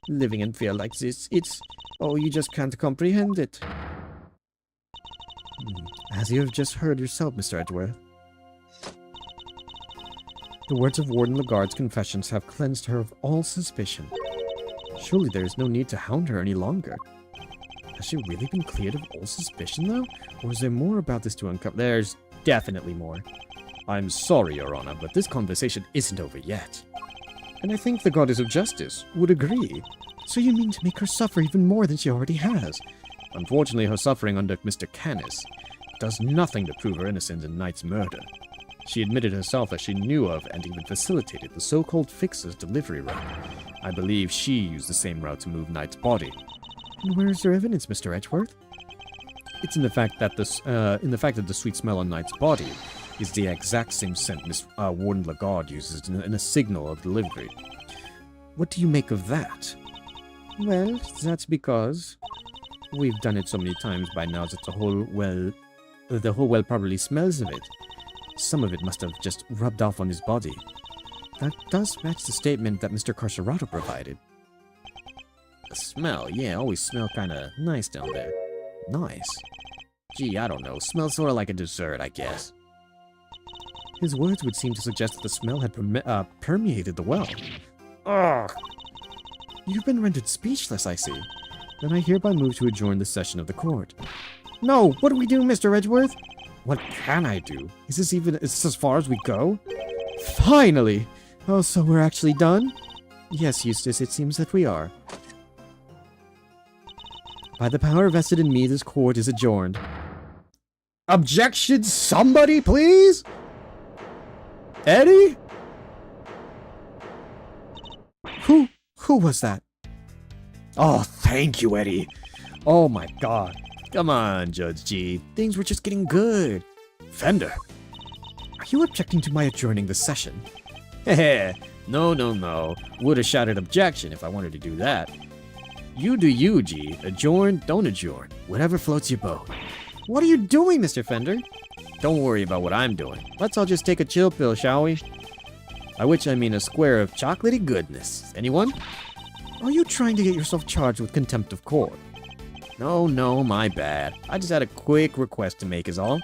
Living in fear like this, oh, you just can't comprehend it. As you have just heard yourself, Mr. Edgeworth. The words of Warden Lagarde's confessions have cleansed her of all suspicion. Surely there is no need to hound her any longer. Has she really been cleared of all suspicion, though? Or is there more about this to uncover? There's definitely more. I'm sorry, Your Honor, but this conversation isn't over yet. And I think the Goddess of Justice would agree. So you mean to make her suffer even more than she already has? Unfortunately, her suffering under Mr. Canis does nothing to prove her innocence in Knight's murder. She admitted herself that she knew of and even facilitated the so-called Fixer's delivery route. I believe she used the same route to move Knight's body. And where is your evidence, Mr. Edgeworth? It's in the fact that the sweet smell on Knight's body is the exact same scent Miss Warden Lagarde uses in a signal of delivery. What do you make of that? Well, that's because we've done it so many times by now that the whole well probably smells of it. Some of it must have just rubbed off on his body. That does match the statement that Mr. Carcerato provided. The smell, yeah, always smell kinda nice down there. Nice? Gee, I don't know, smells sorta like a dessert, I guess. His words would seem to suggest that the smell had permeated the well. Ugh! You've been rendered speechless, I see. Then I hereby move to adjourn the session of the court. No! What do we do, Mr. Edgeworth? What can I do? Is this as far as we go? Finally! Oh, so we're actually done? Yes, Eustace, it seems that we are. By the power vested in me, this court is adjourned. Objection, somebody, please? Eddie? Who was that? Oh, thank you, Eddie. Oh my god. Come on, Judge G. Things were just getting good. Fender. Are you objecting to my adjourning the session? Heh, no. Would have shouted objection if I wanted to do that. You do you, G. Adjourn, don't adjourn. Whatever floats your boat. What are you doing, Mr. Fender? Don't worry about what I'm doing. Let's all just take a chill pill, shall we? By which I mean a square of chocolatey goodness. Anyone? Are you trying to get yourself charged with contempt of court? No, my bad. I just had a quick request to make is all.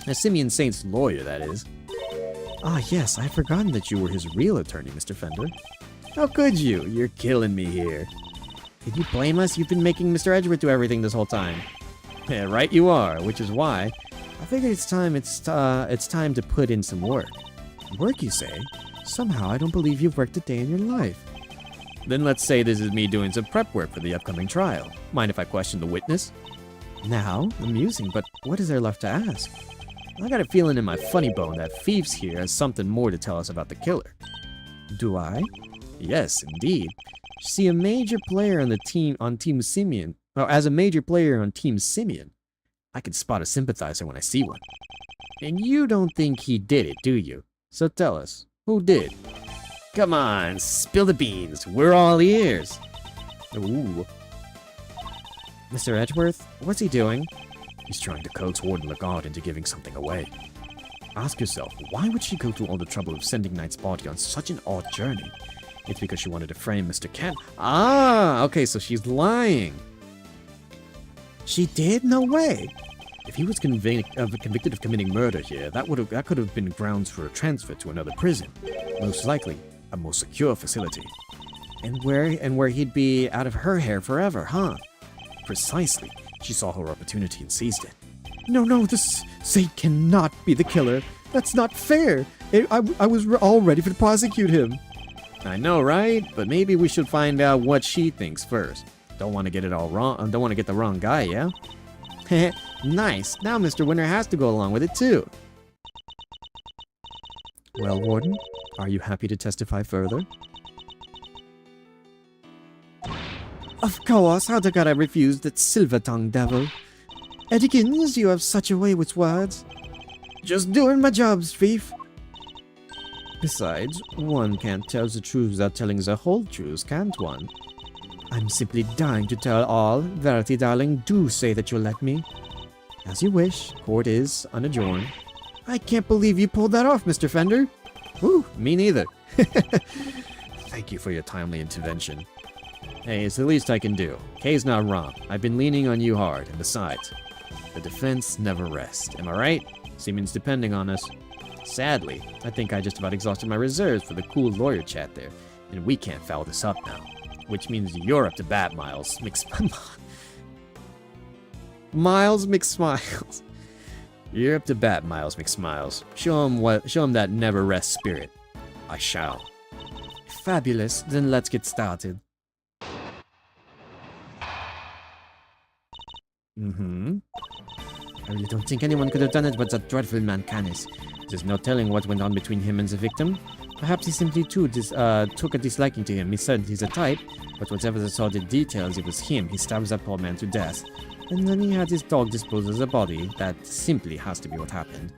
A Simeon Saint's lawyer, that is. Ah, yes, I'd forgotten that you were his real attorney, Mr. Fender. How could you? You're killing me here. Did you blame us? You've been making Mr. Edgeworth do everything this whole time. Yeah, right you are, which is why I figured it's time to put in some work. Work, you say? Somehow I don't believe you've worked a day in your life. Then let's say this is me doing some prep work for the upcoming trial. Mind if I question the witness? Now? Amusing, but what is there left to ask? I got a feeling in my funny bone that Phoebes here has something more to tell us about the killer. Do I? Yes, indeed. See, a major player on the team on Team Simeon. Well, as a major player on Team Simeon, I can spot a sympathizer when I see one. And you don't think he did it, do you? So tell us, who did? Come on, spill the beans. We're all ears. Ooh. Mr. Edgeworth, what's he doing? He's trying to coax Warden Lagarde into giving something away. Ask yourself, why would she go through all the trouble of sending Knight's body on such an odd journey? It's because she wanted to frame Mr. Kent. Ah, okay, so she's lying. She did? No way. If he was convicted of committing murder here, that could have been grounds for a transfer to another prison. Most likely, a more secure facility. And where he'd be out of her hair forever, huh? Precisely. She saw her opportunity and seized it. No, this Saint cannot be the killer. That's not fair. I was all ready to prosecute him. I know, right? But maybe we should find out what she thinks first. Don't want to get it all wrong. Don't want to get the wrong guy, yeah? Heh, nice. Now Mr. Winter has to go along with it too. Well, Warden, are you happy to testify further? Of course, how could I refuse that silver-tongued devil? Eddykins, you have such a way with words. Just doing my job, thief. Besides, one can't tell the truth without telling the whole truth, can't one? I'm simply dying to tell all. Verity, darling, do say that you'll let me. As you wish. Court is unadjourned. I can't believe you pulled that off, Mr. Fender. Whew, me neither. Thank you for your timely intervention. Hey, it's the least I can do. Kay's not wrong. I've been leaning on you hard, and besides, the defense never rests. Am I right? Siemens depending on us. Sadly, I think I just about exhausted my reserves for the cool lawyer chat there, and we can't foul this up now. Which means you're up to bat, Miles. Miles McSmiles. You're up to bat, Miles McSmiles. Show him that never rest spirit. I shall. Fabulous. Then let's get started. I really don't think anyone could have done it but that dreadful man Canis. There's no telling what went on between him and the victim. Perhaps he simply took a disliking to him. He said he's a type, but whatever the sordid details, it was him. He stabs that poor man to death. And then he had his dog dispose of the body. That simply has to be what happened.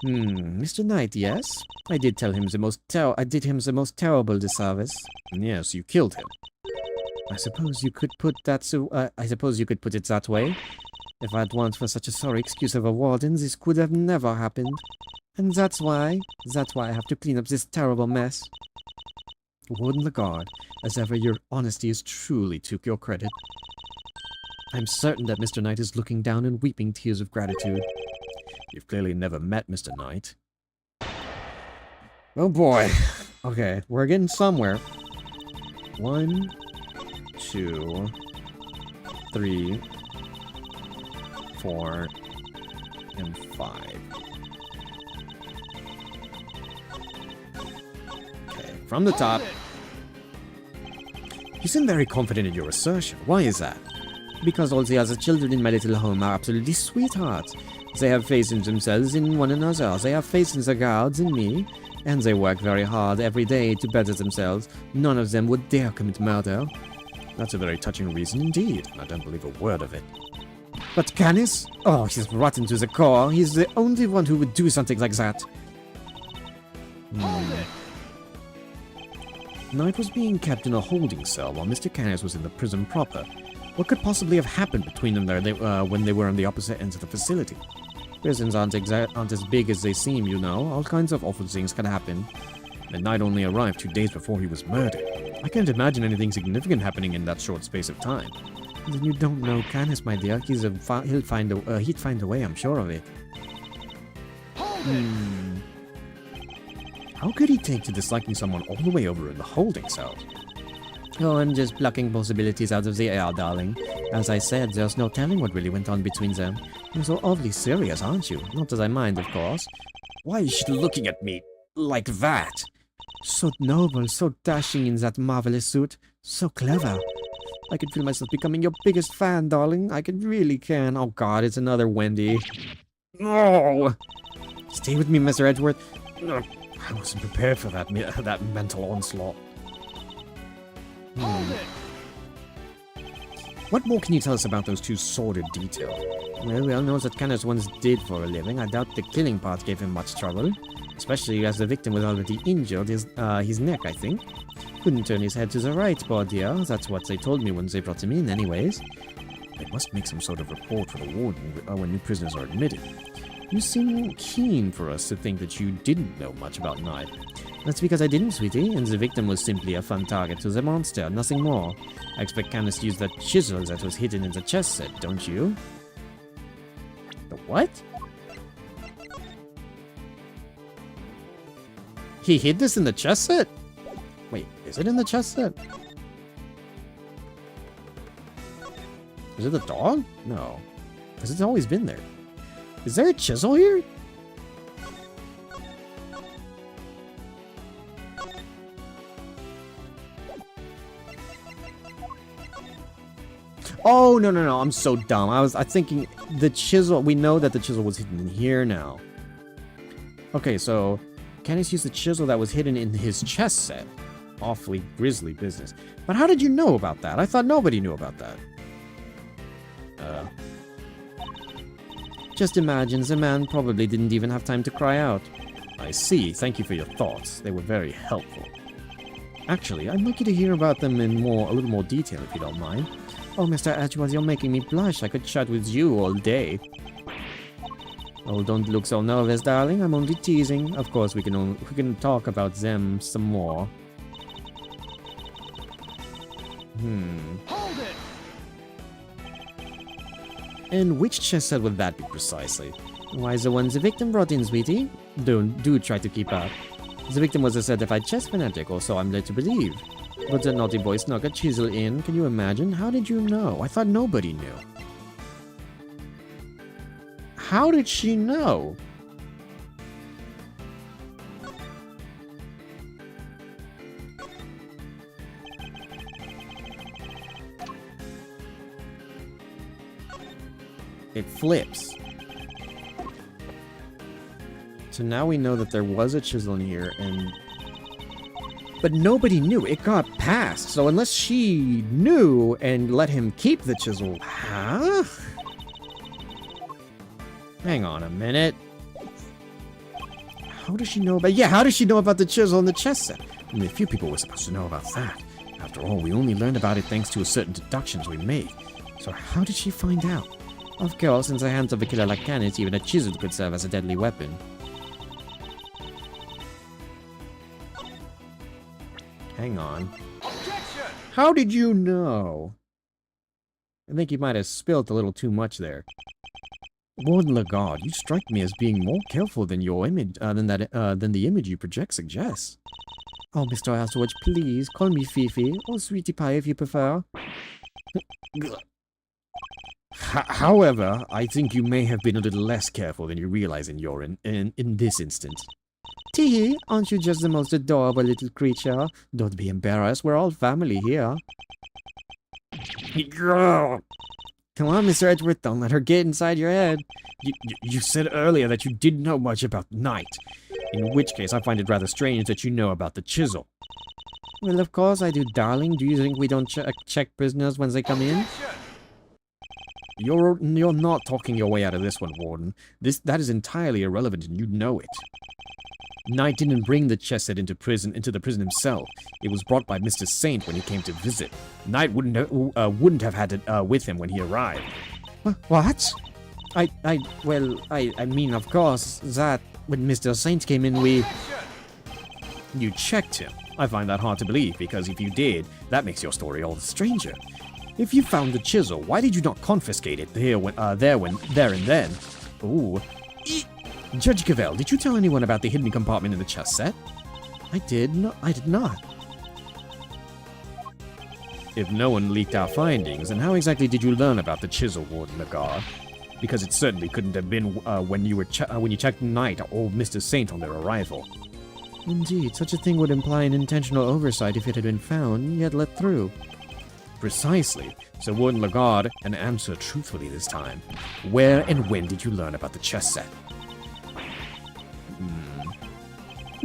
Mr. Knight, yes? I did him the most terrible disservice. Yes, you killed him. I suppose you could put it that way. If it weren't for such a sorry excuse of a warden, this could have never happened. And that's why I have to clean up this terrible mess. Warden Lagarde, as ever, your honesty is truly to your credit. I'm certain that Mr. Knight is looking down and weeping tears of gratitude. You've clearly never met Mr. Knight. Oh boy. Okay, we're getting somewhere. 1, 2, 3, 4, and 5. Okay, from the top. You seem very confident in your assertion. Why is that? Because all the other children in my little home are absolutely sweethearts. They have faith in themselves in one another. They have faith in the guards and me. And they work very hard every day to better themselves. None of them would dare commit murder. That's a very touching reason indeed. I don't believe a word of it. But Canis? Oh, he's rotten to the core. He's the only one who would do something like that. Knight was being kept in a holding cell while Mr. Canis was in the prison proper. What could possibly have happened between them when they were on the opposite ends of the facility? Prisons aren't as big as they seem, you know. All kinds of awful things can happen. And Knight only arrived 2 days before he was murdered. I can't imagine anything significant happening in that short space of time. Then you don't know Canis, my dear. He'd find a way, I'm sure of it. How could he take to disliking someone all the way over in the holding cell? Oh, I'm just plucking possibilities out of the air, darling. As I said, there's no telling what really went on between them. You're so awfully serious, aren't you? Not that I mind, of course. Why is she looking at me like that? So noble, so dashing in that marvelous suit. So clever. I can feel myself becoming your biggest fan, darling. I really can. Oh god, it's another Wendy. No! Stay with me, Mr. Edgeworth. No, I wasn't prepared for that mental onslaught. What more can you tell us about those two sordid details? Well, we all know that Canis once did for a living. I doubt the killing part gave him much trouble. Especially as the victim was already injured, his neck, I think. Couldn't turn his head to the right, poor dear. That's what they told me when they brought him in, anyways. They must make some sort of report for the warden when new prisoners are admitted. You seem keen for us to think that you didn't know much about Knight. That's because I didn't, sweetie, and the victim was simply a fun target to the monster, nothing more. I expect Canis used that chisel that was hidden in the chest set, don't you? The what? He hid this in the chest set? Wait, is it in the chest set? Is it the dog? No. Because it's always been there. Is there a chisel here? Oh, no, I'm so dumb. I'm thinking the chisel, we know that the chisel was hidden in here now. Okay, so Canis used the chisel that was hidden in his chest set. Awfully grisly business. But how did you know about that? I thought nobody knew about that. Just imagine, the man probably didn't even have time to cry out. I see. Thank you for your thoughts. They were very helpful. Actually, I'd like you to hear about them in a little more detail, if you don't mind. Oh, Mr. Edgeworth, you're making me blush. I could chat with you all day. Oh, don't look so nervous, darling. I'm only teasing. Of course, we can talk about them some more. Hold it! And which chest set would that be precisely? Why, the ones the victim brought in, sweetie? Do try to keep up. The victim was a certified chess fanatic, or so I'm led to believe. But the naughty boy snuck a chisel in. Can you imagine? How did you know? I thought nobody knew. how did she know? It flips. So now we know that there was a chisel in here, and... But nobody knew. It got passed. So unless she knew and let him keep the chisel... Huh? Hang on a minute. How does she know about... Yeah, how does she know about the chisel and the chess set? I mean, a few people were supposed to know about that. After all, we only learned about it thanks to a certain deductions we made. So how did she find out? Of course, in the hands of a killer like Canis, even a chisel could serve as a deadly weapon. Hang on. Objection! How did you know? I think you might have spilt a little too much there. Warden Lagarde, you strike me as being more careful than your image, than the image you project suggests. Oh, Mr. Aswatch, please call me Fifi or Sweetie Pie if you prefer. However, I think you may have been a little less careful than you realize in this instance. Tee, aren't you just the most adorable little creature? Don't be embarrassed, we're all family here. Come on, Mr. Edgeworth, don't let her get inside your head. You said earlier that you didn't know much about Knight. In which case, I find it rather strange that you know about the chisel. Well, of course I do, darling. Do you think we don't check prisoners when they come in? You're not talking your way out of this one, Warden. That is entirely irrelevant, and you know it. Knight didn't bring the chess set into the prison himself. It was brought by Mr. Saint when he came to visit. Knight wouldn't have had it with him when he arrived. What? I mean, of course, that when Mr. Saint came in, You checked him. I find that hard to believe, because if you did, that makes your story all the stranger. If you found the chisel, why did you not confiscate it there and then? Ooh. Judge Cavell, did you tell anyone about the hidden compartment in the chess set? I did not. If no one leaked our findings, then how exactly did you learn about the chisel, Warden Lagarde? Because it certainly couldn't have been when you checked Knight or Mr. Saint on their arrival. Indeed, such a thing would imply an intentional oversight if it had been found, yet let through. Precisely. So Warden Lagarde, and answer truthfully this time. Where and when did you learn about the chess set?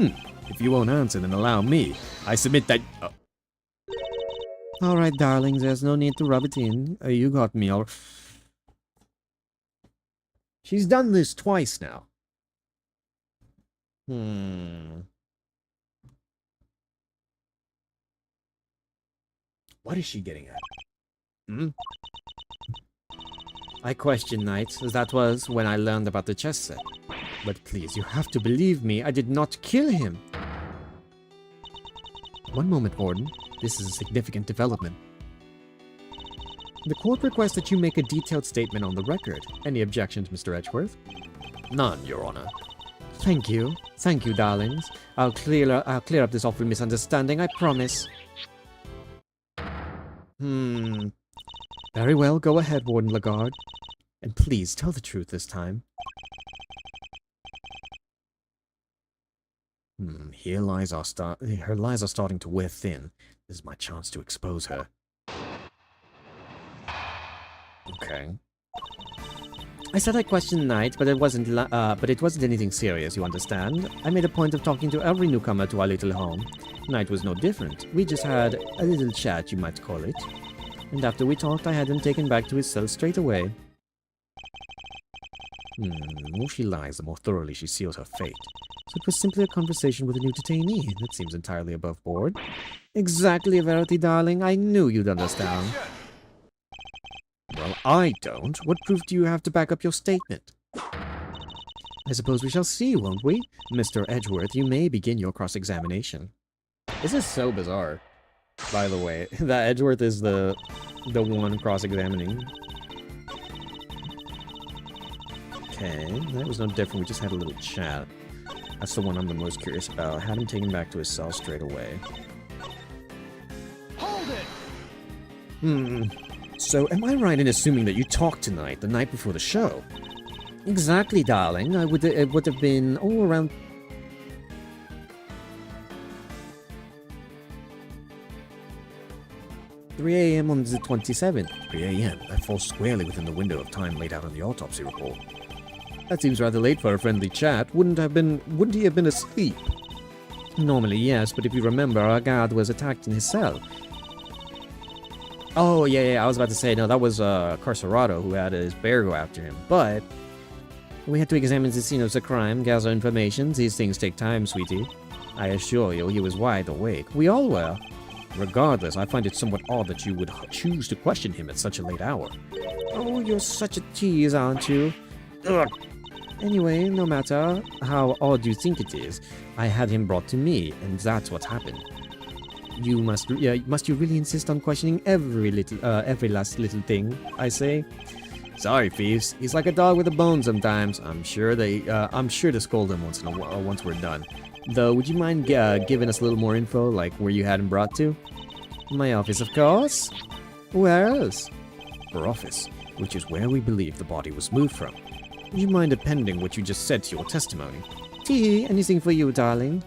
If you won't answer, then allow me. I submit that... Alright, darlings, there's no need to rub it in. You got me, all... She's done this twice now. What is she getting at? I question Knight, as that was when I learned about the chess set. But please, you have to believe me, I did not kill him. One moment, Warden. This is a significant development. The court requests that you make a detailed statement on the record. Any objections, Mr. Edgeworth? None, Your Honor. Thank you. Thank you, darlings. I'll clear up this awful misunderstanding, I promise. Very well, go ahead, Warden Lagarde. And please, tell the truth this time. Her lies are starting to wear thin. This is my chance to expose her. Okay. I said I questioned Knight, but it wasn't anything serious, you understand? I made a point of talking to every newcomer to our little home. Knight was no different. We just had a little chat, you might call it. And after we talked, I had him taken back to his cell straight away. The more she lies, the more thoroughly she seals her fate. So it was simply a conversation with a new detainee. That seems entirely above board. Exactly, Verity, darling. I knew you'd understand. Well, I don't. What proof do you have to back up your statement? I suppose we shall see, won't we? Mr. Edgeworth, you may begin your cross-examination. This is so bizarre, by the way. That Edgeworth is the one cross-examining. Okay, that was no different. We just had a little chat. That's the one I'm the most curious about. I had him taken back to his cell straight away. Hold it! So, am I right in assuming that you talked tonight, the night before the show? Exactly, darling. It would have been all around 3 a.m. on the 27th. 3 a.m. That falls squarely within the window of time laid out on the autopsy report. That seems rather late for a friendly chat. Wouldn't he have been asleep? Normally, yes, but if you remember, our guard was attacked in his cell. Oh, yeah, I was about to say, no, that was Carcerado who had his bear go after him. But we had to examine the scene of the crime, gather information. These things take time, sweetie. I assure you, he was wide awake. We all were. Regardless, I find it somewhat odd that you would choose to question him at such a late hour. Oh, you're such a tease, aren't you? Ugh. Anyway, no matter how odd you think it is, I had him brought to me, and that's what happened. Must you really insist on questioning every last little thing I say? Sorry, Thieves. He's like a dog with a bone sometimes. I'm sure to scold him once we're done. Though, would you mind giving us a little more info, like where you had him brought to? My office, of course. Where else? Her office, which is where we believe the body was moved from. Would you mind appending what you just said to your testimony? Tee, anything for you, darling?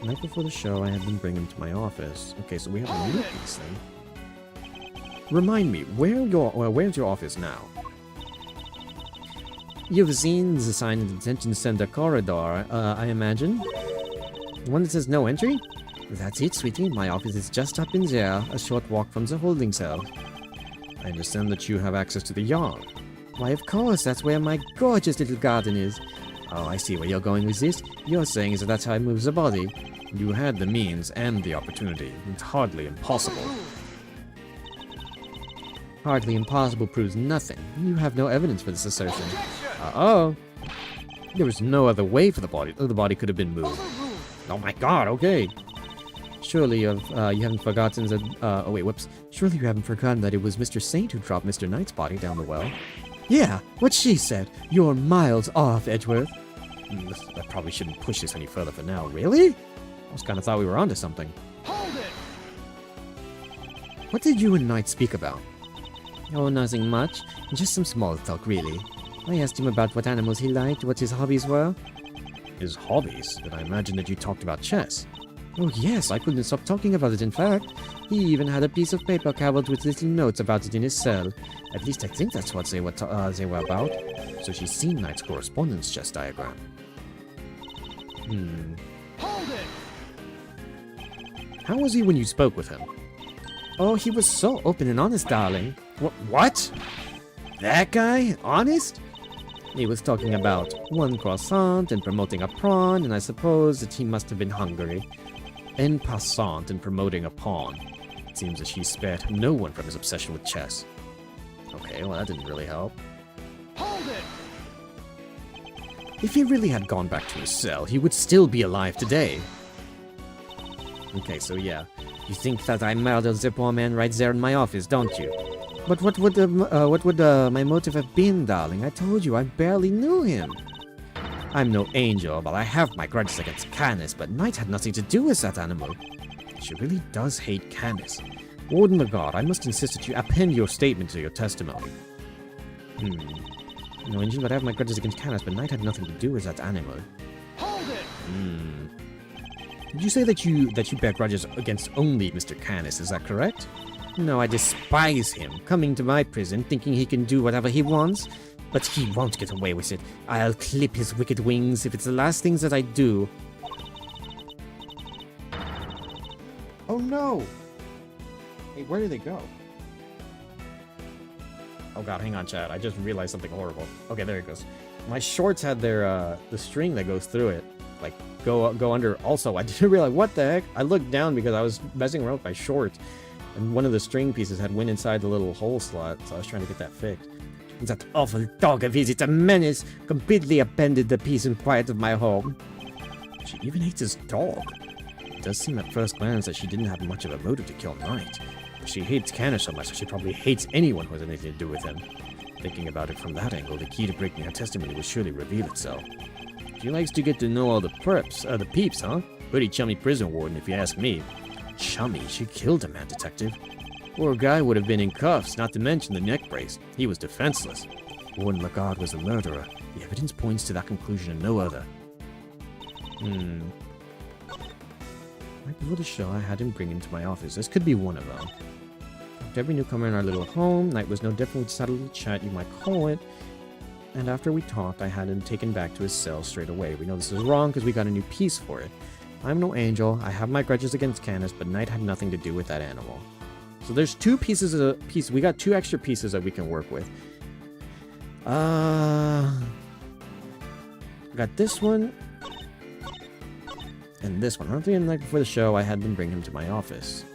The night before the show, I had them bring him to my office. Okay, so we have a new piece then. Remind me, where's your office now? You've seen the sign in the detention center corridor, I imagine? The one that says no entry? That's it, sweetie. My office is just up in there, a short walk from the holding cell. I understand that you have access to the yard. Why, of course, that's where my gorgeous little garden is. Oh, I see where you're going with this. You're saying that that's how I move the body. You had the means and the opportunity. It's hardly impossible. Hardly impossible proves nothing. You have no evidence for this assertion. Uh-oh. There was no other way for the body could have been moved. Oh my god, okay. Surely you haven't forgotten that, Surely you haven't forgotten that it was Mr. Saint who dropped Mr. Knight's body down the well. Yeah, what she said. You're miles off, Edgeworth. I probably shouldn't push this any further for now. Really? I just kind of thought we were onto something. Hold it! What did you and Knight speak about? Oh, nothing much. Just some small talk, really. I asked him about what animals he liked, what his hobbies were. His hobbies? But I imagine that you talked about chess. Oh yes, I couldn't stop talking about it, in fact. He even had a piece of paper covered with little notes about it in his cell. At least I think that's what they were about. So she's seen Knight's correspondence chess diagram. Hold it! How was he when you spoke with him? Oh, he was so open and honest, darling. What? That guy? Honest? He was talking about one croissant and promoting a prawn, and I suppose that he must have been hungry. En passant and promoting a pawn. It seems that she spared no one from his obsession with chess. Okay, well that didn't really help. Hold it! If he really had gone back to his cell, he would still be alive today. Okay, so yeah. You think that I murdered the poor man right there in my office, don't you? But what would my motive have been, darling? I told you I barely knew him. I'm no angel, but I have my grudges against Canis, but Knight had nothing to do with that animal. She really does hate Canis. Warden of God, I must insist that you append your statement to your testimony. No angel, but I have my grudges against Canis, but Knight had nothing to do with that animal. Hold it! Did you say that you bear grudges against only Mr. Canis, is that correct? No, I despise him, coming to my prison, thinking he can do whatever he wants. But he won't get away with it. I'll clip his wicked wings if it's the last things that I do. Oh no! Hey, where did they go? Oh god, hang on, chat. I just realized something horrible. Okay, there it goes. My shorts had their, the string that goes through it. Like, go under. Also, I didn't realize, what the heck? I looked down because I was messing around with my shorts. And one of the string pieces had went inside the little hole slot, so I was trying to get that fixed. And that awful dog of his, it's a menace, completely upended the peace and quiet of my home. She even hates his dog. It does seem at first glance that she didn't have much of a motive to kill Knight. But she hates Canis so much that she probably hates anyone who has anything to do with him. Thinking about it from that angle, the key to breaking her testimony will surely reveal itself. She likes to get to know all the the peeps, huh? Pretty chummy prison warden, if you ask me. Chummy? She killed a man, detective. Poor guy would have been in cuffs, not to mention the neck brace. He was defenseless. Warden Lagarde was the murderer. The evidence points to that conclusion and no other. Right before the show, I had him bring him to my office. This could be one of them. After every newcomer in our little home, Knight was no different. We decided a little chat, you might call it. And after we talked, I had him taken back to his cell straight away. We know this is wrong because we got a new piece for it. I'm no angel. I have my grudges against Candace, but Knight had nothing to do with that animal. So there's two pieces of we got two extra pieces that we can work with. We got this one and this one. I don't think the night before the show I had them bring him to my office.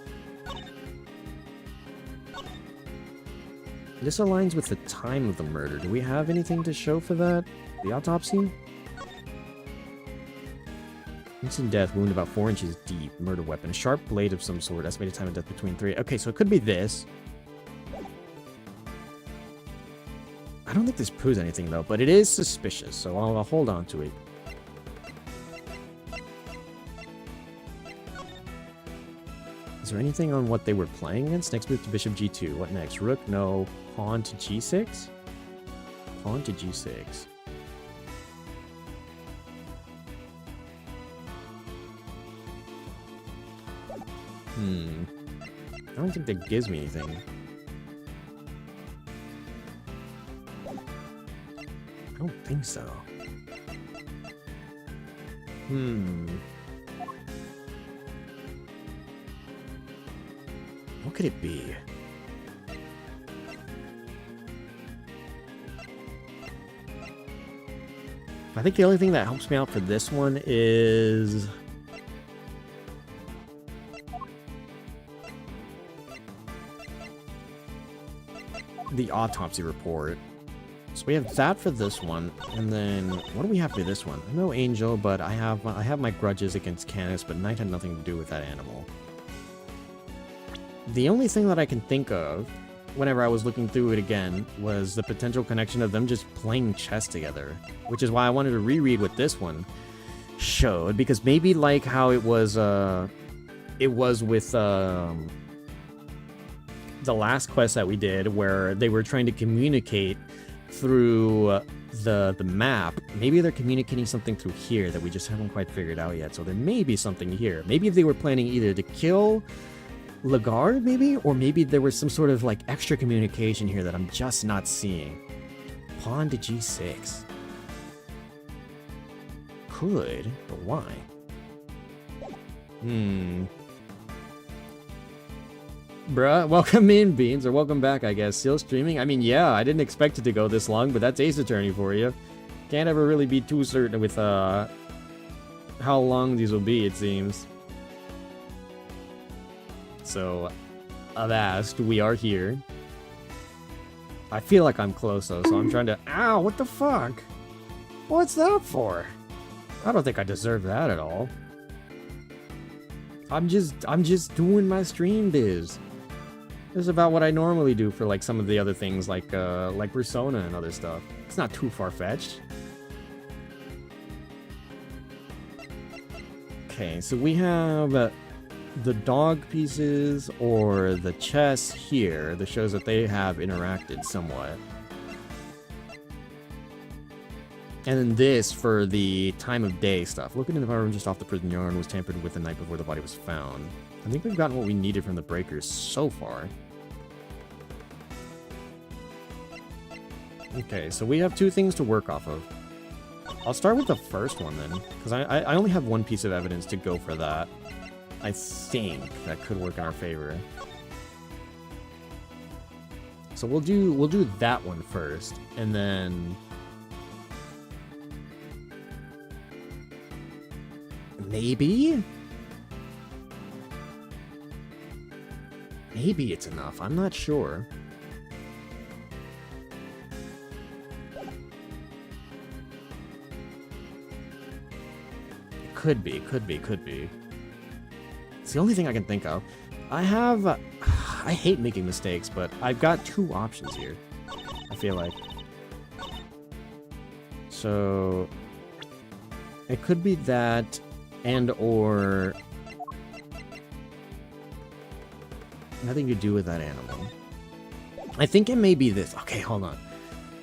This aligns with the time of the murder. Do we have anything to show for that? The autopsy? Instant death, wound about 4 inches deep, murder weapon, sharp blade of some sort, estimated time of death between 3. Okay, so it could be this. I don't think this proves anything though, but it is suspicious, so I'll hold on to it. Is there anything on what they were playing against? Next move to bishop g2. What next? Rook? No. Pawn to g6? Pawn to g6. I don't think that gives me anything. I don't think so. What could it be? I think the only thing that helps me out for this one is the autopsy report. So we have that for this one, and then what do we have for this one? I'm no angel, but I have my grudges against Candace, but Knight had nothing to do with that animal. The only thing that I can think of, whenever I was looking through it again, was the potential connection of them just playing chess together, which is why I wanted to reread what this one showed, because maybe like how it was with the last quest that we did, where they were trying to communicate through the map. Maybe they're communicating something through here that we just haven't quite figured out yet. So there may be something here. Maybe if they were planning either to kill Lagarde, maybe, or maybe there was some sort of like extra communication here that I'm just not seeing. Pawn to g6. Could, but why? Bruh, welcome in, Beans, or welcome back, I guess. Still streaming? I mean, yeah, I didn't expect it to go this long, but that's Ace Attorney for you. Can't ever really be too certain with how long these will be, it seems. So, avast, we are here. I feel like I'm close, though, so I'm trying to... Ow, what the fuck? What's that for? I don't think I deserve that at all. I'm just doing my stream biz. This is about what I normally do for like some of the other things, like Persona and other stuff. It's not too far-fetched. Okay, so we have the dog pieces or the chess here that shows that they have interacted somewhat. And then this for the time of day stuff. Looking in the power room just off the prison yard was tampered with the night before the body was found. I think we've gotten what we needed from the breakers so far. Okay, so we have two things to work off of. I'll start with the first one then, because I only have one piece of evidence to go for that. I think that could work in our favor. So we'll do that one first, and then maybe it's enough. I'm not sure. Could be. It's the only thing I can think of. I hate making mistakes, but I've got two options here, I feel like. So it could be that, and or nothing to do with that animal. I think it may be this. Okay, hold on.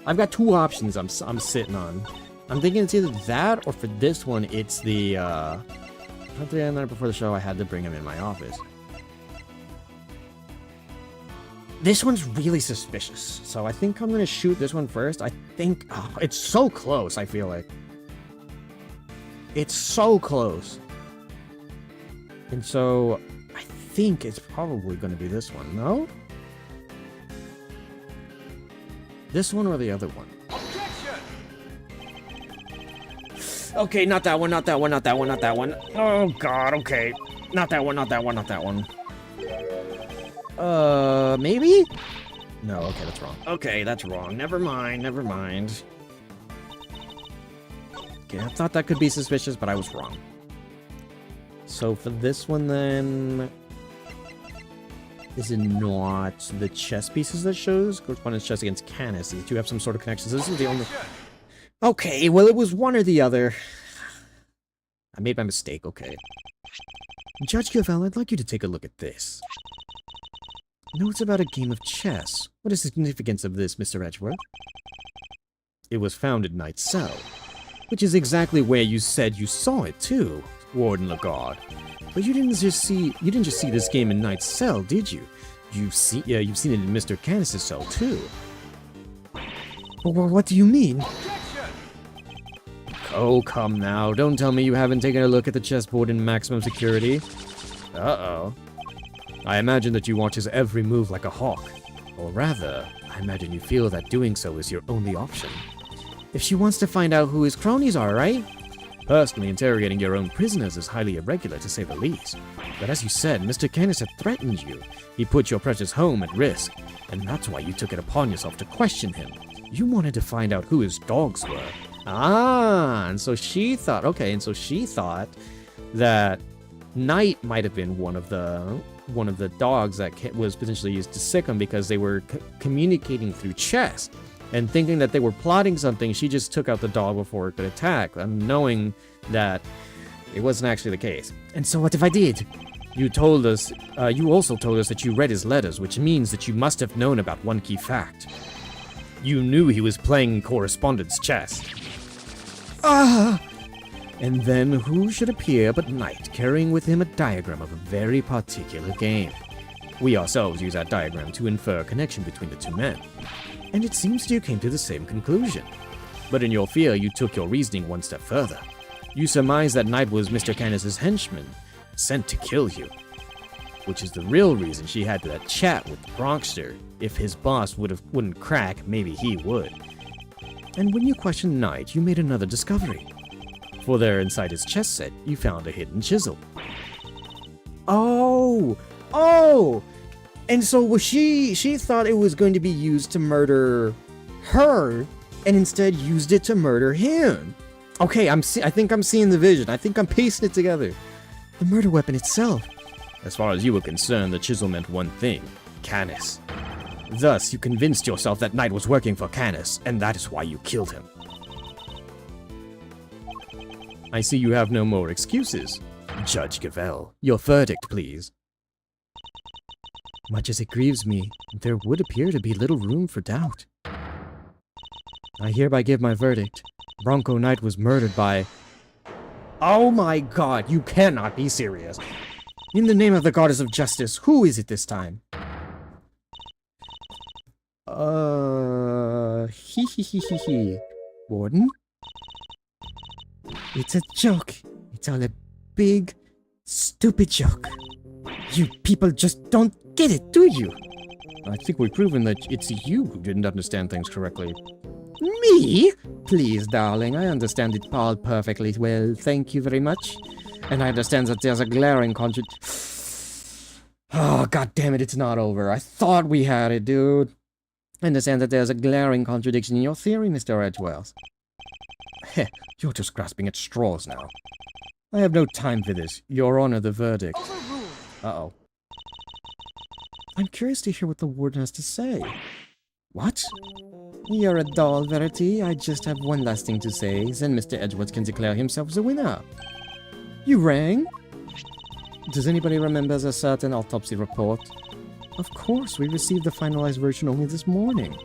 I've got two options I'm sitting on. I'm thinking it's either that, or for this one, it's the, the night before the show, I had to bring him in my office. This one's really suspicious, so I think I'm gonna shoot this one first. I think, oh, it's so close, I feel like. It's so close. And so, I think it's probably gonna be this one, no? This one or the other one? Okay, not that one, not that one, not that one, not that one. Oh god, okay. Not that one, not that one, not that one. Maybe? No, okay, that's wrong. Okay, that's wrong. Never mind, never mind. Okay, I thought that could be suspicious, but I was wrong. So for this one then... Is it not the chess pieces that shows? Correspondence chess against Canis. These two have some sort of connection. So this is the only... Okay, well it was one or the other. I made my mistake, okay. Judge Gavel, I'd like you to take a look at this. Notes about a game of chess. What is the significance of this, Mr. Edgeworth? It was found in Knight's cell. Which is exactly where you said you saw it too, Warden Lagarde. But you didn't just see this game in Knight's cell, did you? You've seen it in Mr. Canis' cell too. Well, what do you mean? Oh, come now. Don't tell me you haven't taken a look at the chessboard in maximum security. Uh-oh. I imagine that you watch his every move like a hawk. Or rather, I imagine you feel that doing so is your only option. If she wants to find out who his cronies are, right? Personally, interrogating your own prisoners is highly irregular, to say the least. But as you said, Mr. Canis had threatened you. He put your precious home at risk, and that's why you took it upon yourself to question him. You wanted to find out who his dogs were. Ah, and so she thought, okay, and so she thought that Knight might have been one of the dogs that was potentially used to sick him because they were communicating through chess. And thinking that they were plotting something, she just took out the dog before it could attack, knowing that it wasn't actually the case. And so what if I did? You also told us that you read his letters, which means that you must have known about one key fact. You knew he was playing correspondence chess. Ah! And then who should appear but Knight, carrying with him a diagram of a very particular game. We ourselves use that diagram to infer a connection between the two men. And it seems you came to the same conclusion. But in your fear, you took your reasoning one step further. You surmised that Knight was Mr. Canis' henchman, sent to kill you. Which is the real reason she had that chat with the Bronxster. If his boss wouldn't crack, maybe he would. And when you questioned Knight, you made another discovery. For there inside his chess set, you found a hidden chisel. Oh! Oh! And so was she thought it was going to be used to murder her, and instead used it to murder him. Okay, I think I'm seeing the vision. I think I'm piecing it together. The murder weapon itself. As far as you were concerned, the chisel meant one thing, Canis. Thus, you convinced yourself that Knight was working for Canis, and that is why you killed him. I see you have no more excuses. Judge Gavel, your verdict, please. Much as it grieves me, there would appear to be little room for doubt. I hereby give my verdict. Bronco Knight was murdered by... Oh my god, you cannot be serious. In the name of the goddess of justice, who is it this time? Warden? It's a joke. It's all a big, stupid joke. You people just don't get it, do you? I think we've proven that it's you who didn't understand things correctly. Me? Please, darling, I understand it all perfectly well, thank you very much. And I understand that there's a glaring Oh, god damn it, it's not over. I thought we had it, dude. I understand that there's a glaring contradiction in your theory, Mr. Edgeworth. Heh, you're just grasping at straws now. I have no time for this. Your Honor, the verdict. Uh-oh. I'm curious to hear what the warden has to say. What? You're a doll, Verity. I just have one last thing to say, then Mr. Edgeworth can declare himself the winner. You rang? Does anybody remember the certain autopsy report? Of course, we received the finalized version only this morning.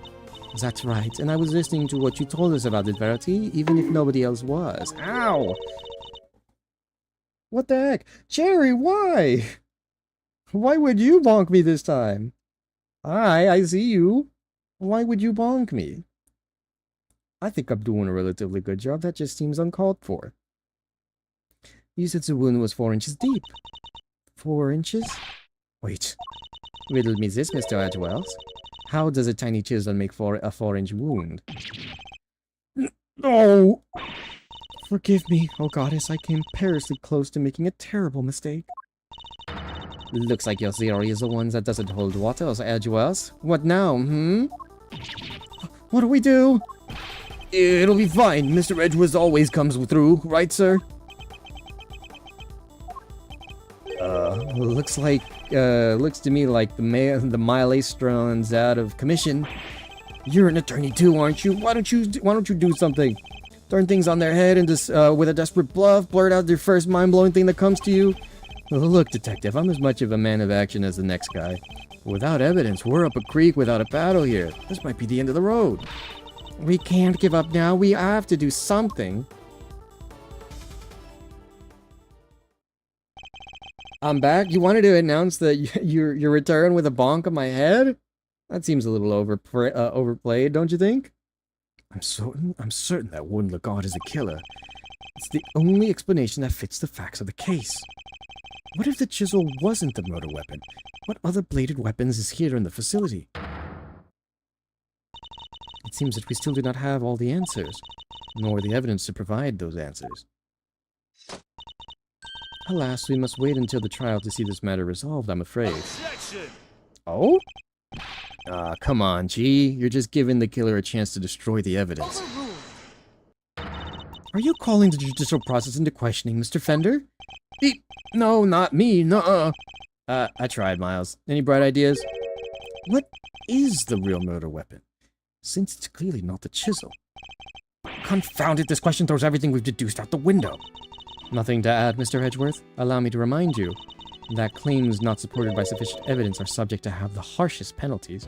That's right, and I was listening to what you told us about it, Verity, even if nobody else was. Ow! What the heck? Cherry, why? Why would you bonk me this time? Hi, I see you. Why would you bonk me? I think I'm doing a relatively good job. That just seems uncalled for. You said the wound was 4 inches deep. 4 inches? Wait. Riddle me this, Mr. Edgewells. How does a tiny chisel make a 4-inch wound? No! Forgive me, oh goddess, I came perilously close to making a terrible mistake. Looks like your theory is the one that doesn't hold water, Edgewells. What now, What do we do? It'll be fine. Mr. Edgeworth always comes through, right, sir? Looks to me like the Maelstron's out of commission. You're an attorney too, aren't you? Why don't you do something? Turn things on their head and just, with a desperate bluff, blurt out their first mind-blowing thing that comes to you? Look, detective, I'm as much of a man of action as the next guy. Without evidence, we're up a creek without a paddle here. This might be the end of the road. We can't give up now. We have to do something. I'm back. You wanted to announce that your return with a bonk on my head? That seems a little overplayed, don't you think? I'm certain that wound Lagarde is a killer. It's the only explanation that fits the facts of the case. What if the chisel wasn't the murder weapon? What other bladed weapons is here in the facility? It seems that we still do not have all the answers, nor the evidence to provide those answers. Alas, we must wait until the trial to see this matter resolved, I'm afraid. Objection! Oh? Come on, G. You're just giving the killer a chance to destroy the evidence. Overruled. Are you calling the judicial process into questioning, Mr. Fender? No, not me, nuh-uh. I tried, Miles. Any bright ideas? What is the real murder weapon? Since it's clearly not the chisel. Confound it, this question throws everything we've deduced out the window. Nothing to add, Mr. Edgeworth. Allow me to remind you that claims not supported by sufficient evidence are subject to have the harshest penalties.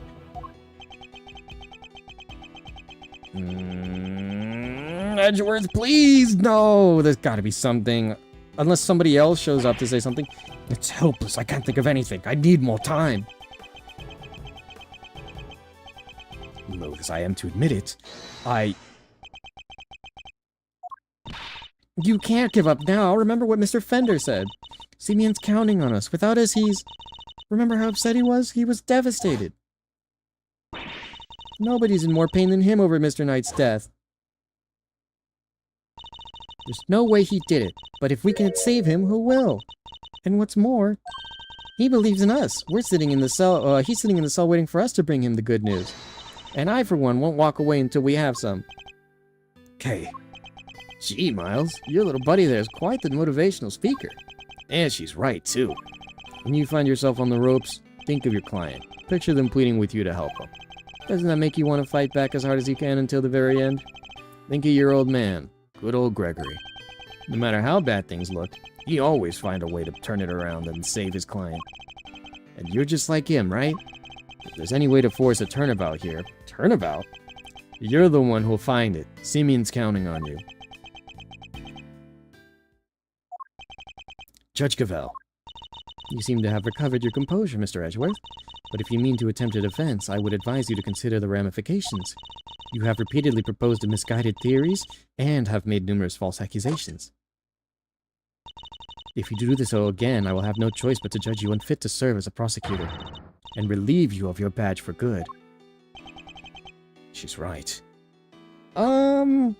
Edgeworth, please! No! There's gotta be something. Unless somebody else shows up to say something. It's hopeless. I can't think of anything. I need more time. Loath as I am to admit it, You can't give up now. Remember what Mr. Fender said. Simeon's counting on us. Without us, Remember how upset he was? He was devastated. Nobody's in more pain than him over Mr. Knight's death. There's no way he did it, but if we can't save him, who will? And what's more, he believes in us. We're sitting in the cell, he's sitting in the cell waiting for us to bring him the good news. And I, for one, won't walk away until we have some. Okay. Gee, Miles, your little buddy there is quite the motivational speaker. And she's right, too. When you find yourself on the ropes, think of your client. Picture them pleading with you to help them. Doesn't that make you want to fight back as hard as you can until the very end? Think of your old man, good old Gregory. No matter how bad things look, he always find a way to turn it around and save his client. And you're just like him, right? If there's any way to force a turnabout here, turnabout? You're the one who'll find it. Simeon's counting on you. Judge Cavell, you seem to have recovered your composure, Mr. Edgeworth. But if you mean to attempt a defense, I would advise you to consider the ramifications. You have repeatedly proposed misguided theories and have made numerous false accusations. If you do this so again, I will have no choice but to judge you unfit to serve as a prosecutor and relieve you of your badge for good. She's right. I'm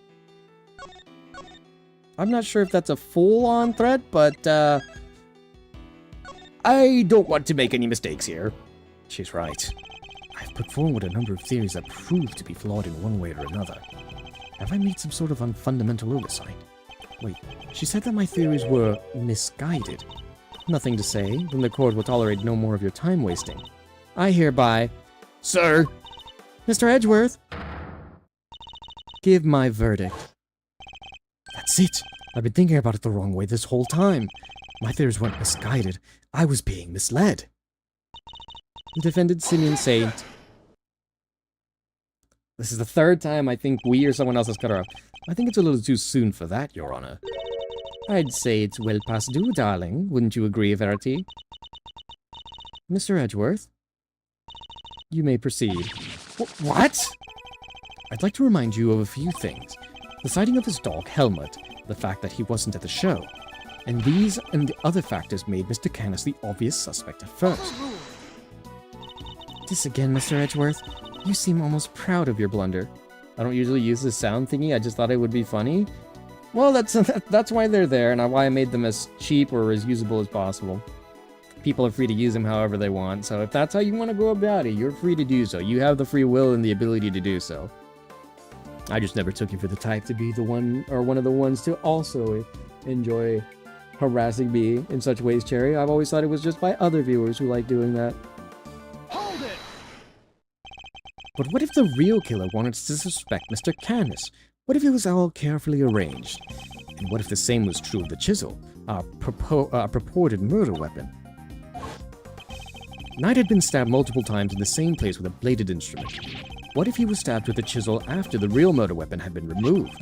not sure if that's a full-on threat, but, I don't want to make any mistakes here. She's right. I've put forward a number of theories that prove to be flawed in one way or another. Have I made some sort of unfundamental oversight? Wait, she said that my theories were misguided. Nothing to say, then the court will tolerate no more of your time wasting. I hereby... Sir! Mr. Edgeworth! Give my verdict. That's it! I've been thinking about it the wrong way this whole time. My theories weren't misguided. I was being misled. Defendant Simeon Saint. This is the third time I think we or someone else has cut her off. I think it's a little too soon for that, Your Honor. I'd say it's well past due, darling. Wouldn't you agree, Verity? Mr. Edgeworth? You may proceed. What? I'd like to remind you of a few things. The sighting of his dog, Helmut, the fact that he wasn't at the show, and these and the other factors made Mr. Canis the obvious suspect at first. This again, Mr. Edgeworth? You seem almost proud of your blunder. I don't usually use this sound thingy, I just thought it would be funny. Well, that's why they're there, and why I made them as cheap or as usable as possible. People are free to use them however they want, so if that's how you want to go about it, you're free to do so. You have the free will and the ability to do so. I just never took you for the type to be the one, or one of the ones to also enjoy harassing me in such ways, Cherry. I've always thought it was just by other viewers who like doing that. Hold it! But what if the real killer wanted us to suspect Mr. Canis? What if it was all carefully arranged? And what if the same was true of the chisel, our purported murder weapon? Knight had been stabbed multiple times in the same place with a bladed instrument. What if he was stabbed with a chisel after the real murder weapon had been removed,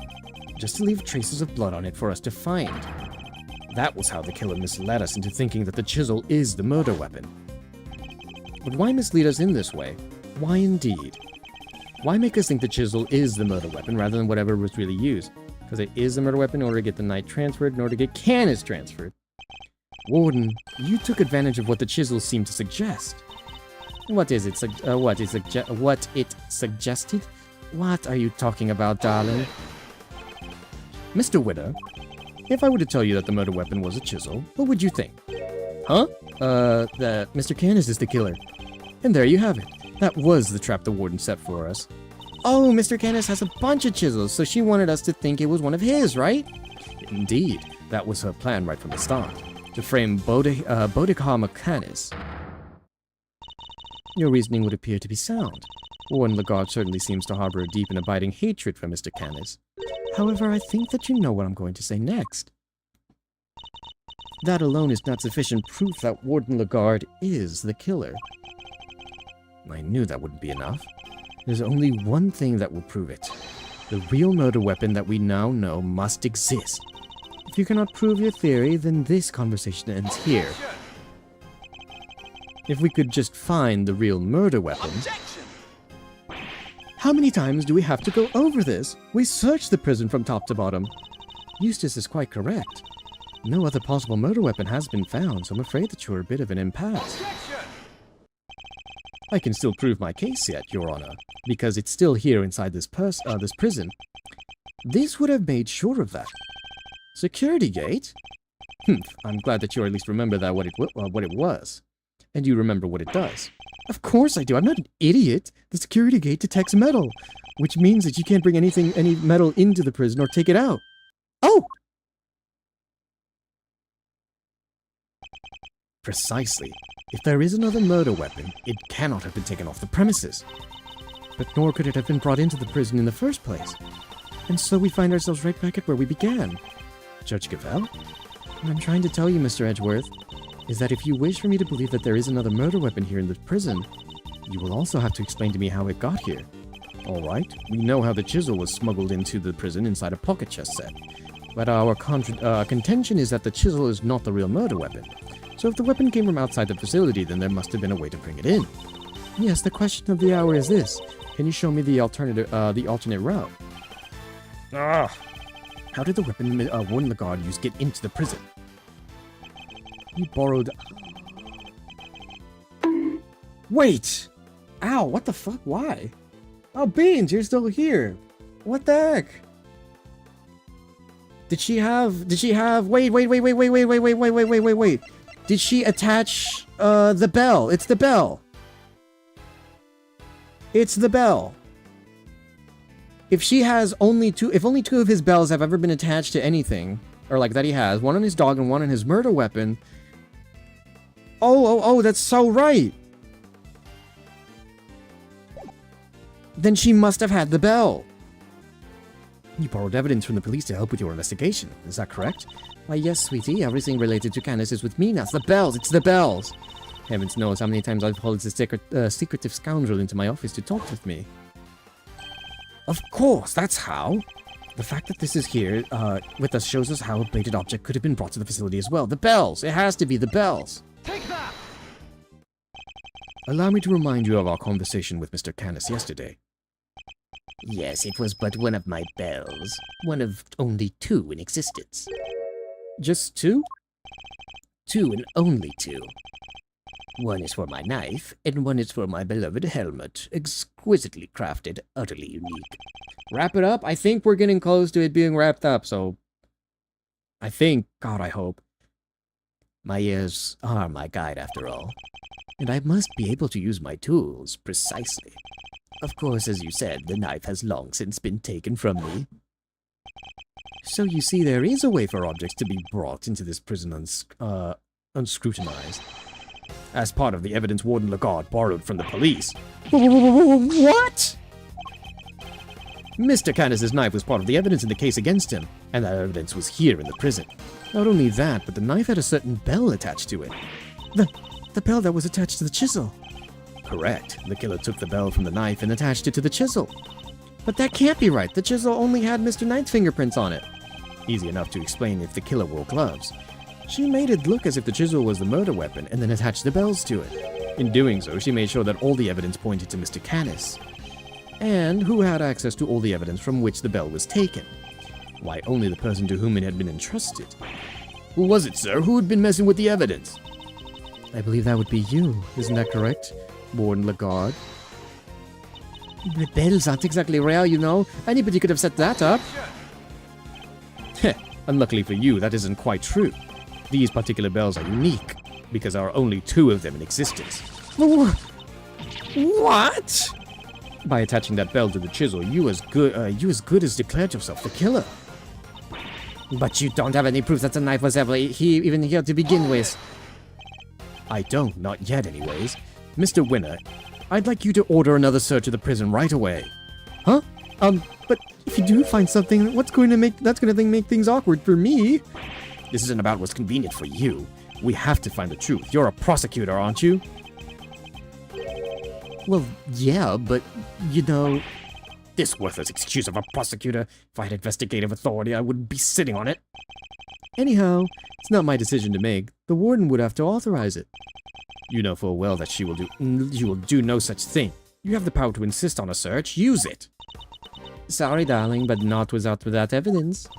just to leave traces of blood on it for us to find? That was how the killer misled us into thinking that the chisel is the murder weapon. But why mislead us in this way? Why indeed? Why make us think the chisel is the murder weapon rather than whatever was really used? Because it is the murder weapon in order to get the Knight transferred, in order to get Canis transferred. Warden, you took advantage of what the chisel seemed to suggest. What it suggested? What are you talking about, darling? Mr. Witter, if I were to tell you that the murder weapon was a chisel, what would you think? Huh? That Mr. Canis is the killer. And there you have it. That was the trap the warden set for us. Oh, Mr. Canis has a bunch of chisels, so she wanted us to think it was one of his, right? Indeed, that was her plan right from the start. To frame Bodhidharma Canis. Your reasoning would appear to be sound. Warden Lagarde certainly seems to harbor a deep and abiding hatred for Mr. Canis. However, I think that you know what I'm going to say next. That alone is not sufficient proof that Warden Lagarde is the killer. I knew that wouldn't be enough. There's only one thing that will prove it. The real murder weapon that we now know must exist. If you cannot prove your theory, then this conversation ends here. If we could just find the real murder weapon... Objection! How many times do we have to go over this? We searched the prison from top to bottom. Eustace is quite correct. No other possible murder weapon has been found, so I'm afraid that you're a bit of an impasse. Objection! I can still prove my case yet, Your Honor, because it's still here inside this prison. This would have made sure of that. Security gate? I'm glad that you at least remember that what it was. And you remember what it does. Of course I do, I'm not an idiot. The security gate detects metal, which means that you can't bring any metal into the prison or take it out. Oh! Precisely. If there is another murder weapon, it cannot have been taken off the premises. But nor could it have been brought into the prison in the first place. And so we find ourselves right back at where we began. Judge Gavelle? What I'm trying to tell you, Mr. Edgeworth, is that if you wish for me to believe that there is another murder weapon here in the prison, you will also have to explain to me how it got here. Alright, we know how the chisel was smuggled into the prison inside a pocket chest set. But our contention is that the chisel is not the real murder weapon. So if the weapon came from outside the facility, then there must have been a way to bring it in. Yes, the question of the hour is this. Can you show me the alternate route? Ah! How did the weapon Warden Lagarde use get into the prison? He borrowed... Wait! Ow, what the fuck? Why? Oh, Beans, you're still here. What the heck? Did she have... Wait. Did she attach, the bell? It's the bell. It's the bell. If she has only two... If only two of his bells have ever been attached to anything, or like that he has, one on his dog and one on his murder weapon... Oh, that's so right. Then she must have had the bell. You borrowed evidence from the police to help with your investigation. Is that correct? Why, yes, sweetie. Everything related to Canis is with me now. It's the bells. It's the bells. Heavens knows how many times I've hauled this secretive scoundrel into my office to talk with me. Of course, that's how. The fact that this is here with us shows us how a bladed object could have been brought to the facility as well. The bells! It has to be the bells! Take that! Allow me to remind you of our conversation with Mr. Canis yesterday. Yes, it was but one of my bells. One of only 2 in existence. Just 2? 2 and only 2. One is for my knife, and one is for my beloved helmet. Exquisitely crafted, utterly unique. Wrap it up? I think we're getting close to it being wrapped up, so... I think. God, I hope. My ears are my guide after all, and I must be able to use my tools precisely. Of course, as you said, the knife has long since been taken from me. So you see, there is a way for objects to be brought into this prison unscrutinized. As part of the evidence Warden Lagarde borrowed from the police. What? Mr. Canis's knife was part of the evidence in the case against him, and that evidence was here in the prison. Not only that, but the knife had a certain bell attached to it. The bell that was attached to the chisel. Correct. The killer took the bell from the knife and attached it to the chisel. But that can't be right. The chisel only had Mr. Knight's fingerprints on it. Easy enough to explain if the killer wore gloves. She made it look as if the chisel was the murder weapon and then attached the bells to it. In doing so, she made sure that all the evidence pointed to Mr. Canis. And who had access to all the evidence from which the bell was taken? Why, only the person to whom it had been entrusted. Who was it, sir? Who had been messing with the evidence? I believe that would be you. Isn't that correct, Warden Lagarde? The bells aren't exactly rare, you know. Anybody could have set that up. Heh, unluckily for you, that isn't quite true. These particular bells are unique, because there are only 2 of them in existence. What? By attaching that bell to the chisel, you as good as declared yourself the killer. But you don't have any proof that the knife was ever even here to begin with. I don't, not yet anyways. Mr. Winner, I'd like you to order another search of the prison right away. Huh? But if you do find something, that's going to make things awkward for me. This isn't about what's convenient for you. We have to find the truth. You're a prosecutor, aren't you? Well, yeah, but, you know... This worthless excuse of a prosecutor. If I had investigative authority, I wouldn't be sitting on it. Anyhow, it's not my decision to make. The warden would have to authorize it. You know full well that she will do no such thing. You have the power to insist on a search. Use it. Sorry, darling, but not without evidence.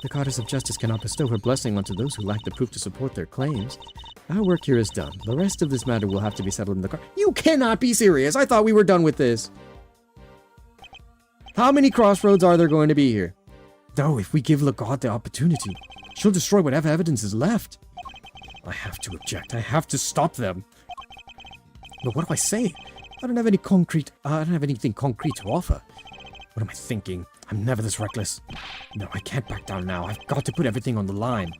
The goddess of justice cannot bestow her blessing onto those who lack the proof to support their claims. Our work here is done. The rest of this matter will have to be settled in the court. You cannot be serious! I thought we were done with this! How many crossroads are there going to be here? Though, if we give Lagarde the opportunity, she'll destroy whatever evidence is left. I have to object. I have to stop them. But what do I say? I don't have anything concrete to offer. What am I thinking? I'm never this reckless. No, I can't back down now. I've got to put everything on the line.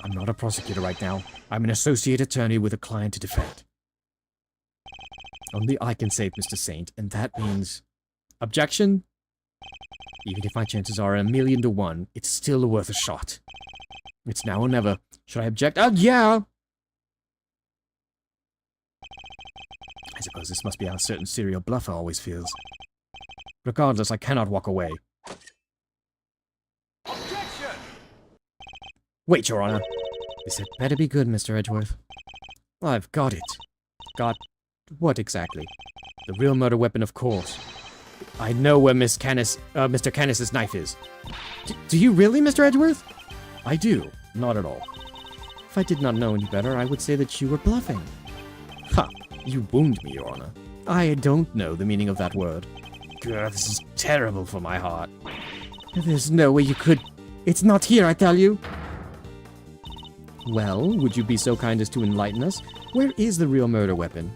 I'm not a prosecutor right now. I'm an associate attorney with a client to defend. Only I can save Mr. Saint, and that means... Objection? Even if my chances are 1,000,000 to 1, it's still worth a shot. It's now or never. Should I object? Yeah! I suppose this must be how a certain serial bluffer always feels. Regardless, I cannot walk away. Objection! Wait, Your Honor. This had better be good, Mr. Edgeworth. I've got it. Got what exactly? The real murder weapon, of course. I know where Mr. Canis's knife is. Do you really, Mr. Edgeworth? I do. Not at all. If I did not know any better, I would say that you were bluffing. Ha! You wound me, Your Honor. I don't know the meaning of that word. God, this is terrible for my heart. There's no way you could... It's not here, I tell you. Well, would you be so kind as to enlighten us? Where is the real murder weapon?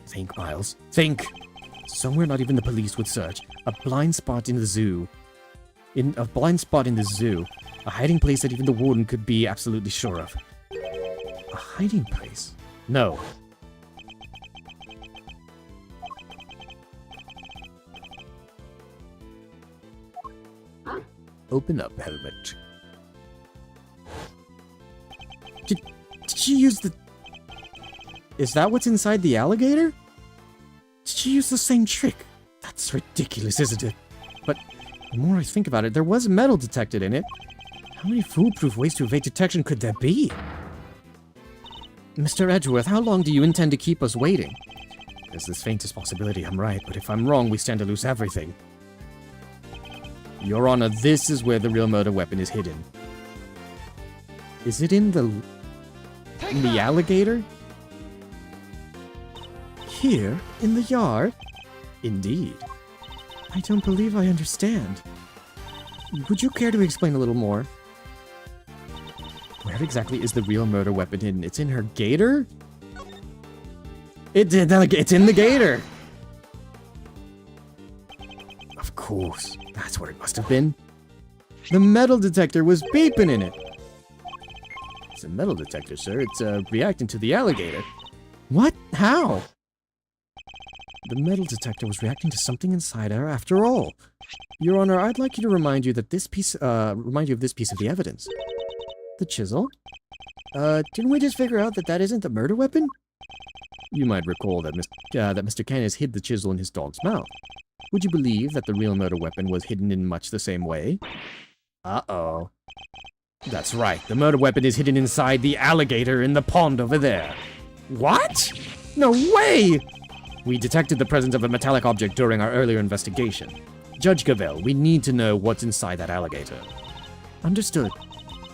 Think, Miles. Think! Somewhere not even the police would search. A blind spot in the zoo. A hiding place that even the warden could be absolutely sure of. A hiding place? No. Open up, helmet. Did she use the... Is that what's inside the alligator? Did she use the same trick? That's ridiculous, isn't it? But the more I think about it, there was metal detected in it. How many foolproof ways to evade detection could there be? Mr. Edgeworth, how long do you intend to keep us waiting? There's this faintest possibility I'm right, but if I'm wrong, we stand to lose everything. Your Honor, this is where the real murder weapon is hidden. Is it in the alligator? Here, in the yard? Indeed. I don't believe I understand. Would you care to explain a little more? Where exactly is the real murder weapon hidden? It's in her gator? It's in the gator! Of course, that's where it must have been. The metal detector was beeping in it. It's a metal detector, sir. It's reacting to the alligator. What? How? The metal detector was reacting to something inside her after all. Your Honor, I'd like you to remind you of this piece of the evidence. The chisel? Didn't we just figure out that that isn't the murder weapon? You might recall that Mr. Canis hid the chisel in his dog's mouth. Would you believe that the real murder weapon was hidden in much the same way? Uh-oh. That's right, the murder weapon is hidden inside the alligator in the pond over there. What? No way! We detected the presence of a metallic object during our earlier investigation. Judge Gavelle, we need to know what's inside that alligator. Understood.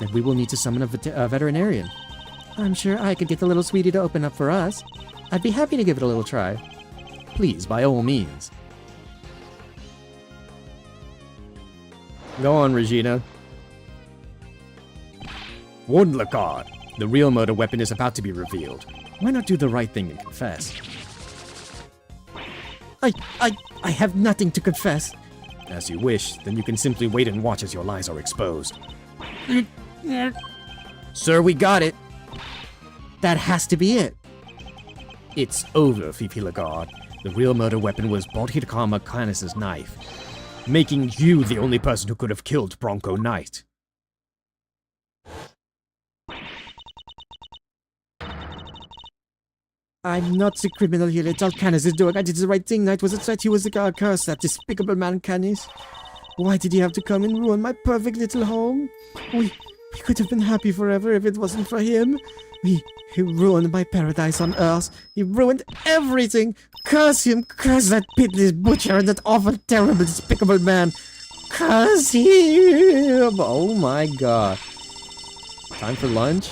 Then we will need to summon a veterinarian. I'm sure I could get the little sweetie to open up for us. I'd be happy to give it a little try. Please, by all means. Go on, Regina. Warden Lagarde, the real murder weapon is about to be revealed. Why not do the right thing and confess? I have nothing to confess. As you wish, then you can simply wait and watch as your lies are exposed. Sir, we got it. That has to be it. It's over, Fifi Lagarde. The real murder weapon was Bodhidharma Canis' knife, making you the only person who could have killed Bronco Knight. I'm not the criminal here. It's all Canis is doing. I did the right thing. Knight was upset. He was the god curse. That despicable man Canis. Why did he have to come and ruin my perfect little home? We could have been happy forever if it wasn't for him. He ruined my paradise on earth. He ruined everything. Curse him. Curse that pitiless butcher and that awful, terrible, despicable man. Curse him. Oh my god. Time for lunch?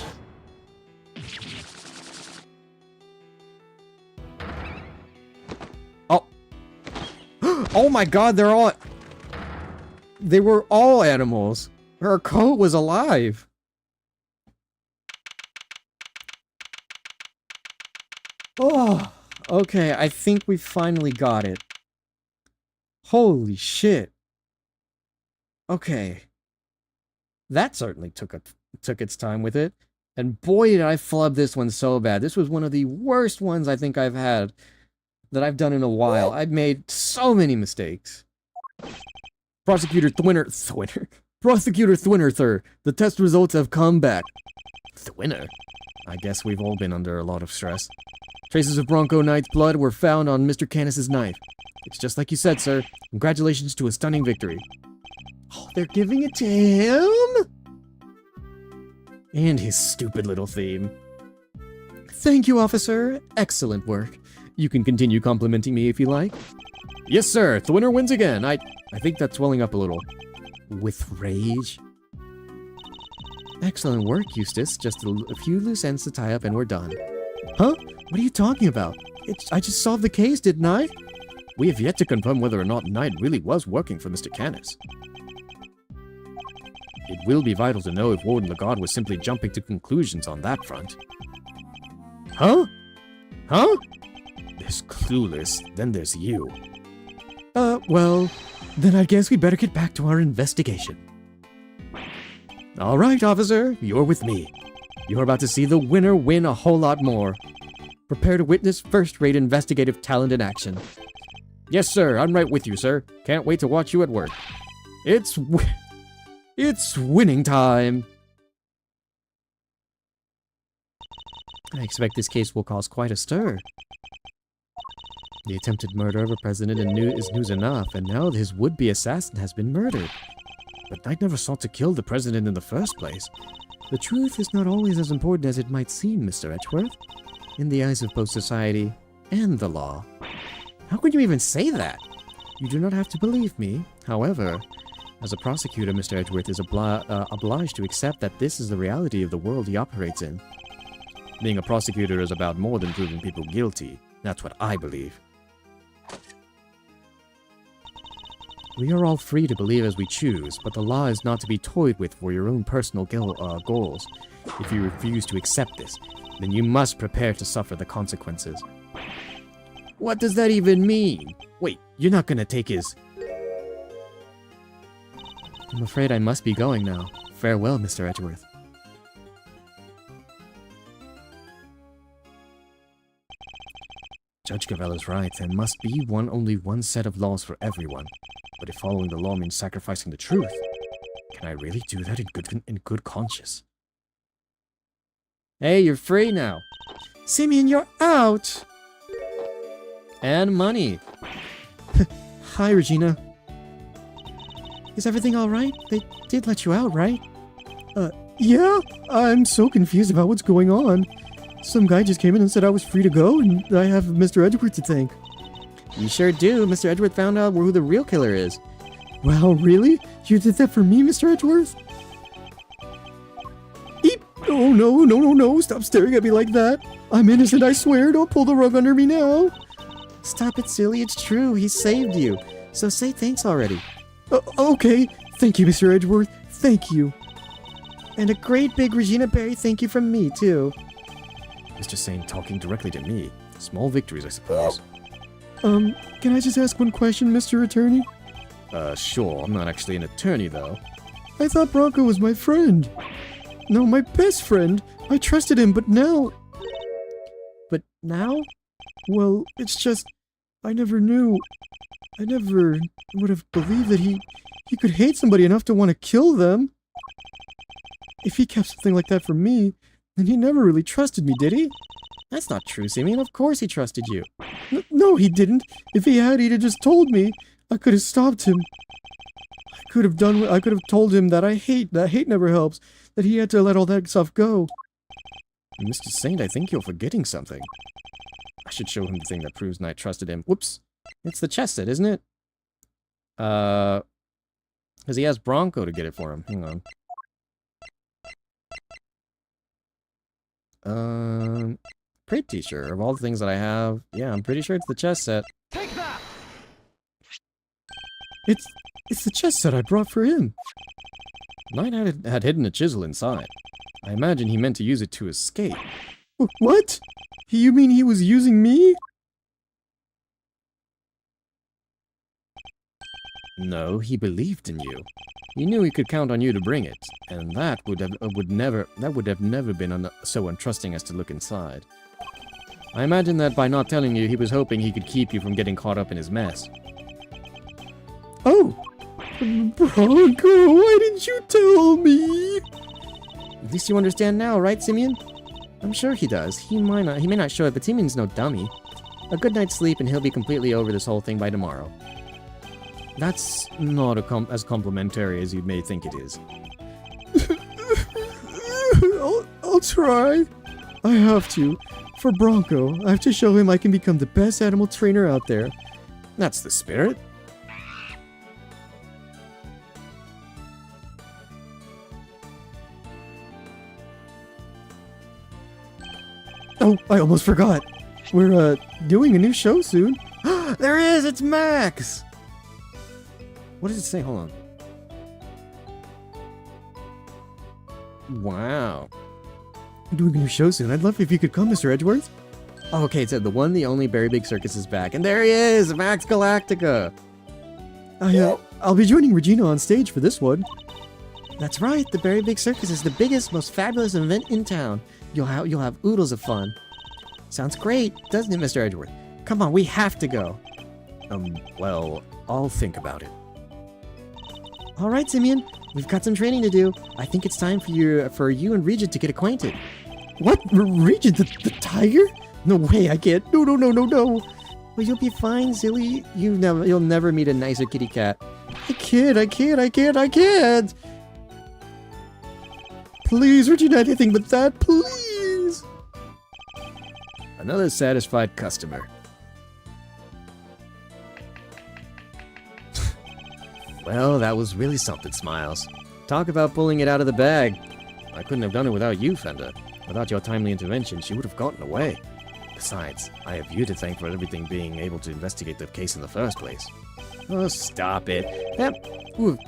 Oh. Oh my god, they were all animals. Her coat was alive. Oh, okay, I think we finally got it. Holy shit. Okay. That certainly took its time with it. And boy, did I flub this one so bad. This was one of the worst ones I think I've had that I've done in a while. I've made so many mistakes. Prosecutor Prosecutor Thwinner, the test results have come back. Thwinner? I guess we've all been under a lot of stress. Traces of Bronco Knight's blood were found on Mr. Canis' knife. It's just like you said, sir. Congratulations to a stunning victory. Oh, they're giving it to him? And his stupid little theme. Thank you, officer. Excellent work. You can continue complimenting me if you like. Yes, sir. Thwinner wins again. I think that's swelling up a little. With rage? Excellent work, Eustace. Just a few loose ends to tie up and we're done. Huh? What are you talking about? I just solved the case, didn't I? We have yet to confirm whether or not Knight really was working for Mr. Canis. It will be vital to know if Warden Lagarde was simply jumping to conclusions on that front. Huh? Huh? There's Clueless, then there's you. Well, then I guess we better get back to our investigation. All right, officer, you're with me. You're about to see the winner win a whole lot more. Prepare to witness first-rate investigative talent in action. Yes, sir, I'm right with you, sir. Can't wait to watch you at work. It's winning time. I expect this case will cause quite a stir. The attempted murder of a president is news enough, and now his would-be assassin has been murdered. But Knight never sought to kill the president in the first place. The truth is not always as important as it might seem, Mr. Edgeworth, in the eyes of both society and the law. How could you even say that? You do not have to believe me. However, as a prosecutor, Mr. Edgeworth is obliged to accept that this is the reality of the world he operates in. Being a prosecutor is about more than proving people guilty. That's what I believe. We are all free to believe as we choose, but the law is not to be toyed with for your own personal goals. If you refuse to accept this, then you must prepare to suffer the consequences. What does that even mean? Wait, you're not gonna take his... I'm afraid I must be going now. Farewell, Mr. Edgeworth. Judge Gavella's right. There must be only one set of laws for everyone. But if following the law means sacrificing the truth, can I really do that in good conscience? Hey, you're free now. Simeon, you're out! And money. Hi, Regina. Is everything alright? They did let you out, right? Yeah? I'm so confused about what's going on. Some guy just came in and said I was free to go, and I have Mr. Edgeworth to thank. You sure do. Mr. Edgeworth found out who the real killer is. Wow, really? You did that for me, Mr. Edgeworth? Eep! Oh, no. Stop staring at me like that. I'm innocent, I swear. Don't pull the rug under me now. Stop it, silly. It's true. He saved you. So say thanks already. Okay. Thank you, Mr. Edgeworth. Thank you. And a great big Regina Berry thank you from me, too. Mr. Sane talking directly to me. Small victories, I suppose. Can I just ask one question, Mr. Attorney? Sure. I'm not actually an attorney, though. I thought Bronco was my friend. No, my best friend. I trusted him, but now... But now? Well, it's just... I never knew... I never would have believed that he could hate somebody enough to want to kill them. If he kept something like that from me, then he never really trusted me, did he? That's not true, Simeon. Of course he trusted you. No, he didn't. If he had, he'd have just told me. I could have stopped him. I could have told him that hate never helps, that he had to let all that stuff go. Mr. Saint, I think you're forgetting something. I should show him the thing that proves Knight trusted him. Whoops. It's the chess set, isn't it? Because he has Bronco to get it for him. Hang on. Pretty sure. Of all the things that I have, yeah, I'm pretty sure it's the chess set. Take that! It's the chess set I brought for him. Knight had hidden a chisel inside. I imagine he meant to use it to escape. What? You mean he was using me? No, he believed in you. He knew he could count on you to bring it, and that would have never been so untrusting as to look inside. I imagine that by not telling you, he was hoping he could keep you from getting caught up in his mess. Oh! Bronco, why didn't you tell me? At least you understand now, right, Simeon? I'm sure he does. He may not show it, but Simeon's no dummy. A good night's sleep and he'll be completely over this whole thing by tomorrow. That's not as complimentary as you may think it is. I'll try. I have to. For Bronco, I have to show him I can become the best animal trainer out there. That's the spirit. Oh, I almost forgot. We're, doing a new show soon. There he is! It's Max! What does it say? Hold on. Wow. I'm doing a new show soon. I'd love if you could come, Mr. Edgeworth. Oh, okay, it said the one, the only Berry Big Circus is back. And there he is! Max Galactica! I'll be joining Regina on stage for this one. That's right, the Berry Big Circus is the biggest, most fabulous event in town. You'll have oodles of fun. Sounds great, doesn't it, Mr. Edgeworth? Come on, we have to go. Well, I'll think about it. All right, Simeon, we've got some training to do. I think it's time for you and Regent to get acquainted. What? Regent, the tiger? No way, I can't. No. Well, you'll be fine, silly. You'll never meet a nicer kitty cat. I can't. Please, Regina, anything but that, please. Another satisfied customer. Well, that was really something, Smiles. Talk about pulling it out of the bag. I couldn't have done it without you, Fender. Without your timely intervention, she would have gotten away. Besides, I have you to thank for everything being able to investigate the case in the first place. Oh, stop it.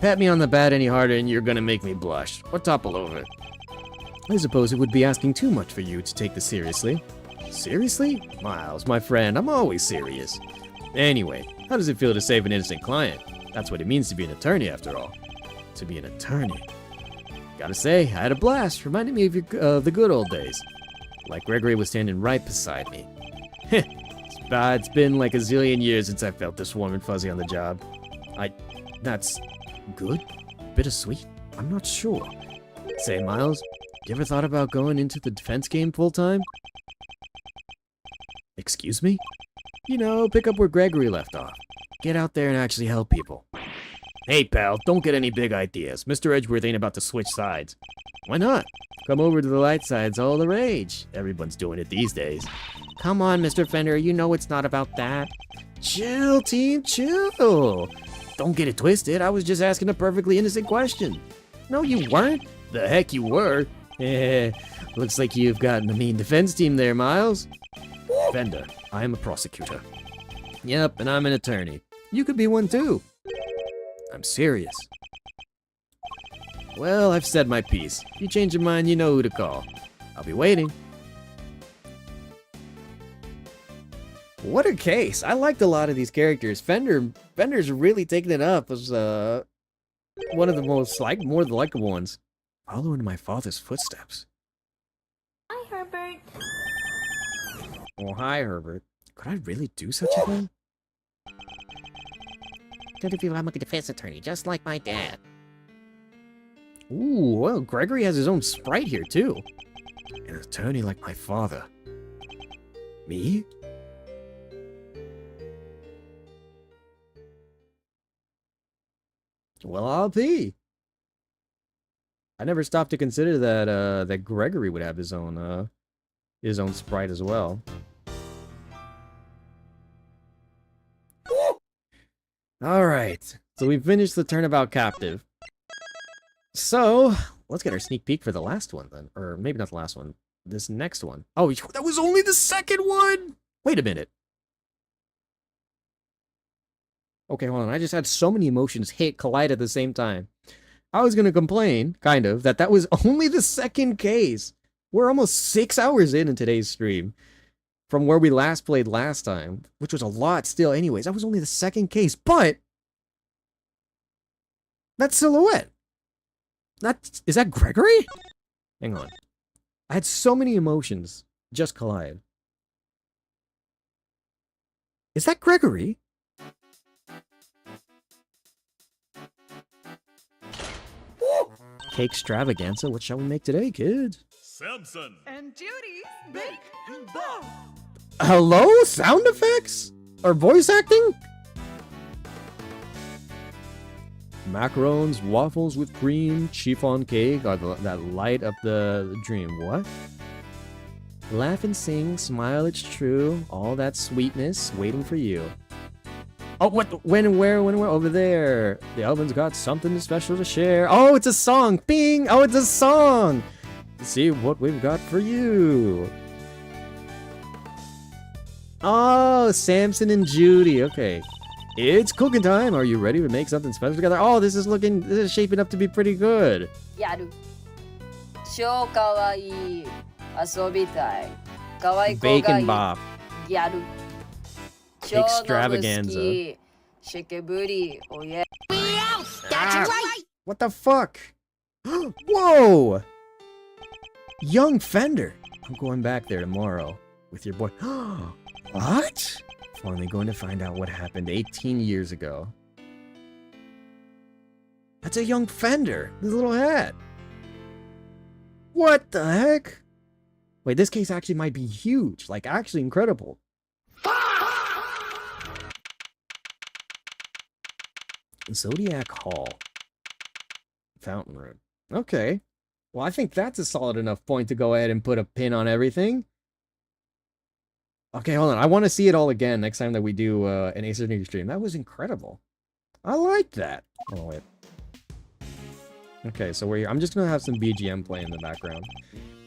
Pat me on the back any harder and you're gonna make me blush. Or topple over. I suppose it would be asking too much for you to take this seriously. Seriously? Miles, my friend, I'm always serious. Anyway, how does it feel to save an innocent client? That's what it means to be an attorney, after all. To be an attorney. Gotta say, I had a blast. Reminded me of the good old days. Like Gregory was standing right beside me. It's been like a zillion years since I felt this warm and fuzzy on the job. That's good? Bittersweet? I'm not sure. Say, Miles, you ever thought about going into the defense game full-time? Excuse me? You know, pick up where Gregory left off. Get out there and actually help people. Hey, pal, don't get any big ideas. Mr. Edgeworth ain't about to switch sides. Why not? Come over to the light side's all the rage. Everyone's doing it these days. Come on, Mr. Fender, you know it's not about that. Chill, team, chill. Don't get it twisted, I was just asking a perfectly innocent question. No, you weren't. The heck you were. Looks like you've gotten a mean defense team there, Miles. Fender, I am a prosecutor. Yep, and I'm an attorney. You could be one too. I'm serious. Well, I've said my piece. If you change your mind, you know who to call. I'll be waiting. What a case. I liked a lot of these characters. Fender's really taking it up as one of the more likable ones. Follow in my father's footsteps. Hi, Herbert. Oh, hi, Herbert. Could I really do such a thing? Don't feel I'm a defense attorney, just like my dad. Ooh, well, Gregory has his own sprite here, too. An attorney like my father. Me? Well, I'll be. I never stopped to consider that that Gregory would have his own sprite as well. Alright, so we finished the Turnabout Captive. So, let's get our sneak peek for the last one then. Or maybe not the last one. This next one. Oh, that was only the second one! Wait a minute. Okay, hold on. I just had so many emotions collide at the same time. I was gonna complain, kind of, that was only the second case. We're almost 6 hours in today's stream. From where we last played last time, which was a lot still anyways. That was only the second case, but that silhouette. Is that Gregory? Hang on. I had so many emotions just collide. Is that Gregory? Cake extravaganza. What shall we make today, kids? Samson And Judy's Bake and Bow. Hello? Sound effects? Or voice acting? Macarons, waffles with cream, chiffon cake are that light up the dream. What? Laugh and sing, smile, it's true. All that sweetness waiting for you. Oh, what? When, where, over there. The oven's got something special to share. Oh, it's a song. Bing! Oh, it's a song. Let's see what we've got for you. Oh, Samson and Judy. Okay. It's cooking time. Are you ready to make something special together? Oh, this is shaping up to be pretty good. やる。超かわいい。遊びたい。かわいい子がいい。 Bacon Bop. やる。超の好 Extravaganza. き。シェケブリ。おや。 Ah, what the fuck? Whoa! Young Fender. I'm going back there tomorrow with your boy. What? Finally going to find out what happened 18 years ago. That's a young Fender. His little hat. What the heck? Wait, this case actually might be huge. Like, actually incredible. Zodiac Hall. Fountain Room. Okay. Well, I think that's a solid enough point to go ahead and put a pin on everything. Okay, hold on. I want to see it all again next time that we do an Ace Attorney stream. That was incredible. I liked that. Oh, wait. Okay, so we're here. I'm just going to have some BGM play in the background.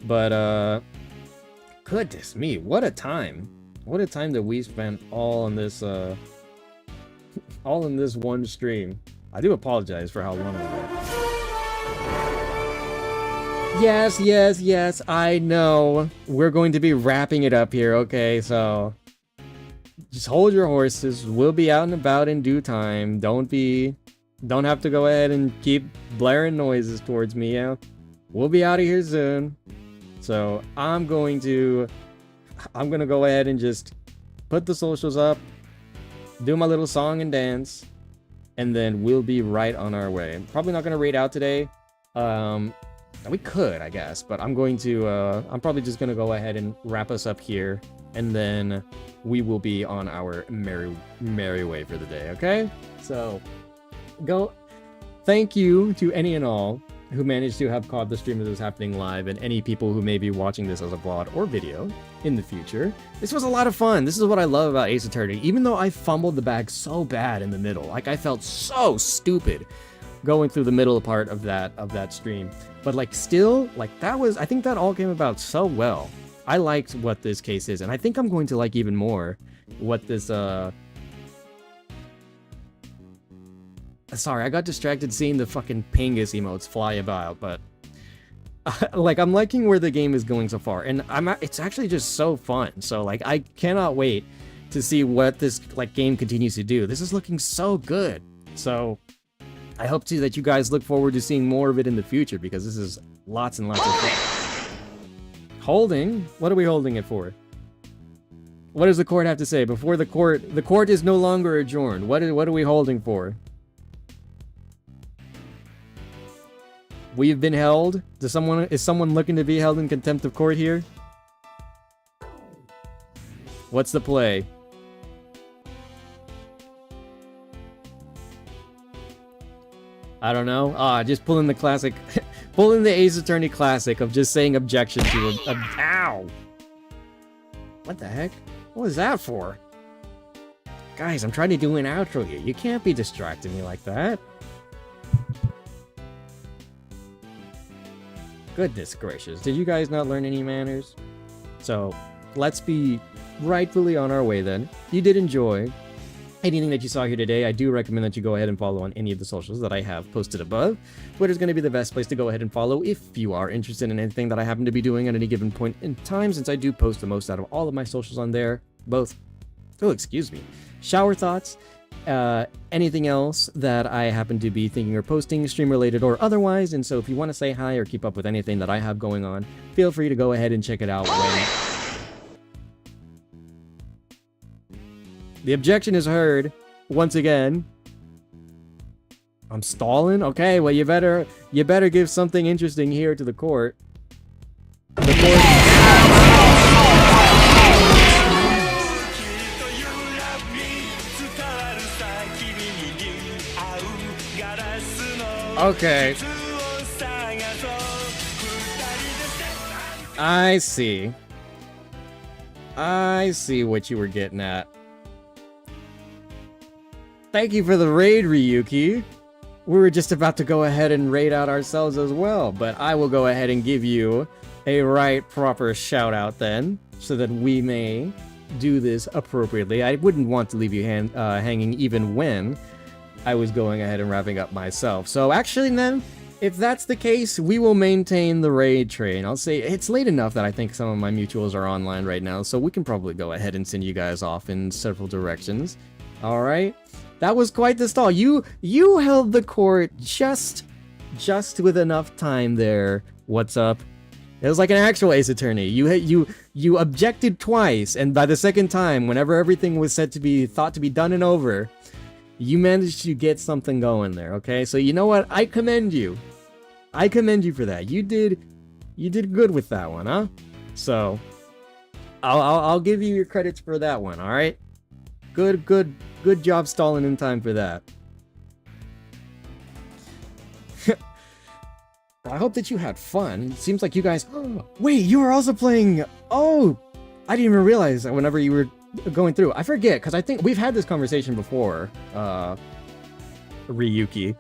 But, goodness me, what a time. What a time that we spent all in this one stream. I do apologize for how long it was. Yes, I know. We're going to be wrapping it up here, okay? So, just hold your horses. We'll be out and about in due time. Don't have to go ahead and keep blaring noises towards me, yeah? We'll be out of here soon. So, I'm gonna go ahead and just put the socials up, do my little song and dance, and then we'll be right on our way. Probably not gonna raid out today. We could, I guess, but I'm probably just gonna go ahead and wrap us up here, and then we will be on our merry way for the day, okay? So, thank you to any and all who managed to have caught the stream as it was happening live, and any people who may be watching this as a VOD or video in the future. This was a lot of fun. This is what I love about Ace Attorney. Even though I fumbled the bag so bad in the middle, like I felt so stupid going through the middle part of that stream. But like still, like I think that all came about so well. I liked what this case is, and I think I'm going to like even more what this sorry, I got distracted seeing the fucking Pingus emotes fly about, but like I'm liking where the game is going so far, and it's actually just so fun. So like I cannot wait to see what this like game continues to do. This is looking so good. So I hope too that you guys look forward to seeing more of it in the future, because this is lots and lots of fun. Holding? What are we holding it for? What does the court have to say? Before the court is no longer adjourned. What are we holding for? We've been held? Is someone looking to be held in contempt of court here? What's the play? I don't know. Just pulling the classic, pulling the Ace Attorney classic of just saying objection to a ow! What the heck? What was that for? Guys, I'm trying to do an outro here. You can't be distracting me like that. Goodness gracious, did you guys not learn any manners? So, let's be rightfully on our way then. You did enjoy anything that you saw here today. I do recommend that you go ahead and follow on any of the socials that I have posted above. Twitter's going to be the best place to go ahead and follow if you are interested in anything that I happen to be doing at any given point in time, since I do post the most out of all of my socials on there. Both, shower thoughts, anything else that I happen to be thinking or posting, stream related or otherwise. And so if you want to say hi or keep up with anything that I have going on, feel free to go ahead and check it out when the objection is heard. Once again, I'm stalling. Okay, well you better give something interesting here to the court. The court. Okay. I see what you were getting at. Thank you for the raid, Ryuki. We were just about to go ahead and raid out ourselves as well, but I will go ahead and give you a proper shout out then, so that we may do this appropriately. I wouldn't want to leave you hanging even when I was going ahead and wrapping up myself. So actually then, if that's the case, we will maintain the raid train. I'll say it's late enough that I think some of my mutuals are online right now, so we can probably go ahead and send you guys off in several directions. Alright? That was quite the stall. You held the court just with enough time there. What's up? It was like an actual Ace Attorney. You objected twice, and by the second time, whenever everything was thought to be done and over, you managed to get something going there, okay? So you know what? I commend you. I commend you for that. You did good with that one, huh? So I'll give you your credits for that one, all right? Good job stalling in time for that. I hope that you had fun. It seems like you guys... Wait, you were also playing... Oh! I didn't even realize that whenever you were going through. I forget, because I think we've had this conversation before, Ryuki.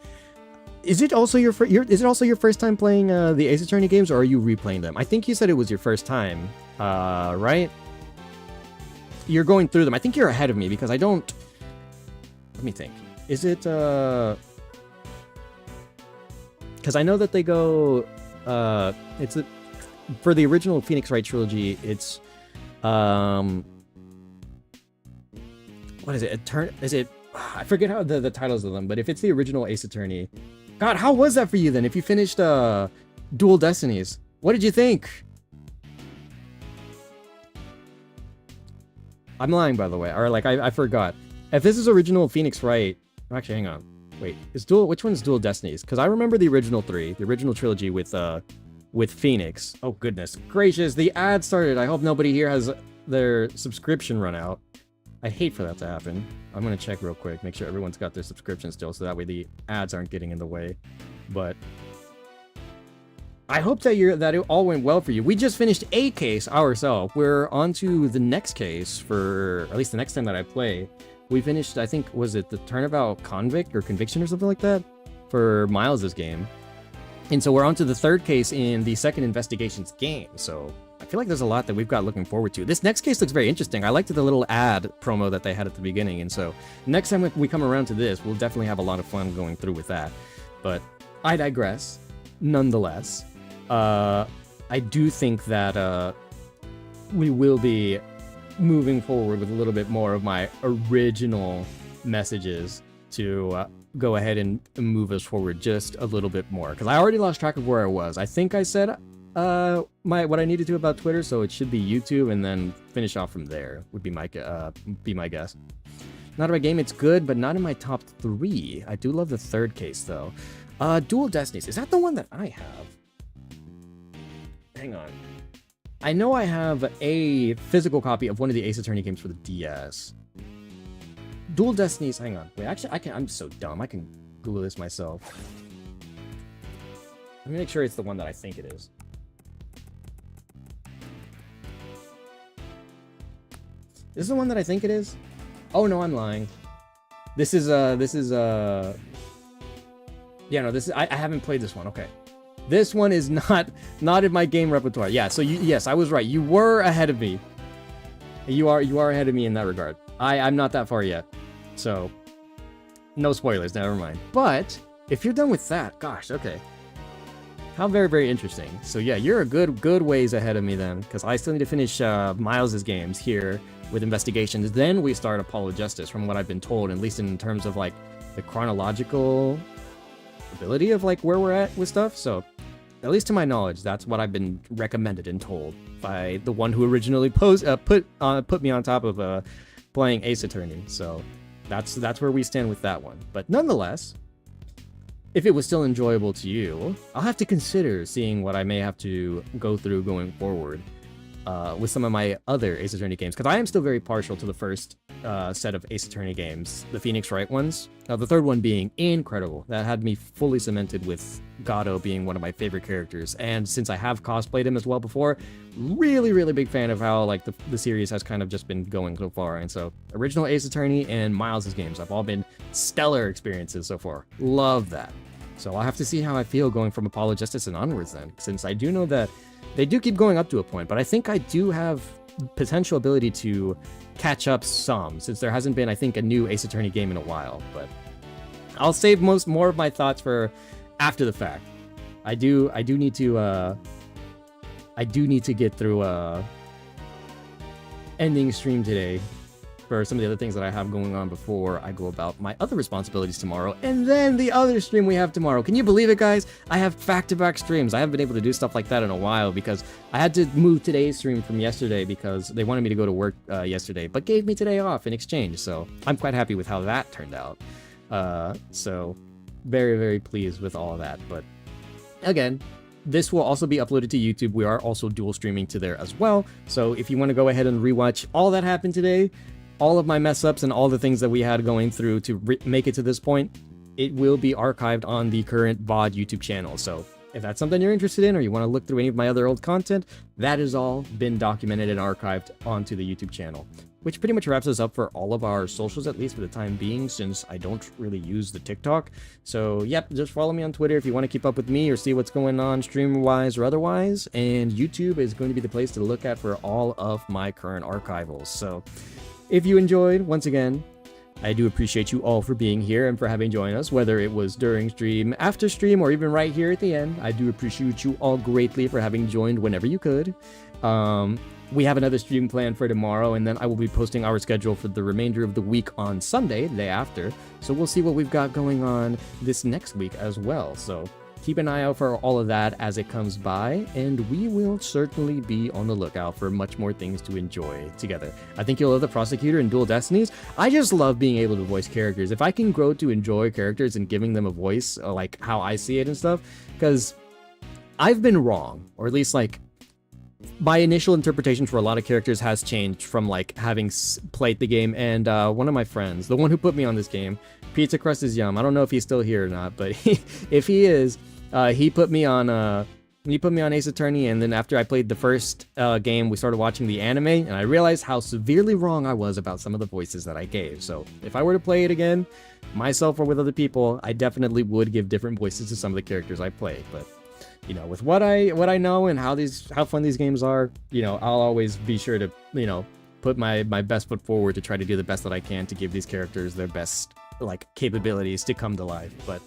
Is it also your first time playing the Ace Attorney games, or are you replaying them? I think you said it was your first time, right? You're going through them. I think you're ahead of me, because I don't... Let me think. Is it, because I know that they go, for the original Phoenix Wright trilogy, it's, what is it? I forget how the titles of them, but if it's the original Ace Attorney, God, how was that for you then? If you finished, Dual Destinies, what did you think? I'm lying, by the way, or like, I forgot. If this is original Phoenix Wright, actually, hang on. Wait, which one's Dual Destinies? Because I remember the original three, the original trilogy with Phoenix. Oh, goodness gracious, the ad started. I hope nobody here has their subscription run out. I hate for that to happen. I'm going to check real quick, make sure everyone's got their subscription still, so that way the ads aren't getting in the way. But I hope that it all went well for you. We just finished a case ourselves. We're on to the next case for, at least the next time that I play. We finished, I think, was it the Turnabout Convict or Conviction or something like that for Miles' game. And so we're on to the third case in the second investigations game. So I feel like there's a lot that we've got looking forward to. This next case looks very interesting. I liked the little ad promo that they had at the beginning. And so next time we come around to this, we'll definitely have a lot of fun going through with that. But I digress. Nonetheless, I do think that we will be moving forward with a little bit more of my original messages to go ahead and move us forward just a little bit more, because I already lost track of where I was. I think I said what I needed to about Twitter, so it should be YouTube, and then finish off from there would be my guess. Not a game, it's good, but not in my top 3. I do love the third case though. Dual Destinies, is that the one that I have? Hang on. I know I have a physical copy of one of the Ace Attorney games for the DS. Dual Destinies, hang on. Wait, actually, I'm so dumb. I can Google this myself. Let me make sure it's the one that I think it is. This is the one that I think it is? Oh, no, I'm lying. Yeah, no, I haven't played this one, okay. This one is not in my game repertoire. Yeah, so yes, I was right. You were ahead of me. You are ahead of me in that regard. I'm not that far yet. So, no spoilers, never mind. But, if you're done with that, gosh, okay. How very, very interesting. So yeah, you're a good ways ahead of me then, because I still need to finish Miles' games here with investigations. Then we start Apollo Justice, from what I've been told, at least in terms of like the chronological ability of like where we're at with stuff. So at least to my knowledge, that's what I've been recommended and told by the one who originally put me on top of playing Ace Attorney. So that's where we stand with that one. But nonetheless, if it was still enjoyable to you, I'll have to consider seeing what I may have to go through going forward with some of my other Ace Attorney games, because I am still very partial to the first set of Ace Attorney games, the Phoenix Wright ones. The third one being incredible. That had me fully cemented with Gato being one of my favorite characters, and since I have cosplayed him as well before, really big fan of how like the series has kind of just been going so far. And so original Ace Attorney and Miles' games have all been stellar experiences so far. Love that. So I'll have to see how I feel going from Apollo Justice and onwards then, since I do know that they do keep going up to a point, but I think I do have potential ability to catch up some, since there hasn't been, I think, a new Ace Attorney game in a while. But I'll save more of my thoughts for after the fact. I do need to get through ending stream today for some of the other things that I have going on before I go about my other responsibilities tomorrow, and then the other stream we have tomorrow. Can you believe it, guys? I have back-to-back streams. I haven't been able to do stuff like that in a while because I had to move today's stream from yesterday because they wanted me to go to work yesterday, but gave me today off in exchange. So I'm quite happy with how that turned out. So very pleased with all of that. But again, this will also be uploaded to YouTube. We are also dual streaming to there as well. So if you want to go ahead and rewatch all that happened today, all of my mess ups and all the things that we had going through to make it to this point, it will be archived on the current VOD YouTube channel. So if that's something you're interested in, or you want to look through any of my other old content, that has all been documented and archived onto the YouTube channel. Which pretty much wraps us up for all of our socials, at least for the time being, since I don't really use the TikTok. So, yep, just follow me on Twitter if you want to keep up with me or see what's going on stream-wise or otherwise. And YouTube is going to be the place to look at for all of my current archivals. So, if you enjoyed, once again, I do appreciate you all for being here and for having joined us, whether it was during stream, after stream, or even right here at the end. I do appreciate you all greatly for having joined whenever you could. We have another stream planned for tomorrow, and then I will be posting our schedule for the remainder of the week on Sunday, the day after. So we'll see what we've got going on this next week as well. So keep an eye out for all of that as it comes by, and we will certainly be on the lookout for much more things to enjoy together. I think you'll love the Prosecutor and Dual Destinies. I just love being able to voice characters. If I can grow to enjoy characters and giving them a voice, like how I see it and stuff, because I've been wrong, or at least like my initial interpretation for a lot of characters has changed from like having played the game. And one of my friends, the one who put me on this game, Pizza Crust is Yum. I don't know if he's still here or not, but if he is, he put me on Ace Attorney. And then after I played the first game, we started watching the anime, and I realized how severely wrong I was about some of the voices that I gave. So if I were to play it again, myself or with other people, I definitely would give different voices to some of the characters I played. But you know, with what I know and how fun these games are, you know, I'll always be sure to, you know, put my best foot forward to try to do the best that I can to give these characters their best, like, capabilities to come to life. But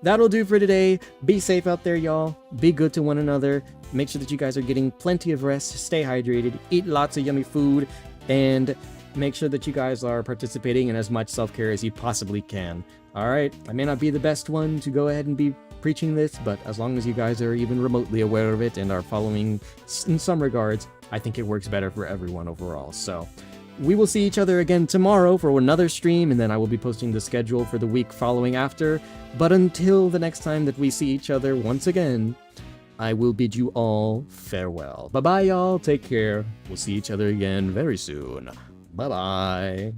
that'll do for today. Be safe out there, y'all. Be good to one another. Make sure that you guys are getting plenty of rest. Stay hydrated. Eat lots of yummy food. And make sure that you guys are participating in as much self-care as you possibly can. All right, I may not be the best one to go ahead and be preaching this, but as long as you guys are even remotely aware of it and are following in some regards, I think it works better for everyone overall. So we will see each other again tomorrow for another stream, and then I will be posting the schedule for the week following after. But until the next time that we see each other once again, I will bid you all farewell. Bye-bye, y'all. Take care. We'll see each other again very soon. Bye-bye.